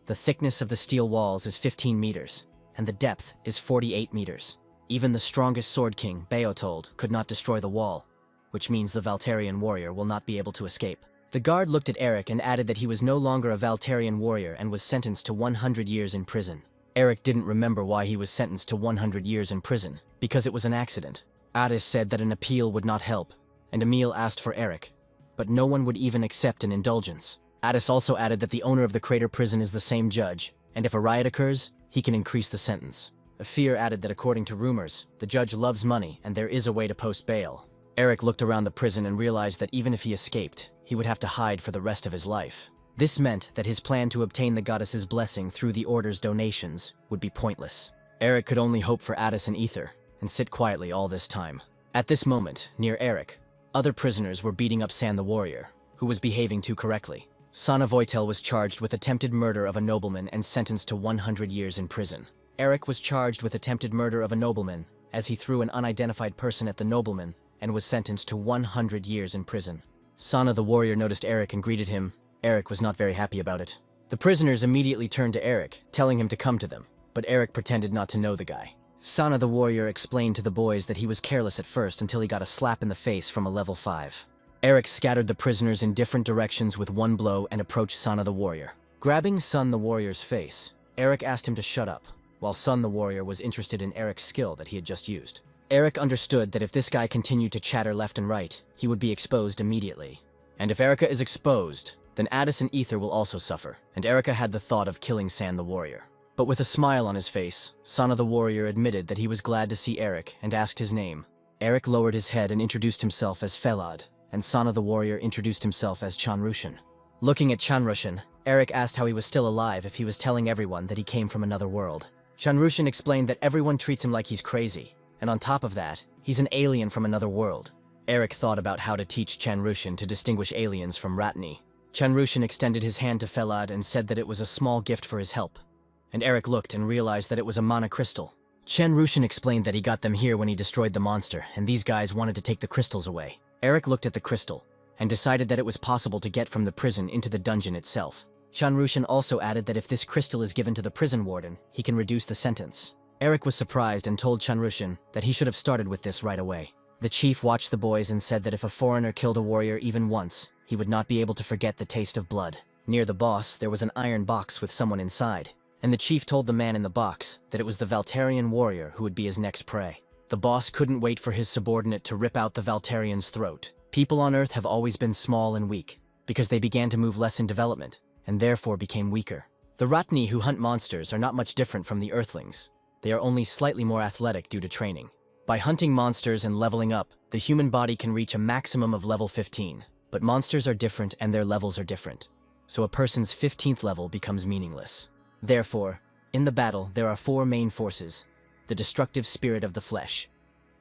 The thickness of the steel walls is 15 meters, and the depth is 48 meters. Even the strongest Sword King, Beotold, could not destroy the wall, which means the Valtarian warrior will not be able to escape. The guard looked at Eric and added that he was no longer a Valtarian warrior and was sentenced to 100 years in prison. Eric didn't remember why he was sentenced to 100 years in prison, because it was an accident. Addis said that an appeal would not help, and Emil asked for Eric, but no one would even accept an indulgence. Addis also added that the owner of the crater prison is the same judge, and if a riot occurs, he can increase the sentence. Fear added that according to rumors, the judge loves money and there is a way to post bail. Eric looked around the prison and realized that even if he escaped, he would have to hide for the rest of his life. This meant that his plan to obtain the goddess's blessing through the order's donations would be pointless. Eric could only hope for Addis and Ether, and sit quietly all this time. At this moment, near Eric, other prisoners were beating up San the warrior, who was behaving too correctly. Sana Voitel was charged with attempted murder of a nobleman and sentenced to 100 years in prison. Eric was charged with attempted murder of a nobleman, as he threw an unidentified person at the nobleman, and was sentenced to 100 years in prison. Sana the warrior noticed Eric and greeted him. Eric was not very happy about it. The prisoners immediately turned to Eric, telling him to come to them, but Eric pretended not to know the guy. Sana the warrior explained to the boys that he was careless at first until he got a slap in the face from a level 5. Eric scattered the prisoners in different directions with one blow and approached Sana the warrior. Grabbing Sun the warrior's face, Eric asked him to shut up, while Sun the warrior was interested in Eric's skill that he had just used. Eric understood that if this guy continued to chatter left and right, he would be exposed immediately. And if Erica is exposed, then Addis and Ether will also suffer, and Erica had the thought of killing San the warrior. But with a smile on his face, Sana the warrior admitted that he was glad to see Eric and asked his name. Eric lowered his head and introduced himself as Felad, and Sana the warrior introduced himself as Chanrushan. Looking at Chanrushan, Eric asked how he was still alive if he was telling everyone that he came from another world. Chanrushan explained that everyone treats him like he's crazy, and on top of that, he's an alien from another world. Eric thought about how to teach Chanrushan to distinguish aliens from Ratni. Chanrushan extended his hand to Felad and said that it was a small gift for his help, and Eric looked and realized that it was a mana crystal. Chanrushan explained that he got them here when he destroyed the monster, and these guys wanted to take the crystals away. Eric looked at the crystal, and decided that it was possible to get from the prison into the dungeon itself. Chanrushan also added that if this crystal is given to the prison warden, he can reduce the sentence. Eric was surprised and told Chanrushan that he should have started with this right away. The chief watched the boys and said that if a foreigner killed a warrior even once, he would not be able to forget the taste of blood. Near the boss, there was an iron box with someone inside, and the chief told the man in the box that it was the Valtarian warrior who would be his next prey. The boss couldn't wait for his subordinate to rip out the Valtarian's throat. People on Earth have always been small and weak, because they began to move less in development, and therefore became weaker. The Ratni who hunt monsters are not much different from the Earthlings. They are only slightly more athletic due to training. By hunting monsters and leveling up, the human body can reach a maximum of level 15. But monsters are different and their levels are different, so a person's 15th level becomes meaningless. Therefore, in the battle there are 4 main forces: the destructive spirit of the flesh,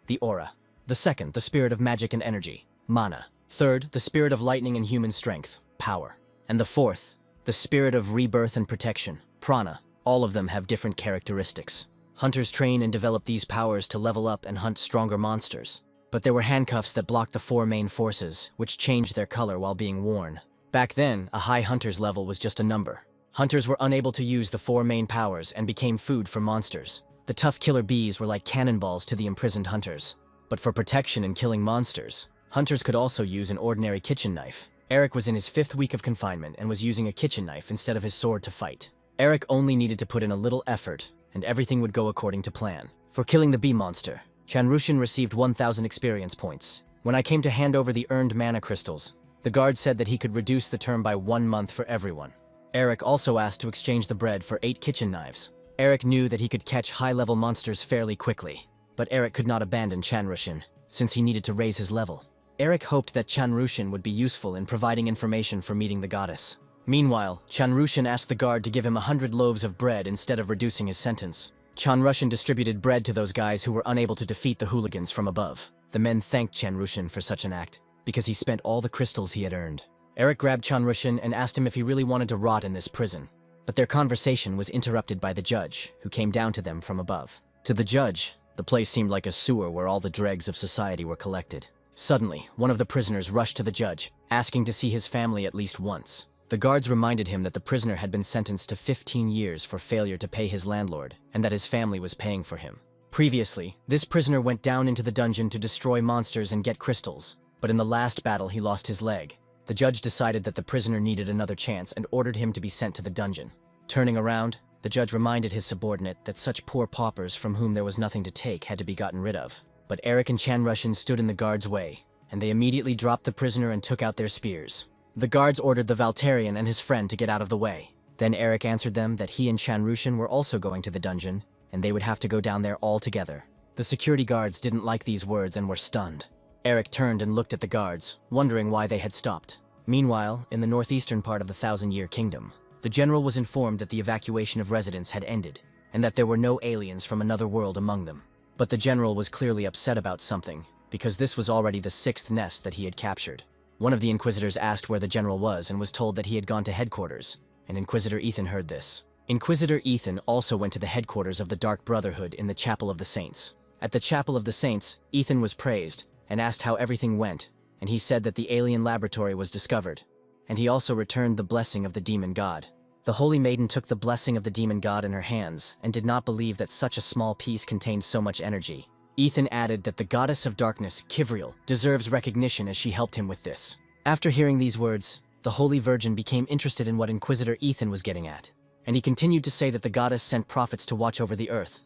the aura, The second, the spirit of magic and energy, mana. Third, the spirit of lightning and human strength, power. And the fourth, the spirit of rebirth and protection, prana. All of them have different characteristics. Hunters train and develop these powers to level up and hunt stronger monsters. But there were handcuffs that blocked the four main forces, which changed their color while being worn. Back then, a high hunter's level was just a number. Hunters were unable to use the four main powers and became food for monsters. The tough killer bees were like cannonballs to the imprisoned hunters. But for protection and killing monsters, hunters could also use an ordinary kitchen knife. Eric was in his 5th week of confinement and was using a kitchen knife instead of his sword to fight. Eric only needed to put in a little effort, and everything would go according to plan. For killing the bee monster, Chanrushin received 1,000 experience points. When I came to hand over the earned mana crystals, the guard said that he could reduce the term by 1 month for everyone. Eric also asked to exchange the bread for 8 kitchen knives. Eric knew that he could catch high-level monsters fairly quickly, but Eric could not abandon Chanrushin, since he needed to raise his level. Eric hoped that Chanrushin would be useful in providing information for meeting the goddess. Meanwhile, Chanrushin asked the guard to give him 100 loaves of bread instead of reducing his sentence. Chanrushin distributed bread to those guys who were unable to defeat the hooligans from above. The men thanked Chanrushin for such an act, because he spent all the crystals he had earned. Eric grabbed Chanrushin and asked him if he really wanted to rot in this prison. But their conversation was interrupted by the judge, who came down to them from above. To the judge, the place seemed like a sewer where all the dregs of society were collected. Suddenly, one of the prisoners rushed to the judge, asking to see his family at least once. The guards reminded him that the prisoner had been sentenced to 15 years for failure to pay his landlord, and that his family was paying for him. Previously, this prisoner went down into the dungeon to destroy monsters and get crystals, but in the last battle he lost his leg. The judge decided that the prisoner needed another chance and ordered him to be sent to the dungeon. Turning around, the judge reminded his subordinate that such poor paupers from whom there was nothing to take had to be gotten rid of. But Eric and Chanrushin stood in the guard's way, and they immediately dropped the prisoner and took out their spears. The guards ordered the Valterian and his friend to get out of the way. Then Eric answered them that he and Chanrushin were also going to the dungeon, and they would have to go down there all together. The security guards didn't like these words and were stunned. Eric turned and looked at the guards, wondering why they had stopped. Meanwhile, in the northeastern part of the Thousand-Year Kingdom, the general was informed that the evacuation of residents had ended, and that there were no aliens from another world among them. But the general was clearly upset about something, because this was already the 6th nest that he had captured. One of the Inquisitors asked where the general was and was told that he had gone to headquarters, and Inquisitor Ethan heard this. Inquisitor Ethan also went to the headquarters of the Dark Brotherhood in the Chapel of the Saints. At the Chapel of the Saints, Ethan was praised and asked how everything went, and he said that the alien laboratory was discovered, and he also returned the blessing of the demon god. The Holy Maiden took the blessing of the demon god in her hands and did not believe that such a small piece contained so much energy. Ethan added that the goddess of darkness, Kivriel, deserves recognition as she helped him with this. After hearing these words, the Holy Virgin became interested in what Inquisitor Ethan was getting at, and he continued to say that the goddess sent prophets to watch over the earth,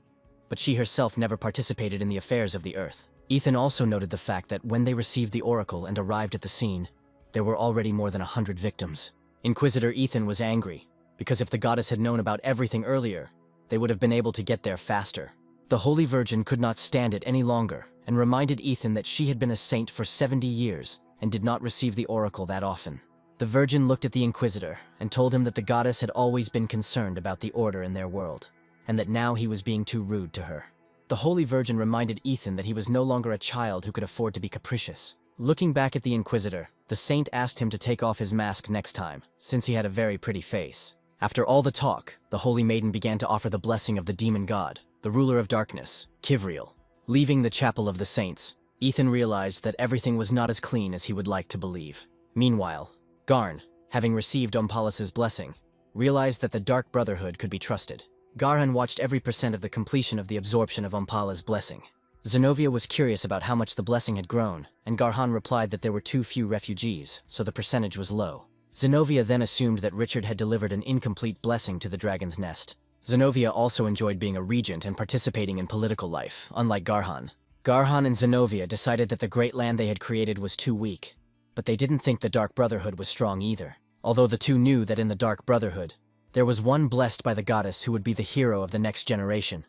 but she herself never participated in the affairs of the earth. Ethan also noted the fact that when they received the oracle and arrived at the scene, there were already more than 100 victims. Inquisitor Ethan was angry, because if the goddess had known about everything earlier, they would have been able to get there faster. The Holy Virgin could not stand it any longer and reminded Ethan that she had been a saint for 70 years and did not receive the oracle that often. The Virgin looked at the Inquisitor and told him that the goddess had always been concerned about the order in their world, and that now he was being too rude to her. The Holy Virgin reminded Ethan that he was no longer a child who could afford to be capricious. Looking back at the Inquisitor, the saint asked him to take off his mask next time, since he had a very pretty face. After all the talk, the Holy Maiden began to offer the blessing of the demon god, the ruler of darkness, Kivriel. Leaving the Chapel of the Saints, Ethan realized that everything was not as clean as he would like to believe. Meanwhile, Garn, having received Omphalus's blessing, realized that the Dark Brotherhood could be trusted. Garhan watched every percent of the completion of the absorption of Ompala's blessing. Zenobia was curious about how much the blessing had grown, and Garhan replied that there were too few refugees, so the percentage was low. Zenobia then assumed that Richard had delivered an incomplete blessing to the dragon's nest. Zenobia also enjoyed being a regent and participating in political life, unlike Garhan. Garhan and Zenobia decided that the great land they had created was too weak, but they didn't think the Dark Brotherhood was strong either. Although the two knew that in the Dark Brotherhood, there was one blessed by the goddess who would be the hero of the next generation,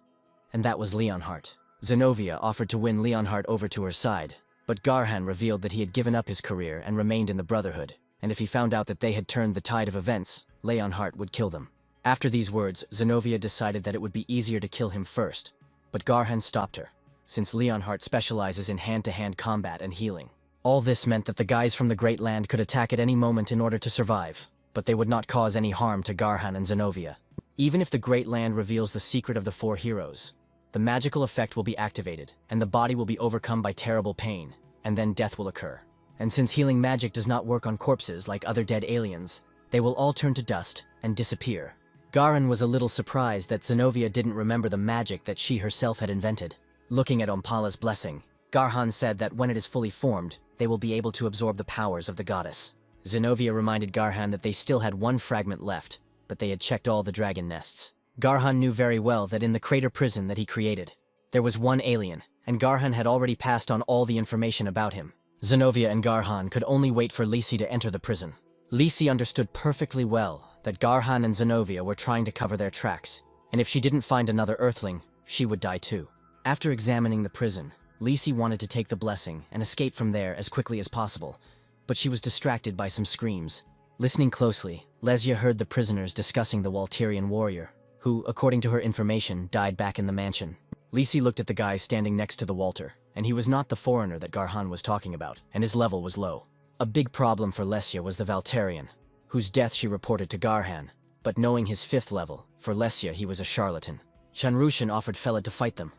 and that was Leonhart. Zenobia offered to win Leonhart over to her side, but Garhan revealed that he had given up his career and remained in the Brotherhood, and if he found out that they had turned the tide of events, Leonhart would kill them. After these words, Zenobia decided that it would be easier to kill him first, but Garhan stopped her. since Leonhardt specializes in hand-to-hand combat and healing. All this meant that the guys from the Great Land could attack at any moment in order to survive, but they would not cause any harm to Garhan and Zenovia. Even if the Great Land reveals the secret of the four heroes, the magical effect will be activated, and the body will be overcome by terrible pain, and then death will occur. And since healing magic does not work on corpses like other dead aliens, they will all turn to dust and disappear. Garhan was a little surprised that Zenovia didn't remember the magic that she herself had invented. Looking at Ompala's blessing, Garhan said that when it is fully formed, they will be able to absorb the powers of the goddess. Zenovia reminded Garhan that they still had one fragment left, but they had checked all the dragon nests. Garhan knew very well that in the crater prison that he created, there was one alien, and Garhan had already passed on all the information about him. Zenovia and Garhan could only wait for Lisi to enter the prison. Lisi understood perfectly well that Garhan and Zenovia were trying to cover their tracks, and if she didn't find another Earthling, she would die too. After examining the prison, Lisi wanted to take the blessing and escape from there as quickly as possible, but she was distracted by some screams. Listening closely, Lesia heard the prisoners discussing the Walterian warrior, who, according to her information, died back in the mansion. Lisi looked at the guy standing next to the Walter, and he was not the foreigner that Garhan was talking about, and his level was low. A big problem for Lesia was the Valterian, whose death she reported to Garhan, but knowing his 5th level, for Lesia he was a charlatan. Chanrushan offered Felid to fight them,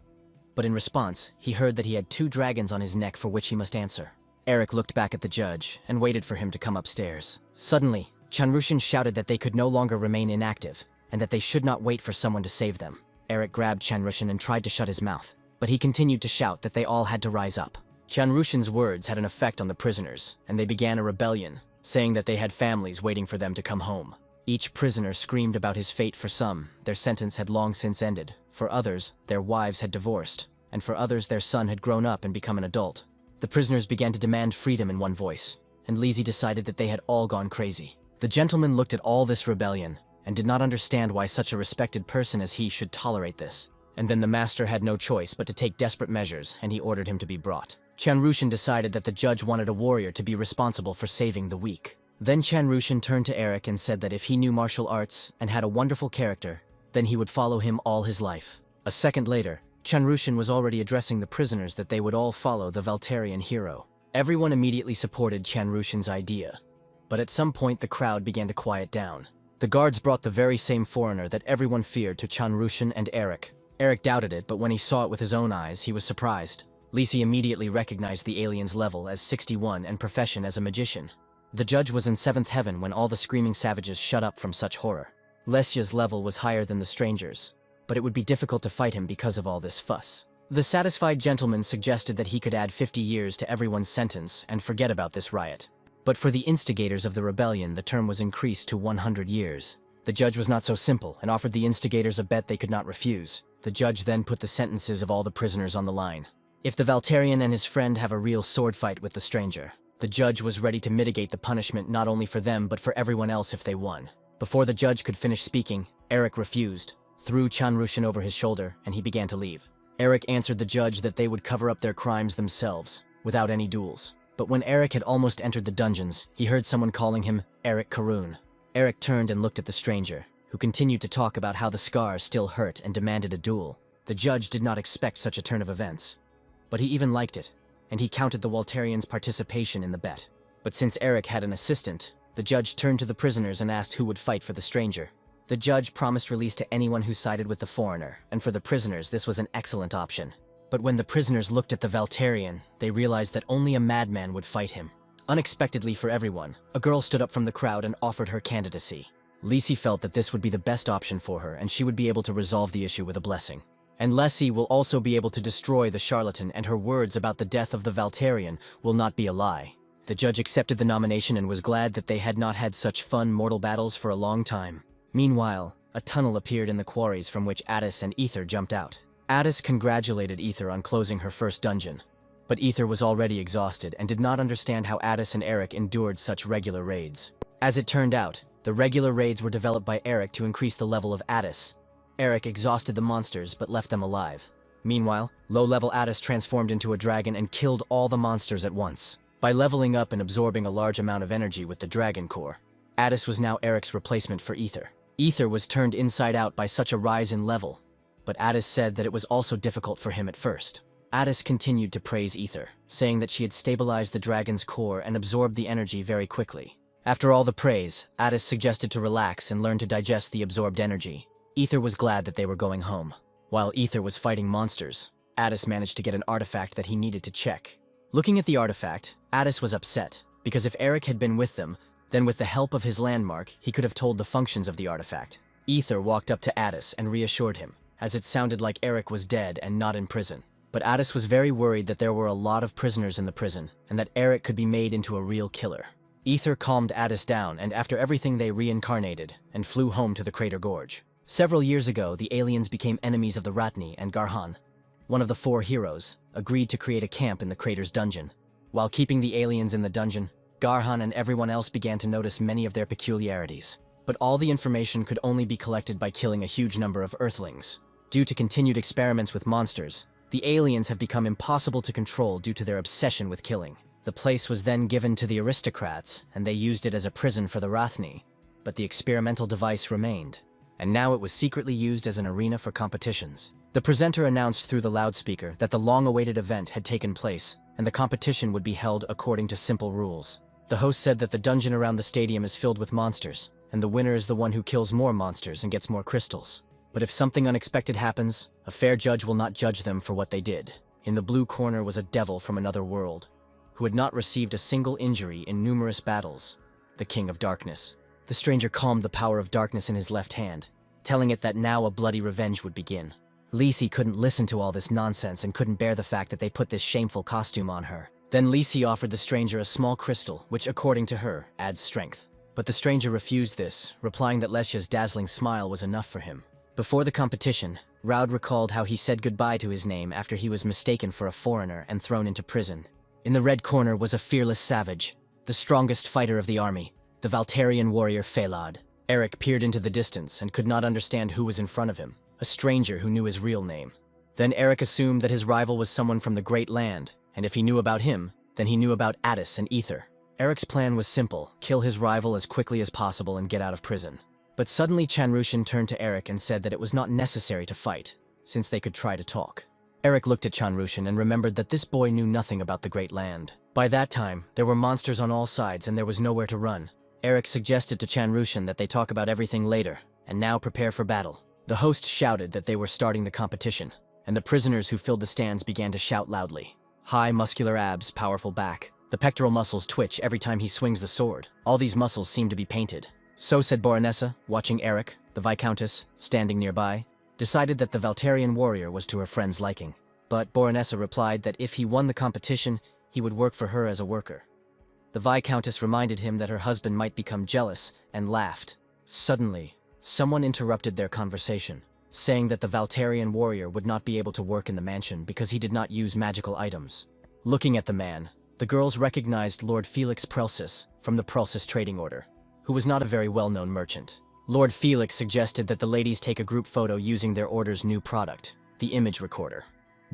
but in response, he heard that he had 2 dragons on his neck for which he must answer. Eric looked back at the judge and waited for him to come upstairs. Suddenly, Chanrushan shouted that they could no longer remain inactive, and that they should not wait for someone to save them. Eric grabbed Chanrushan and tried to shut his mouth, but he continued to shout that they all had to rise up. Chanrushan's words had an effect on the prisoners, and they began a rebellion, saying that they had families waiting for them to come home. Each prisoner screamed about his fate. For some, their sentence had long since ended. For others, their wives had divorced, and for others their son had grown up and become an adult. The prisoners began to demand freedom in one voice, and Lisi decided that they had all gone crazy. The gentleman looked at all this rebellion, and did not understand why such a respected person as he should tolerate this. And then the master had no choice but to take desperate measures, and he ordered him to be brought. Chanrushan decided that the judge wanted a warrior to be responsible for saving the weak. Then Chanrushan turned to Eric and said that if he knew martial arts and had a wonderful character, then he would follow him all his life. A second later, Chanrushan was already addressing the prisoners that they would all follow the Valterian hero. Everyone immediately supported Chanrushan's idea, but at some point the crowd began to quiet down. The guards brought the very same foreigner that everyone feared to Chanrushan and Eric. Eric doubted it, but when he saw it with his own eyes, he was surprised. Lisi immediately recognized the alien's level as 61 and profession as a magician. The judge was in 7th heaven when all the screaming savages shut up from such horror. Lesia's level was higher than the stranger's, but it would be difficult to fight him because of all this fuss. The satisfied gentleman suggested that he could add 50 years to everyone's sentence and forget about this riot. But for the instigators of the rebellion, the term was increased to 100 years. The judge was not so simple and offered the instigators a bet they could not refuse. The judge then put the sentences of all the prisoners on the line. If the Valterian and his friend have a real sword fight with the stranger, the judge was ready to mitigate the punishment not only for them but for everyone else if they won. Before the judge could finish speaking, Eric refused, threw Chanrushan over his shoulder, and he began to leave. Eric answered the judge that they would cover up their crimes themselves, without any duels. But when Eric had almost entered the dungeons, he heard someone calling him Eric Karun. Eric turned and looked at the stranger, who continued to talk about how the scars still hurt and demanded a duel. The judge did not expect such a turn of events, but he even liked it, and he counted the Walterian's participation in the bet. But since Eric had an assistant, the judge turned to the prisoners and asked who would fight for the stranger. The judge promised release to anyone who sided with the foreigner, and for the prisoners this was an excellent option. But when the prisoners looked at the Valterian, they realized that only a madman would fight him. Unexpectedly for everyone, a girl stood up from the crowd and offered her candidacy. Lisi felt that this would be the best option for her, and she would be able to resolve the issue with a blessing. And Lisi will also be able to destroy the charlatan, and her words about the death of the Valterian will not be a lie. The judge accepted the nomination and was glad that they had not had such fun mortal battles for a long time. Meanwhile, a tunnel appeared in the quarries from which Addis and Ether jumped out. Addis congratulated Ether on closing her first dungeon, but Ether was already exhausted and did not understand how Addis and Eric endured such regular raids. As it turned out, the regular raids were developed by Eric to increase the level of Addis. Eric exhausted the monsters but left them alive. Meanwhile, low-level Addis transformed into a dragon and killed all the monsters at once. By leveling up and absorbing a large amount of energy with the Dragon Core, Addis was now Eric's replacement for Ether. Ether was turned inside out by such a rise in level, but Addis said that it was also difficult for him at first. Addis continued to praise Ether, saying that she had stabilized the dragon's core and absorbed the energy very quickly. After all the praise, Addis suggested to relax and learn to digest the absorbed energy. Ether was glad that they were going home. While Ether was fighting monsters, Addis managed to get an artifact that he needed to check. Looking at the artifact, Addis was upset, because if Eric had been with them, then with the help of his landmark, he could have told the functions of the artifact. Ether walked up to Addis and reassured him, as it sounded like Eric was dead and not in prison. But Addis was very worried that there were a lot of prisoners in the prison, and that Eric could be made into a real killer. Ether calmed Addis down, and after everything they reincarnated, and flew home to the Crater Gorge. Several years ago, the aliens became enemies of the Ratni, and Garhan, one of the 4 heroes, agreed to create a camp in the crater's dungeon. While keeping the aliens in the dungeon, Garhan and everyone else began to notice many of their peculiarities. But all the information could only be collected by killing a huge number of Earthlings. Due to continued experiments with monsters, the aliens have become impossible to control due to their obsession with killing. The place was then given to the aristocrats, and they used it as a prison for the Rathni. But the experimental device remained, and now it was secretly used as an arena for competitions. The presenter announced through the loudspeaker that the long-awaited event had taken place, and the competition would be held according to simple rules. The host said that the dungeon around the stadium is filled with monsters, and the winner is the one who kills more monsters and gets more crystals. But if something unexpected happens, a fair judge will not judge them for what they did. In the blue corner was a devil from another world, who had not received a single injury in numerous battles, the King of Darkness. The stranger calmed the power of darkness in his left hand, telling it that now a bloody revenge would begin. Lisi couldn't listen to all this nonsense and couldn't bear the fact that they put this shameful costume on her. Then Lisi offered the stranger a small crystal, which, according to her, adds strength. But the stranger refused this, replying that Lesya's dazzling smile was enough for him. Before the competition, Raud recalled how he said goodbye to his name after he was mistaken for a foreigner and thrown into prison. In the red corner was a fearless savage, the strongest fighter of the army, the Valtarian warrior Phalad. Eric peered into the distance and could not understand who was in front of him, a stranger who knew his real name. Then Eric assumed that his rival was someone from the Great Land, and if he knew about him, then he knew about Addis and Ether. Eric's plan was simple: kill his rival as quickly as possible and get out of prison. But suddenly Chanrushan turned to Eric and said that it was not necessary to fight, since they could try to talk. Eric looked at Chanrushan and remembered that this boy knew nothing about the Great Land. By that time, there were monsters on all sides and there was nowhere to run. Eric suggested to Chanrushan that they talk about everything later, and now prepare for battle. The host shouted that they were starting the competition, and the prisoners who filled the stands began to shout loudly. High muscular abs, powerful back. The pectoral muscles twitch every time he swings the sword. All these muscles seem to be painted. So said Boronessa, watching Eric, the Viscountess, standing nearby, decided that the Valtarian warrior was to her friend's liking. But Boronessa replied that if he won the competition, he would work for her as a worker. The Viscountess reminded him that her husband might become jealous, and laughed. Suddenly, someone interrupted their conversation, saying that the Valtarian warrior would not be able to work in the mansion because he did not use magical items. Looking at the man, the girls recognized Lord Felix Prelsis from the Prelsis Trading Order, who was not a very well-known merchant. Lord Felix suggested that the ladies take a group photo using their order's new product, the image recorder.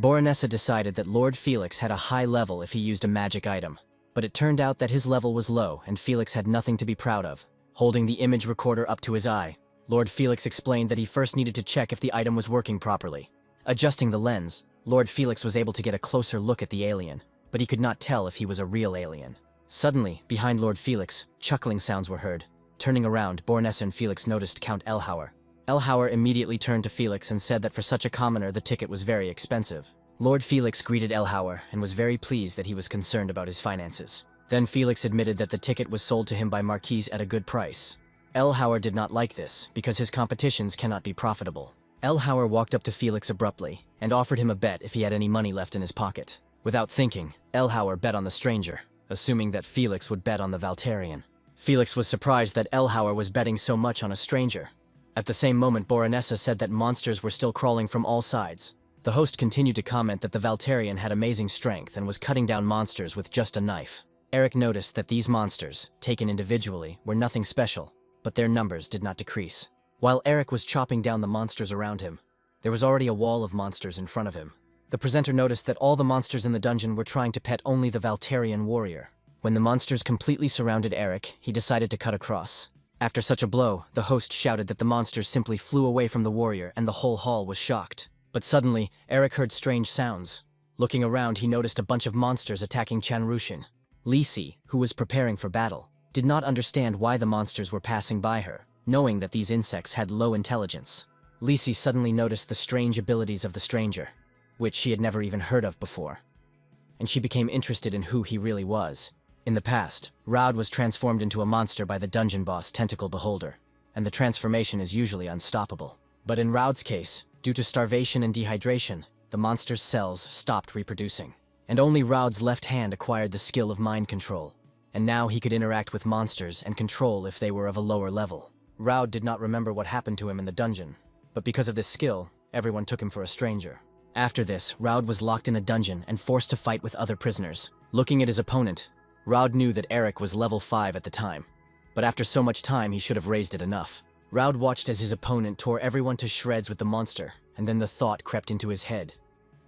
Boronessa decided that Lord Felix had a high level if he used a magic item, but it turned out that his level was low and Felix had nothing to be proud of. Holding the image recorder up to his eye, Lord Felix explained that he first needed to check if the item was working properly. Adjusting the lens, Lord Felix was able to get a closer look at the alien, but he could not tell if he was a real alien. Suddenly, behind Lord Felix, chuckling sounds were heard. Turning around, Boronessa and Felix noticed Count Elhauer. Elhauer immediately turned to Felix and said that for such a commoner the ticket was very expensive. Lord Felix greeted Elhauer and was very pleased that he was concerned about his finances. Then Felix admitted that the ticket was sold to him by Marquise at a good price. Elhauer did not like this, because his competitions cannot be profitable. Elhauer walked up to Felix abruptly and offered him a bet if he had any money left in his pocket. Without thinking, Elhauer bet on the stranger, assuming that Felix would bet on the Valtarian. Felix was surprised that Elhauer was betting so much on a stranger. At the same moment, Boronessa said that monsters were still crawling from all sides. The host continued to comment that the Valtarian had amazing strength and was cutting down monsters with just a knife. Eric noticed that these monsters, taken individually, were nothing special, but their numbers did not decrease. While Eric was chopping down the monsters around him, there was already a wall of monsters in front of him. The presenter noticed that all the monsters in the dungeon were trying to pet only the Valtarian warrior. When the monsters completely surrounded Eric, he decided to cut across. After such a blow, the host shouted that the monsters simply flew away from the warrior and the whole hall was shocked. But suddenly, Eric heard strange sounds. Looking around, he noticed a bunch of monsters attacking Chanrushin. Lisi, who was preparing for battle, did not understand why the monsters were passing by her, knowing that these insects had low intelligence. Lisi suddenly noticed the strange abilities of the stranger, which she had never even heard of before, and she became interested in who he really was. In the past, Raud was transformed into a monster by the dungeon boss Tentacle Beholder, and the transformation is usually unstoppable. But in Raud's case, due to starvation and dehydration, the monster's cells stopped reproducing, and only Raud's left hand acquired the skill of mind control, and now he could interact with monsters and control if they were of a lower level. Raud did not remember what happened to him in the dungeon, but because of this skill, everyone took him for a stranger. After this, Raud was locked in a dungeon and forced to fight with other prisoners. Looking at his opponent, Raud knew that Eric was level 5 at the time, but after so much time he should have raised it enough. Raud watched as his opponent tore everyone to shreds with the monster, and then the thought crept into his head.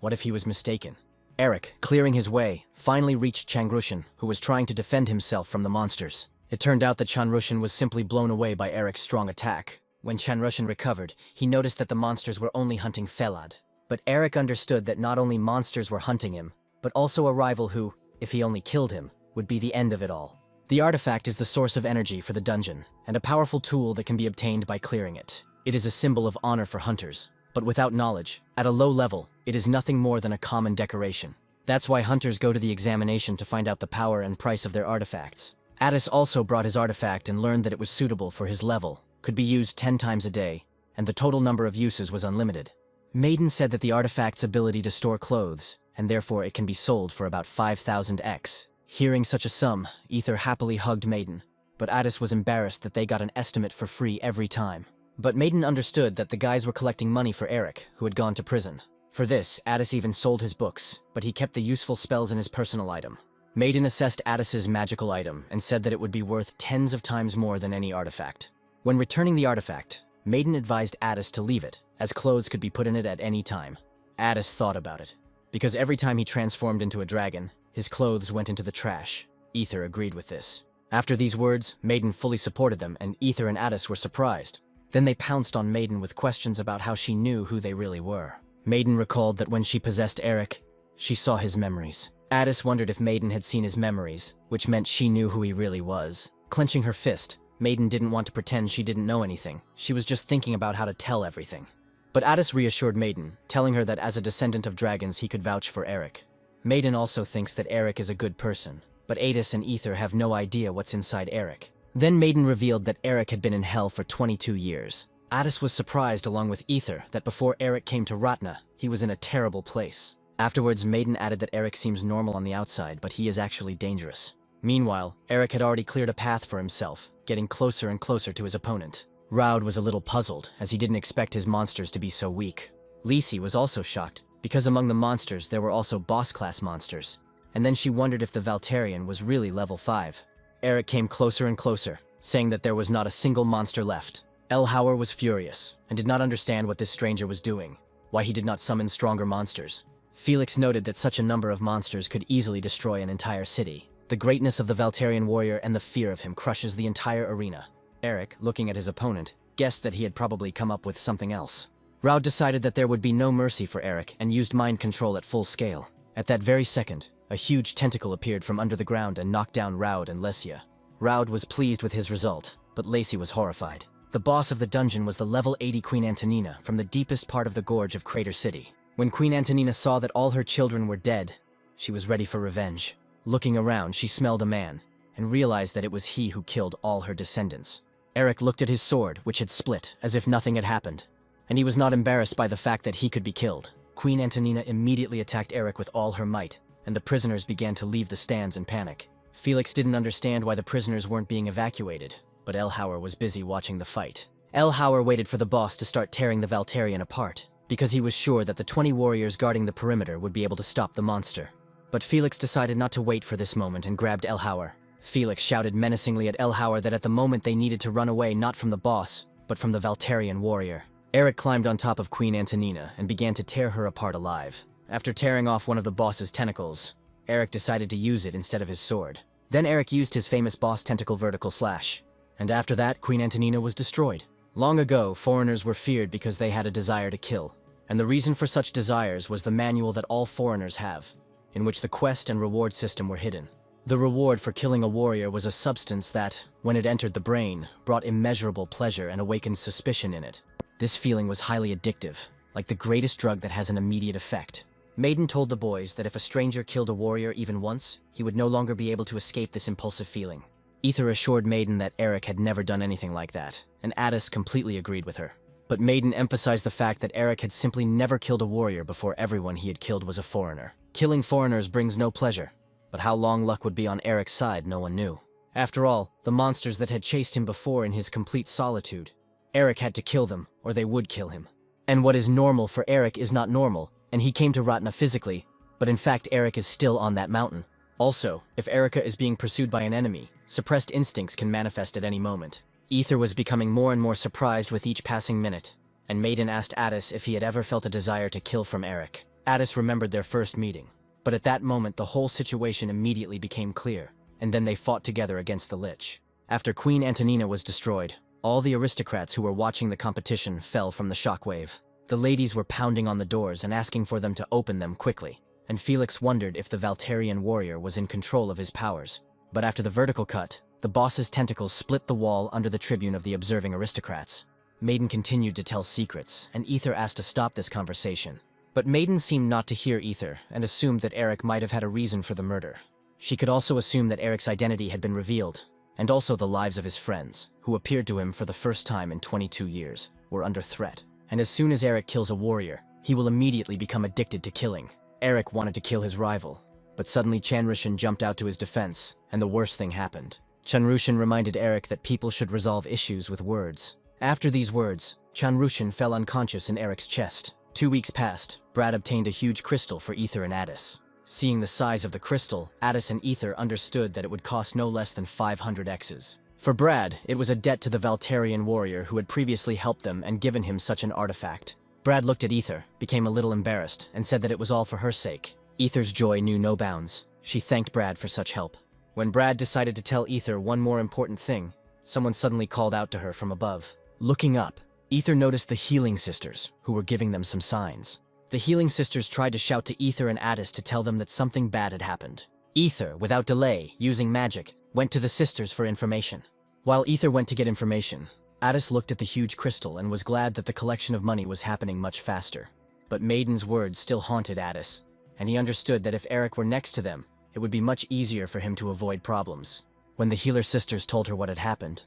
What if he was mistaken? Eric, clearing his way, finally reached Chanrushin, who was trying to defend himself from the monsters. It turned out that Chanrushin was simply blown away by Eric's strong attack. When Chanrushin recovered, he noticed that the monsters were only hunting Felad. But Eric understood that not only monsters were hunting him, but also a rival who, if he only killed him, would be the end of it all. The artifact is the source of energy for the dungeon, and a powerful tool that can be obtained by clearing it. It is a symbol of honor for hunters, but without knowledge, at a low level, it is nothing more than a common decoration. That's why hunters go to the examination to find out the power and price of their artifacts. Addis also brought his artifact and learned that it was suitable for his level, could be used 10 times a day, and the total number of uses was unlimited. Maiden said that the artifact's ability to store clothes, and therefore it can be sold for about 5,000 X. Hearing such a sum, Ether happily hugged Maiden, but Addis was embarrassed that they got an estimate for free every time. But Maiden understood that the guys were collecting money for Eric, who had gone to prison. For this, Addis even sold his books, but he kept the useful spells in his personal item. Maiden assessed Addis's magical item and said that it would be worth tens of times more than any artifact. When returning the artifact, Maiden advised Addis to leave it, as clothes could be put in it at any time. Addis thought about it, because every time he transformed into a dragon, his clothes went into the trash. Ether agreed with this. After these words, Maiden fully supported them, and Ether and Addis were surprised. Then they pounced on Maiden with questions about how she knew who they really were. Maiden recalled that when she possessed Eric, she saw his memories. Addis wondered if Maiden had seen his memories, which meant she knew who he really was. Clenching her fist, Maiden didn't want to pretend she didn't know anything. She was just thinking about how to tell everything. But Addis reassured Maiden, telling her that as a descendant of dragons he could vouch for Eric. Maiden also thinks that Eric is a good person, but Addis and Ether have no idea what's inside Eric. Then Maiden revealed that Eric had been in hell for 22 years. Addis was surprised along with Ether that before Eric came to Ratna, he was in a terrible place. Afterwards, Maiden added that Eric seems normal on the outside, but he is actually dangerous. Meanwhile, Eric had already cleared a path for himself, getting closer and closer to his opponent. Raud was a little puzzled, as he didn't expect his monsters to be so weak. Lisi was also shocked, because among the monsters there were also boss-class monsters, and then she wondered if the Valterian was really level 5. Eric came closer and closer, saying that there was not a single monster left. Elhauer was furious, and did not understand what this stranger was doing, why he did not summon stronger monsters. Felix noted that such a number of monsters could easily destroy an entire city. The greatness of the Valterian warrior and the fear of him crushes the entire arena. Eric, looking at his opponent, guessed that he had probably come up with something else. Raud decided that there would be no mercy for Eric and used mind control at full scale. At that very second, a huge tentacle appeared from under the ground and knocked down Raud and Lesia. Raud was pleased with his result, but Lacey was horrified. The boss of the dungeon was the level 80 Queen Antonina from the deepest part of the gorge of Crater City. When Queen Antonina saw that all her children were dead, she was ready for revenge. Looking around, she smelled a man, and realized that it was he who killed all her descendants. Eric looked at his sword, which had split, as if nothing had happened, and he was not embarrassed by the fact that he could be killed. Queen Antonina immediately attacked Eric with all her might, and the prisoners began to leave the stands in panic. Felix didn't understand why the prisoners weren't being evacuated, but Elhauer was busy watching the fight. Elhauer waited for the boss to start tearing the Valterian apart, because he was sure that the 20 warriors guarding the perimeter would be able to stop the monster. But Felix decided not to wait for this moment and grabbed Elhauer. Felix shouted menacingly at Elhauer that at the moment they needed to run away not from the boss, but from the Valterian warrior. Eric climbed on top of Queen Antonina and began to tear her apart alive. After tearing off one of the boss's tentacles, Eric decided to use it instead of his sword. Then Eric used his famous boss tentacle vertical slash. And after that, Queen Antonina was destroyed. Long ago, foreigners were feared because they had a desire to kill, And the reason for such desires was the manual that all foreigners have, in which the quest and reward system were hidden. The reward for killing a warrior was a substance that, when it entered the brain, brought immeasurable pleasure and awakened suspicion in it. This feeling was highly addictive, like the greatest drug that has an immediate effect. Maiden told the boys that if a stranger killed a warrior even once, he would no longer be able to escape this impulsive feeling. Ether assured Maiden that Eric had never done anything like that, and Addis completely agreed with her. But Maiden emphasized the fact that Eric had simply never killed a warrior before everyone he had killed was a foreigner. Killing foreigners brings no pleasure, but how long luck would be on Eric's side no one knew. After all, the monsters that had chased him before in his complete solitude, Eric had to kill them, or they would kill him. And what is normal for Eric is not normal, and he came to Ratna physically, but in fact Eric is still on that mountain. Also, if Erica is being pursued by an enemy, suppressed instincts can manifest at any moment. Ether was becoming more and more surprised with each passing minute, and Maiden asked Addis if he had ever felt a desire to kill from Eric. Addis remembered their first meeting, but at that moment the whole situation immediately became clear, and then they fought together against the Lich. After Queen Antonina was destroyed, all the aristocrats who were watching the competition fell from the shockwave. The ladies were pounding on the doors and asking for them to open them quickly, and Felix wondered if the Valterian warrior was in control of his powers. But after the vertical cut, the boss's tentacles split the wall under the tribune of the observing aristocrats. Maiden continued to tell secrets, and Ether asked to stop this conversation. But Maiden seemed not to hear Ether and assumed that Eric might have had a reason for the murder. She could also assume that Eric's identity had been revealed, and also the lives of his friends, who appeared to him for the first time in 22 years, were under threat. And as soon as Eric kills a warrior, he will immediately become addicted to killing. Eric wanted to kill his rival, but suddenly Chanrushan jumped out to his defense, and the worst thing happened. Chanrushan reminded Eric that people should resolve issues with words. After these words, Chanrushan fell unconscious in Eric's chest. 2 weeks passed. Brad obtained a huge crystal for Ether and Addis. Seeing the size of the crystal, Addis and Ether understood that it would cost no less than 500 X's. For Brad, it was a debt to the Valterian warrior who had previously helped them and given him such an artifact. Brad looked at Ether, became a little embarrassed, and said that it was all for her sake. Ether's joy knew no bounds. She thanked Brad for such help. When Brad decided to tell Ether one more important thing, someone suddenly called out to her from above. Looking up, Ether noticed the Healing Sisters, who were giving them some signs. The Healing Sisters tried to shout to Ether and Addis to tell them that something bad had happened. Ether, without delay, using magic, went to the sisters for information. While Ether went to get information, Addis looked at the huge crystal and was glad that the collection of money was happening much faster. But Maiden's words still haunted Addis, and he understood that if Eric were next to them, it would be much easier for him to avoid problems. When the Healer Sisters told her what had happened,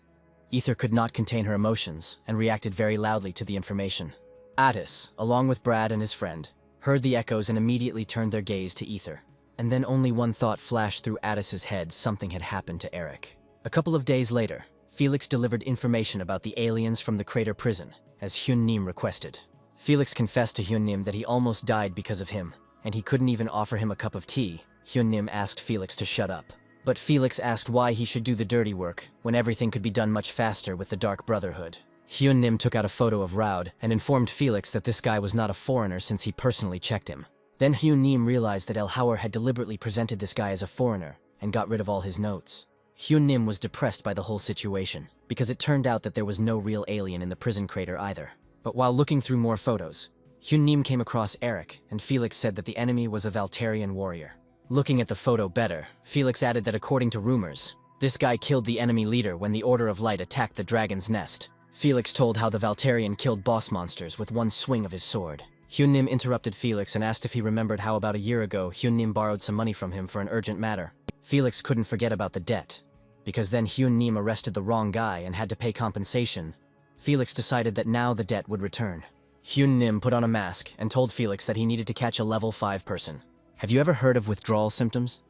Ether could not contain her emotions and reacted very loudly to the information. Addis, along with Brad and his friend, heard the echoes and immediately turned their gaze to Ether. And then only one thought flashed through Addis's head: something had happened to Eric. A couple of days later, Felix delivered information about the aliens from the crater prison, as Hyun Nim requested. Felix confessed to Hyun Nim that he almost died because of him, and he couldn't even offer him a cup of tea. Hyun Nim asked Felix to shut up. But Felix asked why he should do the dirty work, when everything could be done much faster with the Dark Brotherhood. Hyun Nim took out a photo of Raud and informed Felix that this guy was not a foreigner since he personally checked him. Then Hyun Nim realized that El Hauer had deliberately presented this guy as a foreigner and got rid of all his notes. Hyun Nim was depressed by the whole situation, because it turned out that there was no real alien in the prison crater either. But while looking through more photos, Hyun Nim came across Eric, and Felix said that the enemy was a Valterian warrior. Looking at the photo better, Felix added that according to rumors, this guy killed the enemy leader when the Order of Light attacked the dragon's nest. Felix told how the Valterian killed boss monsters with one swing of his sword. Hyun Nim interrupted Felix and asked if he remembered how about a year ago Hyun Nim borrowed some money from him for an urgent matter. Felix couldn't forget about the debt, because then Hyun Nim arrested the wrong guy and had to pay compensation. Felix decided that now the debt would return. Hyun Nim put on a mask and told Felix that he needed to catch a level 5 person. Have you ever heard of withdrawal symptoms?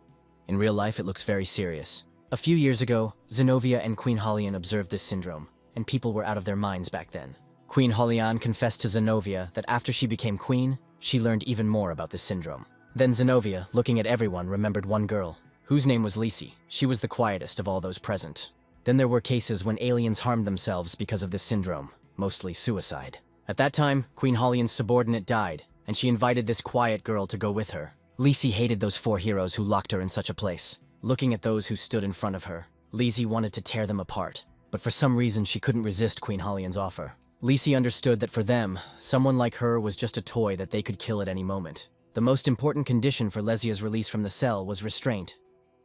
In real life, it looks very serious. A few years ago, Zenobia and Queen Holian observed this syndrome, and people were out of their minds back then. Queen Holian confessed to Zenobia that after she became queen, she learned even more about this syndrome. Then Zenobia, looking at everyone, remembered one girl, whose name was Lisi. She was the quietest of all those present. Then there were cases when aliens harmed themselves because of this syndrome, mostly suicide. At that time, Queen Holian's subordinate died, and she invited this quiet girl to go with her. Lisi hated those 4 heroes who locked her in such a place. Looking at those who stood in front of her, Lisi wanted to tear them apart, but for some reason she couldn't resist Queen Holian's offer. Lisi understood that for them, someone like her was just a toy that they could kill at any moment. The most important condition for Lesia's release from the cell was restraint,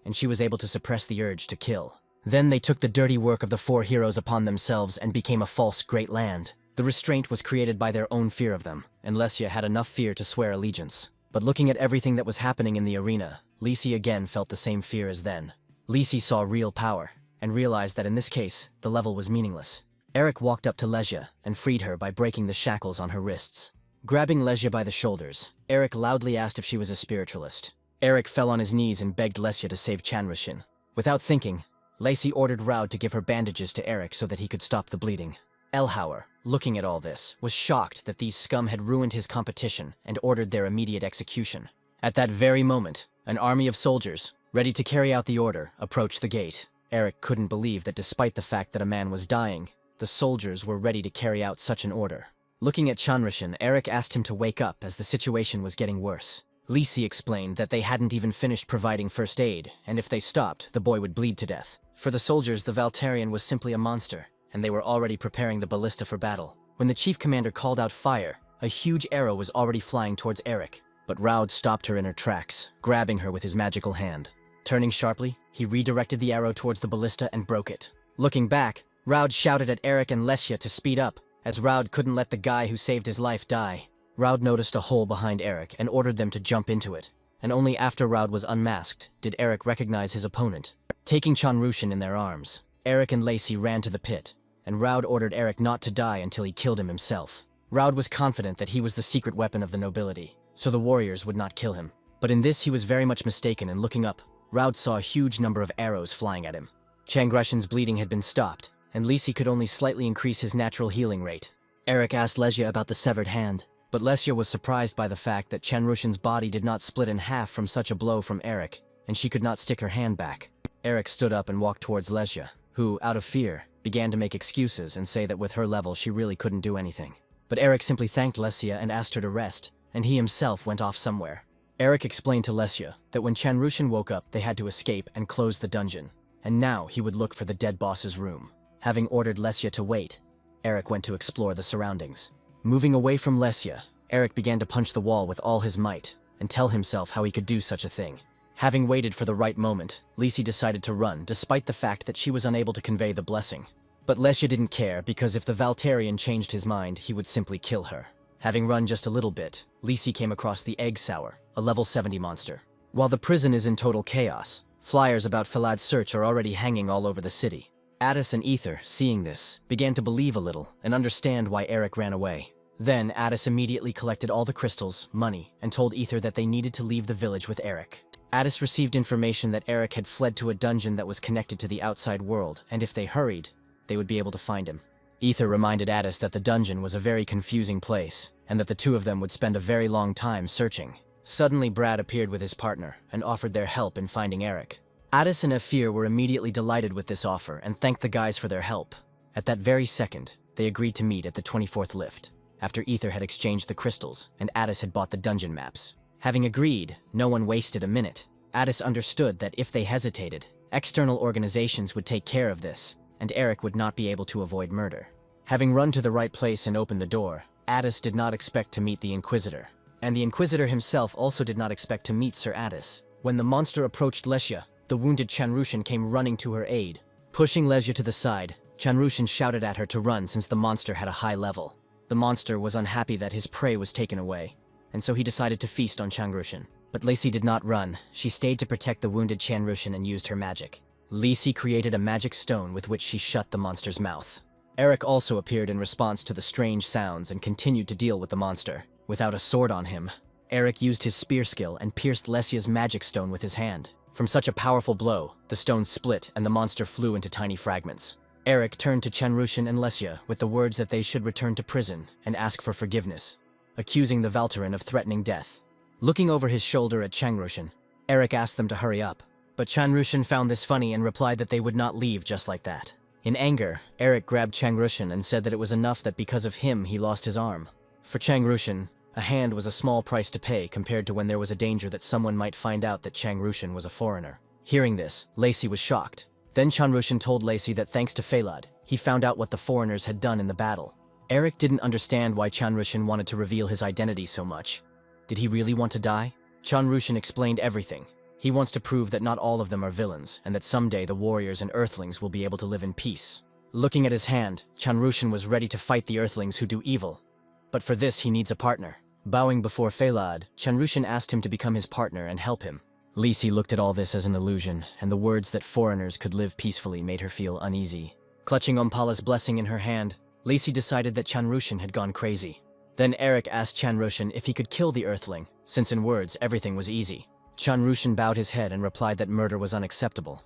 and she was able to suppress the urge to kill. Then they took the dirty work of the four heroes upon themselves and became a false great land. The restraint was created by their own fear of them, and Lesia had enough fear to swear allegiance. But looking at everything that was happening in the arena, Lisi again felt the same fear as then. Lisi saw real power, and realized that in this case, the level was meaningless. Eric walked up to Lesia and freed her by breaking the shackles on her wrists. Grabbing Lesia by the shoulders, Eric loudly asked if she was a spiritualist. Eric fell on his knees and begged Lesia to save Chanrushin. Without thinking, Lacey ordered Raud to give her bandages to Eric so that he could stop the bleeding. Elhauer, looking at all this, was shocked that these scum had ruined his competition and ordered their immediate execution. At that very moment, an army of soldiers, ready to carry out the order, approached the gate. Eric couldn't believe that despite the fact that a man was dying, the soldiers were ready to carry out such an order. Looking at Chanrushin, Eric asked him to wake up as the situation was getting worse. Lisi explained that they hadn't even finished providing first aid, and if they stopped, the boy would bleed to death. For the soldiers, the Valtarian was simply a monster, and they were already preparing the ballista for battle. When the chief commander called out fire, a huge arrow was already flying towards Eric, but Raud stopped her in her tracks, grabbing her with his magical hand. Turning sharply, he redirected the arrow towards the ballista and broke it. Looking back, Raud shouted at Eric and Lesia to speed up, as Raud couldn't let the guy who saved his life die. Raud noticed a hole behind Eric and ordered them to jump into it, and only after Raud was unmasked did Eric recognize his opponent. Taking Chanrushin in their arms, Eric and Lacey ran to the pit, and Raud ordered Eric not to die until he killed him himself. Raud was confident that he was the secret weapon of the nobility, so the warriors would not kill him. But in this he was very much mistaken, and looking up, Raud saw a huge number of arrows flying at him. Changrushin's bleeding had been stopped, and Lisi could only slightly increase his natural healing rate. Eric asked Lesia about the severed hand, but Lesia was surprised by the fact that Chanrushin's body did not split in half from such a blow from Eric, and she could not stick her hand back. Eric stood up and walked towards Lesia, who, out of fear, began to make excuses and say that with her level she really couldn't do anything. But Eric simply thanked Lesia and asked her to rest, and he himself went off somewhere. Eric explained to Lesia that when Chanrushin woke up they had to escape and close the dungeon, and now he would look for the dead boss's room. Having ordered Lesia to wait, Eric went to explore the surroundings. Moving away from Lesia, Eric began to punch the wall with all his might and tell himself how he could do such a thing. Having waited for the right moment, Lisi decided to run despite the fact that she was unable to convey the blessing. But Lesia didn't care because if the Valtarian changed his mind, he would simply kill her. Having run just a little bit, Lisi came across the Egg Sour, a level 70 monster. While the prison is in total chaos, flyers about Falad's search are already hanging all over the city. Addis and Ether, seeing this, began to believe a little and understand why Eric ran away. Then Addis immediately collected all the crystals, money, and told Ether that they needed to leave the village with Eric. Addis received information that Eric had fled to a dungeon that was connected to the outside world, and if they hurried, they would be able to find him. Ether reminded Addis that the dungeon was a very confusing place, and that the two of them would spend a very long time searching. Suddenly Brad appeared with his partner, and offered their help in finding Eric. Addis and Afir were immediately delighted with this offer, and thanked the guys for their help. At that very second, they agreed to meet at the 24th lift, after Ether had exchanged the crystals, and Addis had bought the dungeon maps. Having agreed, no one wasted a minute. Addis understood that if they hesitated, external organizations would take care of this, and Eric would not be able to avoid murder. Having run to the right place and opened the door, Addis did not expect to meet the Inquisitor, and the Inquisitor himself also did not expect to meet Sir Addis. When the monster approached Lesia, the wounded Chanrushin came running to her aid. Pushing Lesia to the side, Chanrushin shouted at her to run since the monster had a high level. The monster was unhappy that his prey was taken away, and so he decided to feast on Chanrushin. But Lacey did not run. She stayed to protect the wounded Chanrushin and used her magic. Lacey created a magic stone with which she shut the monster's mouth. Eric also appeared in response to the strange sounds and continued to deal with the monster. Without a sword on him, Eric used his spear skill and pierced Lesia's magic stone with his hand. From such a powerful blow, the stone split and the monster flew into tiny fragments. Eric turned to Chanrushin and Lesia with the words that they should return to prison and ask for forgiveness, accusing the Valtarin of threatening death. Looking over his shoulder at Chanrushin, Eric asked them to hurry up, but Chanrushin found this funny and replied that they would not leave just like that. In anger, Eric grabbed Chanrushin and said that it was enough that because of him he lost his arm. For Chanrushin, a hand was a small price to pay compared to when there was a danger that someone might find out that Chanrushin was a foreigner. Hearing this, Lacey was shocked. Then Chanrushin told Lacey that thanks to Falad, he found out what the foreigners had done in the battle. Eric didn't understand why Chanrushan wanted to reveal his identity so much. Did he really want to die? Chanrushan explained everything. He wants to prove that not all of them are villains, and that someday the warriors and Earthlings will be able to live in peace. Looking at his hand, Chanrushan was ready to fight the Earthlings who do evil. But for this, he needs a partner. Bowing before Phalad, Chanrushan asked him to become his partner and help him. Lisi looked at all this as an illusion, and the words that foreigners could live peacefully made her feel uneasy. Clutching Ompala's blessing in her hand, Lisi decided that Chanrushan had gone crazy. Then Eric asked Chanrushan if he could kill the Earthling, since in words everything was easy. Chanrushan bowed his head and replied that murder was unacceptable.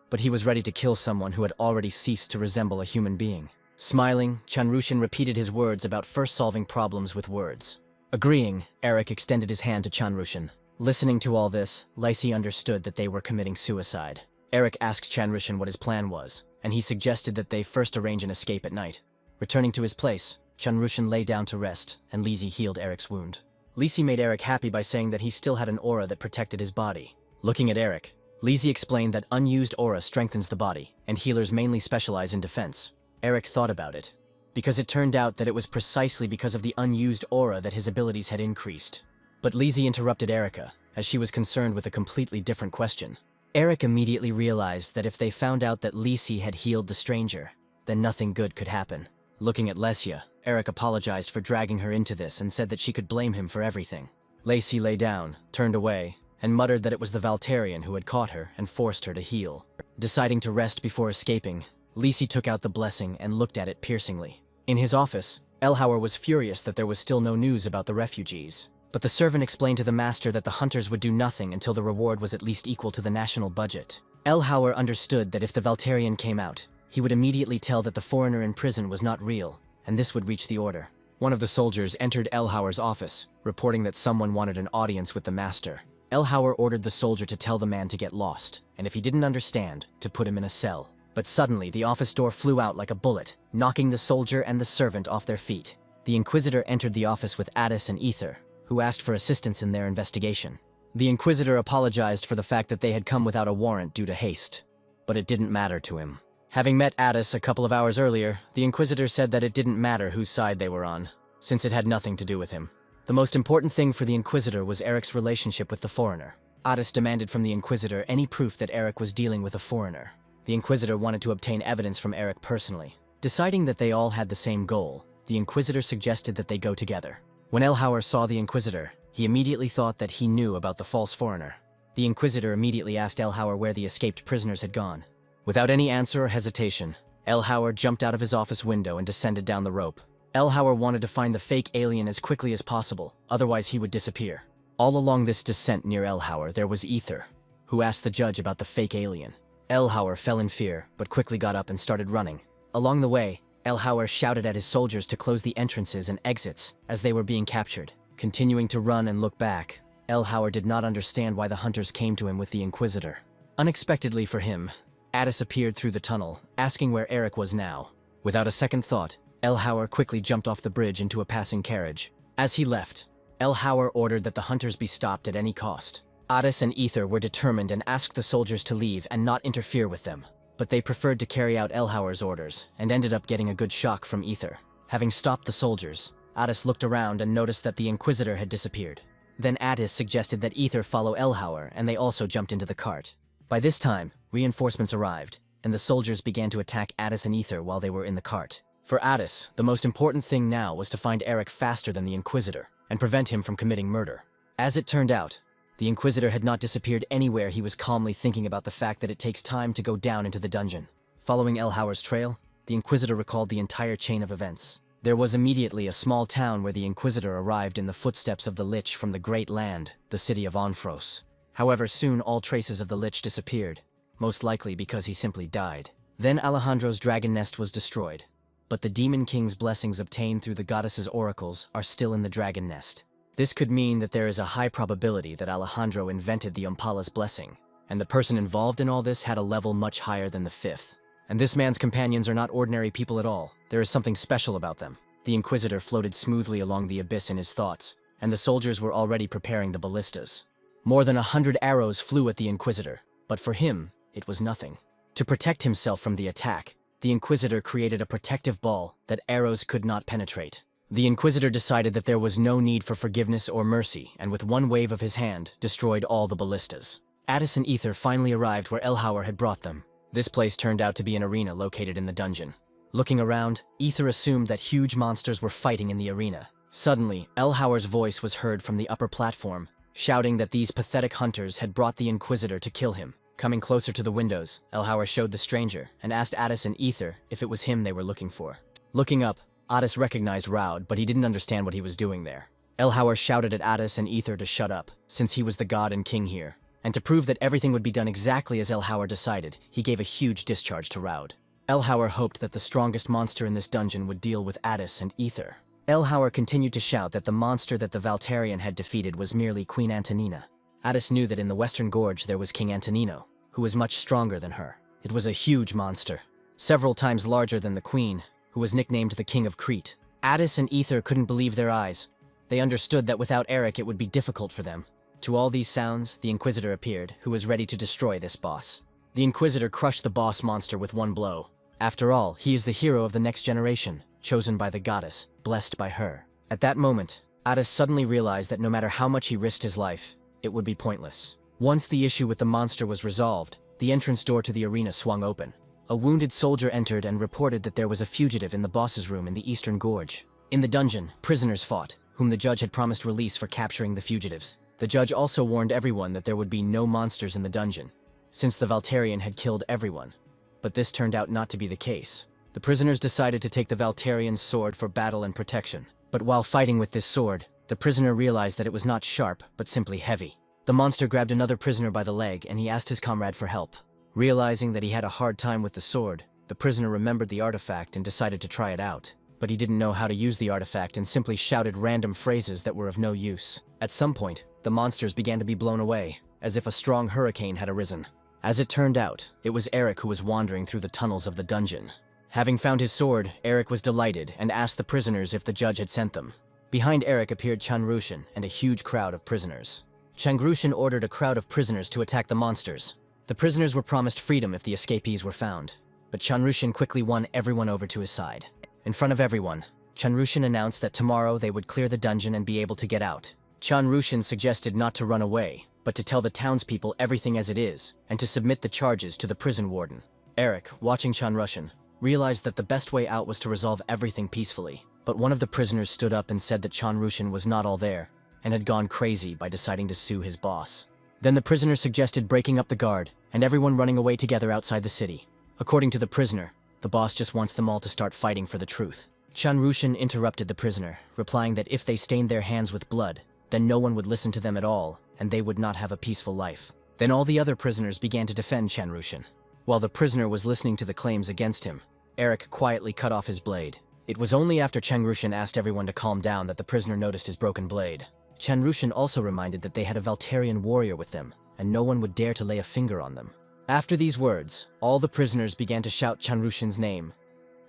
But he was ready to kill someone who had already ceased to resemble a human being. Smiling, Chanrushan repeated his words about first solving problems with words. Agreeing, Eric extended his hand to Chanrushan. Listening to all this, Lisi understood that they were committing suicide. Eric asked Chanrushan what his plan was, and he suggested that they first arrange an escape at night. Returning to his place, Chanrushan lay down to rest, and Lisi healed Eric's wound. Lisi made Eric happy by saying that he still had an aura that protected his body. Looking at Eric, Lisi explained that unused aura strengthens the body, and healers mainly specialize in defense. Eric thought about it, because it turned out that it was precisely because of the unused aura that his abilities had increased. But Lisi interrupted Erica, as she was concerned with a completely different question. Eric immediately realized that if they found out that Lisi had healed the stranger, then nothing good could happen. Looking at Lesia, Eric apologized for dragging her into this and said that she could blame him for everything. Lacey lay down, turned away, and muttered that it was the Valtarian who had caught her and forced her to heal. Deciding to rest before escaping, Lisi took out the blessing and looked at it piercingly. In his office, Elhauer was furious that there was still no news about the refugees. But the servant explained to the master that the hunters would do nothing until the reward was at least equal to the national budget. Elhauer understood that if the Valtarian came out, he would immediately tell that the foreigner in prison was not real, and this would reach the order. One of the soldiers entered Elhauer's office, reporting that someone wanted an audience with the master. Elhauer ordered the soldier to tell the man to get lost, and if he didn't understand, to put him in a cell. But suddenly, the office door flew out like a bullet, knocking the soldier and the servant off their feet. The Inquisitor entered the office with Addis and Ether, who asked for assistance in their investigation. The Inquisitor apologized for the fact that they had come without a warrant due to haste, but it didn't matter to him. Having met Addis a couple of hours earlier, the Inquisitor said that it didn't matter whose side they were on, since it had nothing to do with him. The most important thing for the Inquisitor was Eric's relationship with the foreigner. Addis demanded from the Inquisitor any proof that Eric was dealing with a foreigner. The Inquisitor wanted to obtain evidence from Eric personally. Deciding that they all had the same goal, the Inquisitor suggested that they go together. When Elhauer saw the Inquisitor, he immediately thought that he knew about the false foreigner. The Inquisitor immediately asked Elhauer where the escaped prisoners had gone. Without any answer or hesitation, Elhauer jumped out of his office window and descended down the rope. Elhauer wanted to find the fake alien as quickly as possible, otherwise he would disappear. All along this descent near Elhauer, there was Ether, who asked the judge about the fake alien. Elhauer fell in fear, but quickly got up and started running. Along the way, Elhauer shouted at his soldiers to close the entrances and exits as they were being captured. Continuing to run and look back, Elhauer did not understand why the hunters came to him with the Inquisitor. Unexpectedly for him, Addis appeared through the tunnel, asking where Eric was now. Without a second thought, Elhauer quickly jumped off the bridge into a passing carriage. As he left, Elhauer ordered that the hunters be stopped at any cost. Addis and Ether were determined and asked the soldiers to leave and not interfere with them. But they preferred to carry out Elhauer's orders, and ended up getting a good shock from Ether. Having stopped the soldiers, Addis looked around and noticed that the Inquisitor had disappeared. Then Addis suggested that Ether follow Elhauer, and they also jumped into the cart. By this time, reinforcements arrived, and the soldiers began to attack Addis and Ether while they were in the cart. For Addis, the most important thing now was to find Eric faster than the Inquisitor, and prevent him from committing murder. As it turned out, the Inquisitor had not disappeared anywhere. He was calmly thinking about the fact that it takes time to go down into the dungeon. Following Elhauer's trail, the Inquisitor recalled the entire chain of events. There was immediately a small town where the Inquisitor arrived in the footsteps of the Lich from the Great Land, the city of Onfros. However, soon all traces of the Lich disappeared, most likely because he simply died. Then Alejandro's dragon nest was destroyed, but the Demon King's blessings obtained through the goddess's oracles are still in the dragon nest. This could mean that there is a high probability that Alejandro invented the Ompala's blessing, and the person involved in all this had a level much higher than the 5th. And this man's companions are not ordinary people at all. There is something special about them. The Inquisitor floated smoothly along the abyss in his thoughts, and the soldiers were already preparing the ballistas. More than 100 arrows flew at the Inquisitor, but for him, it was nothing. To protect himself from the attack, the Inquisitor created a protective ball that arrows could not penetrate. The Inquisitor decided that there was no need for forgiveness or mercy, and with one wave of his hand, destroyed all the ballistas. Addis and Ether finally arrived where Elhauer had brought them. This place turned out to be an arena located in the dungeon. Looking around, Ether assumed that huge monsters were fighting in the arena. Suddenly, Elhauer's voice was heard from the upper platform, shouting that these pathetic hunters had brought the Inquisitor to kill him. Coming closer to the windows, Elhauer showed the stranger and asked Addis and Ether if it was him they were looking for. Looking up, Addis recognized Raud, but he didn't understand what he was doing there. Elhauer shouted at Addis and Ether to shut up, since he was the god and king here. And to prove that everything would be done exactly as Elhauer decided, he gave a huge discharge to Raud. Elhauer hoped that the strongest monster in this dungeon would deal with Addis and Ether. Elhauer continued to shout that the monster that the Valtarian had defeated was merely Queen Antonina. Addis knew that in the Western Gorge there was King Antonino, who was much stronger than her. It was a huge monster, several times larger than the Queen, who was nicknamed the King of Crete. Addis and Ether couldn't believe their eyes. They understood that without Eric it would be difficult for them. To all these sounds, the Inquisitor appeared, who was ready to destroy this boss. The Inquisitor crushed the boss monster with one blow. After all, he is the hero of the next generation, chosen by the goddess, blessed by her. At that moment, Addis suddenly realized that no matter how much he risked his life, it would be pointless. Once the issue with the monster was resolved, the entrance door to the arena swung open. A wounded soldier entered and reported that there was a fugitive in the boss's room in the Eastern Gorge. In the dungeon, prisoners fought, whom the judge had promised release for capturing the fugitives. The judge also warned everyone that there would be no monsters in the dungeon, since the Valtarian had killed everyone. But this turned out not to be the case. The prisoners decided to take the Valtarian's sword for battle and protection. But while fighting with this sword, the prisoner realized that it was not sharp, but simply heavy. The monster grabbed another prisoner by the leg and he asked his comrade for help. Realizing that he had a hard time with the sword, the prisoner remembered the artifact and decided to try it out. But he didn't know how to use the artifact and simply shouted random phrases that were of no use. At some point, the monsters began to be blown away, as if a strong hurricane had arisen. As it turned out, it was Eric who was wandering through the tunnels of the dungeon. Having found his sword, Eric was delighted and asked the prisoners if the judge had sent them. Behind Eric appeared Chanrushin and a huge crowd of prisoners. Changrushin ordered a crowd of prisoners to attack the monsters. The prisoners were promised freedom if the escapees were found, but Chanrushin quickly won everyone over to his side. In front of everyone, Chanrushin announced that tomorrow they would clear the dungeon and be able to get out. Chanrushin suggested not to run away, but to tell the townspeople everything as it is, and to submit the charges to the prison warden. Eric, watching Chanrushin, realized that the best way out was to resolve everything peacefully. But one of the prisoners stood up and said that Chanrushin was not all there, and had gone crazy by deciding to sue his boss. Then the prisoner suggested breaking up the guard, and everyone running away together outside the city. According to the prisoner, the boss just wants them all to start fighting for the truth. Chanrushin interrupted the prisoner, replying that if they stained their hands with blood, then no one would listen to them at all, and they would not have a peaceful life. Then all the other prisoners began to defend Chanrushin. While the prisoner was listening to the claims against him, Eric quietly cut off his blade. It was only after Chanrushin asked everyone to calm down that the prisoner noticed his broken blade. Chanrushin also reminded that they had a Valtarian warrior with them, and no one would dare to lay a finger on them. After these words, all the prisoners began to shout Chanrushin's name,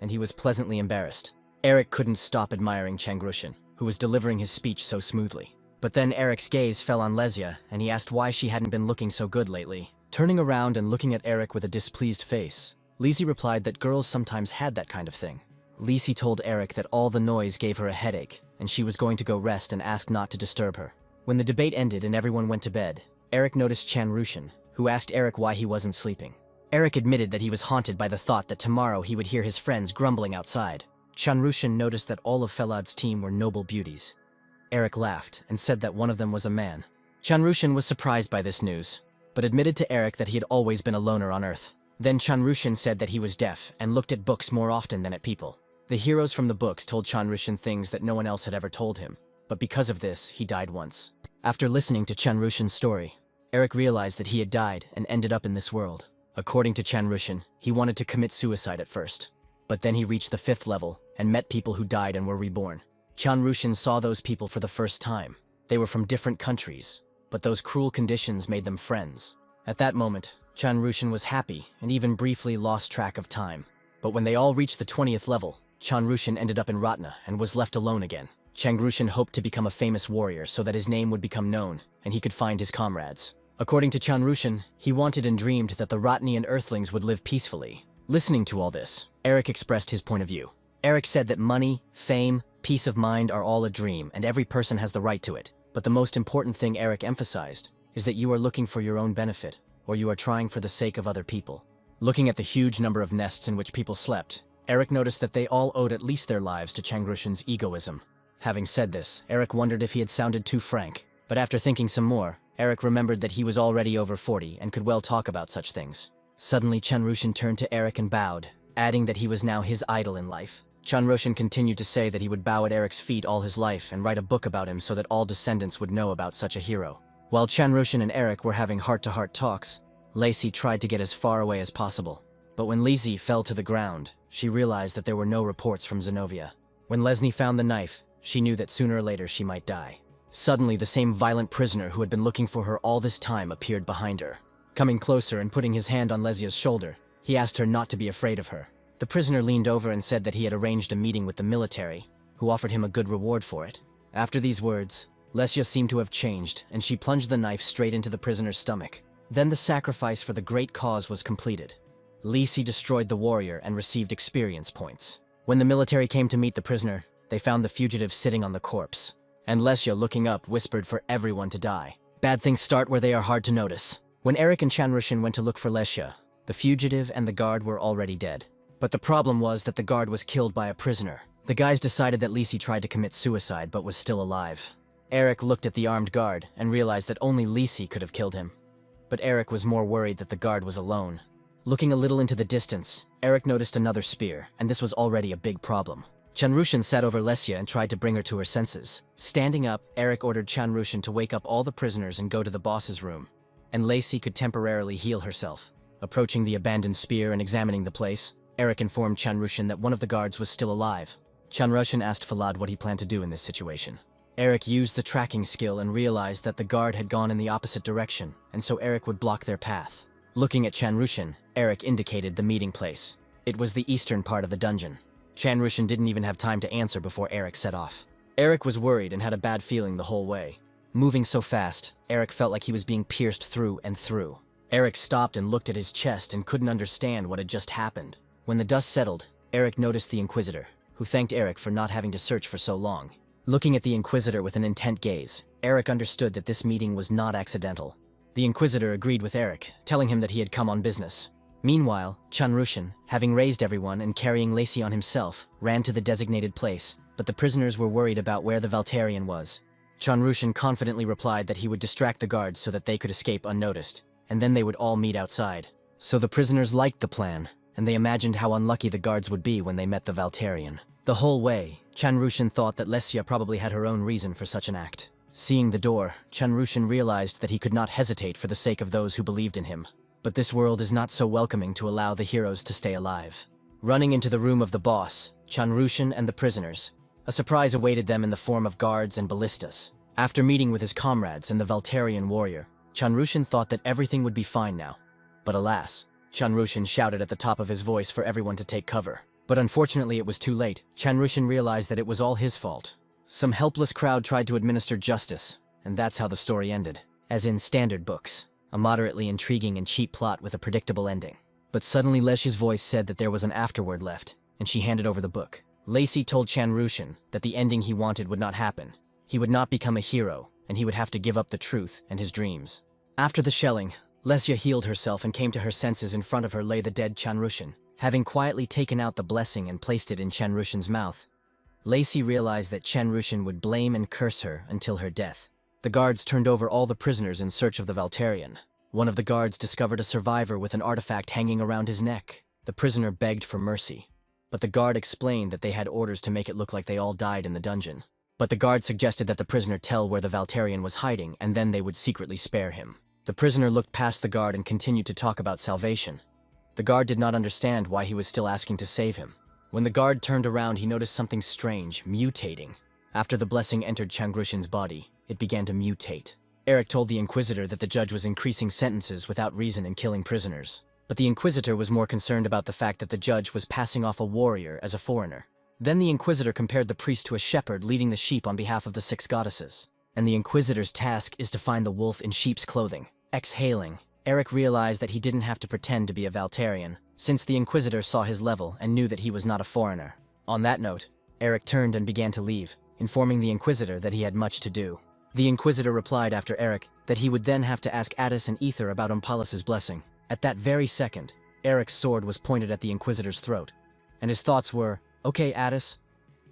and he was pleasantly embarrassed. Eric couldn't stop admiring Changrushin, who was delivering his speech so smoothly. But then Eric's gaze fell on Lesia, and he asked why she hadn't been looking so good lately. Turning around and looking at Eric with a displeased face, Lisi replied that girls sometimes had that kind of thing. Lisi told Eric that all the noise gave her a headache, and she was going to go rest and asked not to disturb her. When the debate ended and everyone went to bed, Eric noticed Chanrushin, who asked Eric why he wasn't sleeping. Eric admitted that he was haunted by the thought that tomorrow he would hear his friends grumbling outside. Chanrushin noticed that all of Felad's team were noble beauties. Eric laughed and said that one of them was a man. Chanrushin was surprised by this news, but admitted to Eric that he had always been a loner on Earth. Then Chanrushin said that he was deaf and looked at books more often than at people. The heroes from the books told Chanrushin things that no one else had ever told him, but because of this, he died once. After listening to Chanrushin's story, Eric realized that he had died and ended up in this world. According to Chanrushin, he wanted to commit suicide at first, but then he reached the 5th level and met people who died and were reborn. Chanrushin saw those people for the first time. They were from different countries, but those cruel conditions made them friends. At that moment, Chanrushin was happy and even briefly lost track of time. But when they all reached the 20th level, Chanrushin ended up in Ratna and was left alone again. Changrushin hoped to become a famous warrior so that his name would become known and he could find his comrades. According to Chanrushin, he wanted and dreamed that the Ratnian Earthlings would live peacefully. Listening to all this, Eric expressed his point of view. Eric said that money, fame, peace of mind are all a dream and every person has the right to it. But the most important thing Eric emphasized is that you are looking for your own benefit, or you are trying for the sake of other people. Looking at the huge number of nests in which people slept, Eric noticed that they all owed at least their lives to Changrushin's egoism. Having said this, Eric wondered if he had sounded too frank. But after thinking some more, Eric remembered that he was already over 40 and could well talk about such things. Suddenly, Changrushin turned to Eric and bowed, adding that he was now his idol in life. Changrushin continued to say that he would bow at Eric's feet all his life and write a book about him so that all descendants would know about such a hero. While Changrushin and Eric were having heart-to-heart talks, Lacey tried to get as far away as possible. But when Lacey fell to the ground, she realized that there were no reports from Zenobia. When Leslie found the knife, she knew that sooner or later she might die. Suddenly, the same violent prisoner who had been looking for her all this time appeared behind her. Coming closer and putting his hand on Lesia's shoulder, he asked her not to be afraid of her. The prisoner leaned over and said that he had arranged a meeting with the military, who offered him a good reward for it. After these words, Lesia seemed to have changed, and she plunged the knife straight into the prisoner's stomach. Then the sacrifice for the great cause was completed. Lacey destroyed the warrior and received experience points. When the military came to meet the prisoner, they found the fugitive sitting on the corpse. And Lesia, looking up, whispered for everyone to die. Bad things start where they are hard to notice. When Eric and Changrushin went to look for Lesia, the fugitive and the guard were already dead. But the problem was that the guard was killed by a prisoner. The guys decided that Lacey tried to commit suicide but was still alive. Eric looked at the armed guard and realized that only Lacey could have killed him. But Eric was more worried that the guard was alone. Looking a little into the distance, Eric noticed another spear, and this was already a big problem. Changrushin sat over Lesia and tried to bring her to her senses. Standing up, Eric ordered Changrushin to wake up all the prisoners and go to the boss's room, and Lacey could temporarily heal herself. Approaching the abandoned spear and examining the place, Eric informed Changrushin that one of the guards was still alive. Changrushin asked Falad what he planned to do in this situation. Eric used the tracking skill and realized that the guard had gone in the opposite direction, and so Eric would block their path. Looking at Changrushin, Eric indicated the meeting place. It was the eastern part of the dungeon. Changrushin didn't even have time to answer before Eric set off. Eric was worried and had a bad feeling the whole way. Moving so fast, Eric felt like he was being pierced through and through. Eric stopped and looked at his chest and couldn't understand what had just happened. When the dust settled, Eric noticed the Inquisitor, who thanked Eric for not having to search for so long. Looking at the Inquisitor with an intent gaze, Eric understood that this meeting was not accidental. The Inquisitor agreed with Eric, telling him that he had come on business. Meanwhile, Changrushin, having raised everyone and carrying Lacey on himself, ran to the designated place, but the prisoners were worried about where the Valtarian was. Changrushin confidently replied that he would distract the guards so that they could escape unnoticed, and then they would all meet outside. So the prisoners liked the plan, and they imagined how unlucky the guards would be when they met the Valtarian. The whole way, Changrushin thought that Lesia probably had her own reason for such an act. Seeing the door, Changrushin realized that he could not hesitate for the sake of those who believed in him. But this world is not so welcoming to allow the heroes to stay alive. Running into the room of the boss, Changrushin and the prisoners, a surprise awaited them in the form of guards and ballistas. After meeting with his comrades and the Valtarian warrior, Changrushin thought that everything would be fine now. But alas, Changrushin shouted at the top of his voice for everyone to take cover. But unfortunately it was too late. Changrushin realized that it was all his fault. Some helpless crowd tried to administer justice, and that's how the story ended. As in standard books, a moderately intriguing and cheap plot with a predictable ending. But suddenly Leshia's voice said that there was an afterword left, and she handed over the book. Lacey told Changrushin that the ending he wanted would not happen. He would not become a hero, and he would have to give up the truth and his dreams. After the shelling, Lesia healed herself and came to her senses. In front of her lay the dead Changrushin. Having quietly taken out the blessing and placed it in Changrushin's mouth, Lacey realized that Changrushin would blame and curse her until her death. The guards turned over all the prisoners in search of the Valtarian. One of the guards discovered a survivor with an artifact hanging around his neck. The prisoner begged for mercy, but the guard explained that they had orders to make it look like they all died in the dungeon. But the guard suggested that the prisoner tell where the Valtarian was hiding, and then they would secretly spare him. The prisoner looked past the guard and continued to talk about salvation. The guard did not understand why he was still asking to save him. When the guard turned around, he noticed something strange, mutating. After the blessing entered Changrushin's body, it began to mutate. Eric told the Inquisitor that the judge was increasing sentences without reason and killing prisoners. But the Inquisitor was more concerned about the fact that the judge was passing off a warrior as a foreigner. Then the Inquisitor compared the priest to a shepherd leading the sheep on behalf of the 6 goddesses. And the Inquisitor's task is to find the wolf in sheep's clothing. Exhaling, Eric realized that he didn't have to pretend to be a Valtarian, since the Inquisitor saw his level and knew that he was not a foreigner. On that note, Eric turned and began to leave, informing the Inquisitor that he had much to do. The Inquisitor replied after Eric that he would then have to ask Addis and Ether about Umpalus's blessing. At that very second, Eric's sword was pointed at the Inquisitor's throat, and his thoughts were, "Okay, Addis,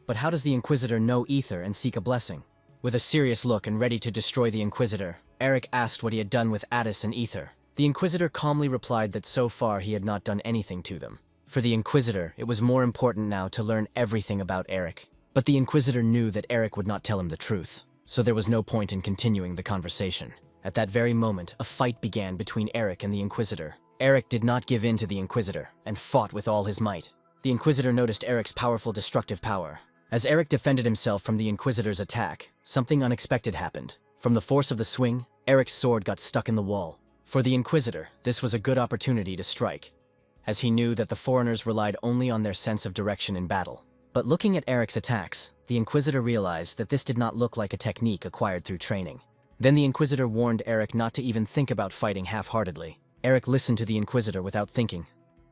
but how does the Inquisitor know Ether and seek a blessing?" With a serious look and ready to destroy the Inquisitor, Eric asked what he had done with Addis and Ether. The Inquisitor calmly replied that so far he had not done anything to them. For the Inquisitor, it was more important now to learn everything about Eric. But the Inquisitor knew that Eric would not tell him the truth, so there was no point in continuing the conversation. At that very moment, a fight began between Eric and the Inquisitor. Eric did not give in to the Inquisitor, and fought with all his might. The Inquisitor noticed Eric's powerful destructive power. As Eric defended himself from the Inquisitor's attack, something unexpected happened. From the force of the swing, Eric's sword got stuck in the wall. For the Inquisitor, this was a good opportunity to strike, as he knew that the foreigners relied only on their sense of direction in battle. But looking at Eric's attacks, the Inquisitor realized that this did not look like a technique acquired through training. Then the Inquisitor warned Eric not to even think about fighting half-heartedly. Eric listened to the Inquisitor without thinking,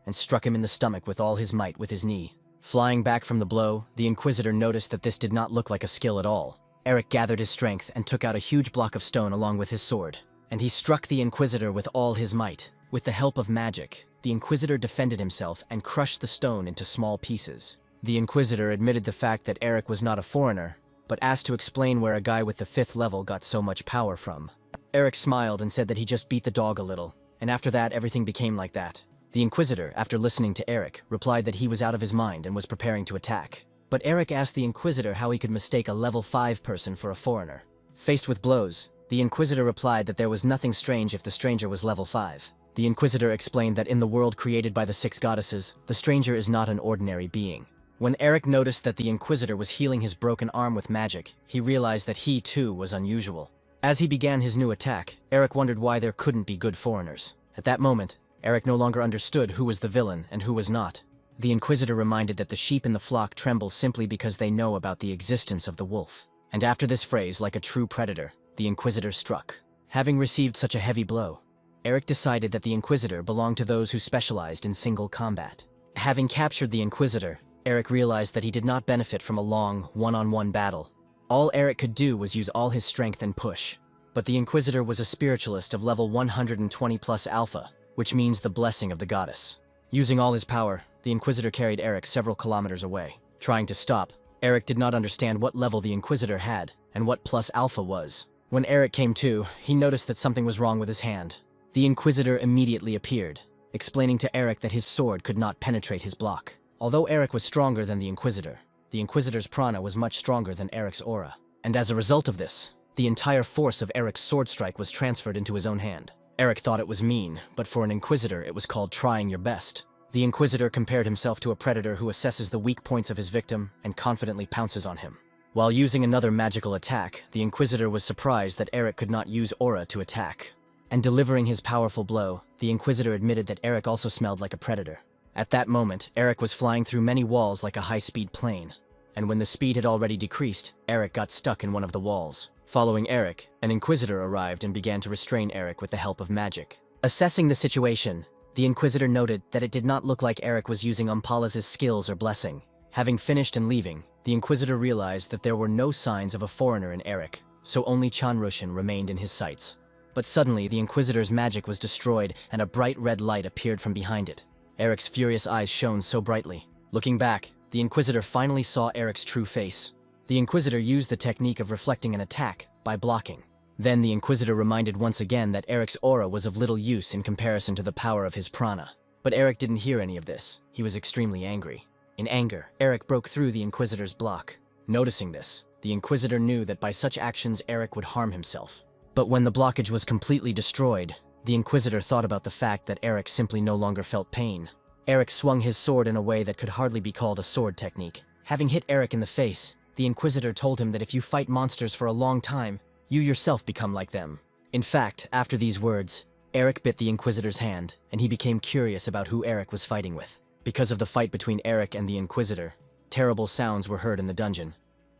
and struck him in the stomach with all his might with his knee. Flying back from the blow, the Inquisitor noticed that this did not look like a skill at all. Eric gathered his strength and took out a huge block of stone along with his sword, and he struck the Inquisitor with all his might. With the help of magic, the Inquisitor defended himself and crushed the stone into small pieces. The Inquisitor admitted the fact that Eric was not a foreigner, but asked to explain where a guy with the 5th level got so much power from. Eric smiled and said that he just beat the dog a little, and after that everything became like that. The Inquisitor, after listening to Eric, replied that he was out of his mind and was preparing to attack. But Eric asked the Inquisitor how he could mistake a level 5 person for a foreigner. Faced with blows, the Inquisitor replied that there was nothing strange if the stranger was level 5. The Inquisitor explained that in the world created by the 6 goddesses, the stranger is not an ordinary being. When Eric noticed that the Inquisitor was healing his broken arm with magic, he realized that he too was unusual. As he began his new attack, Eric wondered why there couldn't be good foreigners. At that moment, Eric no longer understood who was the villain and who was not. The Inquisitor reminded that the sheep in the flock tremble simply because they know about the existence of the wolf. And after this phrase, like a true predator, the Inquisitor struck. Having received such a heavy blow, Eric decided that the Inquisitor belonged to those who specialized in single combat. Having captured the Inquisitor, Eric realized that he did not benefit from a long, one-on-one battle. All Eric could do was use all his strength and push. But the Inquisitor was a spiritualist of level 120 plus alpha, which means the blessing of the goddess. Using all his power, the Inquisitor carried Eric several kilometers away. Trying to stop, Eric did not understand what level the Inquisitor had and what plus alpha was. When Eric came to, he noticed that something was wrong with his hand. The Inquisitor immediately appeared, explaining to Eric that his sword could not penetrate his block. Although Eric was stronger than the Inquisitor's prana was much stronger than Eric's aura. And as a result of this, the entire force of Eric's sword strike was transferred into his own hand. Eric thought it was mean, but for an Inquisitor it was called trying your best. The Inquisitor compared himself to a predator who assesses the weak points of his victim and confidently pounces on him. While using another magical attack, the Inquisitor was surprised that Eric could not use aura to attack. And delivering his powerful blow, the Inquisitor admitted that Eric also smelled like a predator. At that moment, Eric was flying through many walls like a high-speed plane. And when the speed had already decreased, Eric got stuck in one of the walls. Following Eric, an Inquisitor arrived and began to restrain Eric with the help of magic. Assessing the situation, the Inquisitor noted that it did not look like Eric was using Umpalus's skills or blessing. Having finished and leaving, the Inquisitor realized that there were no signs of a foreigner in Eric, so only Chanrushan remained in his sights. But suddenly, the Inquisitor's magic was destroyed and a bright red light appeared from behind it. Eric's furious eyes shone so brightly. Looking back, the Inquisitor finally saw Eric's true face. The Inquisitor used the technique of reflecting an attack by blocking. Then the Inquisitor reminded once again that Eric's aura was of little use in comparison to the power of his prana. But Eric didn't hear any of this. He was extremely angry. In anger, Eric broke through the Inquisitor's block. Noticing this, the Inquisitor knew that by such actions Eric would harm himself. But when the blockage was completely destroyed, the Inquisitor thought about the fact that Eric simply no longer felt pain. Eric swung his sword in a way that could hardly be called a sword technique. Having hit Eric in the face, the Inquisitor told him that if you fight monsters for a long time, you yourself become like them. In fact, after these words, Eric bit the Inquisitor's hand, and he became curious about who Eric was fighting with. Because of the fight between Eric and the Inquisitor, terrible sounds were heard in the dungeon.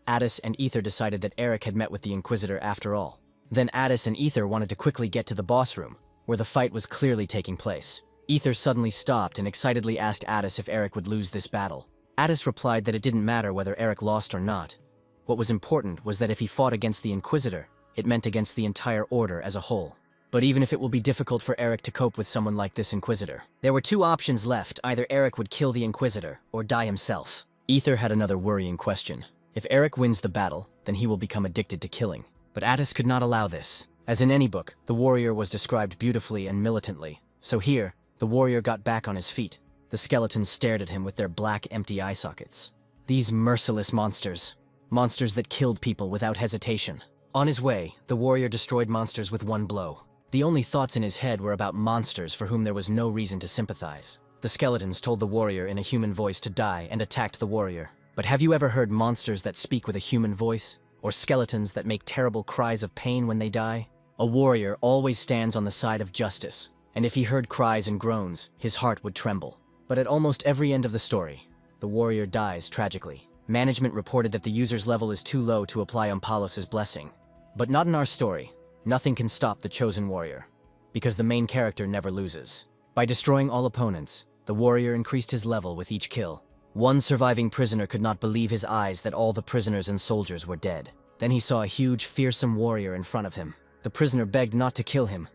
Addis and Ether decided that Eric had met with the Inquisitor after all. Then Addis and Ether wanted to quickly get to the boss room, where the fight was clearly taking place. Ether suddenly stopped and excitedly asked Addis if Eric would lose this battle. Addis replied that it didn't matter whether Eric lost or not. What was important was that if he fought against the Inquisitor, it meant against the entire Order as a whole. But even if it will be difficult for Eric to cope with someone like this Inquisitor, there were two options left: either Eric would kill the Inquisitor or die himself. Ether had another worrying question. If Eric wins the battle, then he will become addicted to killing. But Addis could not allow this. As in any book, the warrior was described beautifully and militantly. So here, the warrior got back on his feet. The skeletons stared at him with their black, empty eye sockets. These merciless monsters. Monsters that killed people without hesitation. On his way, the warrior destroyed monsters with one blow. The only thoughts in his head were about monsters for whom there was no reason to sympathize. The skeletons told the warrior in a human voice to die and attacked the warrior. But have you ever heard monsters that speak with a human voice? Or skeletons that make terrible cries of pain when they die? A warrior always stands on the side of justice, and if he heard cries and groans, his heart would tremble. But at almost every end of the story, the warrior dies tragically. Management reported that the user's level is too low to apply Ompalos' blessing. But not in our story. Nothing can stop the chosen warrior, because the main character never loses. By destroying all opponents, the warrior increased his level with each kill. One surviving prisoner could not believe his eyes that all the prisoners and soldiers were dead. Then he saw a huge, fearsome warrior in front of him. The prisoner begged not to kill him,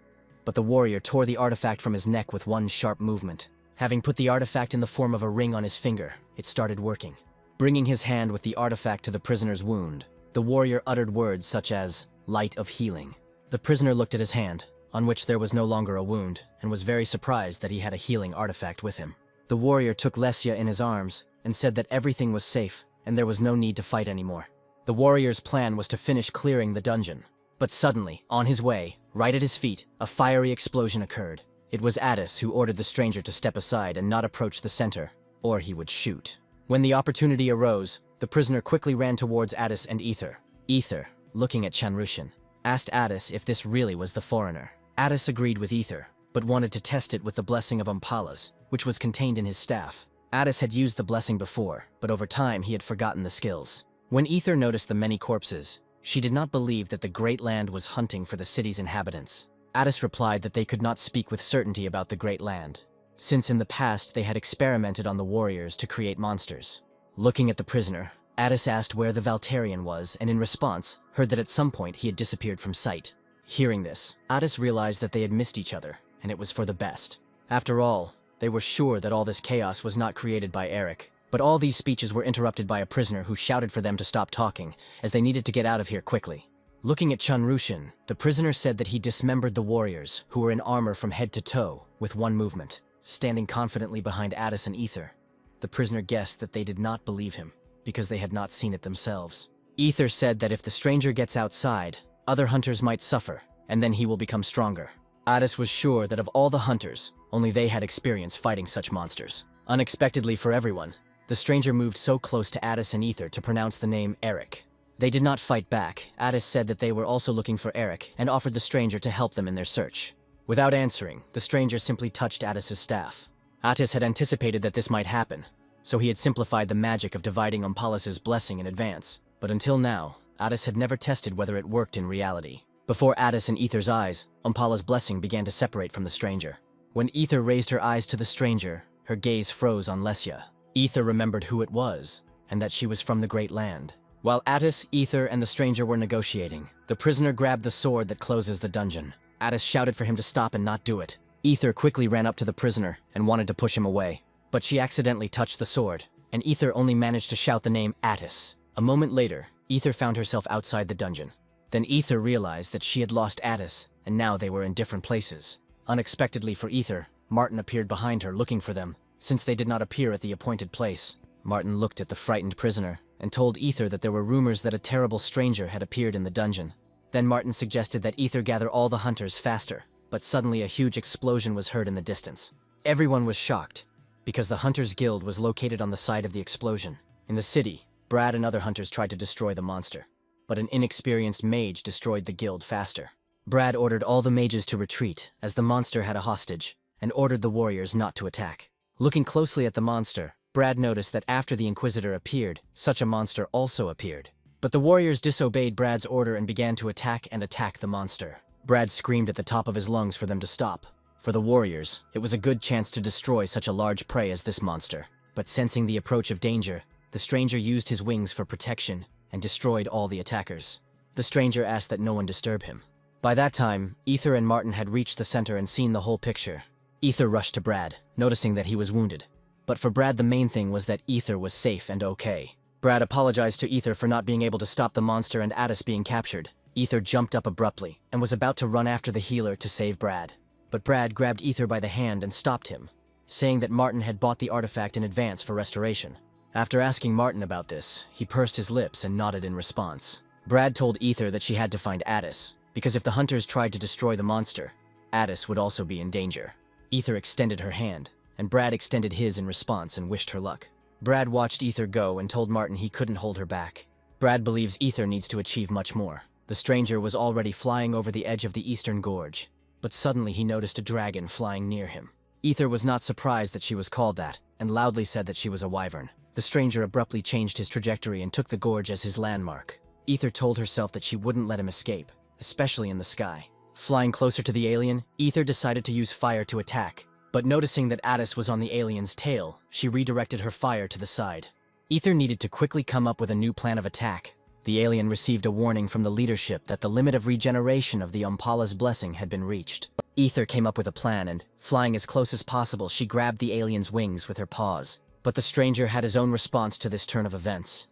but the warrior tore the artifact from his neck with one sharp movement. Having put the artifact in the form of a ring on his finger, it started working. Bringing his hand with the artifact to the prisoner's wound, the warrior uttered words such as, "Light of healing." The prisoner looked at his hand, on which there was no longer a wound, and was very surprised that he had a healing artifact with him. The warrior took Lesia in his arms and said that everything was safe and there was no need to fight anymore. The warrior's plan was to finish clearing the dungeon. But suddenly, on his way, right at his feet, a fiery explosion occurred. It was Addis who ordered the stranger to step aside and not approach the center, or he would shoot. When the opportunity arose, the prisoner quickly ran towards Addis and Ether. Ether, looking at Chanrushin, asked Addis if this really was the foreigner. Addis agreed with Ether, but wanted to test it with the blessing of Ompalas, which was contained in his staff. Addis had used the blessing before, but over time he had forgotten the skills. When Ether noticed the many corpses, she did not believe that the Great Land was hunting for the city's inhabitants. Addis replied that they could not speak with certainty about the Great Land, since in the past they had experimented on the warriors to create monsters. Looking at the prisoner, Addis asked where the Valtarian was, and in response, heard that at some point he had disappeared from sight. Hearing this, Addis realized that they had missed each other, and it was for the best. After all, they were sure that all this chaos was not created by Eric. But all these speeches were interrupted by a prisoner who shouted for them to stop talking, as they needed to get out of here quickly. Looking at Chanrushin, the prisoner said that he dismembered the warriors, who were in armor from head to toe, with one movement, standing confidently behind Addis and Ether. The prisoner guessed that they did not believe him, because they had not seen it themselves. Ether said that if the stranger gets outside, other hunters might suffer, and then he will become stronger. Addis was sure that of all the hunters, only they had experience fighting such monsters. Unexpectedly for everyone, the stranger moved so close to Addis and Ether to pronounce the name Eric. They did not fight back. Addis said that they were also looking for Eric and offered the stranger to help them in their search. Without answering, the stranger simply touched Addis's staff. Addis had anticipated that this might happen, so he had simplified the magic of dividing Ompalas' blessing in advance. But until now, Addis had never tested whether it worked in reality. Before Addis and Ether's eyes, Ompalas' blessing began to separate from the stranger. When Ether raised her eyes to the stranger, her gaze froze on Lesia. Ether remembered who it was, and that she was from the Great Land. While Addis, Ether, and the stranger were negotiating, the prisoner grabbed the sword that closes the dungeon. Addis shouted for him to stop and not do it. Ether quickly ran up to the prisoner and wanted to push him away, but she accidentally touched the sword, and Ether only managed to shout the name Addis. A moment later, Ether found herself outside the dungeon. Then Ether realized that she had lost Addis, and now they were in different places. Unexpectedly for Ether, Martin appeared behind her looking for them, since they did not appear at the appointed place. Martin looked at the frightened prisoner and told Ether that there were rumors that a terrible stranger had appeared in the dungeon. Then Martin suggested that Ether gather all the hunters faster, but suddenly a huge explosion was heard in the distance. Everyone was shocked, because the Hunters' Guild was located on the site of the explosion. In the city, Brad and other hunters tried to destroy the monster, but an inexperienced mage destroyed the guild faster. Brad ordered all the mages to retreat, as the monster had a hostage, and ordered the warriors not to attack. Looking closely at the monster, Brad noticed that after the Inquisitor appeared, such a monster also appeared. But the warriors disobeyed Brad's order and began to attack the monster. Brad screamed at the top of his lungs for them to stop, For the warriors, it was a good chance to destroy such a large prey as this monster. But sensing the approach of danger, the stranger used his wings for protection and destroyed all the attackers. The stranger asked that no one disturb him. By that time, Ether and Martin had reached the center and seen the whole picture. Ether rushed to Brad, noticing that he was wounded. But for Brad, the main thing was that Ether was safe and okay. Brad apologized to Ether for not being able to stop the monster and Addis being captured. Ether jumped up abruptly and was about to run after the healer to save Brad. But Brad grabbed Ether by the hand and stopped him, saying that Martin had bought the artifact in advance for restoration. After asking Martin about this, he pursed his lips and nodded in response. Brad told Ether that she had to find Addis, because if the hunters tried to destroy the monster, Addis would also be in danger. Ether extended her hand, and Brad extended his in response and wished her luck. Brad watched Ether go and told Martin he couldn't hold her back. Brad believes Ether needs to achieve much more. The stranger was already flying over the edge of the eastern gorge, but suddenly he noticed a dragon flying near him. Ether was not surprised that she was called that, and loudly said that she was a wyvern. The stranger abruptly changed his trajectory and took the gorge as his landmark. Ether told herself that she wouldn't let him escape, especially in the sky. Flying closer to the alien, Ether decided to use fire to attack, but noticing that Addis was on the alien's tail, she redirected her fire to the side. Ether needed to quickly come up with a new plan of attack. The alien received a warning from the leadership that the limit of regeneration of the Umpala's blessing had been reached. Ether came up with a plan and, flying as close as possible, she grabbed the alien's wings with her paws. But the stranger had his own response to this turn of events.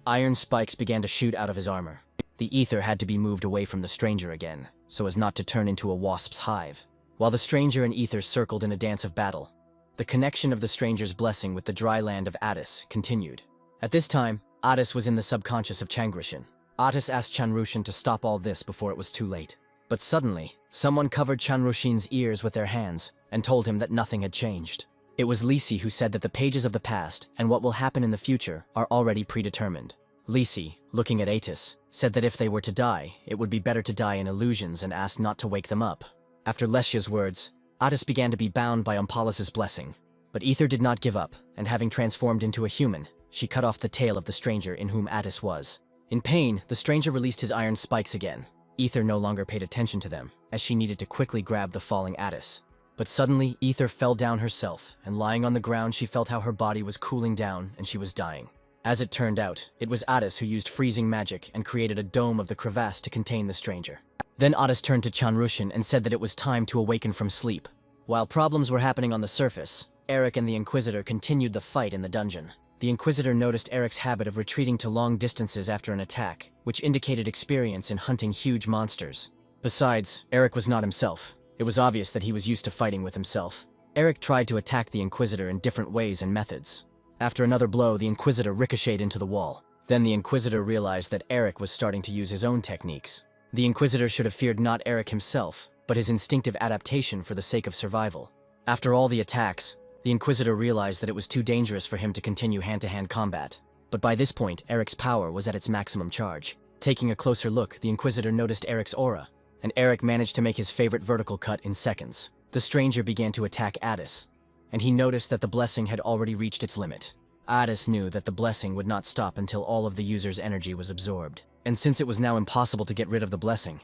Iron spikes began to shoot out of his armor. The Ether had to be moved away from the stranger again, so as not to turn into a wasp's hive. While the stranger and Ether circled in a dance of battle, the connection of the stranger's blessing with the dry land of Addis continued. At this time, Addis was in the subconscious of Changrushin. Addis asked Chanrushin to stop all this before it was too late. But suddenly, someone covered Chanrushin's ears with their hands and told him that nothing had changed. It was Lisi who said that the pages of the past and what will happen in the future are already predetermined. Lisi, looking at Atis, said that if they were to die, it would be better to die in illusions and asked not to wake them up. After Leshia's words, Atis began to be bound by Umpalas's blessing. But Ether did not give up, and having transformed into a human, she cut off the tail of the stranger in whom Atis was. In pain, the stranger released his iron spikes again. Ether no longer paid attention to them, as she needed to quickly grab the falling Atis. But suddenly, Ether fell down herself, and lying on the ground she felt how her body was cooling down and she was dying. As it turned out, it was Addis who used freezing magic and created a dome of the crevasse to contain the stranger. Then Addis turned to Chanrushin and said that it was time to awaken from sleep. While problems were happening on the surface, Eric and the Inquisitor continued the fight in the dungeon. The Inquisitor noticed Eric's habit of retreating to long distances after an attack, which indicated experience in hunting huge monsters. Besides, Eric was not himself. It was obvious that he was used to fighting with himself. Eric tried to attack the Inquisitor in different ways and methods. After another blow, the Inquisitor ricocheted into the wall. Then the Inquisitor realized that Eric was starting to use his own techniques. The Inquisitor should have feared not Eric himself, but his instinctive adaptation for the sake of survival. After all the attacks, the Inquisitor realized that it was too dangerous for him to continue hand-to-hand combat. But by this point, Eric's power was at its maximum charge. Taking a closer look, the Inquisitor noticed Eric's aura, and Eric managed to make his favorite vertical cut in seconds. The stranger began to attack Addis, and he noticed that the blessing had already reached its limit. Addis knew that the blessing would not stop until all of the user's energy was absorbed. And since it was now impossible to get rid of the blessing,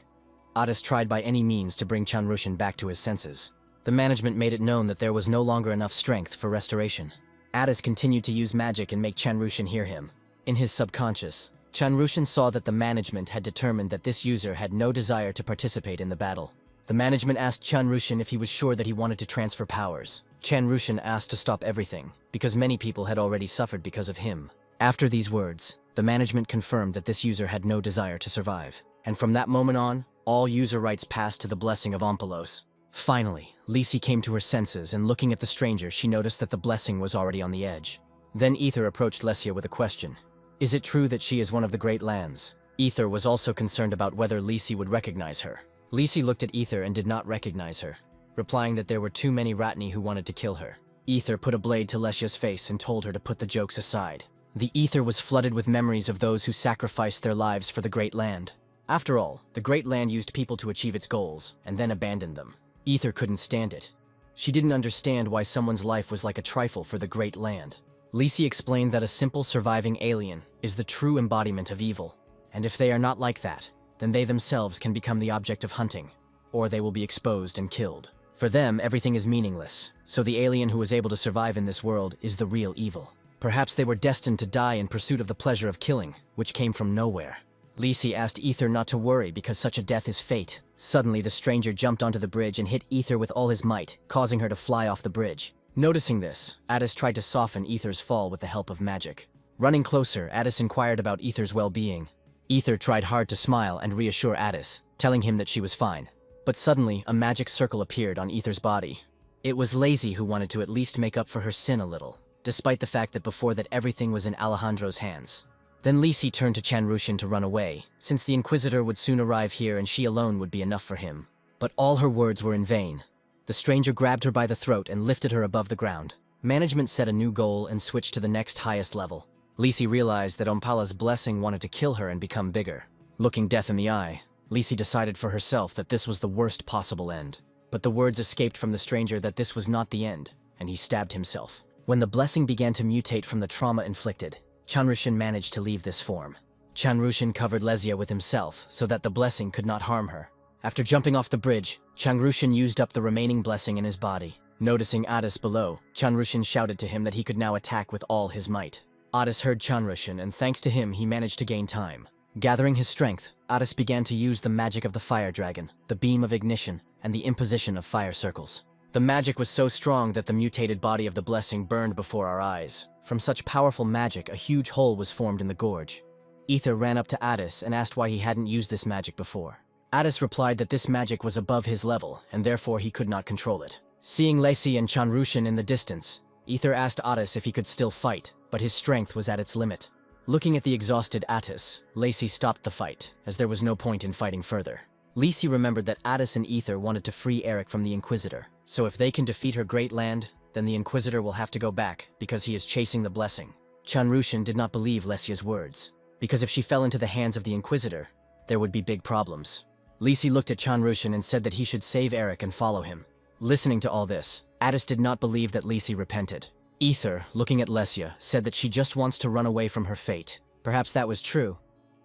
Addis tried by any means to bring Chanrushin back to his senses. The management made it known that there was no longer enough strength for restoration. Addis continued to use magic and make Chanrushin hear him. In his subconscious, Chanrushin saw that the management had determined that this user had no desire to participate in the battle. The management asked Chanrushin if he was sure that he wanted to transfer powers. Chanrushin asked to stop everything, because many people had already suffered because of him. After these words, the management confirmed that this user had no desire to survive. And from that moment on, all user rights passed to the blessing of Ompalos. Finally, Lisi came to her senses, and looking at the stranger, she noticed that the blessing was already on the edge. Then Ether approached Lesia with a question. Is it true that she is one of the Great Lands? Ether was also concerned about whether Lisi would recognize her. Lisi looked at Ether and did not recognize her, replying that there were too many Ratni who wanted to kill her. Ether put a blade to Lesia's face and told her to put the jokes aside. The Ether was flooded with memories of those who sacrificed their lives for the Great Land. After all, the Great Land used people to achieve its goals, and then abandoned them. Ether couldn't stand it. She didn't understand why someone's life was like a trifle for the Great Land. Lisi explained that a simple surviving alien is the true embodiment of evil, and if they are not like that, then they themselves can become the object of hunting, or they will be exposed and killed. For them, everything is meaningless, so the alien who was able to survive in this world is the real evil. Perhaps they were destined to die in pursuit of the pleasure of killing, which came from nowhere. Lisi asked Ether not to worry because such a death is fate. Suddenly, the stranger jumped onto the bridge and hit Ether with all his might, causing her to fly off the bridge. Noticing this, Addis tried to soften Ether's fall with the help of magic. Running closer, Addis inquired about Ether's well-being. Ether tried hard to smile and reassure Addis, telling him that she was fine. But suddenly, a magic circle appeared on Ether's body. It was Lazy who wanted to at least make up for her sin a little, despite the fact that before that everything was in Alejandro's hands. Then Lisi turned to Chanrushin to run away, since the Inquisitor would soon arrive here and she alone would be enough for him. But all her words were in vain. The stranger grabbed her by the throat and lifted her above the ground. Management set a new goal and switched to the next highest level. Lisi realized that Ompala's blessing wanted to kill her and become bigger. Looking death in the eye, Lisi decided for herself that this was the worst possible end. But the words escaped from the stranger that this was not the end, and he stabbed himself. When the blessing began to mutate from the trauma inflicted, Chanrushin managed to leave this form. Chanrushin covered Lesia with himself so that the blessing could not harm her. After jumping off the bridge, Chanrushin used up the remaining blessing in his body. Noticing Addis below, Chanrushin shouted to him that he could now attack with all his might. Addis heard Chanrushin, and thanks to him, he managed to gain time. Gathering his strength, Addis began to use the magic of the fire dragon, the beam of ignition, and the imposition of fire circles. The magic was so strong that the mutated body of the blessing burned before our eyes. From such powerful magic, a huge hole was formed in the gorge. Ether ran up to Addis and asked why he hadn't used this magic before. Addis replied that this magic was above his level, and therefore he could not control it. Seeing Lacey and Chanrushin in the distance, Ether asked Addis if he could still fight, but his strength was at its limit. Looking at the exhausted Addis, Lacey stopped the fight, as there was no point in fighting further. Lacey remembered that Addis and Ether wanted to free Eric from the Inquisitor, so if they can defeat her great land, then the Inquisitor will have to go back, because he is chasing the blessing. Chanrushin did not believe Lesia's words, because if she fell into the hands of the Inquisitor, there would be big problems. Lisi looked at Chanrushin and said that he should save Eric and follow him. Listening to all this, Addis did not believe that Lisi repented. Ether, looking at Lesia, said that she just wants to run away from her fate. Perhaps that was true,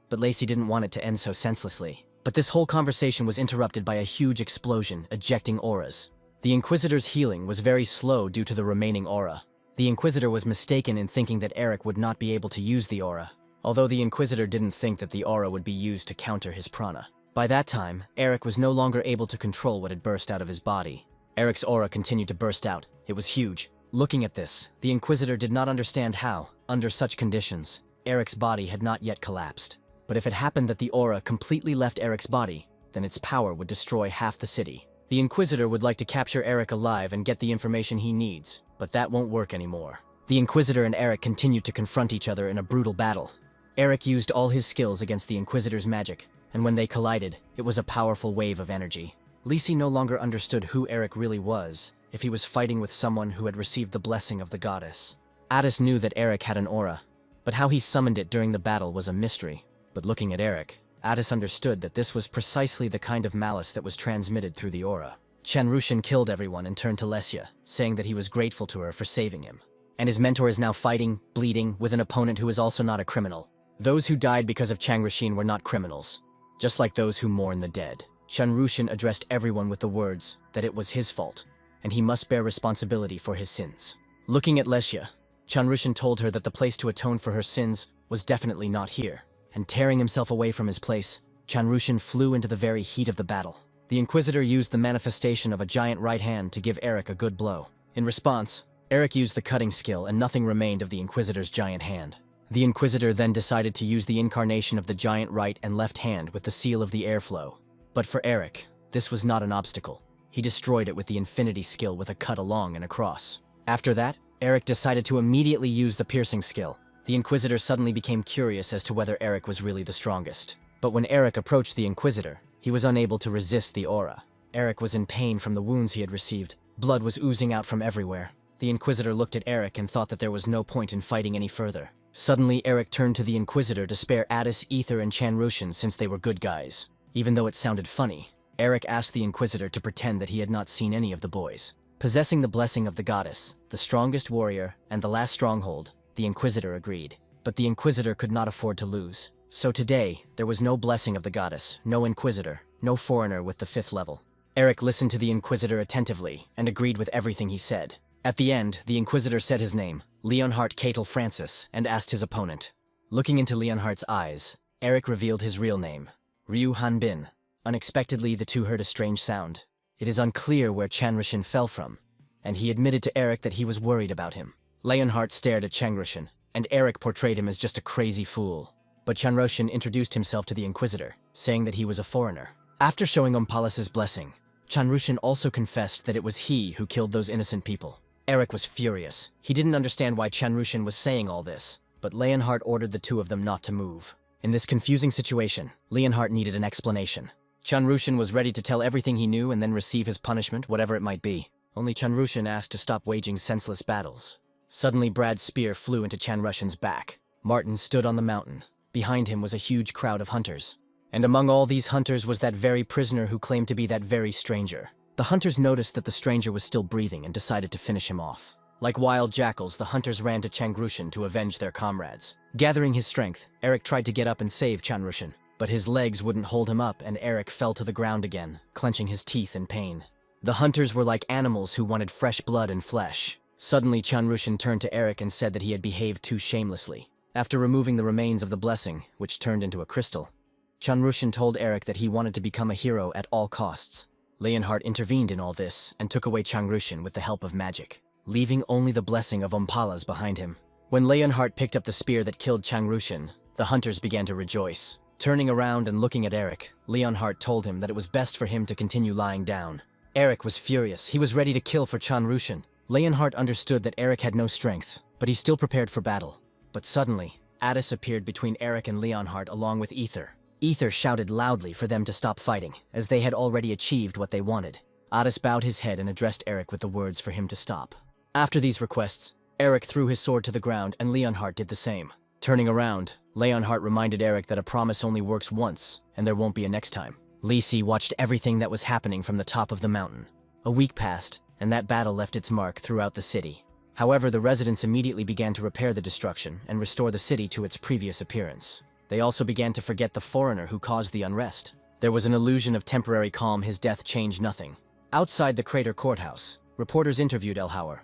but Lacey didn't want it to end so senselessly. But this whole conversation was interrupted by a huge explosion, ejecting auras. The Inquisitor's healing was very slow due to the remaining aura. The Inquisitor was mistaken in thinking that Eric would not be able to use the aura, although the Inquisitor didn't think that the aura would be used to counter his prana. By that time, Eric was no longer able to control what had burst out of his body. Eric's aura continued to burst out. It was huge. Looking at this, the Inquisitor did not understand how, under such conditions, Eric's body had not yet collapsed. But if it happened that the aura completely left Eric's body, then its power would destroy half the city. The Inquisitor would like to capture Eric alive and get the information he needs, but that won't work anymore. The Inquisitor and Eric continued to confront each other in a brutal battle. Eric used all his skills against the Inquisitor's magic, and when they collided, it was a powerful wave of energy. Lisi no longer understood who Eric really was, if he was fighting with someone who had received the blessing of the goddess. Addis knew that Eric had an aura, but how he summoned it during the battle was a mystery. But looking at Eric, Addis understood that this was precisely the kind of malice that was transmitted through the aura. Chanrushin killed everyone and turned to Lesia, saying that he was grateful to her for saving him. And his mentor is now fighting, bleeding, with an opponent who is also not a criminal. Those who died because of Chanrushin were not criminals, just like those who mourn the dead. Chanrushin addressed everyone with the words that it was his fault, and he must bear responsibility for his sins. Looking at Lesia, Chanrushin told her that the place to atone for her sins was definitely not here. And tearing himself away from his place, Chanrushin flew into the very heat of the battle. The Inquisitor used the manifestation of a giant right hand to give Eric a good blow. In response, Eric used the cutting skill and nothing remained of the Inquisitor's giant hand. The Inquisitor then decided to use the incarnation of the giant right and left hand with the seal of the airflow. But for Eric, this was not an obstacle. He destroyed it with the infinity skill with a cut along and across. After that, Eric decided to immediately use the piercing skill. The Inquisitor suddenly became curious as to whether Eric was really the strongest. But when Eric approached the Inquisitor, he was unable to resist the aura. Eric was in pain from the wounds he had received. Blood was oozing out from everywhere. The Inquisitor looked at Eric and thought that there was no point in fighting any further. Suddenly, Eric turned to the Inquisitor to spare Addis, Ether, and Chanrushin since they were good guys. Even though it sounded funny, Eric asked the Inquisitor to pretend that he had not seen any of the boys. Possessing the blessing of the goddess, the strongest warrior, and the last stronghold, the Inquisitor agreed. But the Inquisitor could not afford to lose. So today, there was no blessing of the goddess, no Inquisitor, no foreigner with the 5th level. Eric listened to the Inquisitor attentively and agreed with everything he said. At the end, the Inquisitor said his name, Leonhardt Catel Francis, and asked his opponent. Looking into Leonhardt's eyes, Eric revealed his real name, Ryu Hanbin. Unexpectedly, the two heard a strange sound. It is unclear where Chanrushin fell from, and he admitted to Eric that he was worried about him. Leonhardt stared at Chanrushin, and Eric portrayed him as just a crazy fool. But Chanrushin introduced himself to the Inquisitor, saying that he was a foreigner. After showing Ompalas's blessing, Chanrushin also confessed that it was he who killed those innocent people. Eric was furious. He didn't understand why Chanrushin was saying all this, but Leonhardt ordered the two of them not to move. In this confusing situation, Leonhardt needed an explanation. Chanrushin was ready to tell everything he knew and then receive his punishment, whatever it might be. Only Chanrushin asked to stop waging senseless battles. Suddenly, Brad's spear flew into Chanrushin's back. Martin stood on the mountain. Behind him was a huge crowd of hunters. And among all these hunters was that very prisoner who claimed to be that very stranger. The hunters noticed that the stranger was still breathing and decided to finish him off. Like wild jackals, the hunters ran to Chanrushin to avenge their comrades. Gathering his strength, Eric tried to get up and save Chanrushin, but his legs wouldn't hold him up and Eric fell to the ground again, clenching his teeth in pain. The hunters were like animals who wanted fresh blood and flesh. Suddenly, Chanrushin turned to Eric and said that he had behaved too shamelessly. After removing the remains of the blessing, which turned into a crystal, Chanrushin told Eric that he wanted to become a hero at all costs. Leonhardt intervened in all this and took away Chanrushin with the help of magic, leaving only the blessing of Ompalas behind him. When Leonhardt picked up the spear that killed Chanrushin, the hunters began to rejoice. Turning around and looking at Eric, Leonhardt told him that it was best for him to continue lying down. Eric was furious. He was ready to kill for Chanrushin. Leonhardt understood that Eric had no strength, but he still prepared for battle. But suddenly, Addis appeared between Eric and Leonhardt along with Ether. Ether shouted loudly for them to stop fighting, as they had already achieved what they wanted. Addis bowed his head and addressed Eric with the words for him to stop. After these requests, Eric threw his sword to the ground and Leonhardt did the same. Turning around, Leonhardt reminded Eric that a promise only works once, and there won't be a next time. Lisi watched everything that was happening from the top of the mountain. A week passed, and that battle left its mark throughout the city. However, the residents immediately began to repair the destruction and restore the city to its previous appearance. They also began to forget the foreigner who caused the unrest. There was an illusion of temporary calm. His death changed nothing. Outside the crater courthouse, reporters interviewed Elhauer,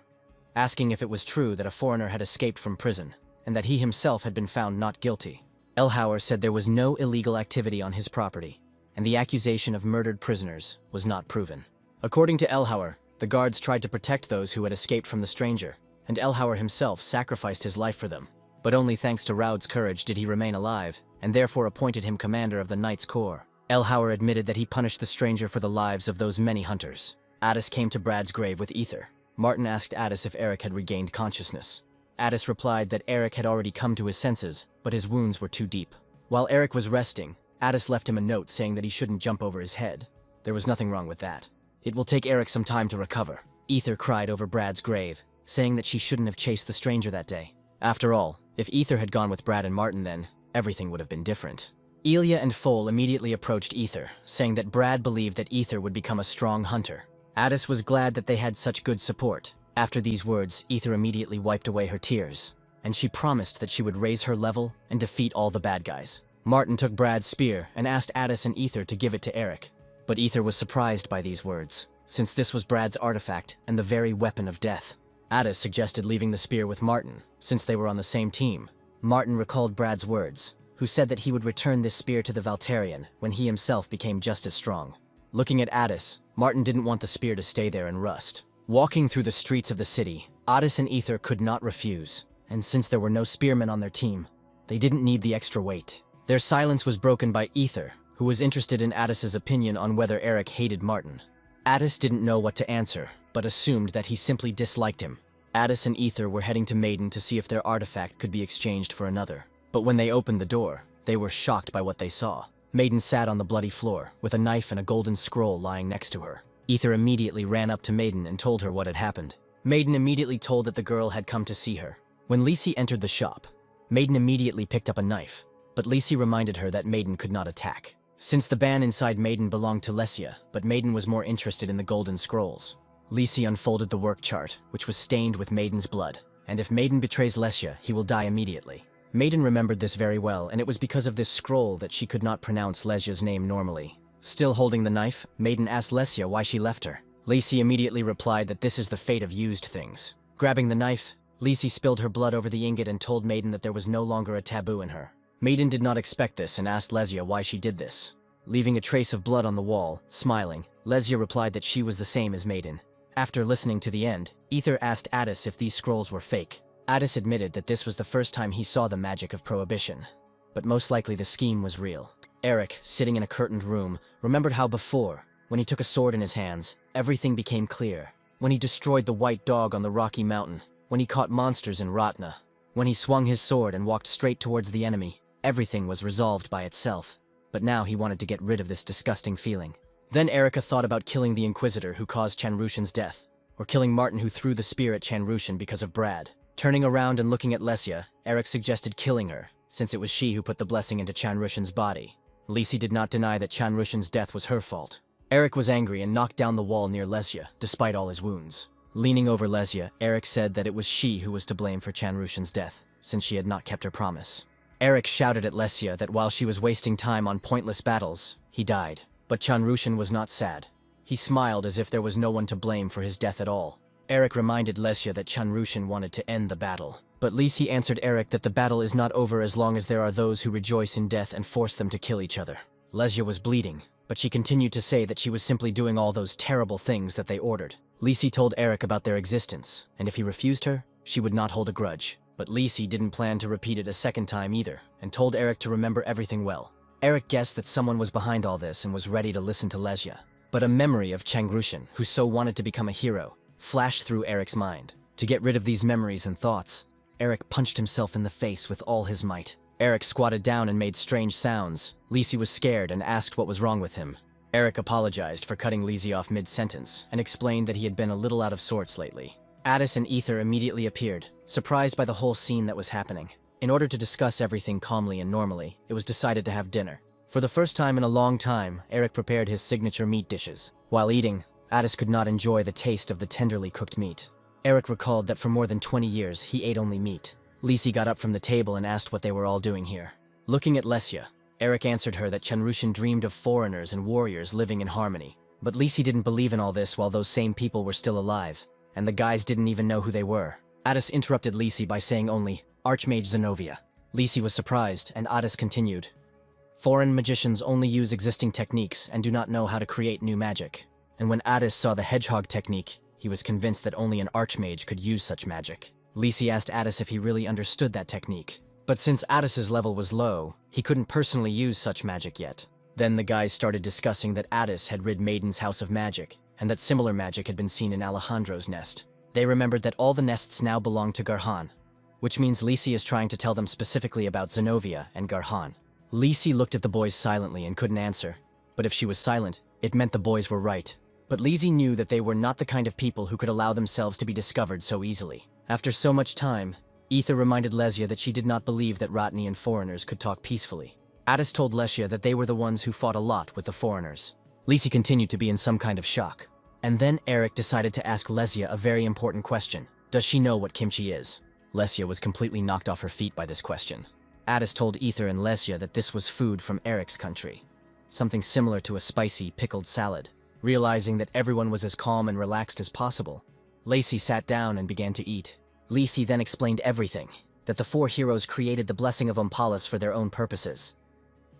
asking if it was true that a foreigner had escaped from prison, and that he himself had been found not guilty. Elhauer said there was no illegal activity on his property, and the accusation of murdered prisoners was not proven. According to Elhauer, the guards tried to protect those who had escaped from the stranger, and Elhauer himself sacrificed his life for them. But only thanks to Raud's courage did he remain alive, and therefore appointed him commander of the Knights Corps. Elhauer admitted that he punished the stranger for the lives of those many hunters. Addis came to Brad's grave with Ether. Martin asked Addis if Eric had regained consciousness. Addis replied that Eric had already come to his senses, but his wounds were too deep. While Eric was resting, Addis left him a note saying that he shouldn't jump over his head. There was nothing wrong with that. It will take Eric some time to recover. Ether cried over Brad's grave, saying that she shouldn't have chased the stranger that day. After all, if Ether had gone with Brad and Martin then, everything would have been different. Ilya and Foal immediately approached Ether, saying that Brad believed that Ether would become a strong hunter. Addis was glad that they had such good support. After these words, Ether immediately wiped away her tears, and she promised that she would raise her level and defeat all the bad guys. Martin took Brad's spear and asked Addis and Ether to give it to Eric. But Ether was surprised by these words, since this was Brad's artifact and the very weapon of death. Addis suggested leaving the spear with Martin, since they were on the same team. Martin recalled Brad's words, who said that he would return this spear to the Valterian when he himself became just as strong. Looking at Addis, Martin didn't want the spear to stay there and rust. Walking through the streets of the city, Addis and Ether could not refuse, and since there were no spearmen on their team, they didn't need the extra weight. Their silence was broken by Ether, who was interested in Addis's opinion on whether Eric hated Martin. Addis didn't know what to answer, but assumed that he simply disliked him. Addis and Ether were heading to Maiden to see if their artifact could be exchanged for another. But when they opened the door, they were shocked by what they saw. Maiden sat on the bloody floor, with a knife and a golden scroll lying next to her. Ether immediately ran up to Maiden and told her what had happened. Maiden immediately told that the girl had come to see her. When Lisi entered the shop, Maiden immediately picked up a knife, but Lisi reminded her that Maiden could not attack, since the ban inside Maiden belonged to Lesia, but Maiden was more interested in the golden scrolls. Lisi unfolded the work chart, which was stained with Maiden's blood, and if Maiden betrays Lesia, he will die immediately. Maiden remembered this very well, and it was because of this scroll that she could not pronounce Lesia's name normally. Still holding the knife, Maiden asked Lesia why she left her. Lacey immediately replied that this is the fate of used things. Grabbing the knife, Lacey spilled her blood over the ingot and told Maiden that there was no longer a taboo in her. Maiden did not expect this and asked Lesia why she did this. Leaving a trace of blood on the wall, smiling, Lesia replied that she was the same as Maiden. After listening to the end, Ether asked Addis if these scrolls were fake. Addis admitted that this was the first time he saw the magic of prohibition, but most likely the scheme was real. Eric, sitting in a curtained room, remembered how before, when he took a sword in his hands, everything became clear. When he destroyed the white dog on the rocky mountain, when he caught monsters in Ratna, when he swung his sword and walked straight towards the enemy, everything was resolved by itself. But now he wanted to get rid of this disgusting feeling. Then Erica thought about killing the Inquisitor who caused Chanrushan's death, or killing Martin who threw the spear at Chanrushan because of Brad. Turning around and looking at Lesia, Eric suggested killing her, since it was she who put the blessing into Chanrushan's body. Lacey did not deny that Chanrushan's death was her fault. Eric was angry and knocked down the wall near Lesia, despite all his wounds. Leaning over Lesia, Eric said that it was she who was to blame for Chanrushan's death, since she had not kept her promise. Eric shouted at Lesia that while she was wasting time on pointless battles, he died. But Chanrushan was not sad. He smiled as if there was no one to blame for his death at all. Eric reminded Lesia that Chanrushan wanted to end the battle. But Lacey answered Eric that the battle is not over as long as there are those who rejoice in death and force them to kill each other. Lesia was bleeding, but she continued to say that she was simply doing all those terrible things that they ordered. Lacey told Eric about their existence, and if he refused her, she would not hold a grudge. But Lacey didn't plan to repeat it a second time either, and told Eric to remember everything well. Eric guessed that someone was behind all this and was ready to listen to Lesia. But a memory of Chanrushan, who so wanted to become a hero, flashed through Eric's mind. To get rid of these memories and thoughts, Eric punched himself in the face with all his might. Eric squatted down and made strange sounds. Lacey was scared and asked what was wrong with him. Eric apologized for cutting Lacey off mid-sentence and explained that he had been a little out of sorts lately. Addis and Ether immediately appeared, surprised by the whole scene that was happening. In order to discuss everything calmly and normally, it was decided to have dinner. For the first time in a long time, Eric prepared his signature meat dishes. While eating, Addis could not enjoy the taste of the tenderly cooked meat. Eric recalled that for more than 20 years, he ate only meat. Lacey got up from the table and asked what they were all doing here. Looking at Lesia, Eric answered her that Chanrushan dreamed of foreigners and warriors living in harmony. But Lacey didn't believe in all this while those same people were still alive, and the guys didn't even know who they were. Addis interrupted Lacey by saying only, "Archmage Zenobia." Lacey was surprised, and Addis continued, "Foreign magicians only use existing techniques and do not know how to create new magic." And when Addis saw the hedgehog technique, he was convinced that only an archmage could use such magic. Lacey asked Addis if he really understood that technique. But since Addis's level was low, he couldn't personally use such magic yet. Then the guys started discussing that Addis had rid Maiden's house of magic, and that similar magic had been seen in Alejandro's nest. They remembered that all the nests now belong to Garhan, which means Lacey is trying to tell them specifically about Zenobia and Garhan. Lacey looked at the boys silently and couldn't answer, but if she was silent, it meant the boys were right. But Lacey knew that they were not the kind of people who could allow themselves to be discovered so easily. After so much time, Ether reminded Lesia that she did not believe that Ratni and foreigners could talk peacefully. Addis told Lesia that they were the ones who fought a lot with the foreigners. Lacey continued to be in some kind of shock. And then Eric decided to ask Lesia a very important question. Does she know what kimchi is? Lesia was completely knocked off her feet by this question. Addis told Ether and Lesia that this was food from Eric's country, something similar to a spicy, pickled salad. Realizing that everyone was as calm and relaxed as possible, Lacey sat down and began to eat. Lacey then explained everything, that the four heroes created the blessing of Ompalas for their own purposes.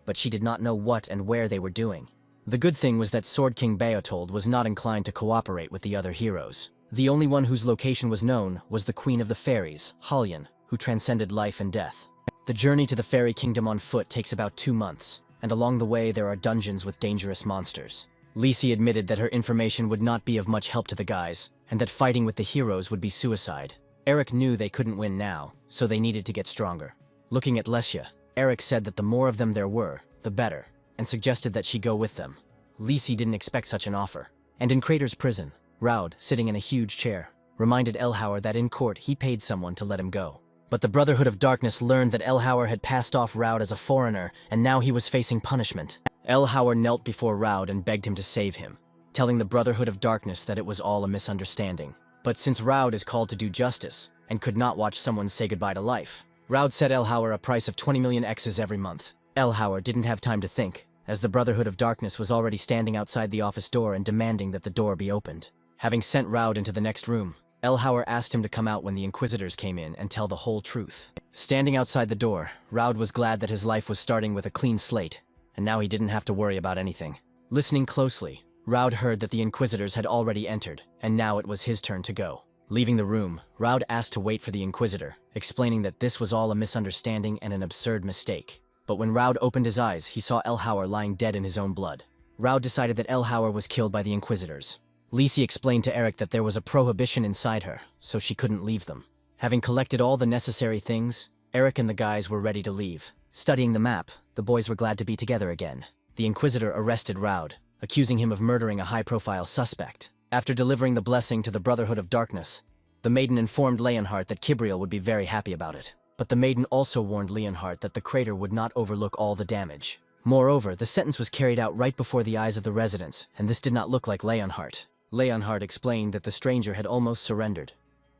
But she did not know what and where they were doing. The good thing was that Sword King Beotold was not inclined to cooperate with the other heroes. The only one whose location was known was the Queen of the Fairies, Halyan, who transcended life and death. The journey to the fairy kingdom on foot takes about 2 months, and along the way there are dungeons with dangerous monsters. Lacey admitted that her information would not be of much help to the guys, and that fighting with the heroes would be suicide. Eric knew they couldn't win now, so they needed to get stronger. Looking at Lesia, Eric said that the more of them there were, the better, and suggested that she go with them. Lacey didn't expect such an offer. And in Crater's prison, Raud, sitting in a huge chair, reminded Elhauer that in court he paid someone to let him go. But the Brotherhood of Darkness learned that Elhauer had passed off Raud as a foreigner, and now he was facing punishment. Elhauer knelt before Raud and begged him to save him, telling the Brotherhood of Darkness that it was all a misunderstanding. But since Raud is called to do justice, and could not watch someone say goodbye to life, Raud set Elhauer a price of 20 million X's every month. Elhauer didn't have time to think, as the Brotherhood of Darkness was already standing outside the office door and demanding that the door be opened. Having sent Raud into the next room, Elhauer asked him to come out when the Inquisitors came in and tell the whole truth. Standing outside the door, Raud was glad that his life was starting with a clean slate, and now he didn't have to worry about anything. Listening closely, Raud heard that the Inquisitors had already entered, and now it was his turn to go. Leaving the room, Raud asked to wait for the Inquisitor, explaining that this was all a misunderstanding and an absurd mistake. But when Raud opened his eyes, he saw Elhauer lying dead in his own blood. Raud decided that Elhauer was killed by the Inquisitors. Lisi explained to Eric that there was a prohibition inside her, so she couldn't leave them. Having collected all the necessary things, Eric and the guys were ready to leave. Studying the map, the boys were glad to be together again. The Inquisitor arrested Raud, accusing him of murdering a high-profile suspect. After delivering the blessing to the Brotherhood of Darkness, the maiden informed Leonhardt that Kibriel would be very happy about it. But the maiden also warned Leonhardt that the crater would not overlook all the damage. Moreover, the sentence was carried out right before the eyes of the residents, and this did not look like Leonhardt. Leonhardt explained that the stranger had almost surrendered,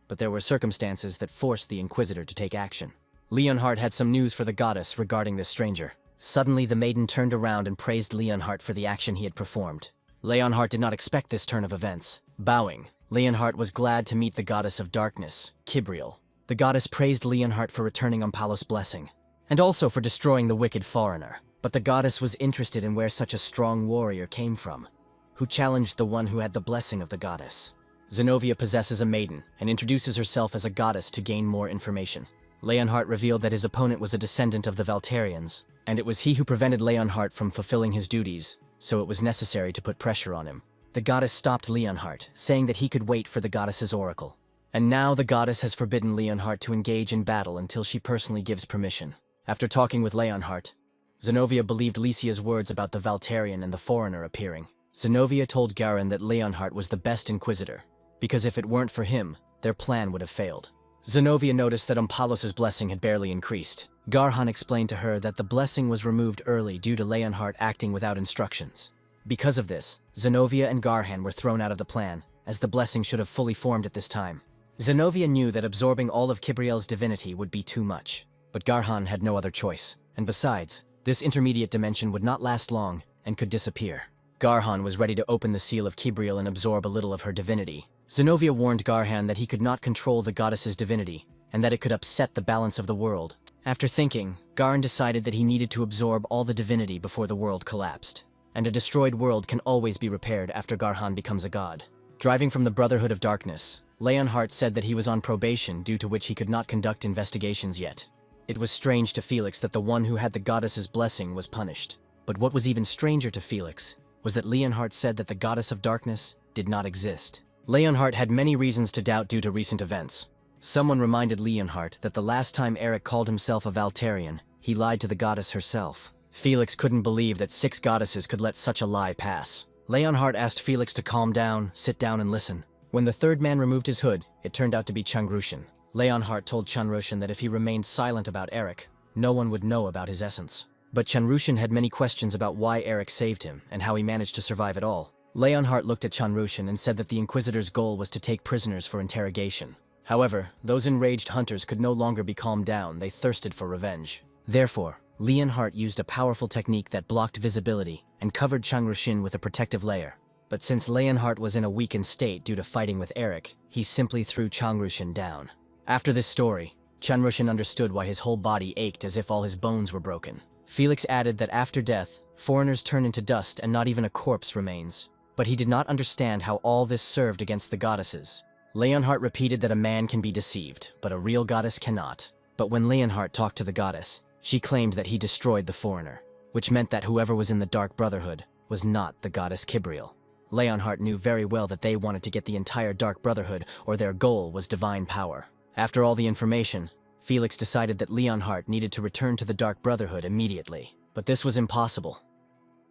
but there were circumstances that forced the Inquisitor to take action. Leonhardt had some news for the goddess regarding this stranger. Suddenly, the maiden turned around and praised Leonhardt for the action he had performed. Leonhardt did not expect this turn of events. Bowing, Leonhardt was glad to meet the goddess of darkness, Kibriel. The goddess praised Leonhardt for returning Ompalos' blessing, and also for destroying the wicked foreigner. But the goddess was interested in where such a strong warrior came from, who challenged the one who had the blessing of the goddess. Zenobia possesses a maiden and introduces herself as a goddess to gain more information. Leonhardt revealed that his opponent was a descendant of the Valtarians, and it was he who prevented Leonhardt from fulfilling his duties, so it was necessary to put pressure on him. The goddess stopped Leonhardt, saying that he could wait for the goddess's oracle. And now the goddess has forbidden Leonhardt to engage in battle until she personally gives permission. After talking with Leonhardt, Zenobia believed Lycia's words about the Valtarian and the foreigner appearing. Zenobia told Garin that Leonhardt was the best inquisitor, because if it weren't for him, their plan would have failed. Zenobia noticed that Ompalos' blessing had barely increased. Garhan explained to her that the blessing was removed early due to Leonhardt acting without instructions. Because of this, Zenobia and Garhan were thrown out of the plan, as the blessing should have fully formed at this time. Zenobia knew that absorbing all of Kibriel's divinity would be too much, but Garhan had no other choice, and besides, this intermediate dimension would not last long and could disappear. Garhan was ready to open the seal of Kibriel and absorb a little of her divinity. Zenobia warned Garhan that he could not control the goddess's divinity, and that it could upset the balance of the world. After thinking, Garhan decided that he needed to absorb all the divinity before the world collapsed, and a destroyed world can always be repaired after Garhan becomes a god. Driving from the Brotherhood of Darkness, Leonhardt said that he was on probation due to which he could not conduct investigations yet. It was strange to Felix that the one who had the goddess's blessing was punished. But what was even stranger to Felix was that Leonhardt said that the goddess of darkness did not exist. Leonhardt had many reasons to doubt due to recent events. Someone reminded Leonhardt that the last time Eric called himself a Valtarian, he lied to the goddess herself. Felix couldn't believe that 6 goddesses could let such a lie pass. Leonhardt asked Felix to calm down, sit down, and listen. When the third man removed his hood, it turned out to be Changrushin. Leonhardt told Changrushin that if he remained silent about Eric, no one would know about his essence. But Changrushin had many questions about why Eric saved him and how he managed to survive at all. Leonhardt looked at Changrushin and said that the Inquisitor's goal was to take prisoners for interrogation. However, those enraged hunters could no longer be calmed down, they thirsted for revenge. Therefore, Leonhardt used a powerful technique that blocked visibility and covered Changrushin with a protective layer. But since Leonhardt was in a weakened state due to fighting with Eric, he simply threw Changrushin down. After this story, Changrushin understood why his whole body ached as if all his bones were broken. Felix added that after death, foreigners turn into dust and not even a corpse remains. But he did not understand how all this served against the goddesses. Leonhardt repeated that a man can be deceived, but a real goddess cannot. But when Leonhardt talked to the goddess, she claimed that he destroyed the foreigner, which meant that whoever was in the Dark Brotherhood was not the goddess Kibriel. Leonhardt knew very well that they wanted to get the entire Dark Brotherhood, or their goal was divine power. After all the information, Felix decided that Leonhardt needed to return to the Dark Brotherhood immediately. But this was impossible.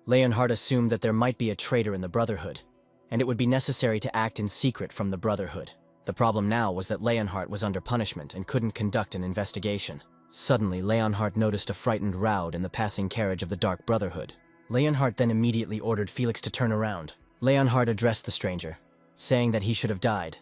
Leonhardt assumed that there might be a traitor in the Brotherhood, and it would be necessary to act in secret from the Brotherhood. The problem now was that Leonhardt was under punishment and couldn't conduct an investigation. Suddenly, Leonhardt noticed a frightened Raud in the passing carriage of the Dark Brotherhood. Leonhardt then immediately ordered Felix to turn around. Leonhardt addressed the stranger, saying that he should have died.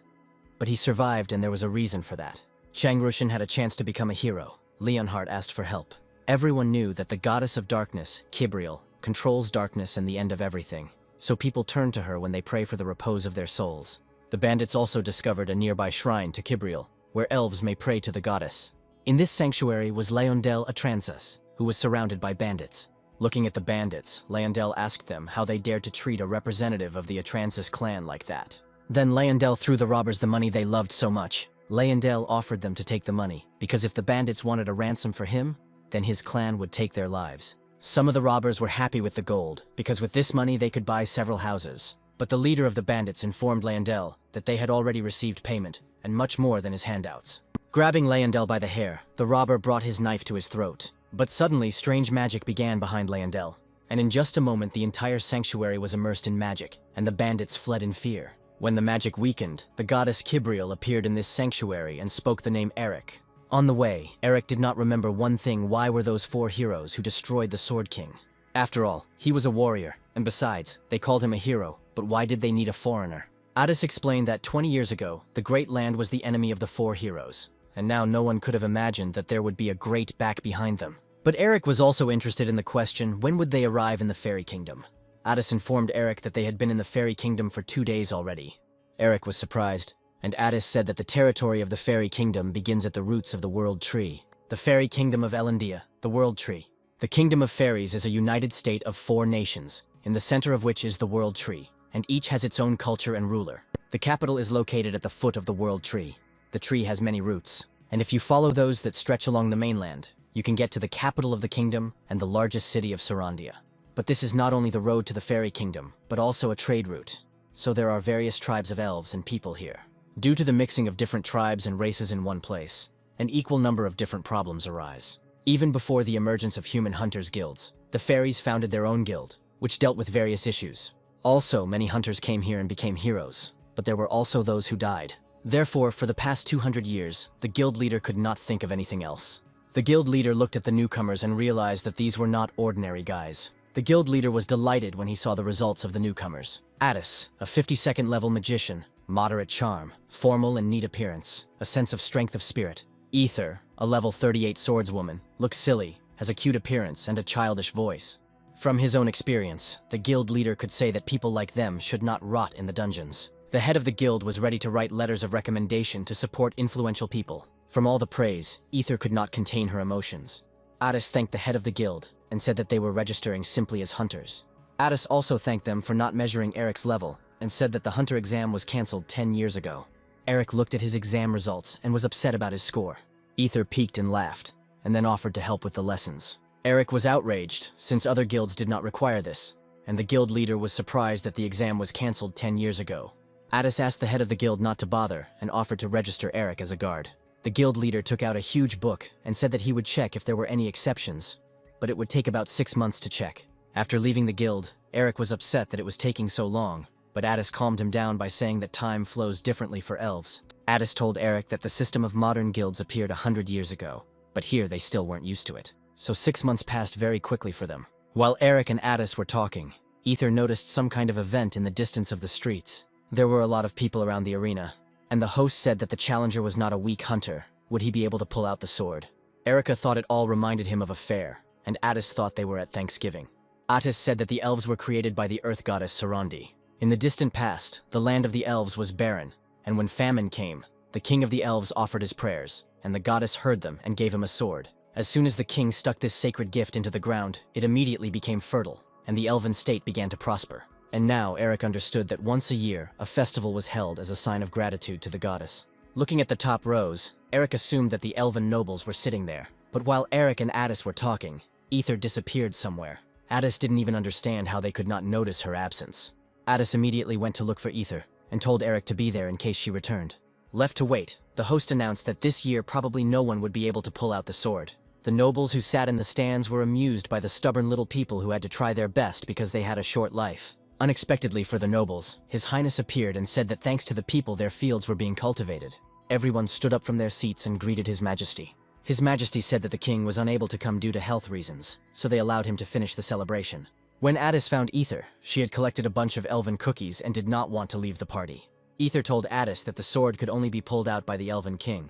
But he survived, and there was a reason for that. Changrushin had a chance to become a hero. Leonhardt asked for help. Everyone knew that the goddess of darkness, Kibriel, controls darkness and the end of everything, so people turn to her when they pray for the repose of their souls. The bandits also discovered a nearby shrine to Kibriel, where elves may pray to the goddess. In this sanctuary was Leondel Atransis, who was surrounded by bandits. Looking at the bandits, Leondel asked them how they dared to treat a representative of the Atransis clan like that. Then Leondel threw the robbers the money they loved so much. Leondel offered them to take the money, because if the bandits wanted a ransom for him, then his clan would take their lives. Some of the robbers were happy with the gold, because with this money they could buy several houses. But the leader of the bandits informed Leondel that they had already received payment, and much more than his handouts. Grabbing Leondel by the hair, the robber brought his knife to his throat. But suddenly, strange magic began behind Leondel, and in just a moment the entire sanctuary was immersed in magic, and the bandits fled in fear. When the magic weakened, the goddess Kibriel appeared in this sanctuary and spoke the name Eric. On the way, Eric did not remember one thing: why were those 4 heroes who destroyed the Sword King? After all, he was a warrior, and besides, they called him a hero, but why did they need a foreigner? Addis explained that 20 years ago, the Great Land was the enemy of the 4 heroes, and now no one could have imagined that there would be a great back behind them. But Eric was also interested in the question, when would they arrive in the Fairy Kingdom? Addis informed Eric that they had been in the Fairy Kingdom for 2 days already. Eric was surprised, and Addis said that the territory of the Fairy Kingdom begins at the roots of the World Tree. The Fairy Kingdom of Elendia, the World Tree. The Kingdom of Fairies is a united state of 4 nations, in the center of which is the World Tree, and each has its own culture and ruler. The capital is located at the foot of the World Tree. The tree has many roots, and if you follow those that stretch along the mainland, you can get to the capital of the kingdom and the largest city of Sarandia. But this is not only the road to the Fairy Kingdom, but also a trade route. So there are various tribes of elves and people here. Due to the mixing of different tribes and races in one place, an equal number of different problems arise. Even before the emergence of human hunters' guilds, the fairies founded their own guild, which dealt with various issues. Also, many hunters came here and became heroes, but there were also those who died. Therefore, for the past 200 years, the guild leader could not think of anything else. The guild leader looked at the newcomers and realized that these were not ordinary guys. The guild leader was delighted when he saw the results of the newcomers. Addis, a 52nd level magician, moderate charm, formal and neat appearance, a sense of strength of spirit. Ether, a level 38 swordswoman, looks silly, has a cute appearance and a childish voice. From his own experience, the guild leader could say that people like them should not rot in the dungeons. The head of the guild was ready to write letters of recommendation to support influential people. From all the praise, Ether could not contain her emotions. Addis thanked the head of the guild and said that they were registering simply as hunters. Addis also thanked them for not measuring Eric's level and said that the hunter exam was cancelled 10 years ago. Eric looked at his exam results and was upset about his score. Ether peeked and laughed, and then offered to help with the lessons. Eric was outraged, since other guilds did not require this, and the guild leader was surprised that the exam was cancelled 10 years ago. Addis asked the head of the guild not to bother and offered to register Eric as a guard. The guild leader took out a huge book and said that he would check if there were any exceptions, but it would take about 6 months to check. After leaving the guild, Eric was upset that it was taking so long, but Addis calmed him down by saying that time flows differently for elves. Addis told Eric that the system of modern guilds appeared 100 years ago, but here they still weren't used to it. So 6 months passed very quickly for them. While Eric and Addis were talking, Ether noticed some kind of event in the distance of the streets. There were a lot of people around the arena, and the host said that the challenger was not a weak hunter. Would he be able to pull out the sword? Erica thought it all reminded him of a fair, and Addis thought they were at Thanksgiving. Attis said that the elves were created by the earth goddess Sarandi. In the distant past, the land of the elves was barren, and when famine came, the king of the elves offered his prayers, and the goddess heard them and gave him a sword. As soon as the king stuck this sacred gift into the ground, it immediately became fertile, and the elven state began to prosper. And now Eric understood that once a year, a festival was held as a sign of gratitude to the goddess. Looking at the top rows, Eric assumed that the elven nobles were sitting there. But while Eric and Addis were talking, Ether disappeared somewhere. Addis didn't even understand how they could not notice her absence. Addis immediately went to look for Ether, and told Eric to be there in case she returned. Left to wait, the host announced that this year probably no one would be able to pull out the sword. The nobles who sat in the stands were amused by the stubborn little people who had to try their best because they had a short life. Unexpectedly for the nobles, His Highness appeared and said that thanks to the people their fields were being cultivated. Everyone stood up from their seats and greeted His Majesty. His Majesty said that the king was unable to come due to health reasons, so they allowed him to finish the celebration. When Addis found Ether, she had collected a bunch of elven cookies and did not want to leave the party. Ether told Addis that the sword could only be pulled out by the elven king,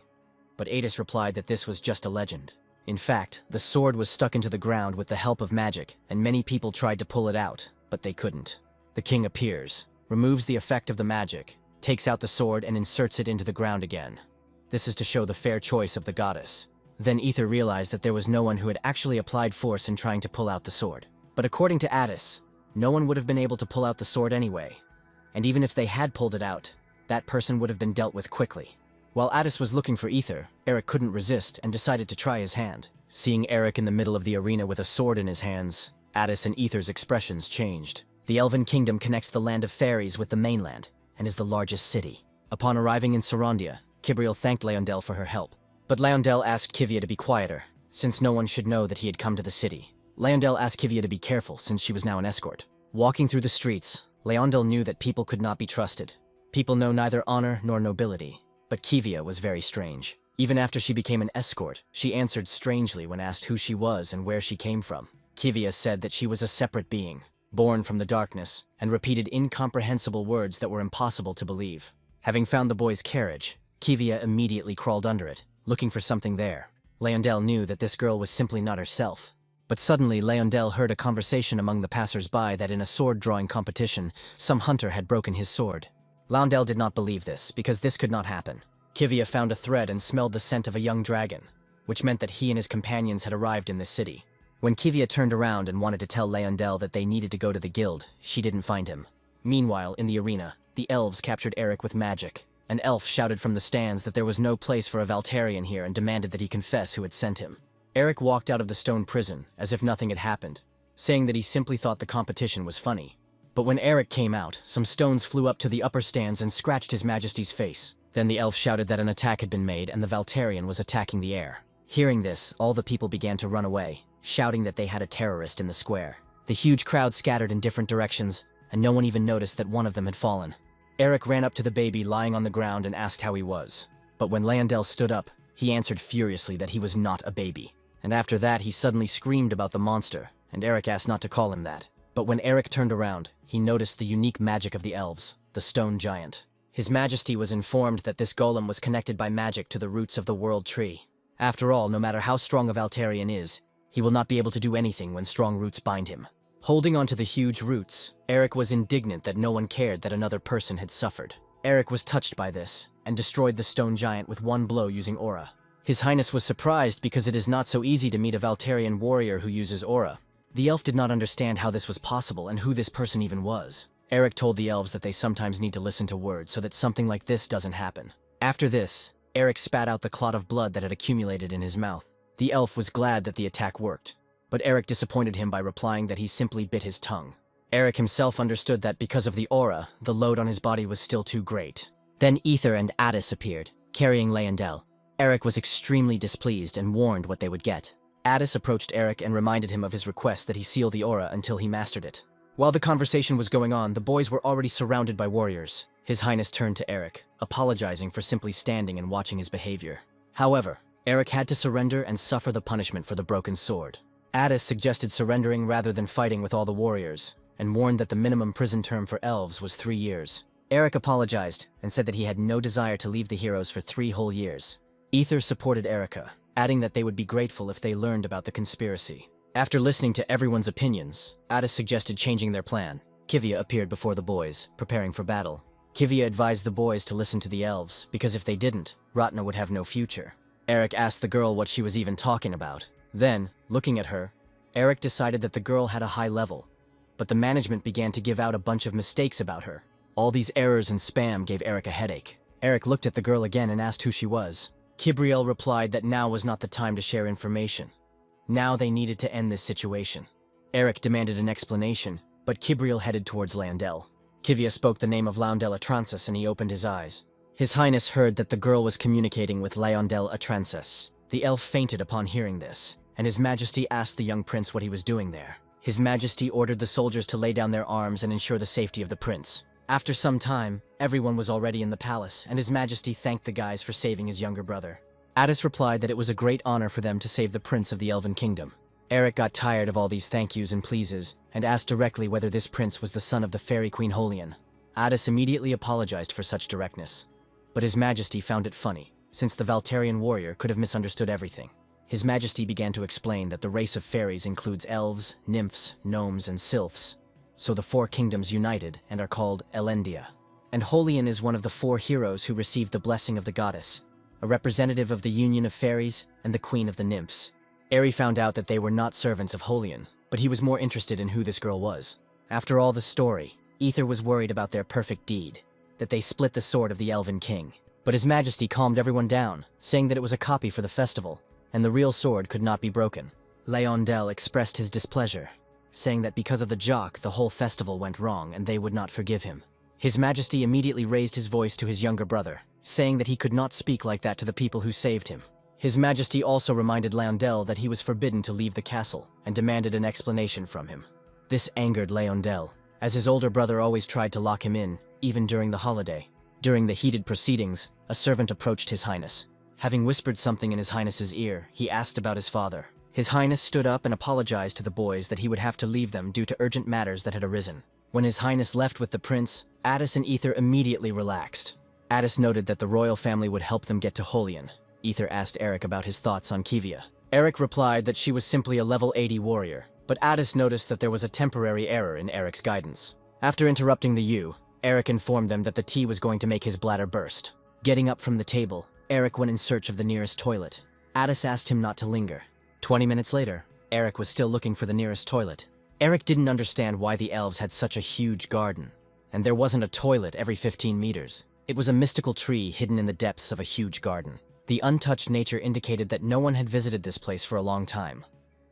but Addis replied that this was just a legend. In fact, the sword was stuck into the ground with the help of magic, and many people tried to pull it out, but they couldn't. The king appears, removes the effect of the magic, takes out the sword and inserts it into the ground again. This is to show the fair choice of the goddess. Then Aether realized that there was no one who had actually applied force in trying to pull out the sword. But according to Addis, no one would have been able to pull out the sword anyway. And even if they had pulled it out, that person would have been dealt with quickly. While Addis was looking for Aether, Eric couldn't resist and decided to try his hand. Seeing Eric in the middle of the arena with a sword in his hands, Addis and Aether's expressions changed. The Elven Kingdom connects the land of fairies with the mainland, and is the largest city. Upon arriving in Sarandia, Kibriel thanked Leondel for her help. But Leondel asked Kivia to be quieter, since no one should know that he had come to the city. Leondel asked Kivia to be careful, since she was now an escort. Walking through the streets, Leondel knew that people could not be trusted. People know neither honor nor nobility. But Kivia was very strange. Even after she became an escort, she answered strangely when asked who she was and where she came from. Kivia said that she was a separate being, born from the darkness, and repeated incomprehensible words that were impossible to believe. Having found the boy's carriage, Kivia immediately crawled under it, looking for something there. Leondel knew that this girl was simply not herself. But suddenly Leondel heard a conversation among the passers-by that in a sword-drawing competition, some hunter had broken his sword. Leondel did not believe this, because this could not happen. Kivia found a thread and smelled the scent of a young dragon, which meant that he and his companions had arrived in this city. When Kivia turned around and wanted to tell Leondel that they needed to go to the guild, she didn't find him. Meanwhile, in the arena, the elves captured Eric with magic. An elf shouted from the stands that there was no place for a Valtarian here and demanded that he confess who had sent him. Eric walked out of the stone prison as if nothing had happened, saying that he simply thought the competition was funny. But when Eric came out, some stones flew up to the upper stands and scratched His Majesty's face. Then the elf shouted that an attack had been made and the Valtarian was attacking the air. Hearing this, all the people began to run away, shouting that they had a terrorist in the square. The huge crowd scattered in different directions, and no one even noticed that one of them had fallen. Eric ran up to the baby lying on the ground and asked how he was. But when Leondel stood up, he answered furiously that he was not a baby. And after that, he suddenly screamed about the monster, and Eric asked not to call him that. But when Eric turned around, he noticed the unique magic of the elves, the stone giant. His Majesty was informed that this golem was connected by magic to the roots of the world tree. After all, no matter how strong a Valtarian is, he will not be able to do anything when strong roots bind him. Holding onto the huge roots, Eric was indignant that no one cared that another person had suffered. Eric was touched by this, and destroyed the stone giant with one blow using aura. His Highness was surprised because it is not so easy to meet a Valtarian warrior who uses aura. The elf did not understand how this was possible and who this person even was. Eric told the elves that they sometimes need to listen to words so that something like this doesn't happen. After this, Eric spat out the clot of blood that had accumulated in his mouth. The elf was glad that the attack worked, but Eric disappointed him by replying that he simply bit his tongue. Eric himself understood that because of the aura, the load on his body was still too great. Then Aether and Addis appeared, carrying Leondel. Eric was extremely displeased and warned what they would get. Addis approached Eric and reminded him of his request that he seal the aura until he mastered it. While the conversation was going on, the boys were already surrounded by warriors. His Highness turned to Eric, apologizing for simply standing and watching his behavior. However, Eric had to surrender and suffer the punishment for the broken sword. Addis suggested surrendering rather than fighting with all the warriors, and warned that the minimum prison term for elves was 3 years. Eric apologized and said that he had no desire to leave the heroes for 3 whole years. Aether supported Erica, adding that they would be grateful if they learned about the conspiracy. After listening to everyone's opinions, Addis suggested changing their plan. Kivia appeared before the boys, preparing for battle. Kivia advised the boys to listen to the elves, because if they didn't, Ratna would have no future. Eric asked the girl what she was even talking about. Then, looking at her, Eric decided that the girl had a high level, but the management began to give out a bunch of mistakes about her. All these errors and spam gave Eric a headache. Eric looked at the girl again and asked who she was. Kibriel replied that now was not the time to share information. Now they needed to end this situation. Eric demanded an explanation, but Kibriel headed towards Leondel. Kivia spoke the name of Leondel Atrances and he opened his eyes. His Highness heard that the girl was communicating with Leondel Atrances. The elf fainted upon hearing this, and His Majesty asked the young prince what he was doing there. His Majesty ordered the soldiers to lay down their arms and ensure the safety of the prince. After some time, everyone was already in the palace, and His Majesty thanked the guys for saving his younger brother. Addis replied that it was a great honor for them to save the prince of the Elven Kingdom. Eric got tired of all these thank yous and pleases, and asked directly whether this prince was the son of the fairy queen Holian. Addis immediately apologized for such directness, but His Majesty found it funny, since the Valtarian warrior could have misunderstood everything. His Majesty began to explain that the race of fairies includes elves, nymphs, gnomes, and sylphs, so the four kingdoms united and are called Elendia. And Holian is one of the four heroes who received the blessing of the goddess, a representative of the union of fairies and the queen of the nymphs. Eri found out that they were not servants of Holian, but he was more interested in who this girl was. After all the story, Ether was worried about their perfect deed, that they split the sword of the Elven King. But His Majesty calmed everyone down, saying that it was a copy for the festival, and the real sword could not be broken. Leondel expressed his displeasure, saying that because of the jock, the whole festival went wrong and they would not forgive him. His Majesty immediately raised his voice to his younger brother, saying that he could not speak like that to the people who saved him. His Majesty also reminded Leondel that he was forbidden to leave the castle and demanded an explanation from him. This angered Leondel, as his older brother always tried to lock him in, even during the holiday. During the heated proceedings, a servant approached His Highness. Having whispered something in His Highness's ear, he asked about his father. His Highness stood up and apologized to the boys that he would have to leave them due to urgent matters that had arisen. When His Highness left with the prince, Addis and Ether immediately relaxed. Addis noted that the royal family would help them get to Holian. Ether asked Eric about his thoughts on Kivia. Eric replied that she was simply a level 80 warrior, but Addis noticed that there was a temporary error in Eric's guidance. After interrupting the U, Eric informed them that the tea was going to make his bladder burst. Getting up from the table, Eric went in search of the nearest toilet. Addis asked him not to linger. 20 minutes later, Eric was still looking for the nearest toilet. Eric didn't understand why the elves had such a huge garden, and there wasn't a toilet every 15 meters. It was a mystical tree hidden in the depths of a huge garden. The untouched nature indicated that no one had visited this place for a long time.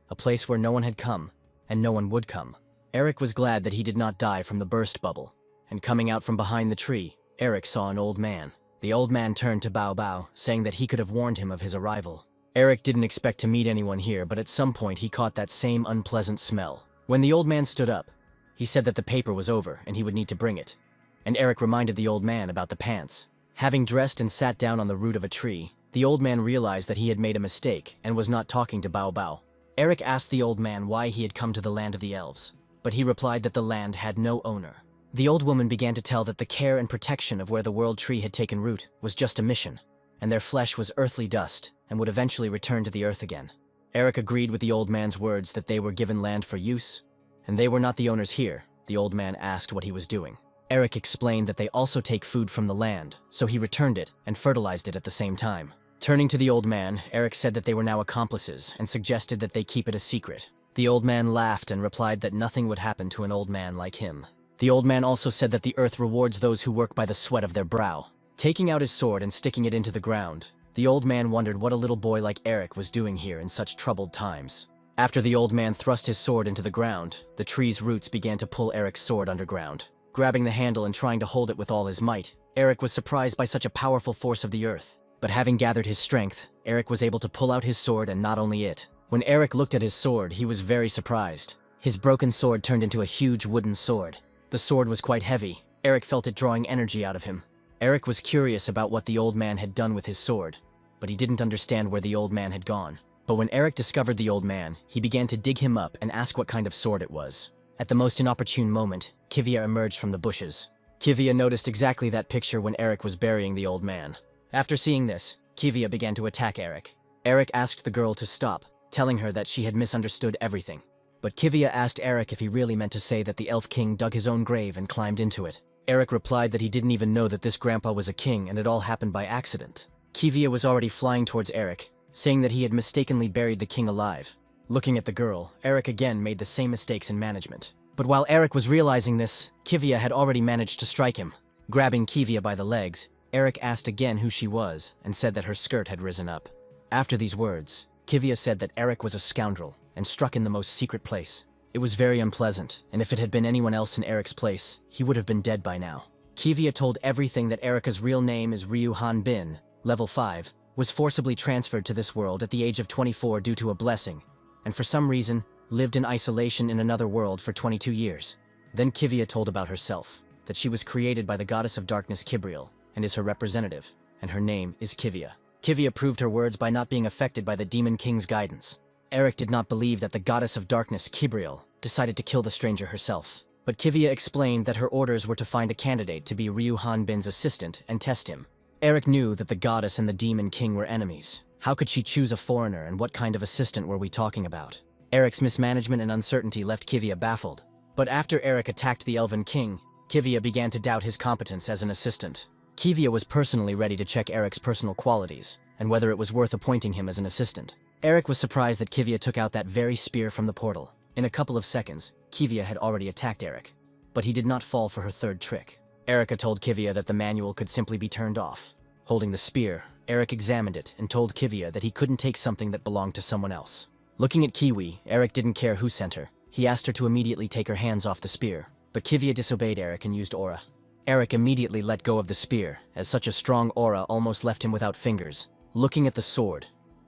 A place where no one had come, and no one would come. Eric was glad that he did not die from the burst bubble, and coming out from behind the tree, Eric saw an old man. The old man turned to Bao Bao, saying that he could have warned him of his arrival. Eric didn't expect to meet anyone here, but at some point he caught that same unpleasant smell. When the old man stood up, he said that the paper was over and he would need to bring it. And Eric reminded the old man about the pants. Having dressed and sat down on the root of a tree, the old man realized that he had made a mistake and was not talking to Bao Bao. Eric asked the old man why he had come to the land of the elves, but he replied that the land had no owner. The old woman began to tell that the care and protection of where the world tree had taken root was just a mission, and their flesh was earthly dust and would eventually return to the earth again. Eric agreed with the old man's words that they were given land for use, and they were not the owners here. The old man asked what he was doing. Eric explained that they also take food from the land, so he returned it and fertilized it at the same time. Turning to the old man, Eric said that they were now accomplices and suggested that they keep it a secret. The old man laughed and replied that nothing would happen to an old man like him. The old man also said that the earth rewards those who work by the sweat of their brow. Taking out his sword and sticking it into the ground, the old man wondered what a little boy like Eric was doing here in such troubled times. After the old man thrust his sword into the ground, the tree's roots began to pull Eric's sword underground. Grabbing the handle and trying to hold it with all his might, Eric was surprised by such a powerful force of the earth. But having gathered his strength, Eric was able to pull out his sword, and not only it. When Eric looked at his sword, he was very surprised. His broken sword turned into a huge wooden sword. The sword was quite heavy. Eric felt it drawing energy out of him. Eric was curious about what the old man had done with his sword, but he didn't understand where the old man had gone. But when Eric discovered the old man, he began to dig him up and ask what kind of sword it was. At the most inopportune moment, Kivia emerged from the bushes. Kivia noticed exactly that picture when Eric was burying the old man. After seeing this, Kivia began to attack Eric. Eric asked the girl to stop, telling her that she had misunderstood everything. But Kivia asked Eric if he really meant to say that the Elf King dug his own grave and climbed into it. Eric replied that he didn't even know that this grandpa was a king and it all happened by accident. Kivia was already flying towards Eric, saying that he had mistakenly buried the king alive. Looking at the girl, Eric again made the same mistakes in management. But while Eric was realizing this, Kivia had already managed to strike him. Grabbing Kivia by the legs, Eric asked again who she was and said that her skirt had risen up. After these words, Kivia said that Eric was a scoundrel and struck in the most secret place. It was very unpleasant, and if it had been anyone else in Eric's place, he would have been dead by now. Kivia told everything that Erica's real name is Ryu Han Bin, level 5, was forcibly transferred to this world at the age of 24 due to a blessing, and for some reason, lived in isolation in another world for 22 years. Then Kivia told about herself, that she was created by the goddess of darkness Kibriel, and is her representative, and her name is Kivia. Kivia proved her words by not being affected by the Demon King's guidance. Eric did not believe that the goddess of darkness Kibriel decided to kill the stranger herself, but Kivia explained that her orders were to find a candidate to be Ryu Han Bin's assistant and test him. Eric knew that the goddess and the Demon King were enemies. How could she choose a foreigner, and what kind of assistant were we talking about? Eric's mismanagement and uncertainty left Kivia baffled. But after Eric attacked the Elven King, Kivia began to doubt his competence as an assistant. Kivia was personally ready to check Eric's personal qualities, and whether it was worth appointing him as an assistant. Eric was surprised that Kivia took out that very spear from the portal. In a couple of seconds, Kivia had already attacked Eric. But he did not fall for her third trick. Erica told Kivia that the manual could simply be turned off. Holding the spear, Eric examined it and told Kivia that he couldn't take something that belonged to someone else. Looking at Kiwi, Eric didn't care who sent her. He asked her to immediately take her hands off the spear, but Kivia disobeyed Eric and used aura. Eric immediately let go of the spear, as such a strong aura almost left him without fingers. Looking at the sword,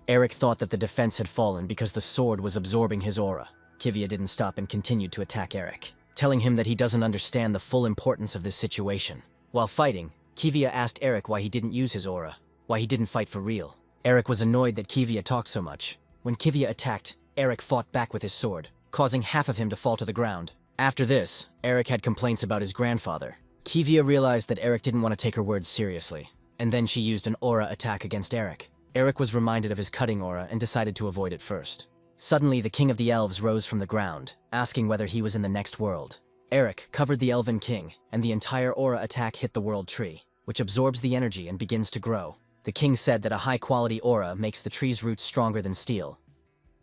Eric thought that the defense had fallen because the sword was absorbing his aura. Kivia didn't stop and continued to attack Eric, telling him that he doesn't understand the full importance of this situation. While fighting, Kivia asked Eric why he didn't use his aura, why he didn't fight for real. Eric was annoyed that Kivia talked so much. When Kivia attacked, Eric fought back with his sword, causing half of him to fall to the ground. After this, Eric had complaints about his grandfather. Kivia realized that Eric didn't want to take her words seriously, and then she used an aura attack against Eric. Eric was reminded of his cutting aura and decided to avoid it first. Suddenly, the King of the Elves rose from the ground, asking whether he was in the next world. Eric covered the Elven King, and the entire aura attack hit the world tree, which absorbs the energy and begins to grow. The king said that a high-quality aura makes the tree's roots stronger than steel.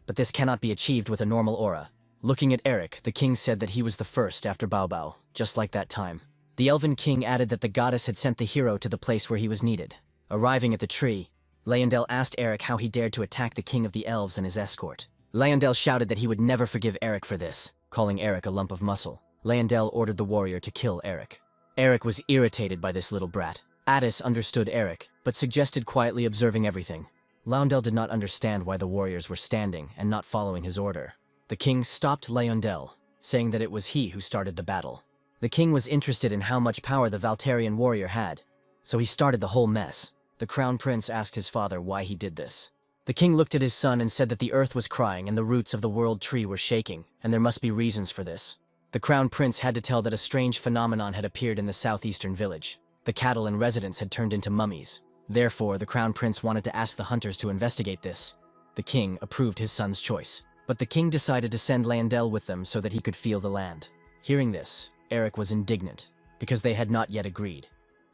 But this cannot be achieved with a normal aura. Looking at Eric, the king said that he was the first after Bao, just like that time. The Elven King added that the goddess had sent the hero to the place where he was needed. Arriving at the tree, Leyondel asked Eric how he dared to attack the King of the Elves and his escort. Leyondel shouted that he would never forgive Eric for this, calling Eric a lump of muscle. Leyondel ordered the warrior to kill Eric. Eric was irritated by this little brat. Addis understood Eric, but suggested quietly observing everything. Leyondel did not understand why the warriors were standing and not following his order. The king stopped Leyondel, saying that it was he who started the battle. The king was interested in how much power the Valtarian warrior had, so he started the whole mess. The crown prince asked his father why he did this. The king looked at his son and said that the earth was crying and the roots of the world tree were shaking, and there must be reasons for this. The crown prince had to tell that a strange phenomenon had appeared in the southeastern village. The cattle and residents had turned into mummies. Therefore, the crown prince wanted to ask the hunters to investigate this. The king approved his son's choice, but the king decided to send Leyondel with them so that he could feel the land. Hearing this, Eric was indignant, because they had not yet agreed,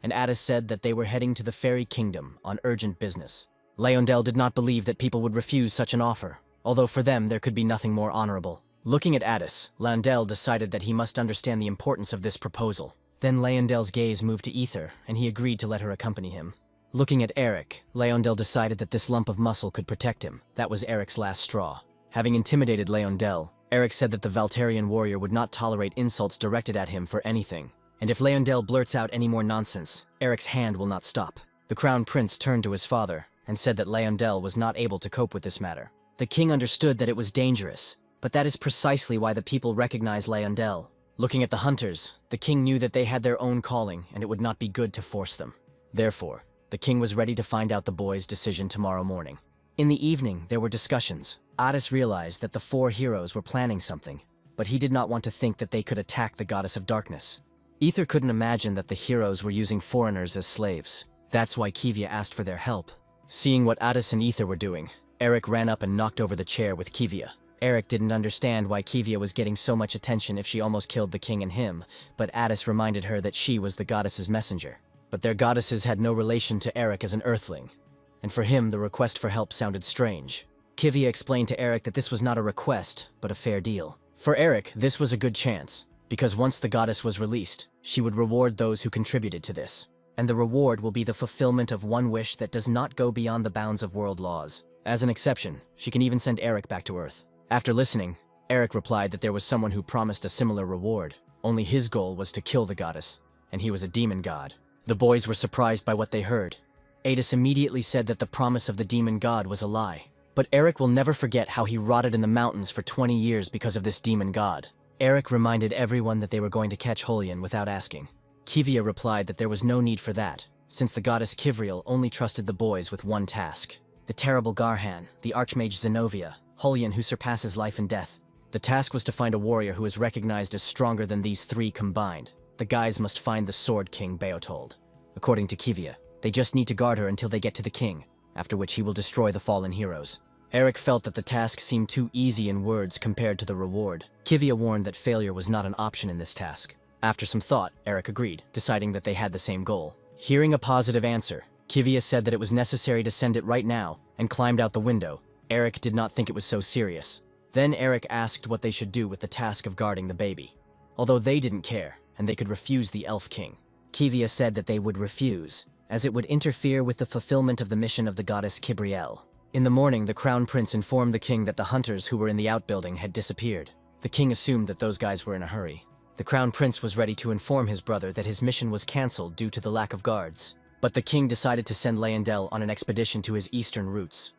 and Addis said that they were heading to the Fairy Kingdom on urgent business. Leyondel did not believe that people would refuse such an offer, although for them there could be nothing more honorable. Looking at Addis, Leyondel decided that he must understand the importance of this proposal. Then Leyondel's gaze moved to Ether, and he agreed to let her accompany him. Looking at Eric, Leyondel decided that this lump of muscle could protect him. That was Eric's last straw. Having intimidated Leyondel, Eric said that the Valtarian warrior would not tolerate insults directed at him for anything. And if Leyondel blurts out any more nonsense, Eric's hand will not stop. The crown prince turned to his father and said that Leyondel was not able to cope with this matter. The king understood that it was dangerous, but that is precisely why the people recognize Leyondel. Looking at the hunters, the king knew that they had their own calling and it would not be good to force them. Therefore, the king was ready to find out the boys' decision tomorrow morning. In the evening, there were discussions. Addis realized that the four heroes were planning something, but he did not want to think that they could attack the goddess of darkness. Ether couldn't imagine that the heroes were using foreigners as slaves. That's why Kivia asked for their help. Seeing what Addis and Ether were doing, Eric ran up and knocked over the chair with Kivia. Eric didn't understand why Kivia was getting so much attention if she almost killed the king and him, but Addis reminded her that she was the goddess's messenger. But their goddesses had no relation to Eric as an earthling, and for him the request for help sounded strange. Kivia explained to Eric that this was not a request, but a fair deal. For Eric, this was a good chance, because once the goddess was released, she would reward those who contributed to this. And the reward will be the fulfillment of one wish that does not go beyond the bounds of world laws. As an exception, she can even send Eric back to Earth. After listening, Eric replied that there was someone who promised a similar reward, only his goal was to kill the goddess, and he was a demon god. The boys were surprised by what they heard. Addis immediately said that the promise of the demon god was a lie. But Eric will never forget how he rotted in the mountains for 20 years because of this demon god. Eric reminded everyone that they were going to catch Holian without asking. Kivia replied that there was no need for that, since the goddess Kivriel only trusted the boys with one task. The terrible Garhan, the archmage Zenobia, Holian who surpasses life and death. The task was to find a warrior who is recognized as stronger than these three combined. The guys must find the Sword King Beotold. According to Kivia, they just need to guard her until they get to the king. after which he will destroy the fallen heroes. Eric felt that the task seemed too easy in words compared to the reward. Kivia warned that failure was not an option in this task. After some thought, Eric agreed, deciding that they had the same goal. Hearing a positive answer, Kivia said that it was necessary to send it right now, and climbed out the window. Eric did not think it was so serious. Then Eric asked what they should do with the task of guarding the baby. Although they didn't care, and they could refuse the Elf King. Kivia said that they would refuse, as it would interfere with the fulfillment of the mission of the goddess Kibriel. In the morning, the Crown Prince informed the king that the hunters who were in the outbuilding had disappeared. The king assumed that those guys were in a hurry. The Crown Prince was ready to inform his brother that his mission was cancelled due to the lack of guards. But the king decided to send Leyendel on an expedition to his eastern routes.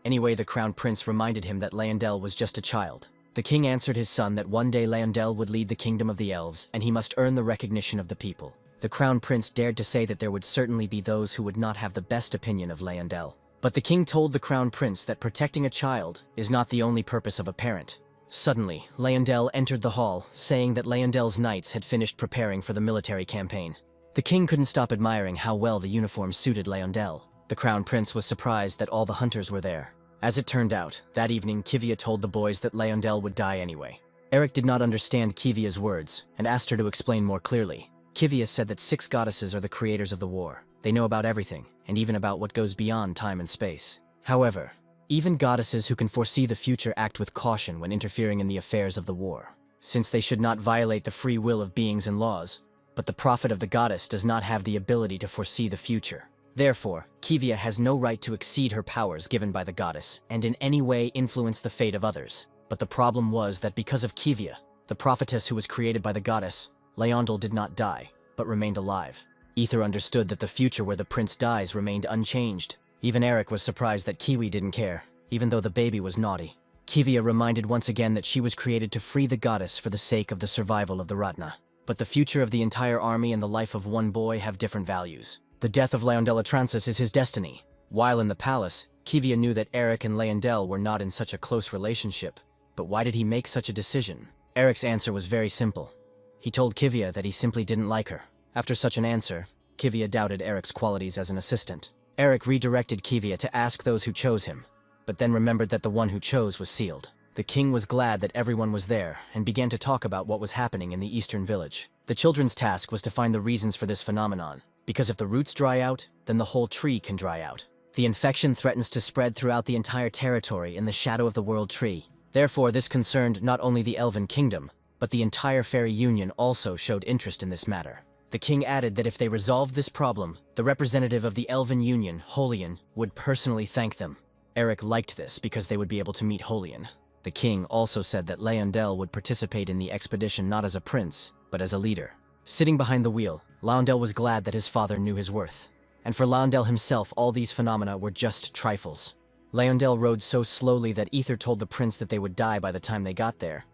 Anyway, the Crown Prince reminded him that Leyendel was just a child. The king answered his son that one day Leyendel would lead the kingdom of the elves, and he must earn the recognition of the people. The Crown Prince dared to say that there would certainly be those who would not have the best opinion of Leyendel. But the king told the Crown Prince that protecting a child is not the only purpose of a parent. Suddenly, Leyendel entered the hall, saying that Leyendel's knights had finished preparing for the military campaign. The king couldn't stop admiring how well the uniform suited Leyendel. The Crown Prince was surprised that all the hunters were there. As it turned out, that evening Kivia told the boys that Leyendel would die anyway. Eric did not understand Kivia's words, and asked her to explain more clearly. Kivia said that 6 goddesses are the creators of the war. They know about everything, and even about what goes beyond time and space. However, even goddesses who can foresee the future act with caution when interfering in the affairs of the war, since they should not violate the free will of beings and laws. But the prophet of the goddess does not have the ability to foresee the future. Therefore, Kivia has no right to exceed her powers given by the goddess, and in any way influence the fate of others. But the problem was that because of Kivia, the prophetess who was created by the goddess, Leyendel did not die, but remained alive. Ether understood that the future where the prince dies remained unchanged. Even Eric was surprised that Kiwi didn't care, even though the baby was naughty. Kivia reminded once again that she was created to free the goddess for the sake of the survival of the Ratna. But the future of the entire army and the life of one boy have different values. The death of Leyendel Atransis is his destiny. While in the palace, Kivia knew that Eric and Leyendel were not in such a close relationship. But why did he make such a decision? Eric's answer was very simple. He told Kivia that he simply didn't like her. After such an answer, Kivia doubted Eric's qualities as an assistant. Eric redirected Kivia to ask those who chose him, but then remembered that the one who chose was sealed. The king was glad that everyone was there and began to talk about what was happening in the eastern village. The children's task was to find the reasons for this phenomenon, because if the roots dry out, then the whole tree can dry out. The infection threatens to spread throughout the entire territory in the shadow of the world tree. Therefore, this concerned not only the Elven Kingdom, but the entire Fairy Union also showed interest in this matter. The king added that if they resolved this problem, the representative of the Elven Union, Holian, would personally thank them. Eric liked this because they would be able to meet Holian. The king also said that Leyendel would participate in the expedition not as a prince, but as a leader. Sitting behind the wheel, Leyendel was glad that his father knew his worth. And for Leyendel himself, all these phenomena were just trifles. Leyendel rode so slowly that Ether told the prince that they would die by the time they got there.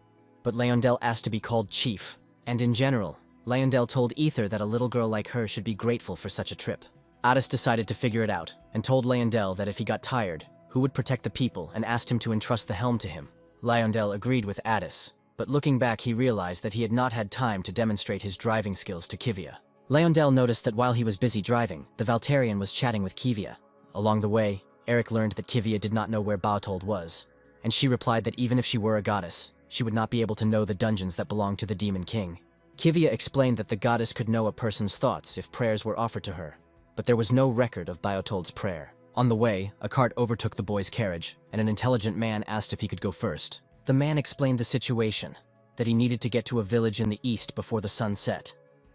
But Leyendel asked to be called chief, and in general, Leyendel told Ether that a little girl like her should be grateful for such a trip. Addis decided to figure it out, and told Leyendel that if he got tired, who would protect the people, and asked him to entrust the helm to him. Leyendel agreed with Addis, but looking back he realized that he had not had time to demonstrate his driving skills to Kivia. Leyendel noticed that while he was busy driving, the Valterian was chatting with Kivia. Along the way, Eric learned that Kivia did not know where Bauthold was, and she replied that even if she were a goddess, she would not be able to know the dungeons that belonged to the Demon King. Kivia explained that the goddess could know a person's thoughts if prayers were offered to her, but there was no record of Bauthold's prayer. On the way, a cart overtook the boy's carriage, and an intelligent man asked if he could go first. The man explained the situation, that he needed to get to a village in the east before the sun set.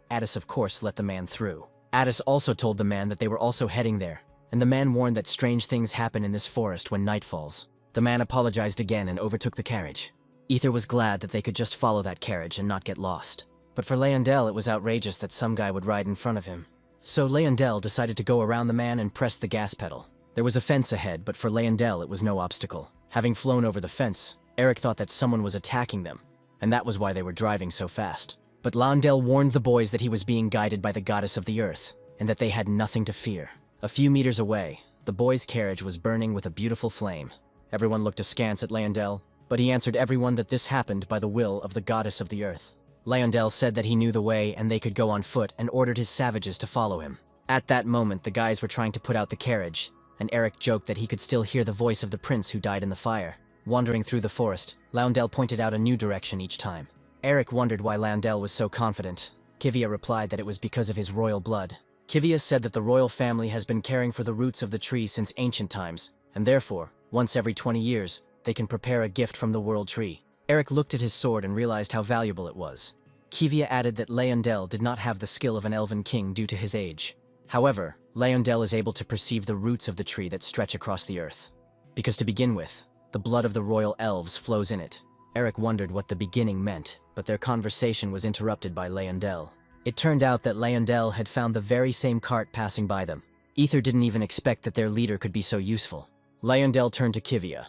Addis of course let the man through. Addis also told the man that they were also heading there, and the man warned that strange things happen in this forest when night falls. The man apologized again and overtook the carriage. Ether was glad that they could just follow that carriage and not get lost. But for Leyendel, it was outrageous that some guy would ride in front of him. So Leyendel decided to go around the man and press the gas pedal. There was a fence ahead, but for Leyendel it was no obstacle. Having flown over the fence, Eric thought that someone was attacking them, and that was why they were driving so fast. But Leyendel warned the boys that he was being guided by the goddess of the earth, and that they had nothing to fear. A few meters away, the boys' carriage was burning with a beautiful flame. Everyone looked askance at Leyendel, but he answered everyone that this happened by the will of the goddess of the earth. Leyendel said that he knew the way and they could go on foot and ordered his savages to follow him. At that moment, the guys were trying to put out the carriage, and Eric joked that he could still hear the voice of the prince who died in the fire. Wandering through the forest, Loundel pointed out a new direction each time. Eric wondered why Loundel was so confident. Kivia replied that it was because of his royal blood. Kivia said that the royal family has been caring for the roots of the tree since ancient times, and therefore, once every 20 years, they can prepare a gift from the world tree. Eric looked at his sword and realized how valuable it was. Kivia added that Leondel did not have the skill of an elven king due to his age. However, Leondel is able to perceive the roots of the tree that stretch across the earth. Because to begin with, the blood of the royal elves flows in it. Eric wondered what the beginning meant, but their conversation was interrupted by Leondel. It turned out that Leondel had found the very same cart passing by them. Ether didn't even expect that their leader could be so useful. Leondel turned to Kivia,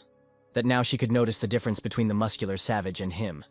that now she could notice the difference between the muscular savage and him.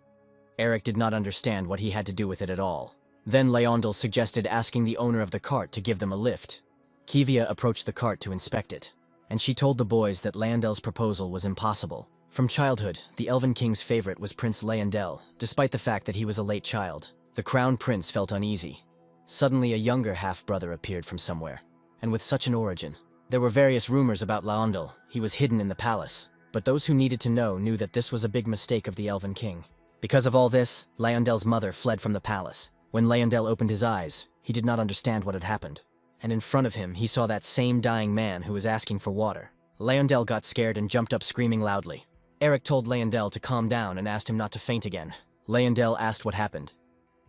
Eric did not understand what he had to do with it at all. Then Leondel suggested asking the owner of the cart to give them a lift. Kivia approached the cart to inspect it, and she told the boys that Leondel's proposal was impossible. From childhood, the Elven King's favorite was Prince Leondel, despite the fact that he was a late child. The Crown Prince felt uneasy. Suddenly, a younger half-brother appeared from somewhere, and with such an origin. There were various rumors about Leondel. He was hidden in the palace, but those who needed to know knew that this was a big mistake of the Elven King. Because of all this, Leondel's mother fled from the palace. When Leondel opened his eyes, he did not understand what had happened. And in front of him, he saw that same dying man who was asking for water. Leondel got scared and jumped up screaming loudly. Eric told Leondel to calm down and asked him not to faint again. Leondel asked what happened.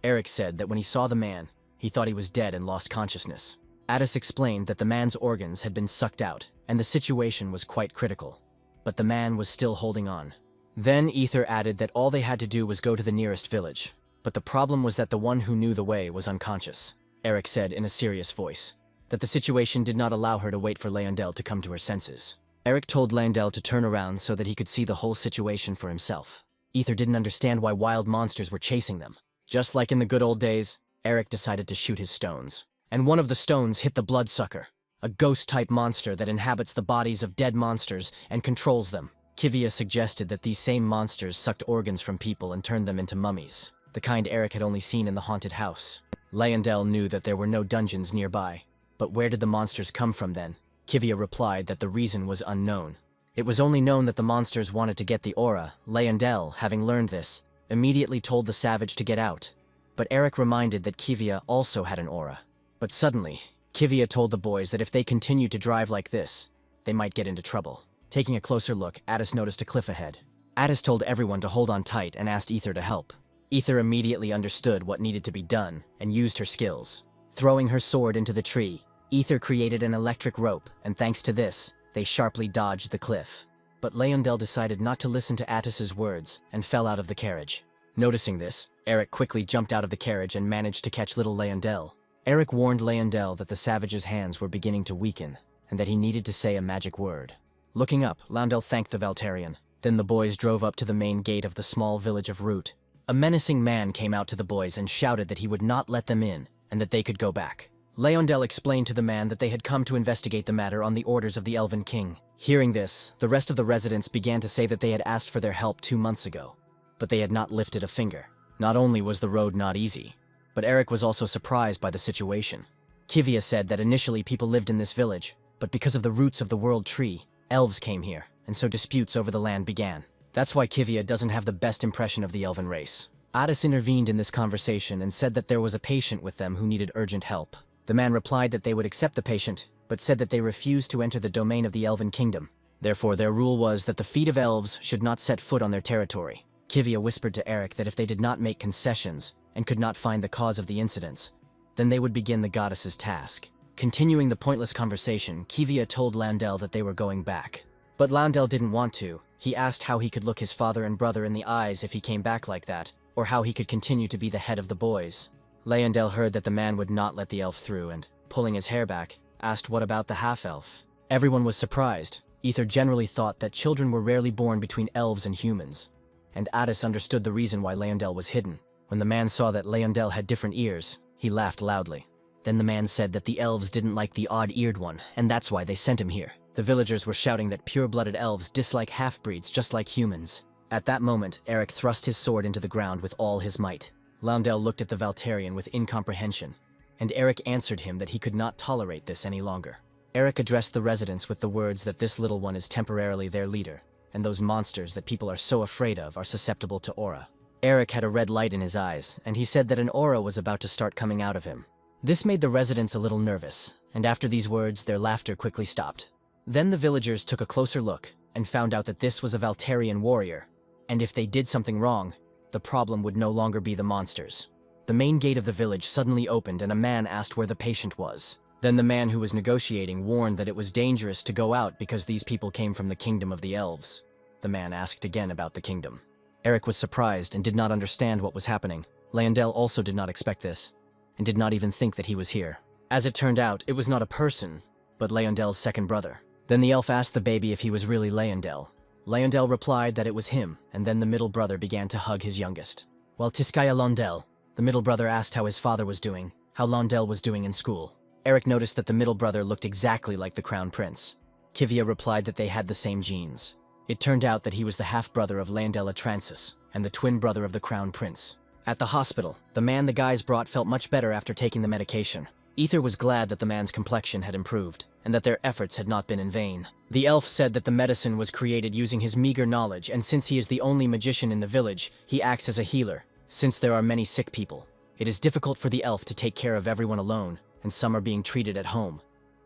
Eric said that when he saw the man, he thought he was dead and lost consciousness. Addis explained that the man's organs had been sucked out, and the situation was quite critical. But the man was still holding on. Then Ether added that all they had to do was go to the nearest village. But the problem was that the one who knew the way was unconscious. Eric said in a serious voice that the situation did not allow her to wait for Leondel to come to her senses. Eric told Leondel to turn around so that he could see the whole situation for himself. Ether didn't understand why wild monsters were chasing them. Just like in the good old days, Eric decided to shoot his stones. And one of the stones hit the bloodsucker, a ghost-type monster that inhabits the bodies of dead monsters and controls them. Kivia suggested that these same monsters sucked organs from people and turned them into mummies, the kind Eric had only seen in the haunted house. Leondel knew that there were no dungeons nearby. But where did the monsters come from then? Kivia replied that the reason was unknown. It was only known that the monsters wanted to get the aura. Leondel, having learned this, immediately told the savage to get out. But Eric reminded that Kivia also had an aura. But suddenly, Kivia told the boys that if they continued to drive like this, they might get into trouble. Taking a closer look, Addis noticed a cliff ahead. Addis told everyone to hold on tight and asked Ether to help. Ether immediately understood what needed to be done and used her skills. Throwing her sword into the tree, Ether created an electric rope, and thanks to this, they sharply dodged the cliff. But Leondel decided not to listen to Attis's words and fell out of the carriage. Noticing this, Eric quickly jumped out of the carriage and managed to catch little Leondel. Eric warned Leondel that the savage's hands were beginning to weaken, and that he needed to say a magic word. Looking up, Leondel thanked the Valtarian. Then the boys drove up to the main gate of the small village of Root. A menacing man came out to the boys and shouted that he would not let them in, and that they could go back. Leondel explained to the man that they had come to investigate the matter on the orders of the Elven King. Hearing this, the rest of the residents began to say that they had asked for their help 2 months ago, but they had not lifted a finger. Not only was the road not easy, but Eric was also surprised by the situation. Kivia said that initially people lived in this village, but because of the roots of the world tree, elves came here, and so disputes over the land began. That's why Kivia doesn't have the best impression of the elven race. Addis intervened in this conversation and said that there was a patient with them who needed urgent help. The man replied that they would accept the patient, but said that they refused to enter the domain of the Elven Kingdom. Therefore, their rule was that the feet of elves should not set foot on their territory. Kivia whispered to Eric that if they did not make concessions and could not find the cause of the incidents, then they would begin the goddess's task. Continuing the pointless conversation, Kivia told Leondel that they were going back. But Leondel didn't want to. He asked how he could look his father and brother in the eyes if he came back like that, or how he could continue to be the head of the boys. Leondel heard that the man would not let the elf through and, pulling his hair back, asked what about the half-elf. Everyone was surprised. Ether generally thought that children were rarely born between elves and humans, and Addis understood the reason why Leondel was hidden. When the man saw that Leondel had different ears, he laughed loudly. Then the man said that the elves didn't like the odd-eared one, and that's why they sent him here. The villagers were shouting that pure-blooded elves dislike half-breeds just like humans. At that moment, Eric thrust his sword into the ground with all his might. Leondel looked at the Valtarian with incomprehension, and Eric answered him that he could not tolerate this any longer. Eric addressed the residents with the words that this little one is temporarily their leader, and those monsters that people are so afraid of are susceptible to aura. Eric had a red light in his eyes, and he said that an aura was about to start coming out of him. This made the residents a little nervous, and after these words, their laughter quickly stopped. Then the villagers took a closer look and found out that this was a Valterian warrior, and if they did something wrong, the problem would no longer be the monsters. The main gate of the village suddenly opened and a man asked where the patient was. Then the man who was negotiating warned that it was dangerous to go out because these people came from the kingdom of the elves. The man asked again about the kingdom. Eric was surprised and did not understand what was happening. Leondel also did not expect this, and did not even think that he was here. As it turned out, it was not a person, but Leondel's second brother. Then the elf asked the baby if he was really Leondel. Leondel replied that it was him, and then the middle brother began to hug his youngest. While Tiskaya Londel, the middle brother asked how his father was doing, how Londel was doing in school. Eric noticed that the middle brother looked exactly like the crown prince. Kivia replied that they had the same genes. It turned out that he was the half-brother of Leondel Atransis, and the twin brother of the crown prince. At the hospital, the man the guys brought felt much better after taking the medication. Ether was glad that the man's complexion had improved, and that their efforts had not been in vain. The elf said that the medicine was created using his meager knowledge, and since he is the only magician in the village, he acts as a healer. Since there are many sick people, it is difficult for the elf to take care of everyone alone, and some are being treated at home.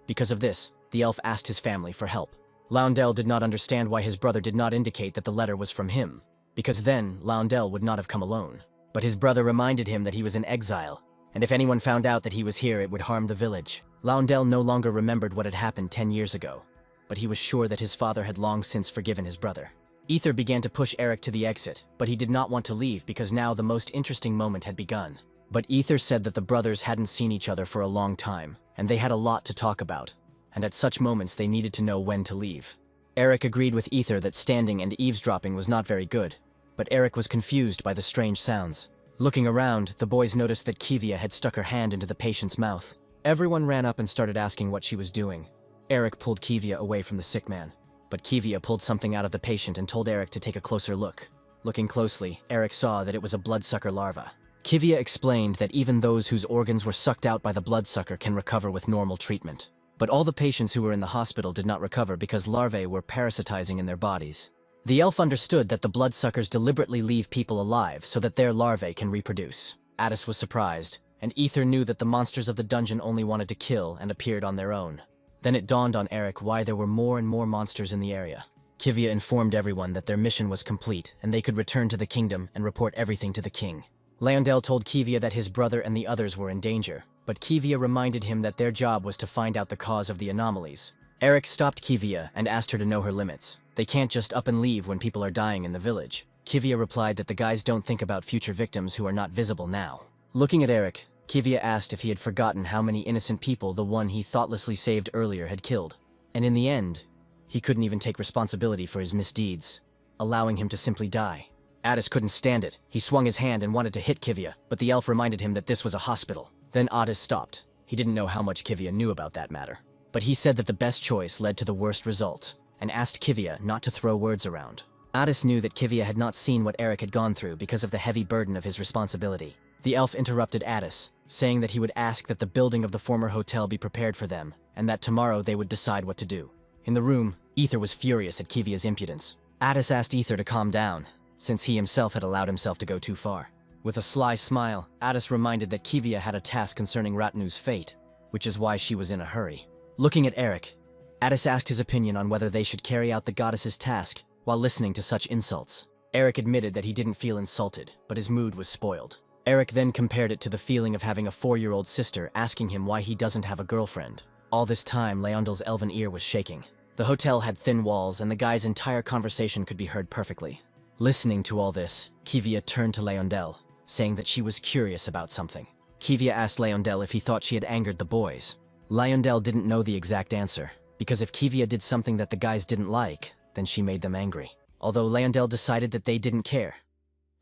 Because of this, the elf asked his family for help. Londel did not understand why his brother did not indicate that the letter was from him, because then Londel would not have come alone. But his brother reminded him that he was in exile, and if anyone found out that he was here, it would harm the village. Londel no longer remembered what had happened 10 years ago, but he was sure that his father had long since forgiven his brother. Ether began to push Eric to the exit, but he did not want to leave because now the most interesting moment had begun. But Ether said that the brothers hadn't seen each other for a long time, and they had a lot to talk about, and at such moments they needed to know when to leave. Eric agreed with Ether that standing and eavesdropping was not very good, but Eric was confused by the strange sounds. Looking around, the boys noticed that Kivia had stuck her hand into the patient's mouth. Everyone ran up and started asking what she was doing. Eric pulled Kivia away from the sick man, but Kivia pulled something out of the patient and told Eric to take a closer look. Looking closely, Eric saw that it was a bloodsucker larva. Kivia explained that even those whose organs were sucked out by the bloodsucker can recover with normal treatment. But all the patients who were in the hospital did not recover because larvae were parasitizing in their bodies. The elf understood that the bloodsuckers deliberately leave people alive so that their larvae can reproduce. Addis was surprised, and Ether knew that the monsters of the dungeon only wanted to kill and appeared on their own. Then it dawned on Eric why there were more and more monsters in the area. Kivia informed everyone that their mission was complete and they could return to the kingdom and report everything to the king. Leondel told Kivia that his brother and the others were in danger, but Kivia reminded him that their job was to find out the cause of the anomalies. Eric stopped Kivia and asked her to know her limits. They can't just up and leave when people are dying in the village. Kivia replied that the guys don't think about future victims who are not visible now. Looking at Eric, Kivia asked if he had forgotten how many innocent people the one he thoughtlessly saved earlier had killed. And in the end, he couldn't even take responsibility for his misdeeds, allowing him to simply die. Addis couldn't stand it. He swung his hand and wanted to hit Kivia, but the elf reminded him that this was a hospital. Then Addis stopped. He didn't know how much Kivia knew about that matter. But he said that the best choice led to the worst result, and asked Kivia not to throw words around. Addis knew that Kivia had not seen what Eric had gone through because of the heavy burden of his responsibility. The elf interrupted Addis, saying that he would ask that the building of the former hotel be prepared for them, and that tomorrow they would decide what to do. In the room, Ether was furious at Kivia's impudence. Addis asked Ether to calm down, since he himself had allowed himself to go too far. With a sly smile, Addis reminded that Kivia had a task concerning Ratnu's fate, which is why she was in a hurry. Looking at Eric, Addis asked his opinion on whether they should carry out the goddess's task while listening to such insults. Eric admitted that he didn't feel insulted, but his mood was spoiled. Eric then compared it to the feeling of having a 4-year-old sister asking him why he doesn't have a girlfriend. All this time, Leondel's elven ear was shaking. The hotel had thin walls, and the guy's entire conversation could be heard perfectly. Listening to all this, Kivia turned to Leondel, saying that she was curious about something. Kivia asked Leondel if he thought she had angered the boys. Leondel didn't know the exact answer, because if Kivia did something that the guys didn't like, then she made them angry. Although Leondel decided that they didn't care,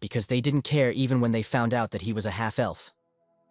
because they didn't care even when they found out that he was a half-elf,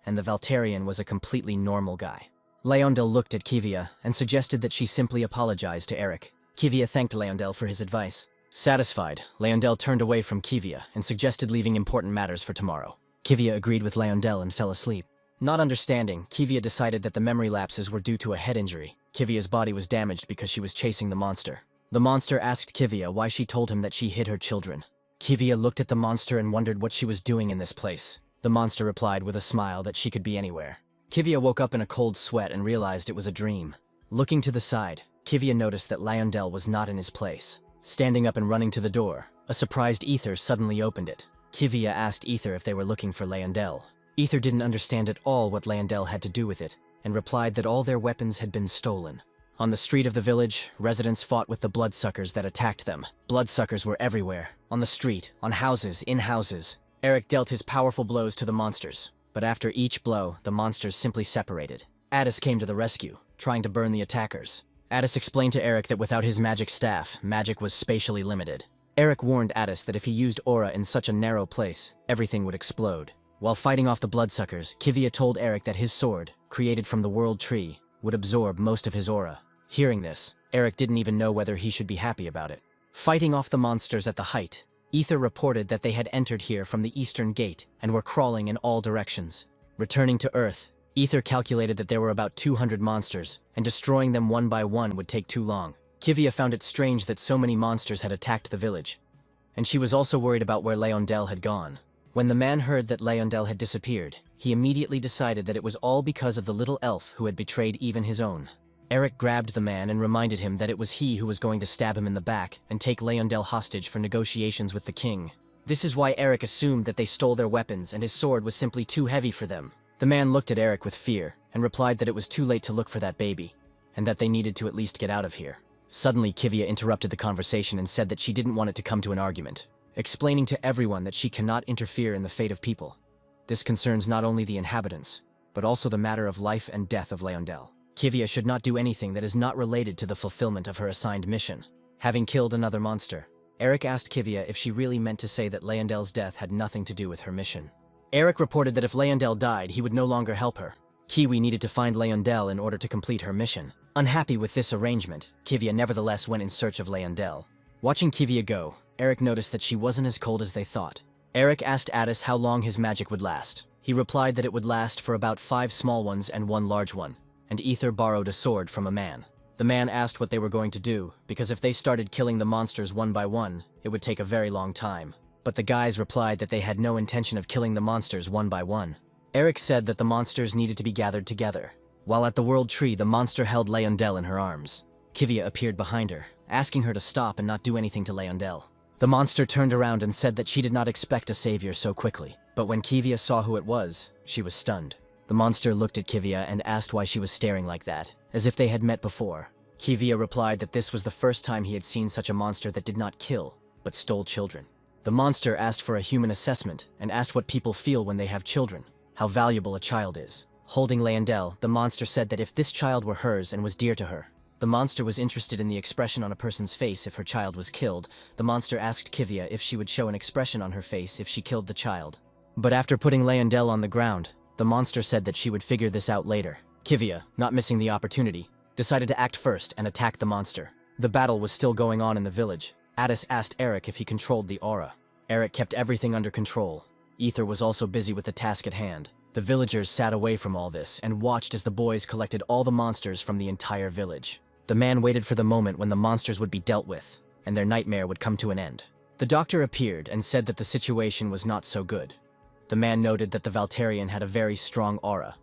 and the Valterian was a completely normal guy. Leondel looked at Kivia and suggested that she simply apologize to Eric. Kivia thanked Leondel for his advice. Satisfied, Leondel turned away from Kivia and suggested leaving important matters for tomorrow. Kivia agreed with Leondel and fell asleep. Not understanding, Kivia decided that the memory lapses were due to a head injury. Kivia's body was damaged because she was chasing the monster. The monster asked Kivia why she told him that she hid her children. Kivia looked at the monster and wondered what she was doing in this place. The monster replied with a smile that she could be anywhere. Kivia woke up in a cold sweat and realized it was a dream. Looking to the side, Kivia noticed that Lionel was not in his place. Standing up and running to the door, a surprised Ether suddenly opened it. Kivia asked Ether if they were looking for Lionel. Ether didn't understand at all what Lionel had to do with it, and replied that all their weapons had been stolen. On the street of the village, residents fought with the bloodsuckers that attacked them. Bloodsuckers were everywhere, on the street, on houses, in houses. Eric dealt his powerful blows to the monsters, but after each blow, the monsters simply separated. Addis came to the rescue, trying to burn the attackers. Addis explained to Eric that without his magic staff, magic was spatially limited. Eric warned Addis that if he used aura in such a narrow place, everything would explode. While fighting off the bloodsuckers, Kivia told Eric that his sword, created from the world tree, would absorb most of his aura. Hearing this, Eric didn't even know whether he should be happy about it. Fighting off the monsters at the height, Ether reported that they had entered here from the eastern gate and were crawling in all directions. Returning to Earth, Ether calculated that there were about 200 monsters, and destroying them one by one would take too long. Kivia found it strange that so many monsters had attacked the village, and she was also worried about where Lionel had gone. When the man heard that Lionel had disappeared, he immediately decided that it was all because of the little elf who had betrayed even his own. Eric grabbed the man and reminded him that it was he who was going to stab him in the back and take Lionel hostage for negotiations with the king. This is why Eric assumed that they stole their weapons and his sword was simply too heavy for them. The man looked at Eric with fear and replied that it was too late to look for that baby, and that they needed to at least get out of here. Suddenly, Kivia interrupted the conversation and said that she didn't want it to come to an argument, explaining to everyone that she cannot interfere in the fate of people. This concerns not only the inhabitants, but also the matter of life and death of Lionel. Kivia should not do anything that is not related to the fulfillment of her assigned mission. Having killed another monster, Eric asked Kivia if she really meant to say that Lionel's death had nothing to do with her mission. Eric reported that if Lionel died, he would no longer help her. Kiwi needed to find Lionel in order to complete her mission. Unhappy with this arrangement, Kivia nevertheless went in search of Lionel. Watching Kivia go, Eric noticed that she wasn't as cold as they thought. Eric asked Addis how long his magic would last. He replied that it would last for about 5 small ones and 1 large one, and Ether borrowed a sword from a man. The man asked what they were going to do, because if they started killing the monsters one by one, it would take a very long time. But the guys replied that they had no intention of killing the monsters one by one. Eric said that the monsters needed to be gathered together. While at the world tree, the monster held Lionel in her arms. Kivia appeared behind her, asking her to stop and not do anything to Lionel. The monster turned around and said that she did not expect a savior so quickly, but when Kivia saw who it was, she was stunned. The monster looked at Kivia and asked why she was staring like that, as if they had met before. Kivia replied that this was the first time he had seen such a monster that did not kill, but stole children. The monster asked for a human assessment and asked what people feel when they have children, how valuable a child is. Holding Lionel, the monster said that if this child were hers and was dear to her. The monster was interested in the expression on a person's face if her child was killed. The monster asked Kivia if she would show an expression on her face if she killed the child. But after putting Lionel on the ground, the monster said that she would figure this out later. Kivia, not missing the opportunity, decided to act first and attack the monster. The battle was still going on in the village. Addis asked Eric if he controlled the aura. Eric kept everything under control. Ether was also busy with the task at hand. The villagers sat away from all this and watched as the boys collected all the monsters from the entire village. The man waited for the moment when the monsters would be dealt with, and their nightmare would come to an end. The doctor appeared and said that the situation was not so good. The man noted that the Valterian had a very strong aura.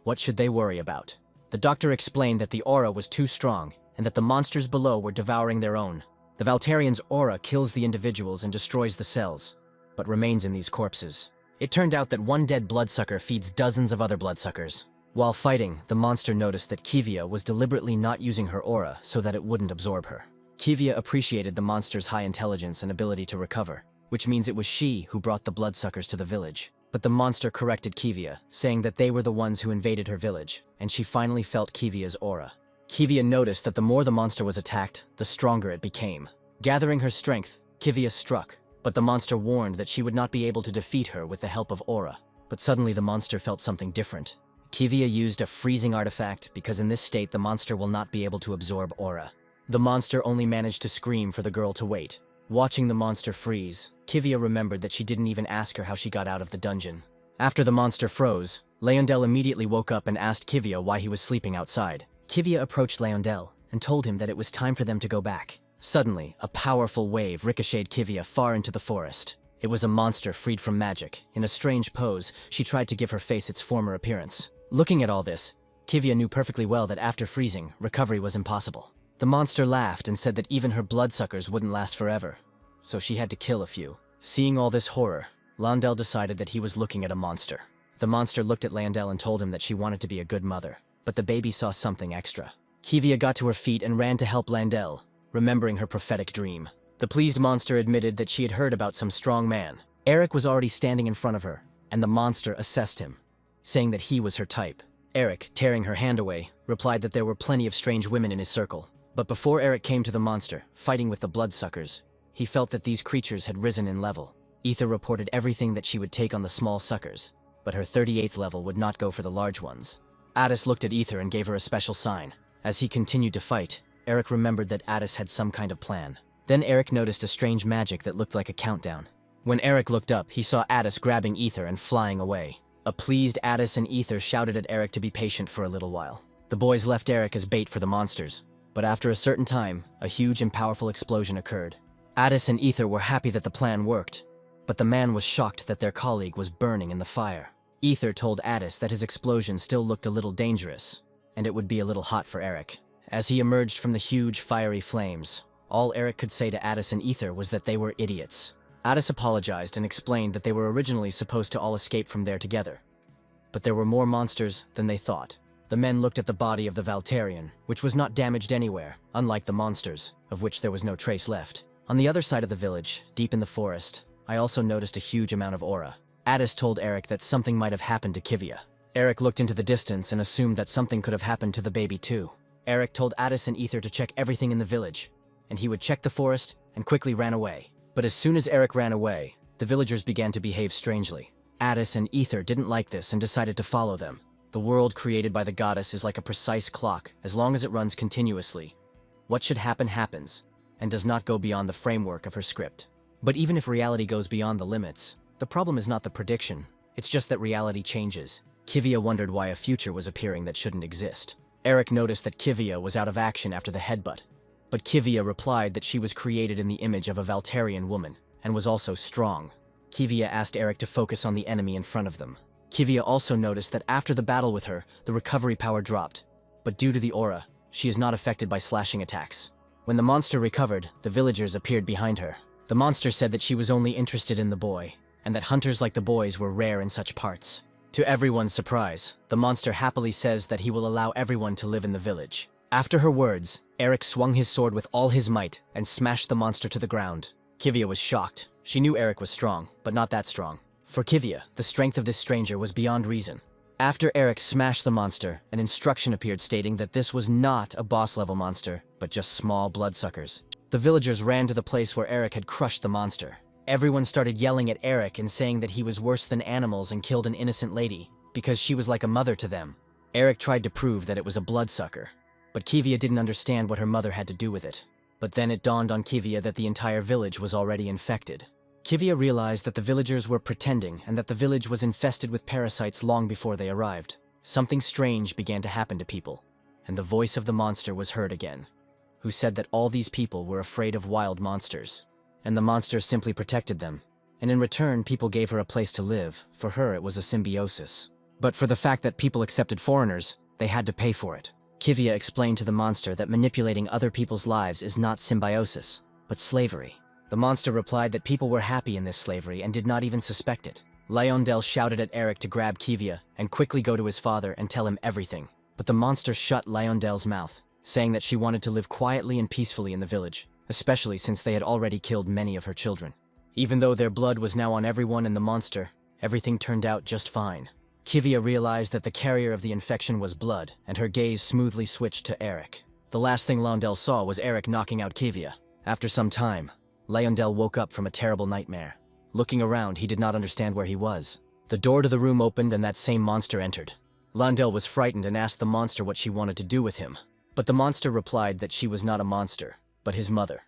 What should they worry about? The doctor explained that the aura was too strong and that the monsters below were devouring their own. The Valterian's aura kills the individuals and destroys the cells, but remains in these corpses. It turned out that one dead bloodsucker feeds dozens of other bloodsuckers. While fighting, the monster noticed that Kivia was deliberately not using her aura so that it wouldn't absorb her. Kivia appreciated the monster's high intelligence and ability to recover, which means it was she who brought the bloodsuckers to the village. But the monster corrected Kivia, saying that they were the ones who invaded her village, and she finally felt Kivia's aura. Kivia noticed that the more the monster was attacked, the stronger it became. Gathering her strength, Kivia struck, but the monster warned that she would not be able to defeat her with the help of aura. But suddenly the monster felt something different. Kivia used a freezing artifact because in this state the monster will not be able to absorb aura. The monster only managed to scream for the girl to wait. Watching the monster freeze, Kivia remembered that she didn't even ask her how she got out of the dungeon. After the monster froze, Lionel immediately woke up and asked Kivia why he was sleeping outside. Kivia approached Leondel and told him that it was time for them to go back. Suddenly, a powerful wave ricocheted Kivia far into the forest. It was a monster freed from magic. In a strange pose, she tried to give her face its former appearance. Looking at all this, Kivia knew perfectly well that after freezing, recovery was impossible. The monster laughed and said that even her bloodsuckers wouldn't last forever, so she had to kill a few. Seeing all this horror, Leondel decided that he was looking at a monster. The monster looked at Leondel and told him that she wanted to be a good mother, but the baby saw something extra. Kivia got to her feet and ran to help Leondel, remembering her prophetic dream. The pleased monster admitted that she had heard about some strong man. Eric was already standing in front of her, and the monster assessed him, saying that he was her type. Eric, tearing her hand away, replied that there were plenty of strange women in his circle. But before Eric came to the monster, fighting with the bloodsuckers, he felt that these creatures had risen in level. Ether reported everything that she would take on the small suckers, but her 38th level would not go for the large ones. Addis looked at Ether and gave her a special sign. As he continued to fight, Eric remembered that Addis had some kind of plan. Then Eric noticed a strange magic that looked like a countdown. When Eric looked up, he saw Addis grabbing Ether and flying away. A pleased Addis and Ether shouted at Eric to be patient for a little while. The boys left Eric as bait for the monsters, but after a certain time, a huge and powerful explosion occurred. Addis and Ether were happy that the plan worked, but the man was shocked that their colleague was burning in the fire. Ether told Addis that his explosion still looked a little dangerous, and it would be a little hot for Eric. As he emerged from the huge, fiery flames, all Eric could say to Addis and Ether was that they were idiots. Addis apologized and explained that they were originally supposed to all escape from there together, but there were more monsters than they thought. The men looked at the body of the Valterian, which was not damaged anywhere, unlike the monsters, of which there was no trace left. On the other side of the village, deep in the forest, I also noticed a huge amount of aura. Addis told Eric that something might have happened to Kivia. Eric looked into the distance and assumed that something could have happened to the baby too. Eric told Addis and Ether to check everything in the village, and he would check the forest and quickly ran away. But as soon as Eric ran away, the villagers began to behave strangely. Addis and Ether didn't like this and decided to follow them. The world created by the goddess is like a precise clock, as long as it runs continuously. What should happen happens, and does not go beyond the framework of her script. But even if reality goes beyond the limits, the problem is not the prediction, it's just that reality changes. Kivia wondered why a future was appearing that shouldn't exist. Eric noticed that Kivia was out of action after the headbutt, but Kivia replied that she was created in the image of a Valterian woman, and was also strong. Kivia asked Eric to focus on the enemy in front of them. Kivia also noticed that after the battle with her, the recovery power dropped, but due to the aura, she is not affected by slashing attacks. When the monster recovered, the villagers appeared behind her. The monster said that she was only interested in the boy, and that hunters like the boys were rare in such parts. To everyone's surprise, the monster happily says that he will allow everyone to live in the village. After her words, Eric swung his sword with all his might and smashed the monster to the ground. Kivia was shocked. She knew Eric was strong, but not that strong. For Kivia, the strength of this stranger was beyond reason. After Eric smashed the monster, an instruction appeared stating that this was not a boss-level monster, but just small bloodsuckers. The villagers ran to the place where Eric had crushed the monster. Everyone started yelling at Eric and saying that he was worse than animals and killed an innocent lady, because she was like a mother to them. Eric tried to prove that it was a bloodsucker, but Kivia didn't understand what her mother had to do with it. But then it dawned on Kivia that the entire village was already infected. Kivia realized that the villagers were pretending and that the village was infested with parasites long before they arrived. Something strange began to happen to people, and the voice of the monster was heard again, who said that all these people were afraid of wild monsters, and the monster simply protected them. And in return, people gave her a place to live. For her, it was a symbiosis. But for the fact that people accepted foreigners, they had to pay for it. Kivia explained to the monster that manipulating other people's lives is not symbiosis, but slavery. The monster replied that people were happy in this slavery and did not even suspect it. Leondel shouted at Eric to grab Kivia and quickly go to his father and tell him everything. But the monster shut Leondel's mouth, saying that she wanted to live quietly and peacefully in the village, especially since they had already killed many of her children. Even though their blood was now on everyone in the monster, everything turned out just fine. Kivia realized that the carrier of the infection was blood, and her gaze smoothly switched to Eric. The last thing Leondel saw was Eric knocking out Kivia. After some time, Leondel woke up from a terrible nightmare. Looking around, he did not understand where he was. The door to the room opened and that same monster entered. Leondel was frightened and asked the monster what she wanted to do with him. But the monster replied that she was not a monster, but his mother.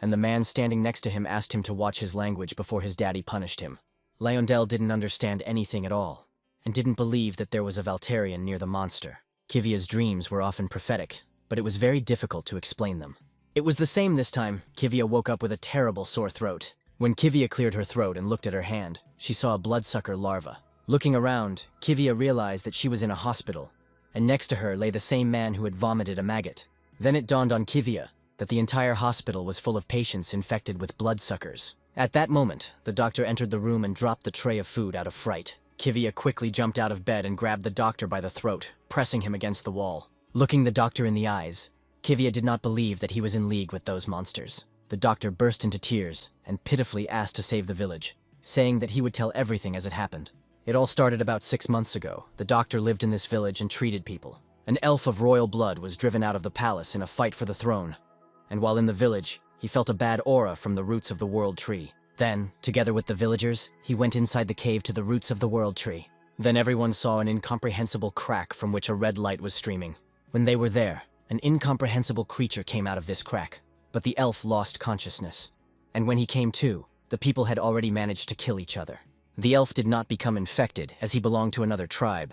And the man standing next to him asked him to watch his language before his daddy punished him. Leondel didn't understand anything at all, and didn't believe that there was a Valterian near the monster. Kivia's dreams were often prophetic, but it was very difficult to explain them. It was the same this time. Kivia woke up with a terrible sore throat. When Kivia cleared her throat and looked at her hand, she saw a bloodsucker larva. Looking around, Kivia realized that she was in a hospital, and next to her lay the same man who had vomited a maggot. Then it dawned on Kivia that the entire hospital was full of patients infected with bloodsuckers. At that moment, the doctor entered the room and dropped the tray of food out of fright. Kivia quickly jumped out of bed and grabbed the doctor by the throat, pressing him against the wall. Looking the doctor in the eyes, Kivia did not believe that he was in league with those monsters. The doctor burst into tears and pitifully asked to save the village, saying that he would tell everything as it happened. It all started about 6 months ago. The doctor lived in this village and treated people. An elf of royal blood was driven out of the palace in a fight for the throne, and while in the village, he felt a bad aura from the roots of the world tree. Then, together with the villagers, he went inside the cave to the roots of the world tree. Then everyone saw an incomprehensible crack from which a red light was streaming. When they were there, an incomprehensible creature came out of this crack, but the elf lost consciousness. And when he came to, the people had already managed to kill each other. The elf did not become infected, as he belonged to another tribe.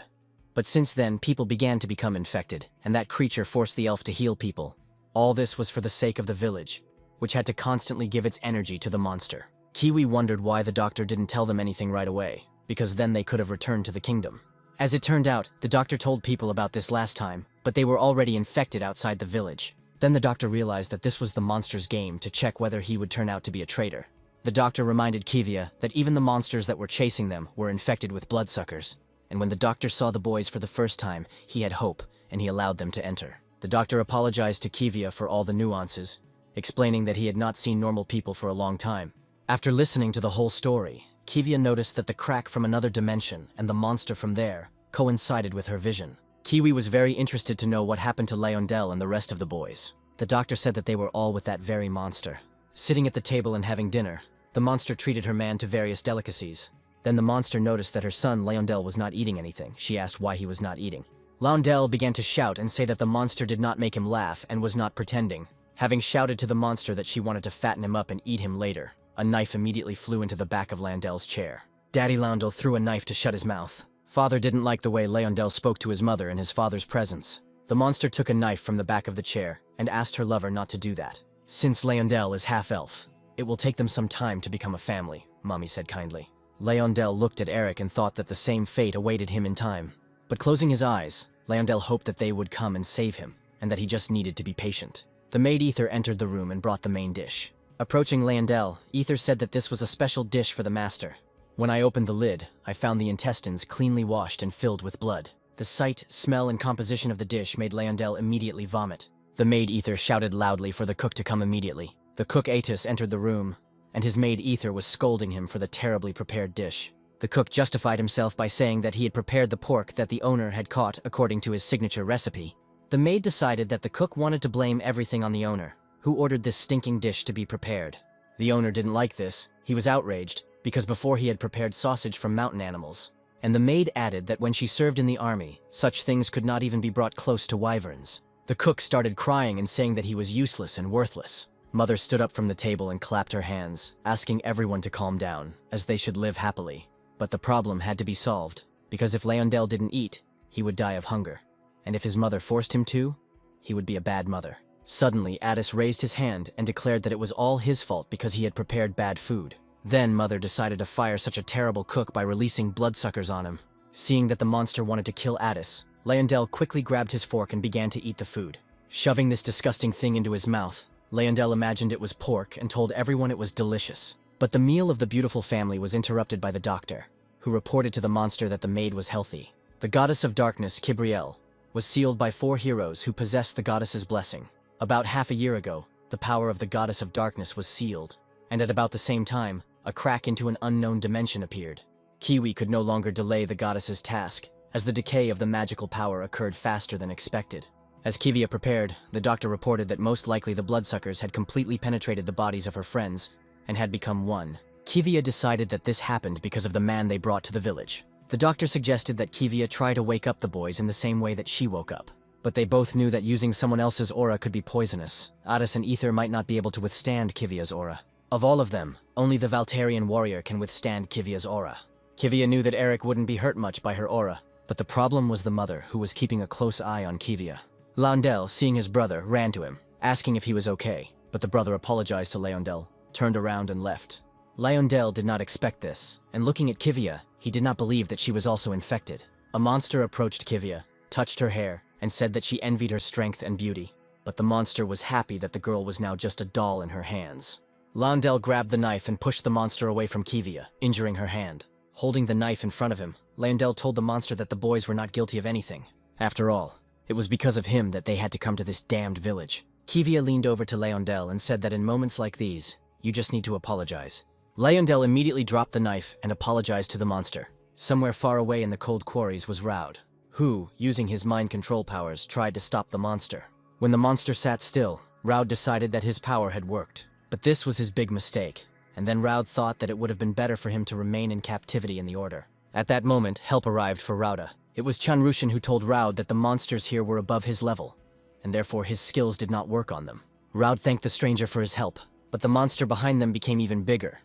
But since then, people began to become infected, and that creature forced the elf to heal people. All this was for the sake of the village, which had to constantly give its energy to the monster. Kiwi wondered why the doctor didn't tell them anything right away, because then they could have returned to the kingdom. As it turned out, the doctor told people about this last time, but they were already infected outside the village. Then the doctor realized that this was the monster's game to check whether he would turn out to be a traitor. The doctor reminded Kivia that even the monsters that were chasing them were infected with bloodsuckers, and when the doctor saw the boys for the first time, he had hope, and he allowed them to enter. The doctor apologized to Kivia for all the nuances, explaining that he had not seen normal people for a long time. After listening to the whole story, Kivia noticed that the crack from another dimension and the monster from there coincided with her vision. Kiwi was very interested to know what happened to Leondel and the rest of the boys. The doctor said that they were all with that very monster. Sitting at the table and having dinner, the monster treated her man to various delicacies. Then the monster noticed that her son Leondel was not eating anything. She asked why he was not eating. Leondel began to shout and say that the monster did not make him laugh and was not pretending. Having shouted to the monster that she wanted to fatten him up and eat him later, a knife immediately flew into the back of Leondel's chair. Daddy Leondel threw a knife to shut his mouth. Father didn't like the way Leondel spoke to his mother in his father's presence. The monster took a knife from the back of the chair and asked her lover not to do that. Since Leondel is half-elf, it will take them some time to become a family, Mommy said kindly. Leondel looked at Eric and thought that the same fate awaited him in time. But closing his eyes, Leondel hoped that they would come and save him, and that he just needed to be patient. The maid Ether entered the room and brought the main dish. Approaching Leondel, Ether said that this was a special dish for the master. When I opened the lid, I found the intestines cleanly washed and filled with blood. The sight, smell, and composition of the dish made Leondel immediately vomit. The maid Ether shouted loudly for the cook to come immediately. The cook Atis entered the room, and his maid Ether was scolding him for the terribly prepared dish. The cook justified himself by saying that he had prepared the pork that the owner had caught according to his signature recipe. The maid decided that the cook wanted to blame everything on the owner, who ordered this stinking dish to be prepared. The owner didn't like this. He was outraged, because before he had prepared sausage from mountain animals. And the maid added that when she served in the army, such things could not even be brought close to wyverns. The cook started crying and saying that he was useless and worthless. Mother stood up from the table and clapped her hands, asking everyone to calm down, as they should live happily. But the problem had to be solved, because if Leondel didn't eat, he would die of hunger. And if his mother forced him to, he would be a bad mother. Suddenly, Addis raised his hand and declared that it was all his fault because he had prepared bad food. Then Mother decided to fire such a terrible cook by releasing bloodsuckers on him. Seeing that the monster wanted to kill Addis, Leondel quickly grabbed his fork and began to eat the food. Shoving this disgusting thing into his mouth, Leondel imagined it was pork and told everyone it was delicious. But the meal of the beautiful family was interrupted by the doctor, who reported to the monster that the maid was healthy. The goddess of darkness, Kibriel, was sealed by 4 heroes who possessed the goddess's blessing. About half a year ago, the power of the goddess of darkness was sealed, and at about the same time, a crack into an unknown dimension appeared. Kiwi could no longer delay the goddess's task, as the decay of the magical power occurred faster than expected. As Kivia prepared, the doctor reported that most likely the bloodsuckers had completely penetrated the bodies of her friends and had become one. Kivia decided that this happened because of the man they brought to the village. The doctor suggested that Kivia try to wake up the boys in the same way that she woke up. But they both knew that using someone else's aura could be poisonous. Addis and Ether might not be able to withstand Kivia's aura. Of all of them, only the Valtarian warrior can withstand Kivia's aura. Kivia knew that Eric wouldn't be hurt much by her aura, But the problem was the mother, who was keeping a close eye on Kivia. Leondel, seeing his brother, ran to him, asking if he was okay, but the brother apologized to Leondel, turned around and left. Leondel did not expect this, and looking at Kivia, he did not believe that she was also infected. A monster approached Kivia, touched her hair, and said that she envied her strength and beauty. But the monster was happy that the girl was now just a doll in her hands. Leondel grabbed the knife and pushed the monster away from Kivia, injuring her hand. Holding the knife in front of him, Leondel told the monster that the boys were not guilty of anything. After all, it was because of him that they had to come to this damned village. Kivia leaned over to Leondel and said that in moments like these, you just need to apologize. Leondel immediately dropped the knife and apologized to the monster. Somewhere far away in the cold quarries was Raud, who, using his mind control powers, tried to stop the monster. When the monster sat still, Raud decided that his power had worked. But this was his big mistake, and then Raud thought that it would have been better for him to remain in captivity in the Order. At that moment, help arrived for Rauda. It was Chanrushan who told Raud that the monsters here were above his level, and therefore his skills did not work on them. Raud thanked the stranger for his help, but the monster behind them became even bigger.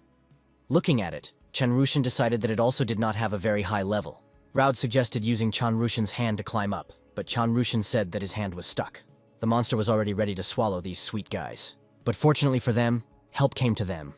Looking at it, Chanrushan decided that it also did not have a very high level. Raud suggested using Chanrushan's hand to climb up, but Chanrushan said that his hand was stuck. The monster was already ready to swallow these sweet guys. But fortunately for them, help came to them,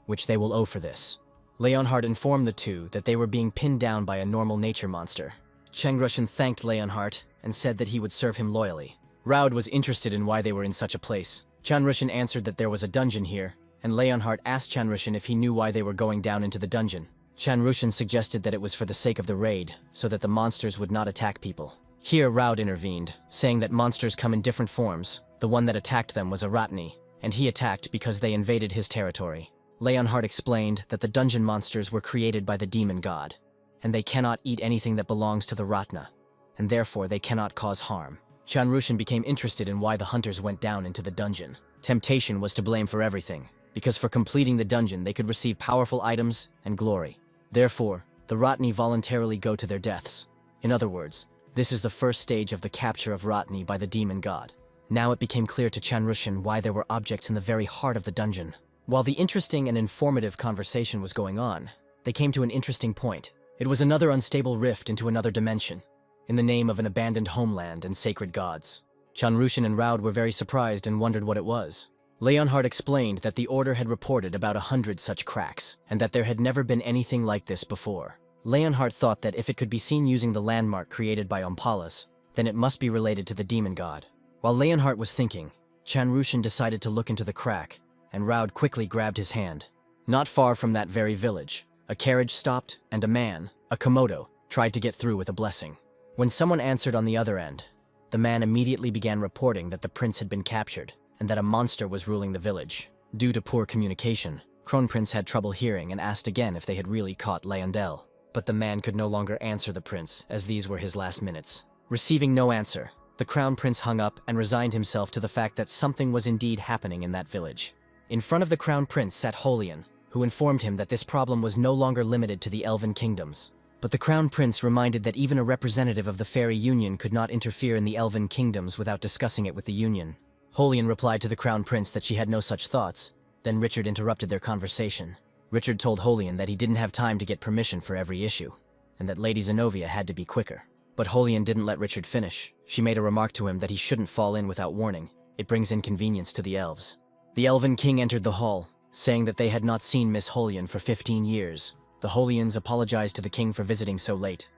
which they will owe for this. Leonhard informed the two that they were being pinned down by a normal nature monster. Chanrushan thanked Leonhard and said that he would serve him loyally. Raud was interested in why they were in such a place. Chanrushan answered that there was a dungeon here, and Leonhard asked Chanrushan if he knew why they were going down into the dungeon. Chanrushan suggested that it was for the sake of the raid, so that the monsters would not attack people. Here Raud intervened, saying that monsters come in different forms. The one that attacked them was a Ratni, and he attacked because they invaded his territory. Leonhard explained that the dungeon monsters were created by the demon god, and they cannot eat anything that belongs to the Ratna, and therefore they cannot cause harm. Chanrushan became interested in why the hunters went down into the dungeon. Temptation was to blame for everything, because for completing the dungeon they could receive powerful items and glory. Therefore, the Ratni voluntarily go to their deaths. In other words, this is the first stage of the capture of Ratni by the demon god. Now it became clear to Chanrushan why there were objects in the very heart of the dungeon. While the interesting and informative conversation was going on, they came to an interesting point. It was another unstable rift into another dimension, in the name of an abandoned homeland and sacred gods. Chanrushan and Raud were very surprised and wondered what it was. Leonhard explained that the Order had reported about 100 such cracks, and that there had never been anything like this before. Leonhard thought that if it could be seen using the landmark created by Ompalas, then it must be related to the demon god. While Leonhard was thinking, Chanrushan decided to look into the crack, and Raud quickly grabbed his hand. Not far from that very village, a carriage stopped, and a man, a Komodo, tried to get through with a blessing. When someone answered on the other end, the man immediately began reporting that the prince had been captured, and that a monster was ruling the village. Due to poor communication, Kronprince had trouble hearing and asked again if they had really caught Leondel. But the man could no longer answer the prince, as these were his last minutes. Receiving no answer, the crown prince hung up and resigned himself to the fact that something was indeed happening in that village. In front of the crown prince sat Holian, who informed him that this problem was no longer limited to the elven kingdoms. But the crown prince reminded that even a representative of the fairy union could not interfere in the elven kingdoms without discussing it with the union. Holian replied to the crown prince that she had no such thoughts. Then Richard interrupted their conversation. Richard told Holian that he didn't have time to get permission for every issue, and that Lady Zenobia had to be quicker. But Holian didn't let Richard finish. She made a remark to him that he shouldn't fall in without warning. It brings inconvenience to the elves. The elven king entered the hall, saying that they had not seen Miss Holian for 15 years. The Holians apologized to the king for visiting so late,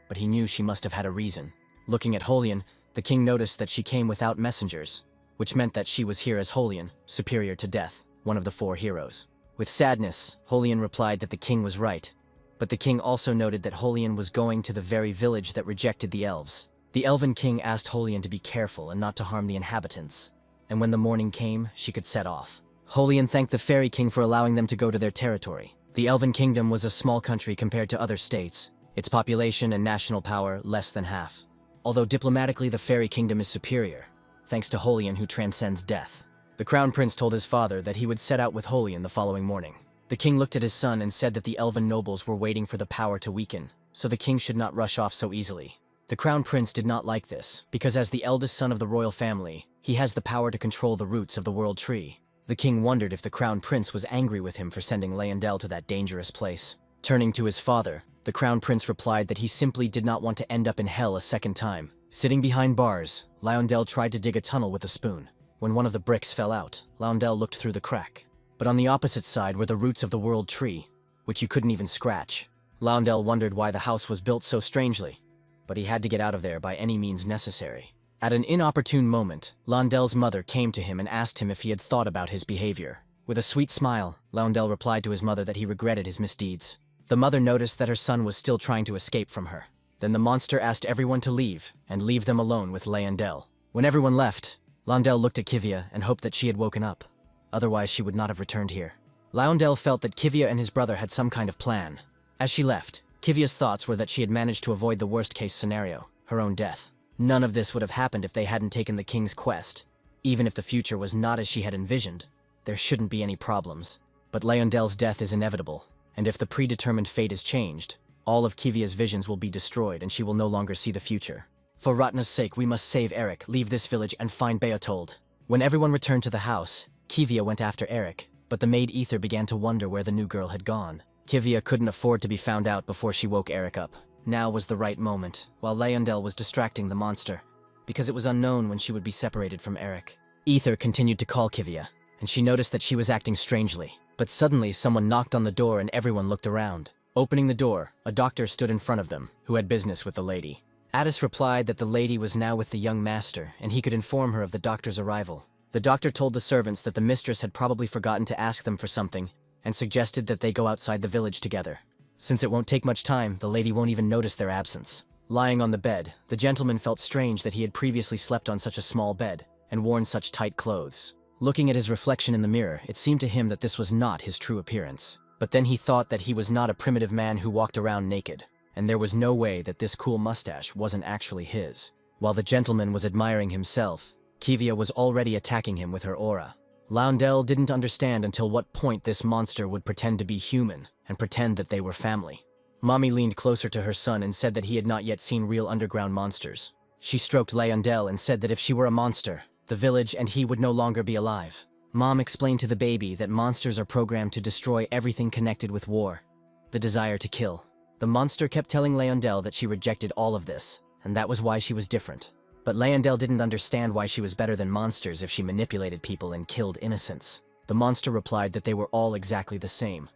but he knew she must have had a reason. Looking at Holian, the king noticed that she came without messengers, which meant that she was here as Holian, superior to Death, one of the 4 heroes. With sadness, Holian replied that the king was right, but the king also noted that Holian was going to the very village that rejected the elves. The elven king asked Holian to be careful and not to harm the inhabitants, and when the morning came, she could set off. Holian thanked the fairy king for allowing them to go to their territory. The elven kingdom was a small country compared to other states, its population and national power less than half. Although diplomatically the fairy kingdom is superior, thanks to Holian who transcends death. The crown prince told his father that he would set out with Holian the following morning. The king looked at his son and said that the elven nobles were waiting for the power to weaken, so the king should not rush off so easily. The crown prince did not like this, because as the eldest son of the royal family, he has the power to control the roots of the world tree. The king wondered if the crown prince was angry with him for sending Leondel to that dangerous place. Turning to his father, The Crown Prince replied that he simply did not want to end up in hell a second time. Sitting behind bars, Lionel tried to dig a tunnel with a spoon. When one of the bricks fell out, Lionel looked through the crack. But on the opposite side were the roots of the world tree, which you couldn't even scratch. Lionel wondered why the house was built so strangely, but he had to get out of there by any means necessary. At an inopportune moment, Lionel's mother came to him and asked him if he had thought about his behavior. With a sweet smile, Lionel replied to his mother that he regretted his misdeeds. The mother noticed that her son was still trying to escape from her. Then the monster asked everyone to leave, and leave them alone with Lionel. When everyone left, Lionel looked at Kivia and hoped that she had woken up. Otherwise, she would not have returned here. Lionel felt that Kivia and his brother had some kind of plan. As she left, Kivia's thoughts were that she had managed to avoid the worst-case scenario, her own death. None of this would have happened if they hadn't taken the king's quest. Even if the future was not as she had envisioned, there shouldn't be any problems. But Lionel's death is inevitable, and if the predetermined fate is changed, all of Kivia's visions will be destroyed and she will no longer see the future. For Ratna's sake, we must save Eric, leave this village, and find Beotold. When everyone returned to the house, Kivia went after Eric, but the maid Ether began to wonder where the new girl had gone. Kivia couldn't afford to be found out before she woke Eric up. Now was the right moment, while Lionel was distracting the monster, because it was unknown when she would be separated from Eric. Ether continued to call Kivia, and she noticed that she was acting strangely. But suddenly someone knocked on the door and everyone looked around. Opening the door, a doctor stood in front of them, who had business with the lady. Addis replied that the lady was now with the young master, and he could inform her of the doctor's arrival. The doctor told the servants that the mistress had probably forgotten to ask them for something, and suggested that they go outside the village together. Since it won't take much time, the lady won't even notice their absence. Lying on the bed, the gentleman felt strange that he had previously slept on such a small bed, and worn such tight clothes. Looking at his reflection in the mirror, it seemed to him that this was not his true appearance. But then he thought that he was not a primitive man who walked around naked, and there was no way that this cool mustache wasn't actually his. While the gentleman was admiring himself, Kivia was already attacking him with her aura. Lionel didn't understand until what point this monster would pretend to be human and pretend that they were family. Mommy leaned closer to her son and said that he had not yet seen real underground monsters. She stroked Lionel and said that if she were a monster, the village and he would no longer be alive. Mom explained to the baby that monsters are programmed to destroy everything connected with war, the desire to kill. The monster kept telling Lionel that she rejected all of this, and that was why she was different. But Lionel didn't understand why she was better than monsters if she manipulated people and killed innocents. The monster replied that they were all exactly the same,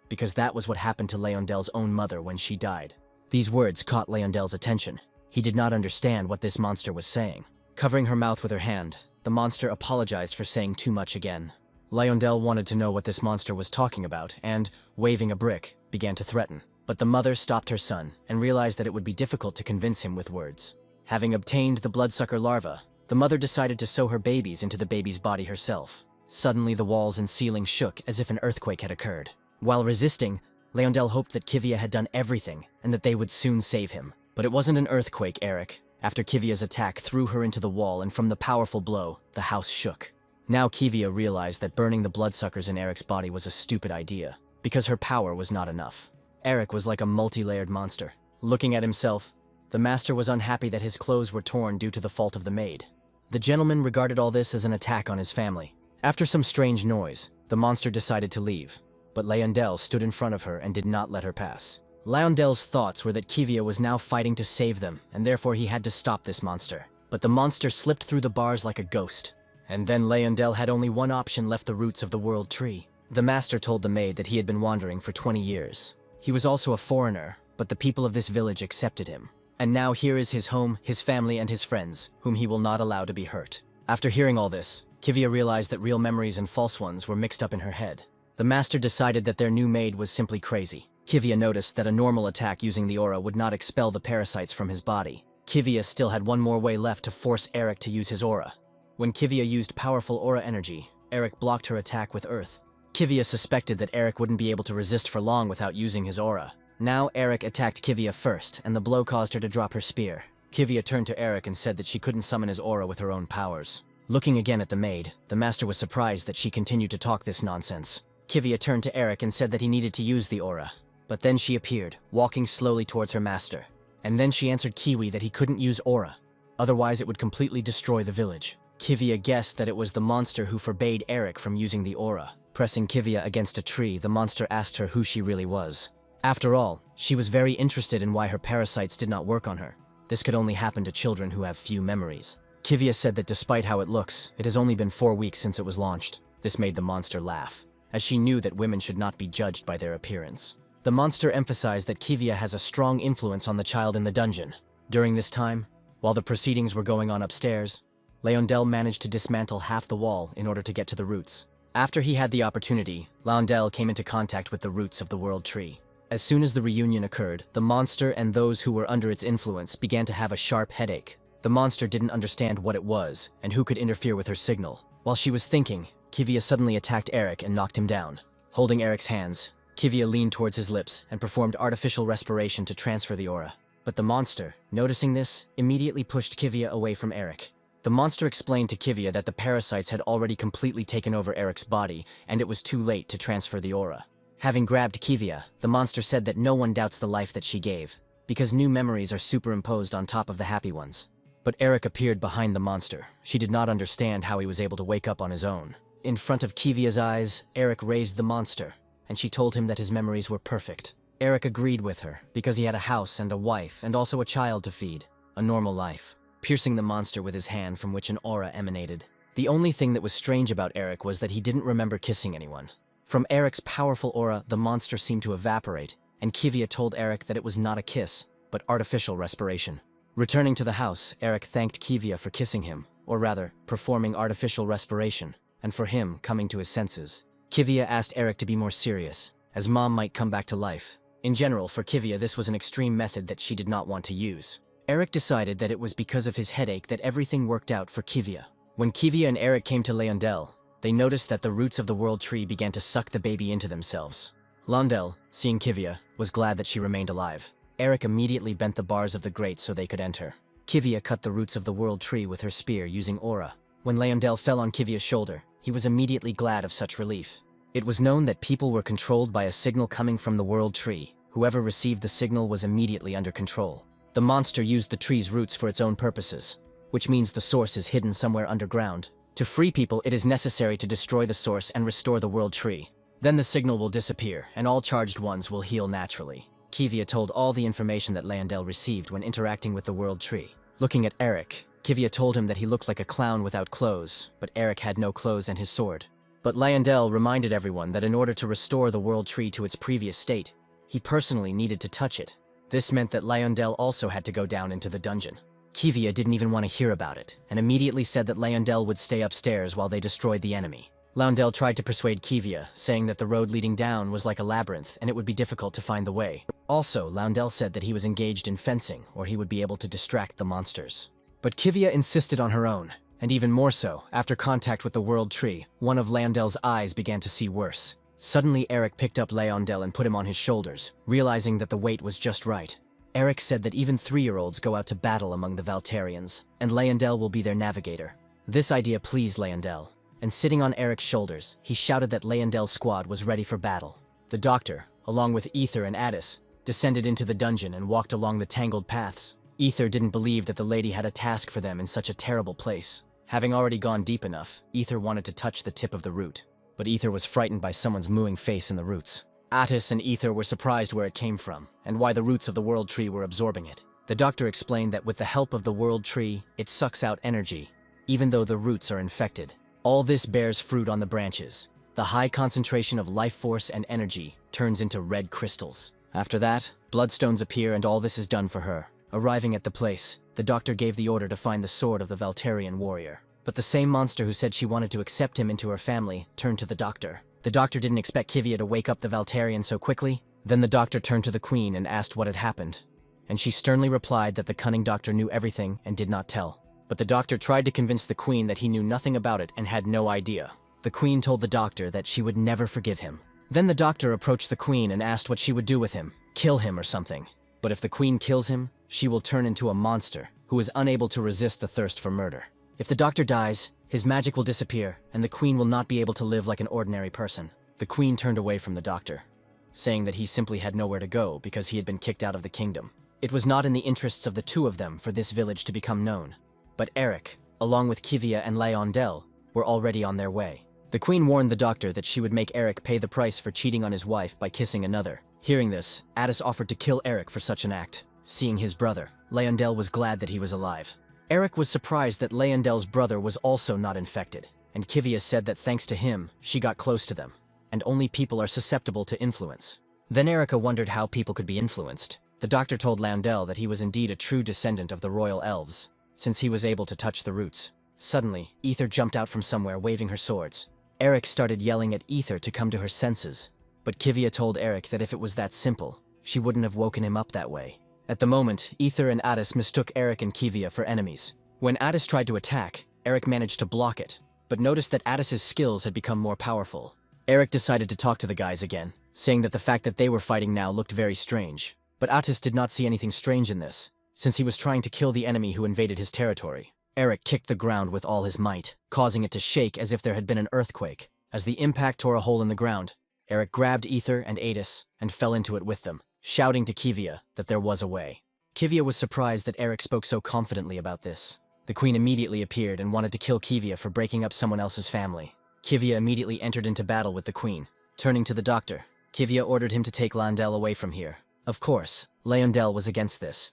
because that was what happened to Lionel's own mother when she died. These words caught Lionel's attention. He did not understand what this monster was saying. Covering her mouth with her hand, the monster apologized for saying too much again. Lionel wanted to know what this monster was talking about and, waving a brick, began to threaten. But the mother stopped her son and realized that it would be difficult to convince him with words. Having obtained the bloodsucker larva, the mother decided to sew her babies into the baby's body herself. Suddenly the walls and ceiling shook as if an earthquake had occurred. While resisting, Lionel hoped that Kivia had done everything and that they would soon save him. But it wasn't an earthquake, Eric. After Kivia's attack threw her into the wall, and from the powerful blow, the house shook. Now Kivia realized that burning the bloodsuckers in Eric's body was a stupid idea, because her power was not enough. Eric was like a multi-layered monster. Looking at himself, the master was unhappy that his clothes were torn due to the fault of the maid. The gentleman regarded all this as an attack on his family. After some strange noise, the monster decided to leave, but Lionel stood in front of her and did not let her pass. Lionel's thoughts were that Kivia was now fighting to save them, and therefore he had to stop this monster. But the monster slipped through the bars like a ghost. And then Lionel had only one option left: the roots of the world tree. The master told the maid that he had been wandering for 20 years. He was also a foreigner, but the people of this village accepted him. And now here is his home, his family, and his friends, whom he will not allow to be hurt. After hearing all this, Kivia realized that real memories and false ones were mixed up in her head. The master decided that their new maid was simply crazy. Kivia noticed that a normal attack using the aura would not expel the parasites from his body. Kivia still had one more way left to force Eric to use his aura. When Kivia used powerful aura energy, Eric blocked her attack with earth. Kivia suspected that Eric wouldn't be able to resist for long without using his aura. Now Eric attacked Kivia first, and the blow caused her to drop her spear. Kivia turned to Eric and said that she couldn't summon his aura with her own powers. Looking again at the maid, the master was surprised that she continued to talk this nonsense. Kivia turned to Eric and said that he needed to use the aura. But then she appeared, walking slowly towards her master. And then she answered Kiwi that he couldn't use aura. Otherwise it would completely destroy the village. Kivia guessed that it was the monster who forbade Eric from using the aura. Pressing Kivia against a tree, the monster asked her who she really was. After all, she was very interested in why her parasites did not work on her. This could only happen to children who have few memories. Kivia said that despite how it looks, it has only been 4 weeks since it was launched. This made the monster laugh, as she knew that women should not be judged by their appearance. The monster emphasized that Kivia has a strong influence on the child in the dungeon. During this time, while the proceedings were going on upstairs, Leondel managed to dismantle half the wall in order to get to the roots. After he had the opportunity, Leondel came into contact with the roots of the World Tree. As soon as the reunion occurred, the monster and those who were under its influence began to have a sharp headache. The monster didn't understand what it was and who could interfere with her signal. While she was thinking, Kivia suddenly attacked Eric and knocked him down. Holding Eric's hands, Kivia leaned towards his lips and performed artificial respiration to transfer the aura. But the monster, noticing this, immediately pushed Kivia away from Eric. The monster explained to Kivia that the parasites had already completely taken over Eric's body and it was too late to transfer the aura. Having grabbed Kivia, the monster said that no one doubts the life that she gave, because new memories are superimposed on top of the happy ones. But Eric appeared behind the monster. She did not understand how he was able to wake up on his own. In front of Kivia's eyes, Eric raised the monster, and she told him that his memories were perfect. Eric agreed with her, because he had a house and a wife and also a child to feed. A normal life. Piercing the monster with his hand from which an aura emanated. The only thing that was strange about Eric was that he didn't remember kissing anyone. From Eric's powerful aura, the monster seemed to evaporate, and Kivia told Eric that it was not a kiss, but artificial respiration. Returning to the house, Eric thanked Kivia for kissing him, or rather, performing artificial respiration, and for him coming to his senses. Kivia asked Eric to be more serious, as Mom might come back to life. In general, for Kivia, this was an extreme method that she did not want to use. Eric decided that it was because of his headache that everything worked out for Kivia. When Kivia and Eric came to Leondel, they noticed that the roots of the World Tree began to suck the baby into themselves. Leondel, seeing Kivia, was glad that she remained alive. Eric immediately bent the bars of the grate so they could enter. Kivia cut the roots of the World Tree with her spear using aura. When Leondel fell on Kivia's shoulder, he was immediately glad of such relief. It was known that people were controlled by a signal coming from the World Tree. Whoever received the signal was immediately under control. The monster used the tree's roots for its own purposes, which means the source is hidden somewhere underground. To free people, it is necessary to destroy the source and restore the World Tree. Then the signal will disappear, and all charged ones will heal naturally. Kivia told all the information that Leondel received when interacting with the World Tree. Looking at Eric, Kivia told him that he looked like a clown without clothes, but Eric had no clothes and his sword. But Leondel reminded everyone that in order to restore the World Tree to its previous state, he personally needed to touch it. This meant that Leondel also had to go down into the dungeon. Kivia didn't even want to hear about it, and immediately said that Leondel would stay upstairs while they destroyed the enemy. Leondel tried to persuade Kivia, saying that the road leading down was like a labyrinth and it would be difficult to find the way. Also, Leondel said that he was engaged in fencing, or he would be able to distract the monsters. But Kivia insisted on her own, and even more so, after contact with the World Tree, one of Leondel's eyes began to see worse. Suddenly, Eric picked up Leondel and put him on his shoulders, realizing that the weight was just right. Eric said that even 3-year-olds go out to battle among the Valterians, and Leondel will be their navigator. This idea pleased Leondel, and sitting on Eric's shoulders, he shouted that Leondel's squad was ready for battle. The doctor, along with Ether and Addis, descended into the dungeon and walked along the tangled paths. Ether didn't believe that the lady had a task for them in such a terrible place. Having already gone deep enough, Ether wanted to touch the tip of the root. But Ether was frightened by someone's mooing face in the roots. Attis and Ether were surprised where it came from, and why the roots of the World Tree were absorbing it. The doctor explained that with the help of the World Tree, it sucks out energy, even though the roots are infected. All this bears fruit on the branches. The high concentration of life force and energy turns into red crystals. After that, bloodstones appear and all this is done for her. Arriving at the place, the doctor gave the order to find the sword of the Valterian warrior. But the same monster who said she wanted to accept him into her family turned to the doctor. The doctor didn't expect Kivia to wake up the Valterian so quickly. Then the doctor turned to the queen and asked what had happened. And she sternly replied that the cunning doctor knew everything and did not tell. But the doctor tried to convince the queen that he knew nothing about it and had no idea. The queen told the doctor that she would never forgive him. Then the doctor approached the queen and asked what she would do with him. Kill him or something. But if the queen kills him, she will turn into a monster who is unable to resist the thirst for murder. If the doctor dies, his magic will disappear, and the queen will not be able to live like an ordinary person. The queen turned away from the doctor, saying that he simply had nowhere to go because he had been kicked out of the kingdom. It was not in the interests of the two of them for this village to become known. But Eric, along with Kivia and Leondel, were already on their way. The queen warned the doctor that she would make Eric pay the price for cheating on his wife by kissing another. Hearing this, Addis offered to kill Eric for such an act. Seeing his brother, Leondel was glad that he was alive. Eric was surprised that Leondel's brother was also not infected, and Kivia said that thanks to him, she got close to them, and only people are susceptible to influence. Then Erica wondered how people could be influenced. The doctor told Leondel that he was indeed a true descendant of the royal elves, since he was able to touch the roots. Suddenly, Ether jumped out from somewhere waving her swords. Eric started yelling at Ether to come to her senses, but Kivia told Eric that if it was that simple, she wouldn't have woken him up that way. At the moment, Ether and Addis mistook Eric and Kivia for enemies. When Addis tried to attack, Eric managed to block it, but noticed that Addis's skills had become more powerful. Eric decided to talk to the guys again, saying that the fact that they were fighting now looked very strange. But Addis did not see anything strange in this, since he was trying to kill the enemy who invaded his territory. Eric kicked the ground with all his might, causing it to shake as if there had been an earthquake. As the impact tore a hole in the ground, Eric grabbed Ether and Addis and fell into it with them, shouting to Kivia that there was a way. Kivia was surprised that Eric spoke so confidently about this. The queen immediately appeared and wanted to kill Kivia for breaking up someone else's family. Kivia immediately entered into battle with the queen. Turning to the doctor, Kivia ordered him to take Leondel away from here. Of course, Leondel was against this.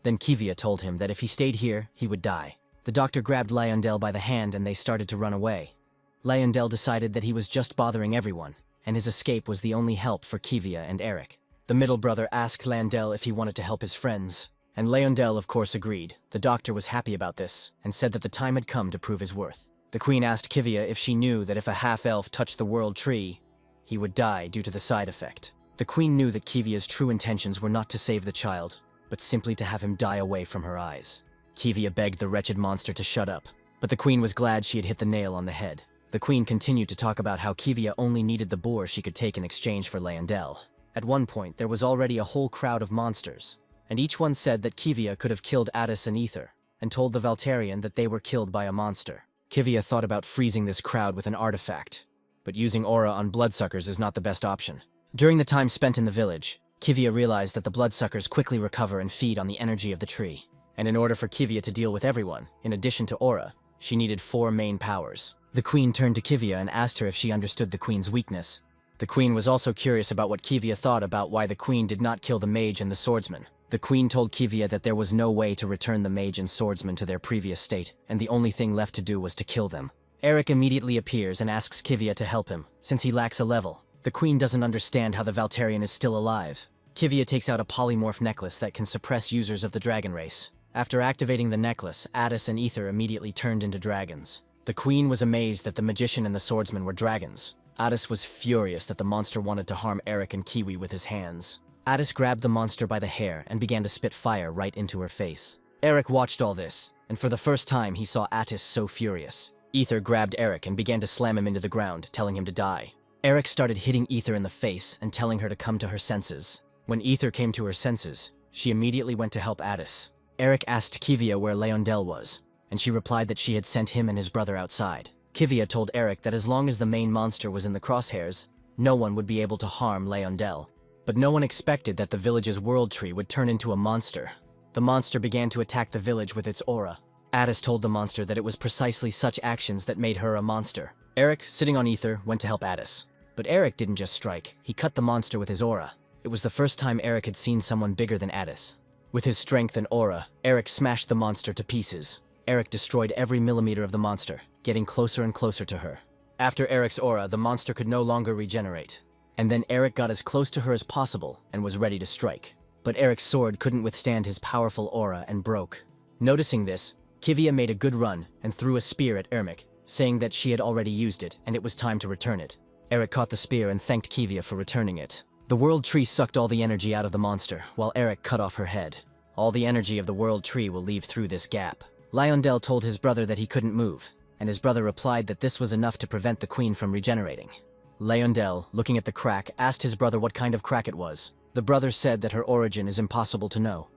Then Kivia told him that if he stayed here, he would die. The doctor grabbed Leondel by the hand and they started to run away. Leondel decided that he was just bothering everyone, and his escape was the only help for Kivia and Eric. The middle brother asked Leondel if he wanted to help his friends, and Leondel of course agreed. The doctor was happy about this, and said that the time had come to prove his worth. The queen asked Kivia if she knew that if a half-elf touched the world tree, he would die due to the side effect. The queen knew that Kivia's true intentions were not to save the child, but simply to have him die away from her eyes. Kivia begged the wretched monster to shut up, but the queen was glad she had hit the nail on the head. The queen continued to talk about how Kivia only needed the boar she could take in exchange for Leondel. At one point, there was already a whole crowd of monsters, and each one said that Kivia could have killed Addis and Ether, and told the Valtarian that they were killed by a monster. Kivia thought about freezing this crowd with an artifact, but using aura on bloodsuckers is not the best option. During the time spent in the village, Kivia realized that the bloodsuckers quickly recover and feed on the energy of the tree. And in order for Kivia to deal with everyone, in addition to aura, she needed 4 main powers. The queen turned to Kivia and asked her if she understood the queen's weakness. The queen was also curious about what Kivia thought about why the queen did not kill the mage and the swordsman. The queen told Kivia that there was no way to return the mage and swordsman to their previous state, and the only thing left to do was to kill them. Eric immediately appears and asks Kivia to help him, since he lacks a level. The queen doesn't understand how the Valtarian is still alive. Kivia takes out a polymorph necklace that can suppress users of the dragon race. After activating the necklace, Addis and Ether immediately turned into dragons. The queen was amazed that the magician and the swordsman were dragons. Addis was furious that the monster wanted to harm Eric and Kiwi with his hands. Addis grabbed the monster by the hair and began to spit fire right into her face. Eric watched all this, and for the first time he saw Addis so furious. Ether grabbed Eric and began to slam him into the ground, telling him to die. Eric started hitting Ether in the face and telling her to come to her senses. When Ether came to her senses, she immediately went to help Addis. Eric asked Kivia where Leondel was, and she replied that she had sent him and his brother outside. Kivia told Eric that as long as the main monster was in the crosshairs, no one would be able to harm Leondel. But no one expected that the village's world tree would turn into a monster. The monster began to attack the village with its aura. Addis told the monster that it was precisely such actions that made her a monster. Eric, sitting on Ether, went to help Addis. But Eric didn't just strike, he cut the monster with his aura. It was the first time Eric had seen someone bigger than Addis. With his strength and aura, Eric smashed the monster to pieces. Eric destroyed every millimeter of the monster, getting closer and closer to her. After Eric's aura, the monster could no longer regenerate. And then Eric got as close to her as possible and was ready to strike. But Eric's sword couldn't withstand his powerful aura and broke. Noticing this, Kivia made a good run and threw a spear at Ermic, saying that she had already used it and it was time to return it. Eric caught the spear and thanked Kivia for returning it. The world tree sucked all the energy out of the monster, while Eric cut off her head. All the energy of the world tree will leave through this gap. Leondel told his brother that he couldn't move, and his brother replied that this was enough to prevent the queen from regenerating. Leondel, looking at the crack, asked his brother what kind of crack it was. The brother said that her origin is impossible to know.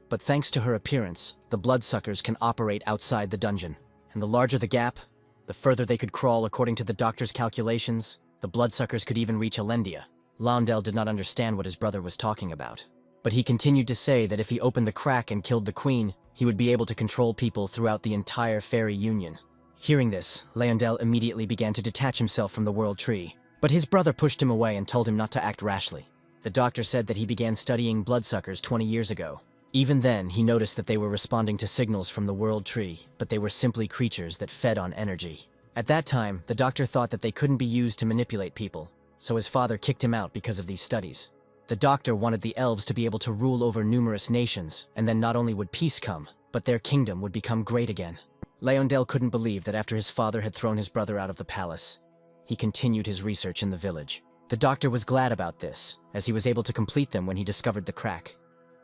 But thanks to her appearance, the bloodsuckers can operate outside the dungeon. And the larger the gap, the further they could crawl according to the doctor's calculations. The bloodsuckers could even reach Alendia. Leondel did not understand what his brother was talking about. But he continued to say that if he opened the crack and killed the queen, he would be able to control people throughout the entire fairy union. Hearing this, Leondel immediately began to detach himself from the world tree. But his brother pushed him away and told him not to act rashly. The doctor said that he began studying bloodsuckers 20 years ago. Even then, he noticed that they were responding to signals from the world tree, but they were simply creatures that fed on energy. At that time, the doctor thought that they couldn't be used to manipulate people, so his father kicked him out because of these studies. The doctor wanted the elves to be able to rule over numerous nations, and then not only would peace come, but their kingdom would become great again. Leondel couldn't believe that after his father had thrown his brother out of the palace, he continued his research in the village. The doctor was glad about this, as he was able to complete them when he discovered the crack.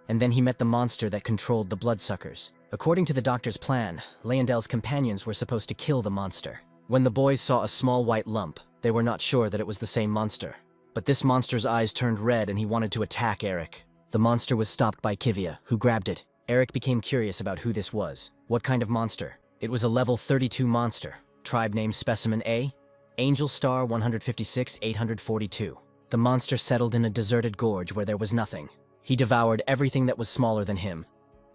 And then he met the monster that controlled the bloodsuckers. According to the doctor's plan, Leondel's companions were supposed to kill the monster. When the boys saw a small white lump, they were not sure that it was the same monster. But this monster's eyes turned red and he wanted to attack Eric. The monster was stopped by Kivia, who grabbed it. Eric became curious about who this was. What kind of monster? It was a level 32 monster. Tribe name Specimen A. Angel Star 156-842. The monster settled in a deserted gorge where there was nothing. He devoured everything that was smaller than him,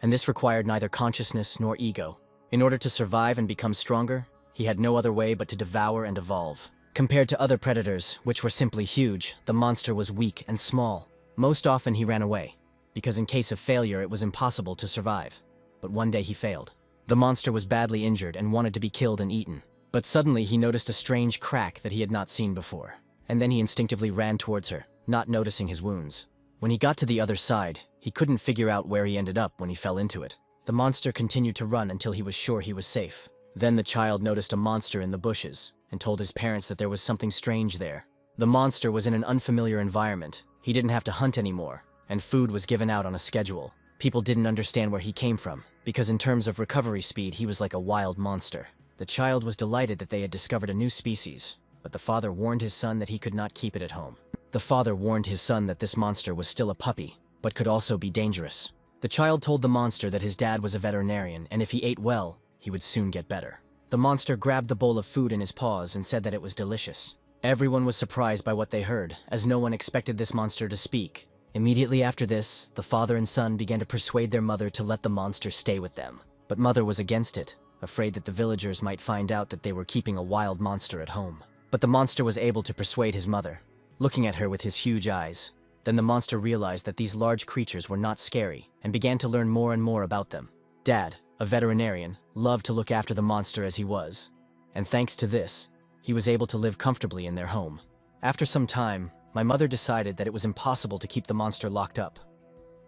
and this required neither consciousness nor ego. In order to survive and become stronger, he had no other way but to devour and evolve. Compared to other predators, which were simply huge, the monster was weak and small. Most often he ran away, because in case of failure it was impossible to survive. But one day he failed. The monster was badly injured and wanted to be killed and eaten. But suddenly he noticed a strange crack that he had not seen before, and then he instinctively ran towards her, not noticing his wounds. When he got to the other side, he couldn't figure out where he ended up when he fell into it. The monster continued to run until he was sure he was safe. Then the child noticed a monster in the bushes and told his parents that there was something strange there. The monster was in an unfamiliar environment. He didn't have to hunt anymore, and food was given out on a schedule. People didn't understand where he came from, because in terms of recovery speed, he was like a wild monster. The child was delighted that they had discovered a new species, but the father warned his son that he could not keep it at home. The father warned his son that this monster was still a puppy, but could also be dangerous. The child told the monster that his dad was a veterinarian, and if he ate well, he would soon get better. The monster grabbed the bowl of food in his paws and said that it was delicious. Everyone was surprised by what they heard, as no one expected this monster to speak. Immediately after this, the father and son began to persuade their mother to let the monster stay with them. But mother was against it, afraid that the villagers might find out that they were keeping a wild monster at home. But the monster was able to persuade his mother, looking at her with his huge eyes. Then the monster realized that these large creatures were not scary and began to learn more and more about them. Dad, a veterinarian, loved to look after the monster as he was, and thanks to this, he was able to live comfortably in their home. After some time, my mother decided that it was impossible to keep the monster locked up,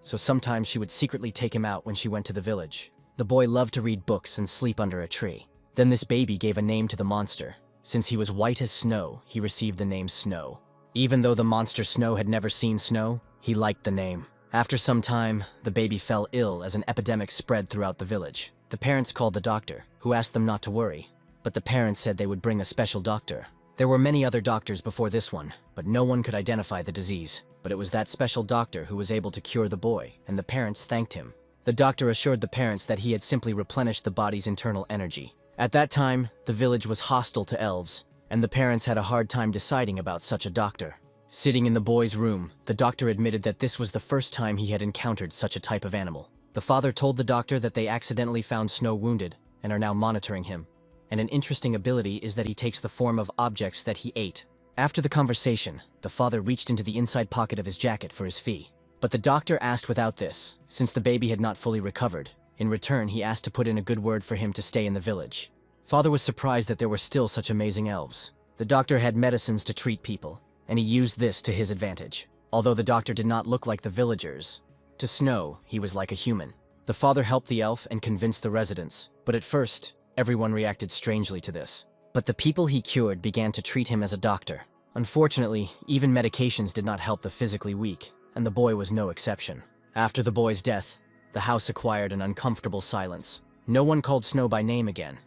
so sometimes she would secretly take him out when she went to the village. The boy loved to read books and sleep under a tree. Then this baby gave a name to the monster. Since he was white as snow, he received the name Snow. Even though the monster Snow had never seen snow, he liked the name. After some time, the baby fell ill as an epidemic spread throughout the village. The parents called the doctor, who asked them not to worry, but the parents said they would bring a special doctor. There were many other doctors before this one, but no one could identify the disease. But it was that special doctor who was able to cure the boy, and the parents thanked him. The doctor assured the parents that he had simply replenished the body's internal energy. At that time, the village was hostile to elves, and the parents had a hard time deciding about such a doctor. Sitting in the boy's room, the doctor admitted that this was the first time he had encountered such a type of animal. The father told the doctor that they accidentally found Snow wounded and are now monitoring him. And an interesting ability is that he takes the form of objects that he ate. After the conversation, the father reached into the inside pocket of his jacket for his fee. But the doctor asked without this, since the baby had not fully recovered. In return, he asked to put in a good word for him to stay in the village. Father was surprised that there were still such amazing elves. The doctor had medicines to treat people, and he used this to his advantage. Although the doctor did not look like the villagers, to Snow, he was like a human. The father helped the elf and convinced the residents, but at first, everyone reacted strangely to this. But the people he cured began to treat him as a doctor. Unfortunately, even medications did not help the physically weak, and the boy was no exception. After the boy's death, the house acquired an uncomfortable silence. No one called Snow by name again,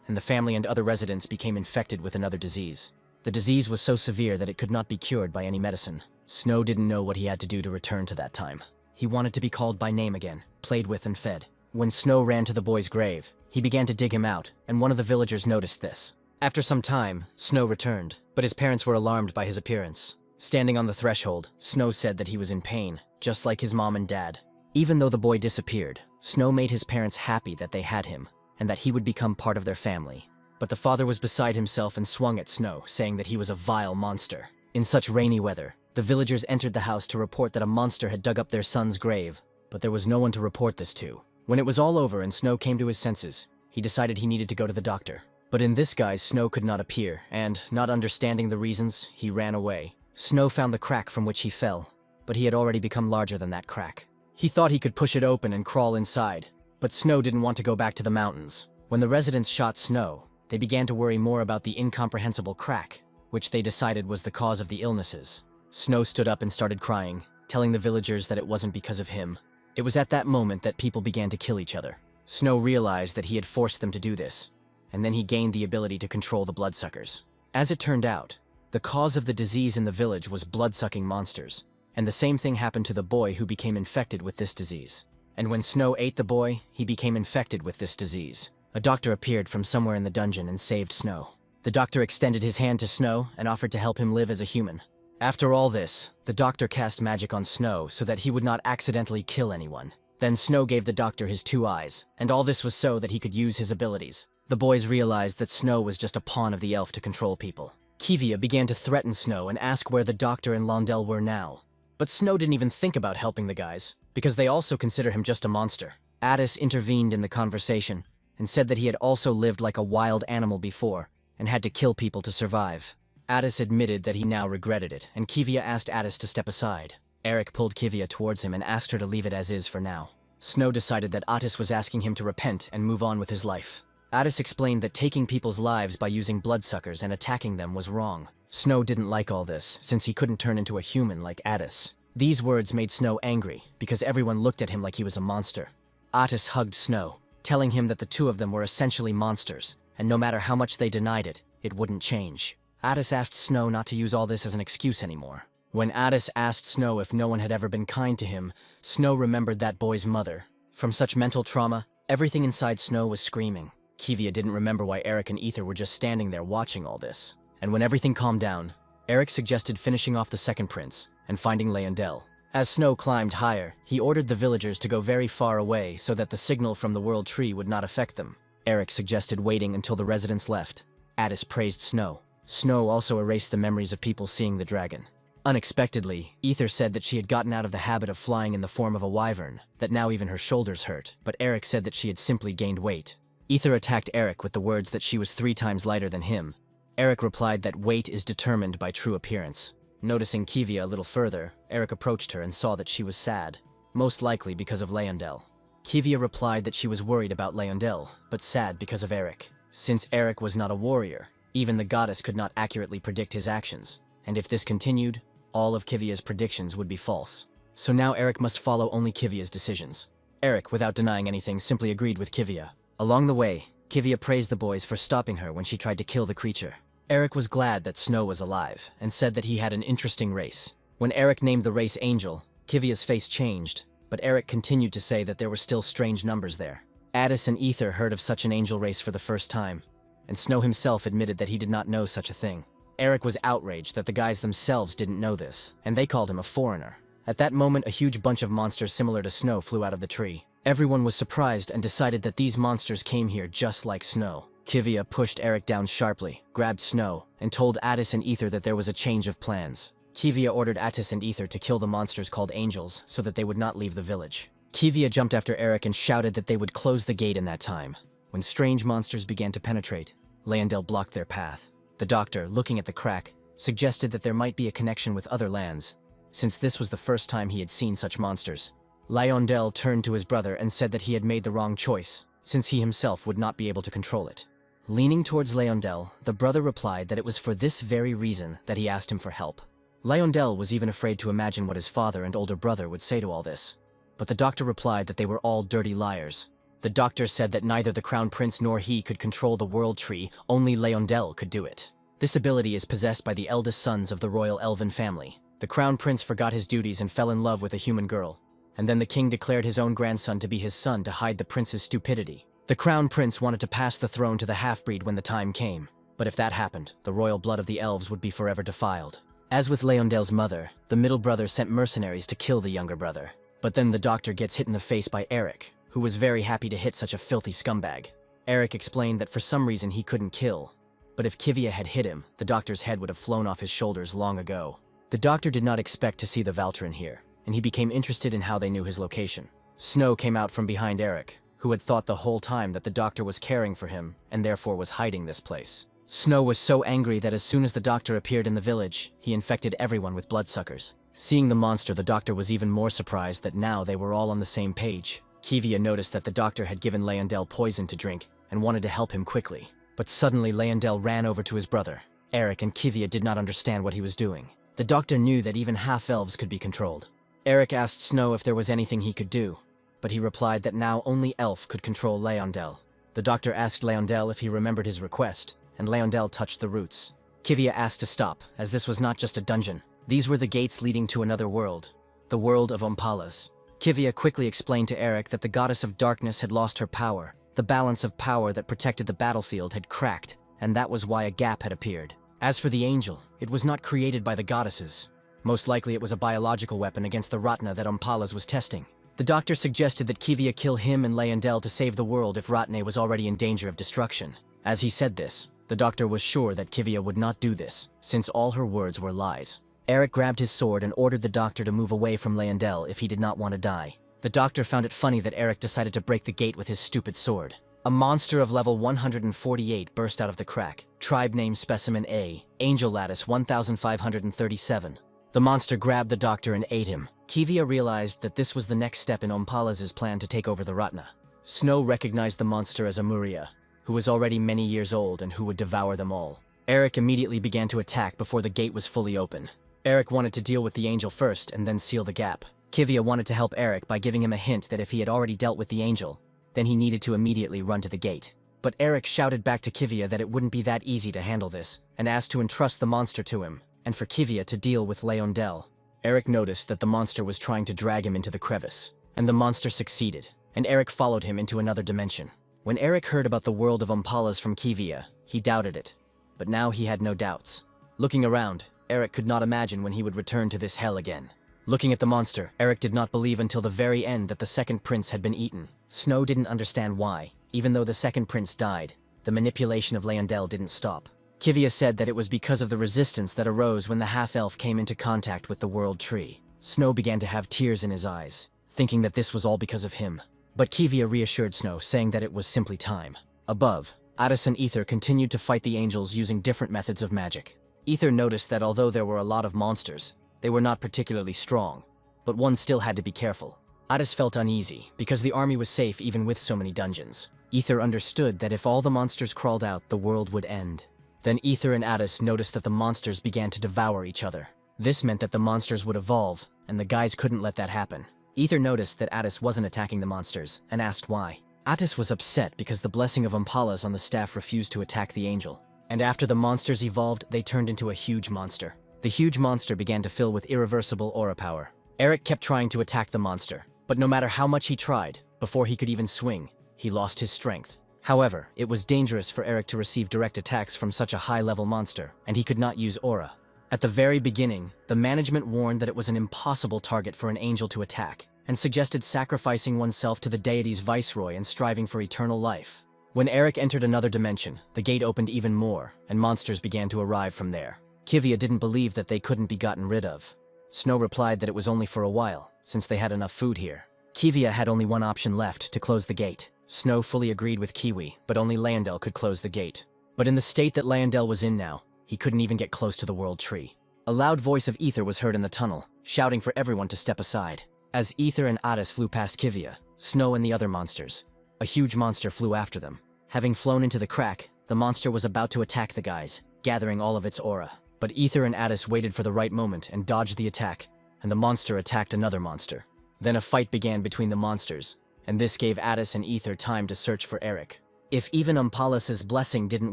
and the family and other residents became infected with another disease. The disease was so severe that it could not be cured by any medicine. Snow didn't know what he had to do to return to that time. He wanted to be called by name again, played with and fed. When Snow ran to the boy's grave, he began to dig him out, and one of the villagers noticed this. After some time, Snow returned, but his parents were alarmed by his appearance. Standing on the threshold, Snow said that he was in pain, just like his mom and dad. Even though the boy disappeared, Snow made his parents happy that they had him, and that he would become part of their family. But the father was beside himself and swung at Snow, saying that he was a vile monster. In such rainy weather, The villagers entered the house to report that a monster had dug up their son's grave, but there was no one to report this to. When it was all over and Snow came to his senses, he decided he needed to go to the doctor. But in this guise, Snow could not appear, and, not understanding the reasons, he ran away. Snow found the crack from which he fell, but he had already become larger than that crack. He thought he could push it open and crawl inside, but Snow didn't want to go back to the mountains. When the residents shot Snow, they began to worry more about the incomprehensible crack, which they decided was the cause of the illnesses. Snow stood up and started crying, telling the villagers that it wasn't because of him. It was at that moment that people began to kill each other. Snow realized that he had forced them to do this, and then he gained the ability to control the bloodsuckers. As it turned out, the cause of the disease in the village was blood-sucking monsters, and the same thing happened to the boy who became infected with this disease. And when Snow ate the boy, he became infected with this disease. A doctor appeared from somewhere in the dungeon and saved Snow. The doctor extended his hand to Snow and offered to help him live as a human. After all this, the doctor cast magic on Snow so that he would not accidentally kill anyone. Then Snow gave the doctor his 2 eyes, and all this was so that he could use his abilities. The boys realized that Snow was just a pawn of the elf to control people. Kivia began to threaten Snow and ask where the doctor and Londell were now. But Snow didn't even think about helping the guys, because they also consider him just a monster. Addis intervened in the conversation and said that he had also lived like a wild animal before and had to kill people to survive. Addis admitted that he now regretted it, and Kivia asked Addis to step aside. Eric pulled Kivia towards him and asked her to leave it as is for now. Snow decided that Addis was asking him to repent and move on with his life. Addis explained that taking people's lives by using bloodsuckers and attacking them was wrong. Snow didn't like all this, since he couldn't turn into a human like Addis. These words made Snow angry, because everyone looked at him like he was a monster. Addis hugged Snow, telling him that the two of them were essentially monsters, and no matter how much they denied it, it wouldn't change. Addis asked Snow not to use all this as an excuse anymore. When Addis asked Snow if no one had ever been kind to him, Snow remembered that boy's mother. From such mental trauma, everything inside Snow was screaming. Kivia didn't remember why Eric and Ether were just standing there watching all this. And when everything calmed down, Eric suggested finishing off the second prince and finding Leyondell. As Snow climbed higher, he ordered the villagers to go very far away so that the signal from the world tree would not affect them. Eric suggested waiting until the residents left. Addis praised Snow. Snow also erased the memories of people seeing the dragon. Unexpectedly, Ether said that she had gotten out of the habit of flying in the form of a wyvern, that now even her shoulders hurt, but Eric said that she had simply gained weight. Ether attacked Eric with the words that she was 3 times lighter than him. Eric replied that weight is determined by true appearance. Noticing Kivia a little further, Eric approached her and saw that she was sad, most likely because of Leyondell. Kivia replied that she was worried about Leyondell, but sad because of Eric. Since Eric was not a warrior, even the goddess could not accurately predict his actions, and if this continued, all of Kivia's predictions would be false. So now Eric must follow only Kivia's decisions. Eric, without denying anything, simply agreed with Kivia. Along the way, Kivia praised the boys for stopping her when she tried to kill the creature. Eric was glad that Snow was alive, and said that he had an interesting race. When Eric named the race Angel, Kivia's face changed, but Eric continued to say that there were still strange numbers there. Addis and Ether heard of such an angel race for the first time, and Snow himself admitted that he did not know such a thing. Eric was outraged that the guys themselves didn't know this, and they called him a foreigner. At that moment, a huge bunch of monsters similar to Snow flew out of the tree. Everyone was surprised and decided that these monsters came here just like Snow. Kivia pushed Eric down sharply, grabbed Snow, and told Addis and Ether that there was a change of plans. Kivia ordered Addis and Ether to kill the monsters called angels so that they would not leave the village. Kivia jumped after Eric and shouted that they would close the gate in that time. When strange monsters began to penetrate, Leyondell blocked their path. The doctor, looking at the crack, suggested that there might be a connection with other lands, since this was the first time he had seen such monsters. Leyondell turned to his brother and said that he had made the wrong choice, since he himself would not be able to control it. Leaning towards Leyondell, the brother replied that it was for this very reason that he asked him for help. Leyondell was even afraid to imagine what his father and older brother would say to all this. But the doctor replied that they were all dirty liars. The doctor said that neither the Crown Prince nor he could control the World Tree, only Leyondell could do it. This ability is possessed by the eldest sons of the royal elven family. The Crown Prince forgot his duties and fell in love with a human girl, and then the king declared his own grandson to be his son to hide the prince's stupidity. The Crown Prince wanted to pass the throne to the half-breed when the time came, but if that happened, the royal blood of the elves would be forever defiled. As with Leyondell's mother, the middle brother sent mercenaries to kill the younger brother. But then the doctor gets hit in the face by Eric, who was very happy to hit such a filthy scumbag. Eric explained that for some reason he couldn't kill, but if Kivia had hit him, the doctor's head would have flown off his shoulders long ago. The doctor did not expect to see the Valtrin here, and he became interested in how they knew his location. Snow came out from behind Eric, who had thought the whole time that the doctor was caring for him and therefore was hiding this place. Snow was so angry that as soon as the doctor appeared in the village, he infected everyone with bloodsuckers. Seeing the monster, the doctor was even more surprised that now they were all on the same page. Kivia noticed that the doctor had given Leondel poison to drink and wanted to help him quickly. But suddenly Leondel ran over to his brother. Eric and Kivia did not understand what he was doing. The doctor knew that even half-elves could be controlled. Eric asked Snow if there was anything he could do, but he replied that now only Elf could control Leondel. The doctor asked Leondel if he remembered his request, and Leondel touched the roots. Kivia asked to stop, as this was not just a dungeon. These were the gates leading to another world, the world of Ompalas. Kivia quickly explained to Eric that the goddess of darkness had lost her power. The balance of power that protected the battlefield had cracked, and that was why a gap had appeared. As for the angel, it was not created by the goddesses. Most likely it was a biological weapon against the Ratna that Ompalas was testing. The doctor suggested that Kivia kill him and Leondel to save the world if Ratne was already in danger of destruction. As he said this, the doctor was sure that Kivia would not do this, since all her words were lies. Eric grabbed his sword and ordered the doctor to move away from Leondel if he did not want to die. The doctor found it funny that Eric decided to break the gate with his stupid sword. A monster of level 148 burst out of the crack. Tribe name Specimen A, Angel Lattice 1537. The monster grabbed the doctor and ate him. Kivia realized that this was the next step in Ompalas' plan to take over the Ratna. Snow recognized the monster as Amuria, who was already many years old and who would devour them all. Eric immediately began to attack before the gate was fully open. Eric wanted to deal with the angel first and then seal the gap. Kivia wanted to help Eric by giving him a hint that if he had already dealt with the angel, then he needed to immediately run to the gate. But Eric shouted back to Kivia that it wouldn't be that easy to handle this, and asked to entrust the monster to him, and for Kivia to deal with Leondel. Eric noticed that the monster was trying to drag him into the crevice, and the monster succeeded, and Eric followed him into another dimension. When Eric heard about the world of Ompalas from Kivia, he doubted it, but now he had no doubts. Looking around, Eric could not imagine when he would return to this hell again. Looking at the monster, Eric did not believe until the very end that the second prince had been eaten. Snow didn't understand why. Even though the second prince died, the manipulation of Leondel didn't stop. Kivia said that it was because of the resistance that arose when the half-elf came into contact with the world tree. Snow began to have tears in his eyes, thinking that this was all because of him. But Kivia reassured Snow, saying that it was simply time. Above, Addis and Ether continued to fight the angels using different methods of magic. Ether noticed that although there were a lot of monsters, they were not particularly strong, but one still had to be careful. Addis felt uneasy, because the army was safe even with so many dungeons. Ether understood that if all the monsters crawled out, the world would end. Then Ether and Addis noticed that the monsters began to devour each other. This meant that the monsters would evolve, and the guys couldn't let that happen. Ether noticed that Addis wasn't attacking the monsters, and asked why. Addis was upset because the blessing of Ompalas on the staff refused to attack the angel. And after the monsters evolved, they turned into a huge monster. The huge monster began to fill with irreversible aura power. Eric kept trying to attack the monster, but no matter how much he tried, before he could even swing, he lost his strength. However, it was dangerous for Eric to receive direct attacks from such a high-level monster, and he could not use aura. At the very beginning, the management warned that it was an impossible target for an angel to attack, and suggested sacrificing oneself to the deity's viceroy and striving for eternal life. When Eric entered another dimension, the gate opened even more, and monsters began to arrive from there. Kivia didn't believe that they couldn't be gotten rid of. Snow replied that it was only for a while, since they had enough food here. Kivia had only one option left, to close the gate. Snow fully agreed with Kiwi, but only Leondel could close the gate. But in the state that Leondel was in now, he couldn't even get close to the world tree. A loud voice of Ether was heard in the tunnel, shouting for everyone to step aside. As Ether and Addis flew past Kivia, Snow and the other monsters, a huge monster flew after them. Having flown into the crack, the monster was about to attack the guys, gathering all of its aura. But Ether and Addis waited for the right moment and dodged the attack, and the monster attacked another monster. Then a fight began between the monsters, and this gave Addis and Ether time to search for Eric. If even Ompalas' blessing didn't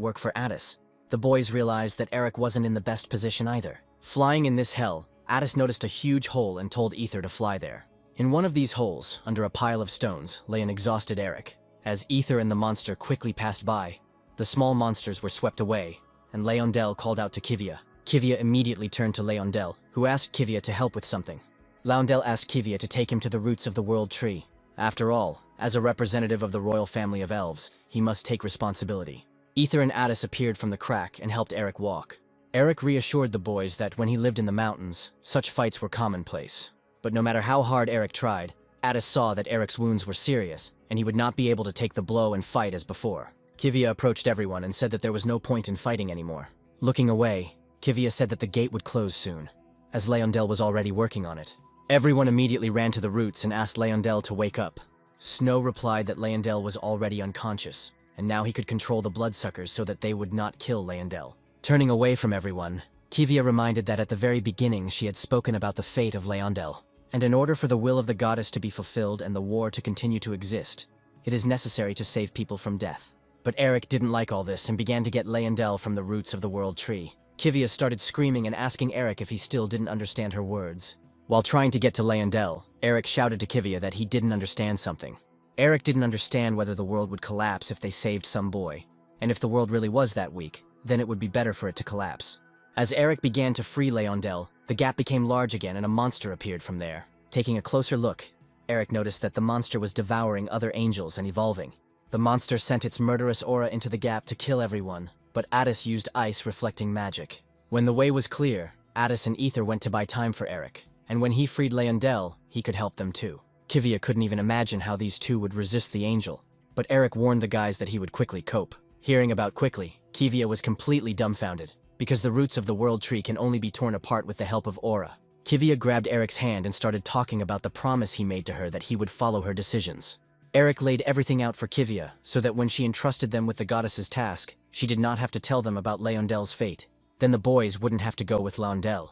work for Addis, the boys realized that Eric wasn't in the best position either. Flying in this hell, Addis noticed a huge hole and told Ether to fly there. In one of these holes, under a pile of stones, lay an exhausted Eric. As Ether and the monster quickly passed by, the small monsters were swept away, and Leondel called out to Kivia. Kivia immediately turned to Leondel, who asked Kivia to help with something. Leondel asked Kivia to take him to the roots of the world tree. After all, as a representative of the royal family of elves, he must take responsibility. Ether and Addis appeared from the crack and helped Eric walk. Eric reassured the boys that when he lived in the mountains, such fights were commonplace. But no matter how hard Eric tried, Addis saw that Eric's wounds were serious, and he would not be able to take the blow and fight as before. Kivia approached everyone and said that there was no point in fighting anymore. Looking away, Kivia said that the gate would close soon, as Leondel was already working on it. Everyone immediately ran to the roots and asked Leondel to wake up. Snow replied that Leondel was already unconscious, and now he could control the bloodsuckers so that they would not kill Leondel. Turning away from everyone, Kivia reminded that at the very beginning she had spoken about the fate of Leondel, and in order for the will of the goddess to be fulfilled and the war to continue to exist, it is necessary to save people from death. But Eric didn't like all this and began to get Leondel from the roots of the world tree. Kivia started screaming and asking Eric if he still didn't understand her words. While trying to get to Leondel, Eric shouted to Kivia that he didn't understand something. Eric didn't understand whether the world would collapse if they saved some boy, and if the world really was that weak, then it would be better for it to collapse. As Eric began to free Leondel, the gap became large again and a monster appeared from there. Taking a closer look, Eric noticed that the monster was devouring other angels and evolving. The monster sent its murderous aura into the gap to kill everyone, but Addis used ice reflecting magic. When the way was clear, Addis and Ether went to buy time for Eric, and when he freed Leondel, he could help them too. Kivia couldn't even imagine how these two would resist the angel, but Eric warned the guys that he would quickly cope. Hearing about quickly, Kivia was completely dumbfounded, because the roots of the world tree can only be torn apart with the help of aura. Kivia grabbed Eric's hand and started talking about the promise he made to her that he would follow her decisions. Eric laid everything out for Kivia, so that when she entrusted them with the goddess's task, she did not have to tell them about Leondel's fate. Then the boys wouldn't have to go with Leondel.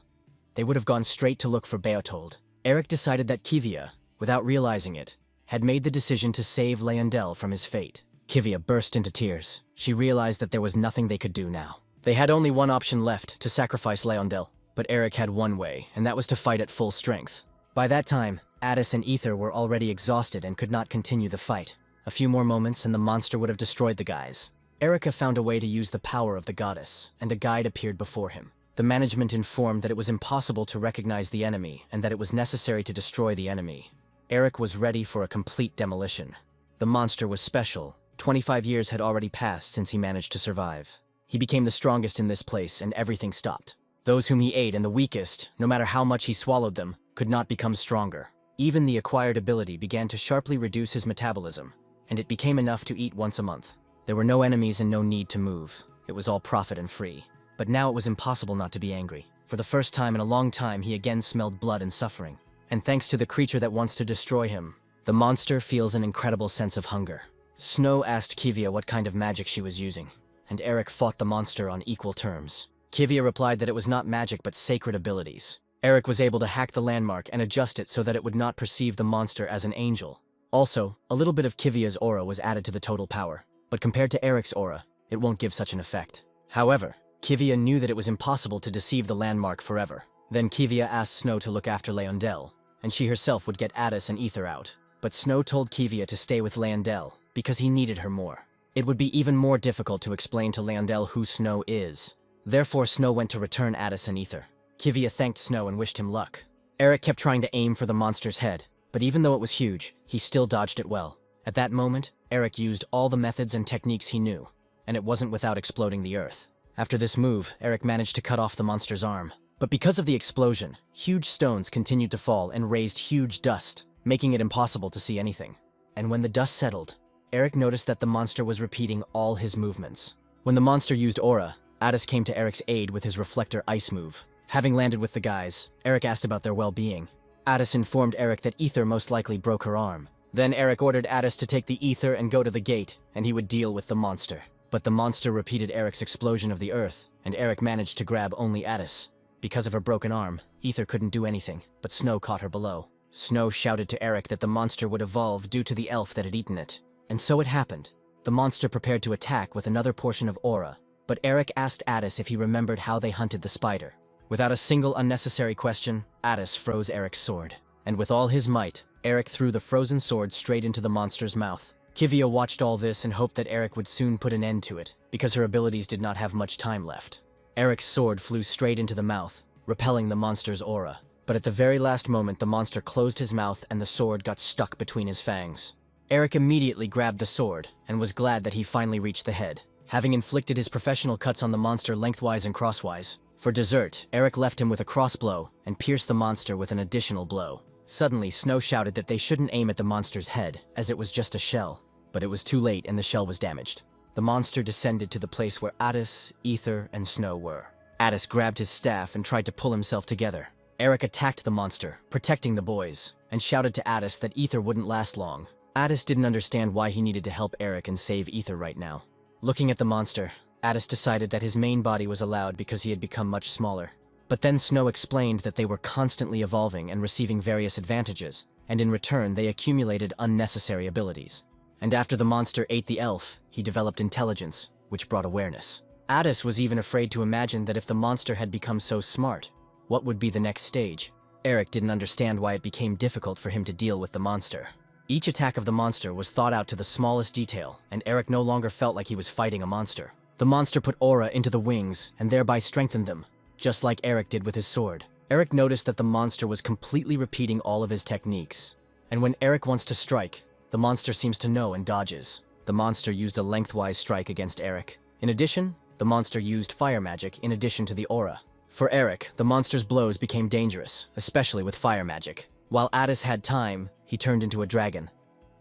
They would have gone straight to look for Beotold. Eric decided that Kivia, without realizing it, had made the decision to save Leondel from his fate. Kivia burst into tears. She realized that there was nothing they could do now. They had only one option left, to sacrifice Leondel, but Eric had one way, and that was to fight at full strength. By that time, Addis and Ether were already exhausted and could not continue the fight. A few more moments and the monster would have destroyed the guys. Erica found a way to use the power of the goddess, and a guide appeared before him. The management informed that it was impossible to recognize the enemy and that it was necessary to destroy the enemy. Eric was ready for a complete demolition. The monster was special. 25 years had already passed since he managed to survive. He became the strongest in this place and everything stopped. Those whom he ate and the weakest, no matter how much he swallowed them, could not become stronger. Even the acquired ability began to sharply reduce his metabolism, and it became enough to eat once a month. There were no enemies and no need to move. It was all profit and free. But now it was impossible not to be angry. For the first time in a long time, he again smelled blood and suffering. And thanks to the creature that wants to destroy him, the monster feels an incredible sense of hunger. Snow asked Kivia what kind of magic she was using, and Eric fought the monster on equal terms. Kivia replied that it was not magic but sacred abilities. Eric was able to hack the landmark and adjust it so that it would not perceive the monster as an angel. Also, a little bit of Kivia's aura was added to the total power, but compared to Eric's aura, it won't give such an effect. However, Kivia knew that it was impossible to deceive the landmark forever. Then Kivia asked Snow to look after Leondel, and she herself would get Addis and Ether out. But Snow told Kivia to stay with Leondel, because he needed her more. It would be even more difficult to explain to Leondel who Snow is. Therefore, Snow went to return Addis and Ether. Kivia thanked Snow and wished him luck. Eric kept trying to aim for the monster's head, but even though it was huge, he still dodged it well. At that moment, Eric used all the methods and techniques he knew, and it wasn't without exploding the earth. After this move, Eric managed to cut off the monster's arm. But because of the explosion, huge stones continued to fall and raised huge dust, making it impossible to see anything. And when the dust settled, Eric noticed that the monster was repeating all his movements. When the monster used aura, Addis came to Eric's aid with his reflector ice move. Having landed with the guys, Eric asked about their well-being. Addis informed Eric that Ether most likely broke her arm. Then Eric ordered Addis to take the Ether and go to the gate, and he would deal with the monster. But the monster repeated Eric's explosion of the earth, and Eric managed to grab only Addis. Because of her broken arm, Ether couldn't do anything, but Snow caught her below. Snow shouted to Eric that the monster would evolve due to the elf that had eaten it. And so it happened. The monster prepared to attack with another portion of aura, but Eric asked Addis if he remembered how they hunted the spider. Without a single unnecessary question, Addis froze Eric's sword. And with all his might, Eric threw the frozen sword straight into the monster's mouth. Kivia watched all this and hoped that Eric would soon put an end to it, because her abilities did not have much time left. Eric's sword flew straight into the mouth, repelling the monster's aura. But at the very last moment, the monster closed his mouth and the sword got stuck between his fangs. Eric immediately grabbed the sword, and was glad that he finally reached the head. Having inflicted his professional cuts on the monster lengthwise and crosswise, For dessert, Eric left him with a crossbow and pierced the monster with an additional blow. Suddenly, Snow shouted that they shouldn't aim at the monster's head, as it was just a shell. But it was too late and the shell was damaged. The monster descended to the place where Addis, Ether, and Snow were. Addis grabbed his staff and tried to pull himself together. Eric attacked the monster, protecting the boys, and shouted to Addis that Ether wouldn't last long. Addis didn't understand why he needed to help Eric and save Ether right now. Looking at the monster, Addis decided that his main body was allowed because he had become much smaller. But then Snow explained that they were constantly evolving and receiving various advantages, and in return they accumulated unnecessary abilities. And after the monster ate the elf, he developed intelligence, which brought awareness. Addis was even afraid to imagine that if the monster had become so smart, what would be the next stage? Eric didn't understand why it became difficult for him to deal with the monster. Each attack of the monster was thought out to the smallest detail, and Eric no longer felt like he was fighting a monster. The monster put aura into the wings and thereby strengthened them, just like Eric did with his sword. Eric noticed that the monster was completely repeating all of his techniques. And when Eric wants to strike, the monster seems to know and dodges. The monster used a lengthwise strike against Eric. In addition, the monster used fire magic in addition to the aura. For Eric, the monster's blows became dangerous, especially with fire magic. While Addis had time, he turned into a dragon.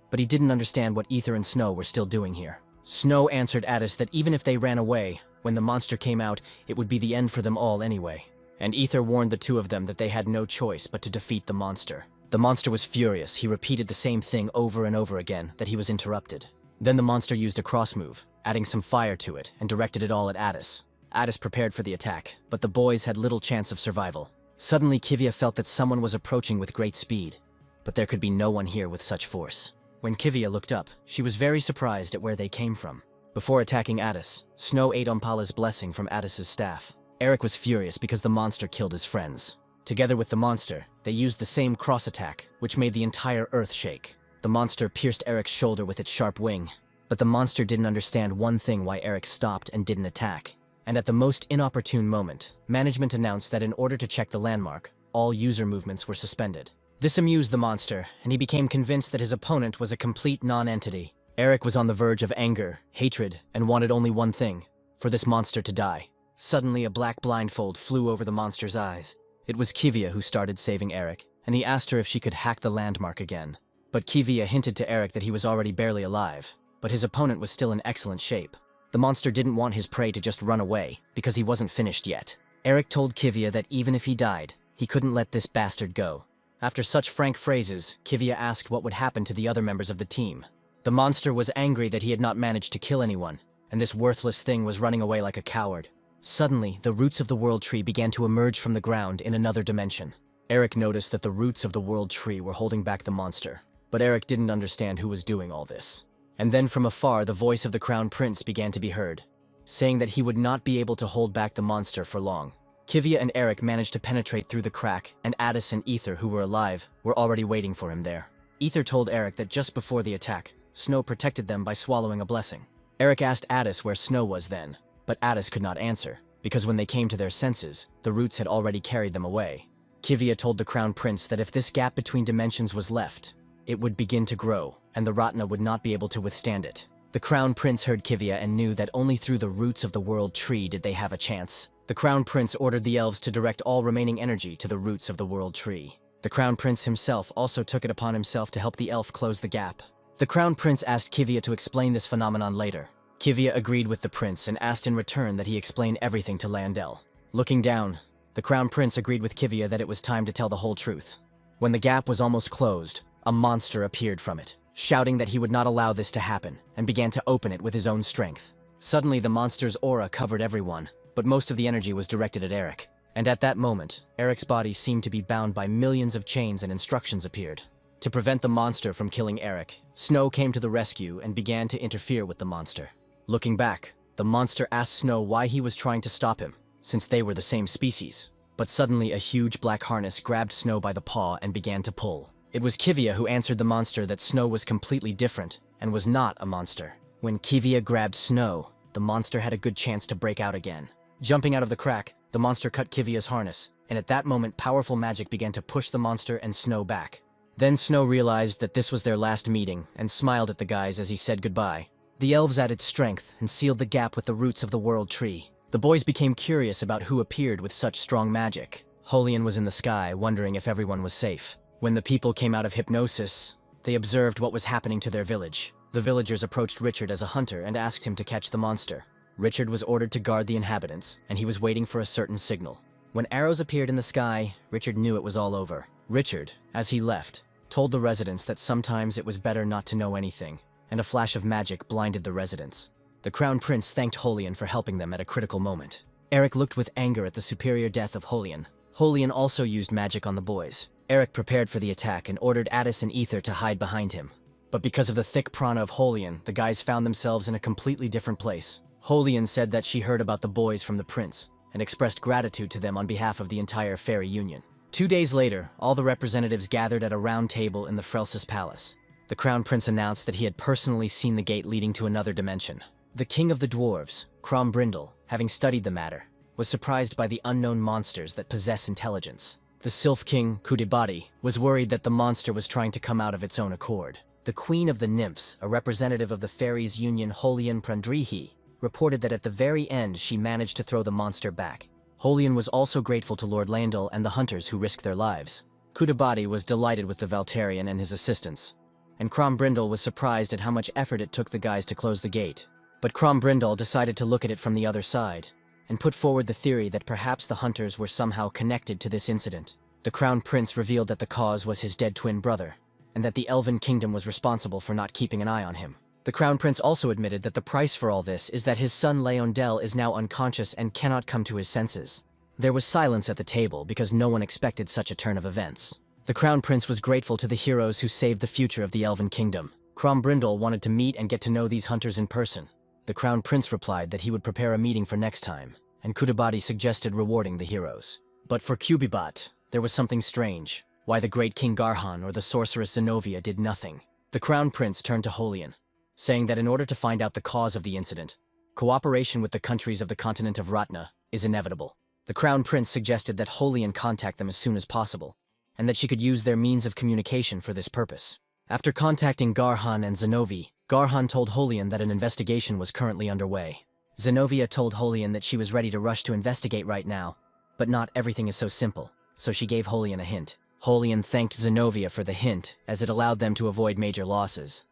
But he didn't understand what Ether and Snow were still doing here. Snow answered Addis that even if they ran away, when the monster came out, it would be the end for them all anyway. And Ether warned the two of them that they had no choice but to defeat the monster. The monster was furious. He repeated the same thing over and over again, that he was interrupted. Then the monster used a cross move, adding some fire to it, and directed it all at Addis. Addis prepared for the attack, but the boys had little chance of survival. Suddenly, Kivia felt that someone was approaching with great speed, but there could be no one here with such force. When Kivia looked up, she was very surprised at where they came from. Before attacking Addis, Snow ate Umpala's blessing from Addis's staff. Eric was furious because the monster killed his friends. Together with the monster, they used the same cross attack, which made the entire earth shake. The monster pierced Eric's shoulder with its sharp wing, but the monster didn't understand one thing: why Eric stopped and didn't attack. And at the most inopportune moment, management announced that in order to check the landmark, all user movements were suspended. This amused the monster, and he became convinced that his opponent was a complete non-entity. Eric was on the verge of anger, hatred, and wanted only one thing: for this monster to die. Suddenly, a black blindfold flew over the monster's eyes. It was Kivia who started saving Eric, and he asked her if she could hack the landmark again. But Kivia hinted to Eric that he was already barely alive, but his opponent was still in excellent shape. The monster didn't want his prey to just run away, because he wasn't finished yet. Eric told Kivia that even if he died, he couldn't let this bastard go. After such frank phrases, Kivia asked what would happen to the other members of the team. The monster was angry that he had not managed to kill anyone, and this worthless thing was running away like a coward. Suddenly, the roots of the world tree began to emerge from the ground in another dimension. Eric noticed that the roots of the world tree were holding back the monster, but Eric didn't understand who was doing all this. And then from afar, the voice of the Crown Prince began to be heard, saying that he would not be able to hold back the monster for long. Kivia and Eric managed to penetrate through the crack, and Addis and Ether, who were alive, were already waiting for him there. Ether told Eric that just before the attack, Snow protected them by swallowing a blessing. Eric asked Addis where Snow was then, but Addis could not answer, because when they came to their senses, the roots had already carried them away. Kivia told the Crown Prince that if this gap between dimensions was left, it would begin to grow, and the Ratna would not be able to withstand it. The Crown Prince heard Kivia and knew that only through the roots of the world tree did they have a chance. The Crown Prince ordered the elves to direct all remaining energy to the roots of the world tree. The Crown Prince himself also took it upon himself to help the elf close the gap. The Crown Prince asked Kivia to explain this phenomenon later. Kivia agreed with the prince and asked in return that he explain everything to Landel. Looking down, the Crown Prince agreed with Kivia that it was time to tell the whole truth. When the gap was almost closed, a monster appeared from it, shouting that he would not allow this to happen, and began to open it with his own strength. Suddenly, the monster's aura covered everyone, but most of the energy was directed at Eric. And at that moment, Eric's body seemed to be bound by millions of chains, and instructions appeared. To prevent the monster from killing Eric, Snow came to the rescue and began to interfere with the monster. Looking back, the monster asked Snow why he was trying to stop him, since they were the same species. But suddenly, a huge black harness grabbed Snow by the paw and began to pull. It was Kivia who answered the monster that Snow was completely different and was not a monster. When Kivia grabbed Snow, the monster had a good chance to break out again. Jumping out of the crack, the monster cut Kivia's harness, and at that moment powerful magic began to push the monster and Snow back. Then Snow realized that this was their last meeting and smiled at the guys as he said goodbye. The elves added strength and sealed the gap with the roots of the world tree. The boys became curious about who appeared with such strong magic. Holian was in the sky, wondering if everyone was safe. When the people came out of hypnosis, they observed what was happening to their village. The villagers approached Richard as a hunter and asked him to catch the monster. Richard was ordered to guard the inhabitants, and he was waiting for a certain signal. When arrows appeared in the sky, Richard knew it was all over. Richard, as he left, told the residents that sometimes it was better not to know anything, and a flash of magic blinded the residents. The Crown Prince thanked Holian for helping them at a critical moment. Eric looked with anger at the superior death of Holian. Holian also used magic on the boys. Eric prepared for the attack and ordered Addis and Ether to hide behind him. But because of the thick prana of Holian, the guys found themselves in a completely different place. Holian said that she heard about the boys from the prince, and expressed gratitude to them on behalf of the entire fairy union. 2 days later, all the representatives gathered at a round table in the Frelsis Palace. The Crown Prince announced that he had personally seen the gate leading to another dimension. The king of the dwarves, Crombrindle, having studied the matter, was surprised by the unknown monsters that possess intelligence. The Sylph King, Kudibadi, was worried that the monster was trying to come out of its own accord. The Queen of the Nymphs, a representative of the Fairies' Union Holian Prandrihi, reported that at the very end she managed to throw the monster back. Holian was also grateful to Lord Landel and the hunters who risked their lives. Kudibadi was delighted with the Valterian and his assistants, and Crombrindle was surprised at how much effort it took the guys to close the gate. But Crombrindle decided to look at it from the other side, and put forward the theory that perhaps the hunters were somehow connected to this incident. The Crown Prince revealed that the cause was his dead twin brother, and that the Elven Kingdom was responsible for not keeping an eye on him. The Crown Prince also admitted that the price for all this is that his son Leondel is now unconscious and cannot come to his senses. There was silence at the table because no one expected such a turn of events. The Crown Prince was grateful to the heroes who saved the future of the Elven Kingdom. Crombrindle wanted to meet and get to know these hunters in person. The Crown Prince replied that he would prepare a meeting for next time, and Kudibadi suggested rewarding the heroes. But for Kubibat, there was something strange. Why the great King Garhan or the sorceress Zenobia did nothing. The Crown Prince turned to Holian, saying that in order to find out the cause of the incident, cooperation with the countries of the continent of Ratna is inevitable. The Crown Prince suggested that Holian contact them as soon as possible, and that she could use their means of communication for this purpose. After contacting Garhan and Zenovi, Garhan told Holian that an investigation was currently underway. Zenovia told Holian that she was ready to rush to investigate right now, but not everything is so simple, so she gave Holian a hint. Holian thanked Zenovia for the hint, as it allowed them to avoid major losses.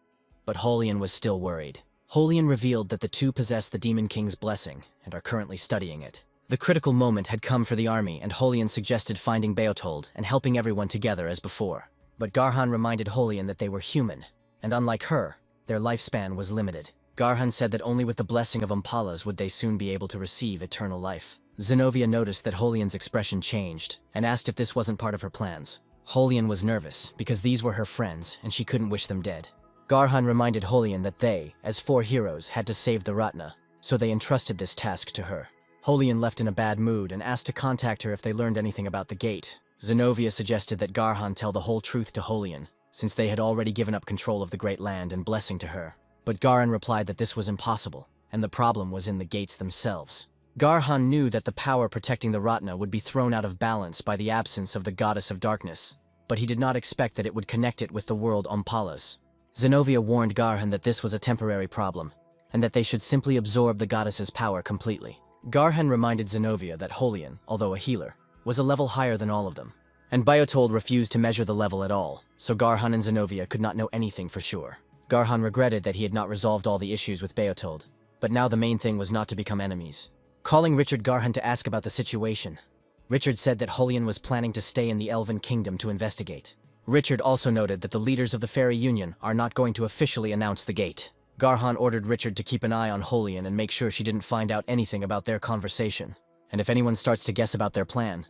But Holian was still worried. Holian revealed that the two possess the Demon King's blessing, and are currently studying it. The critical moment had come for the army, and Holian suggested finding Beotold and helping everyone together as before. But Garhan reminded Holian that they were human, and unlike her, their lifespan was limited. Garhan said that only with the blessing of Umpalas would they soon be able to receive eternal life. Zenovia noticed that Holian's expression changed, and asked if this wasn't part of her plans. Holian was nervous, because these were her friends, and she couldn't wish them dead. Garhan reminded Holian that they, as 4 heroes, had to save the Ratna, so they entrusted this task to her. Holian left in a bad mood and asked to contact her if they learned anything about the gate. Zenovia suggested that Garhan tell the whole truth to Holian, since they had already given up control of the great land and blessing to her. But Garhan replied that this was impossible, and the problem was in the gates themselves. Garhan knew that the power protecting the Ratna would be thrown out of balance by the absence of the goddess of darkness, but he did not expect that it would connect it with the world Umpalas. Zenovia warned Garhan that this was a temporary problem, and that they should simply absorb the goddess's power completely. Garhan reminded Zenovia that Holian, although a healer, was a level higher than all of them, and Beotold refused to measure the level at all, so Garhan and Zenovia could not know anything for sure. Garhan regretted that he had not resolved all the issues with Beotold, but now the main thing was not to become enemies. Calling Richard Garhan to ask about the situation, Richard said that Holian was planning to stay in the Elven Kingdom to investigate. Richard also noted that the leaders of the Fairy Union are not going to officially announce the gate. Garhan ordered Richard to keep an eye on Holian and make sure she didn't find out anything about their conversation, and if anyone starts to guess about their plan,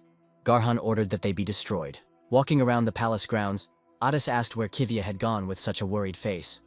Garhan ordered that they be destroyed. Walking around the palace grounds, Addis asked where Kivia had gone with such a worried face.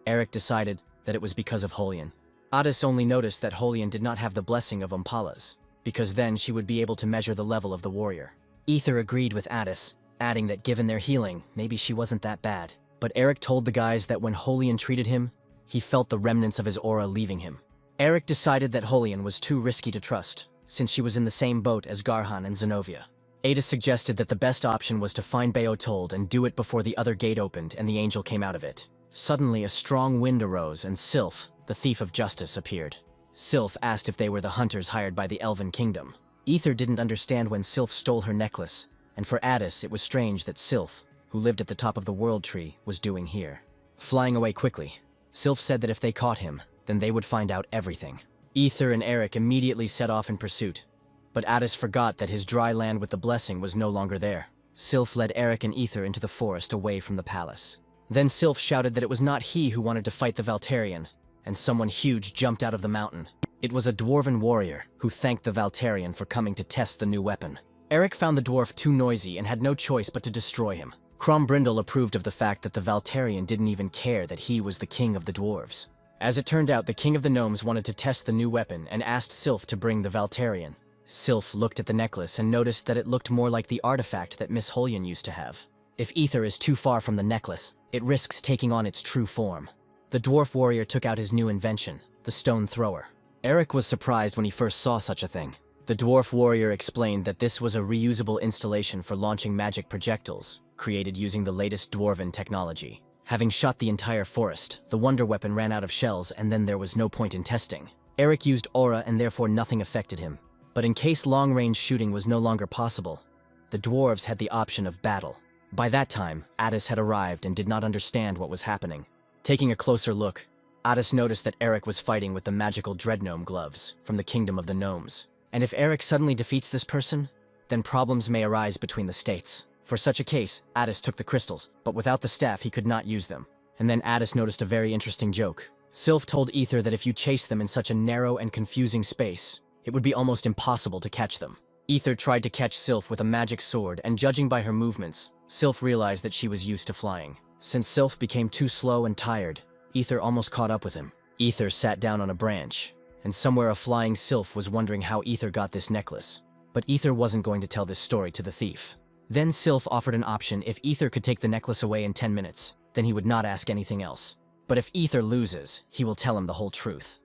Eric decided that it was because of Holian. Addis only noticed that Holian did not have the blessing of Umpalas, because then she would be able to measure the level of the warrior. Ether agreed with Addis, adding that given their healing, maybe she wasn't that bad. But Eric told the guys that when Holian treated him, he felt the remnants of his aura leaving him. Eric decided that Holian was too risky to trust, since she was in the same boat as Garhan and Zenovia. Ada suggested that the best option was to find Beotold and do it before the other gate opened and the angel came out of it. Suddenly, a strong wind arose and Sylph, the thief of justice, appeared. Sylph asked if they were the hunters hired by the Elven Kingdom. Ether didn't understand when Sylph stole her necklace, and for Addis it was strange that Sylph, who lived at the top of the world tree, was doing here. Flying away quickly, Sylph said that if they caught him, then they would find out everything. Ether and Eric immediately set off in pursuit, but Addis forgot that his dry land with the blessing was no longer there. Sylph led Eric and Ether into the forest away from the palace. Then Sylph shouted that it was not he who wanted to fight the Valtarian, and someone huge jumped out of the mountain. It was a dwarven warrior who thanked the Valtarian for coming to test the new weapon. Eric found the dwarf too noisy and had no choice but to destroy him. Crombrindle approved of the fact that the Valtarian didn't even care that he was the king of the dwarves. As it turned out, the king of the gnomes wanted to test the new weapon and asked Sylph to bring the Valtarian. Sylph looked at the necklace and noticed that it looked more like the artifact that Miss Holyan used to have. If Ether is too far from the necklace, it risks taking on its true form. The dwarf warrior took out his new invention, the stone thrower. Eric was surprised when he first saw such a thing. The dwarf warrior explained that this was a reusable installation for launching magic projectiles, created using the latest dwarven technology. Having shot the entire forest, the wonder weapon ran out of shells and then there was no point in testing. Eric used aura and therefore nothing affected him. But in case long-range shooting was no longer possible, the dwarves had the option of battle. By that time, Addis had arrived and did not understand what was happening. Taking a closer look, Addis noticed that Eric was fighting with the magical dreadgnome gloves from the kingdom of the gnomes. And if Eric suddenly defeats this person, then problems may arise between the states. For such a case, Addis took the crystals, but without the staff he could not use them. And then Addis noticed a very interesting joke. Sylph told Ether that if you chase them in such a narrow and confusing space, it would be almost impossible to catch them. Ether tried to catch Sylph with a magic sword, and judging by her movements, Sylph realized that she was used to flying. Since Sylph became too slow and tired, Ether almost caught up with him. Ether sat down on a branch, and somewhere a flying Sylph was wondering how Ether got this necklace. But Ether wasn't going to tell this story to the thief. Then Sylph offered an option: if Ether could take the necklace away in 10 minutes, then he would not ask anything else. But if Ether loses, he will tell him the whole truth.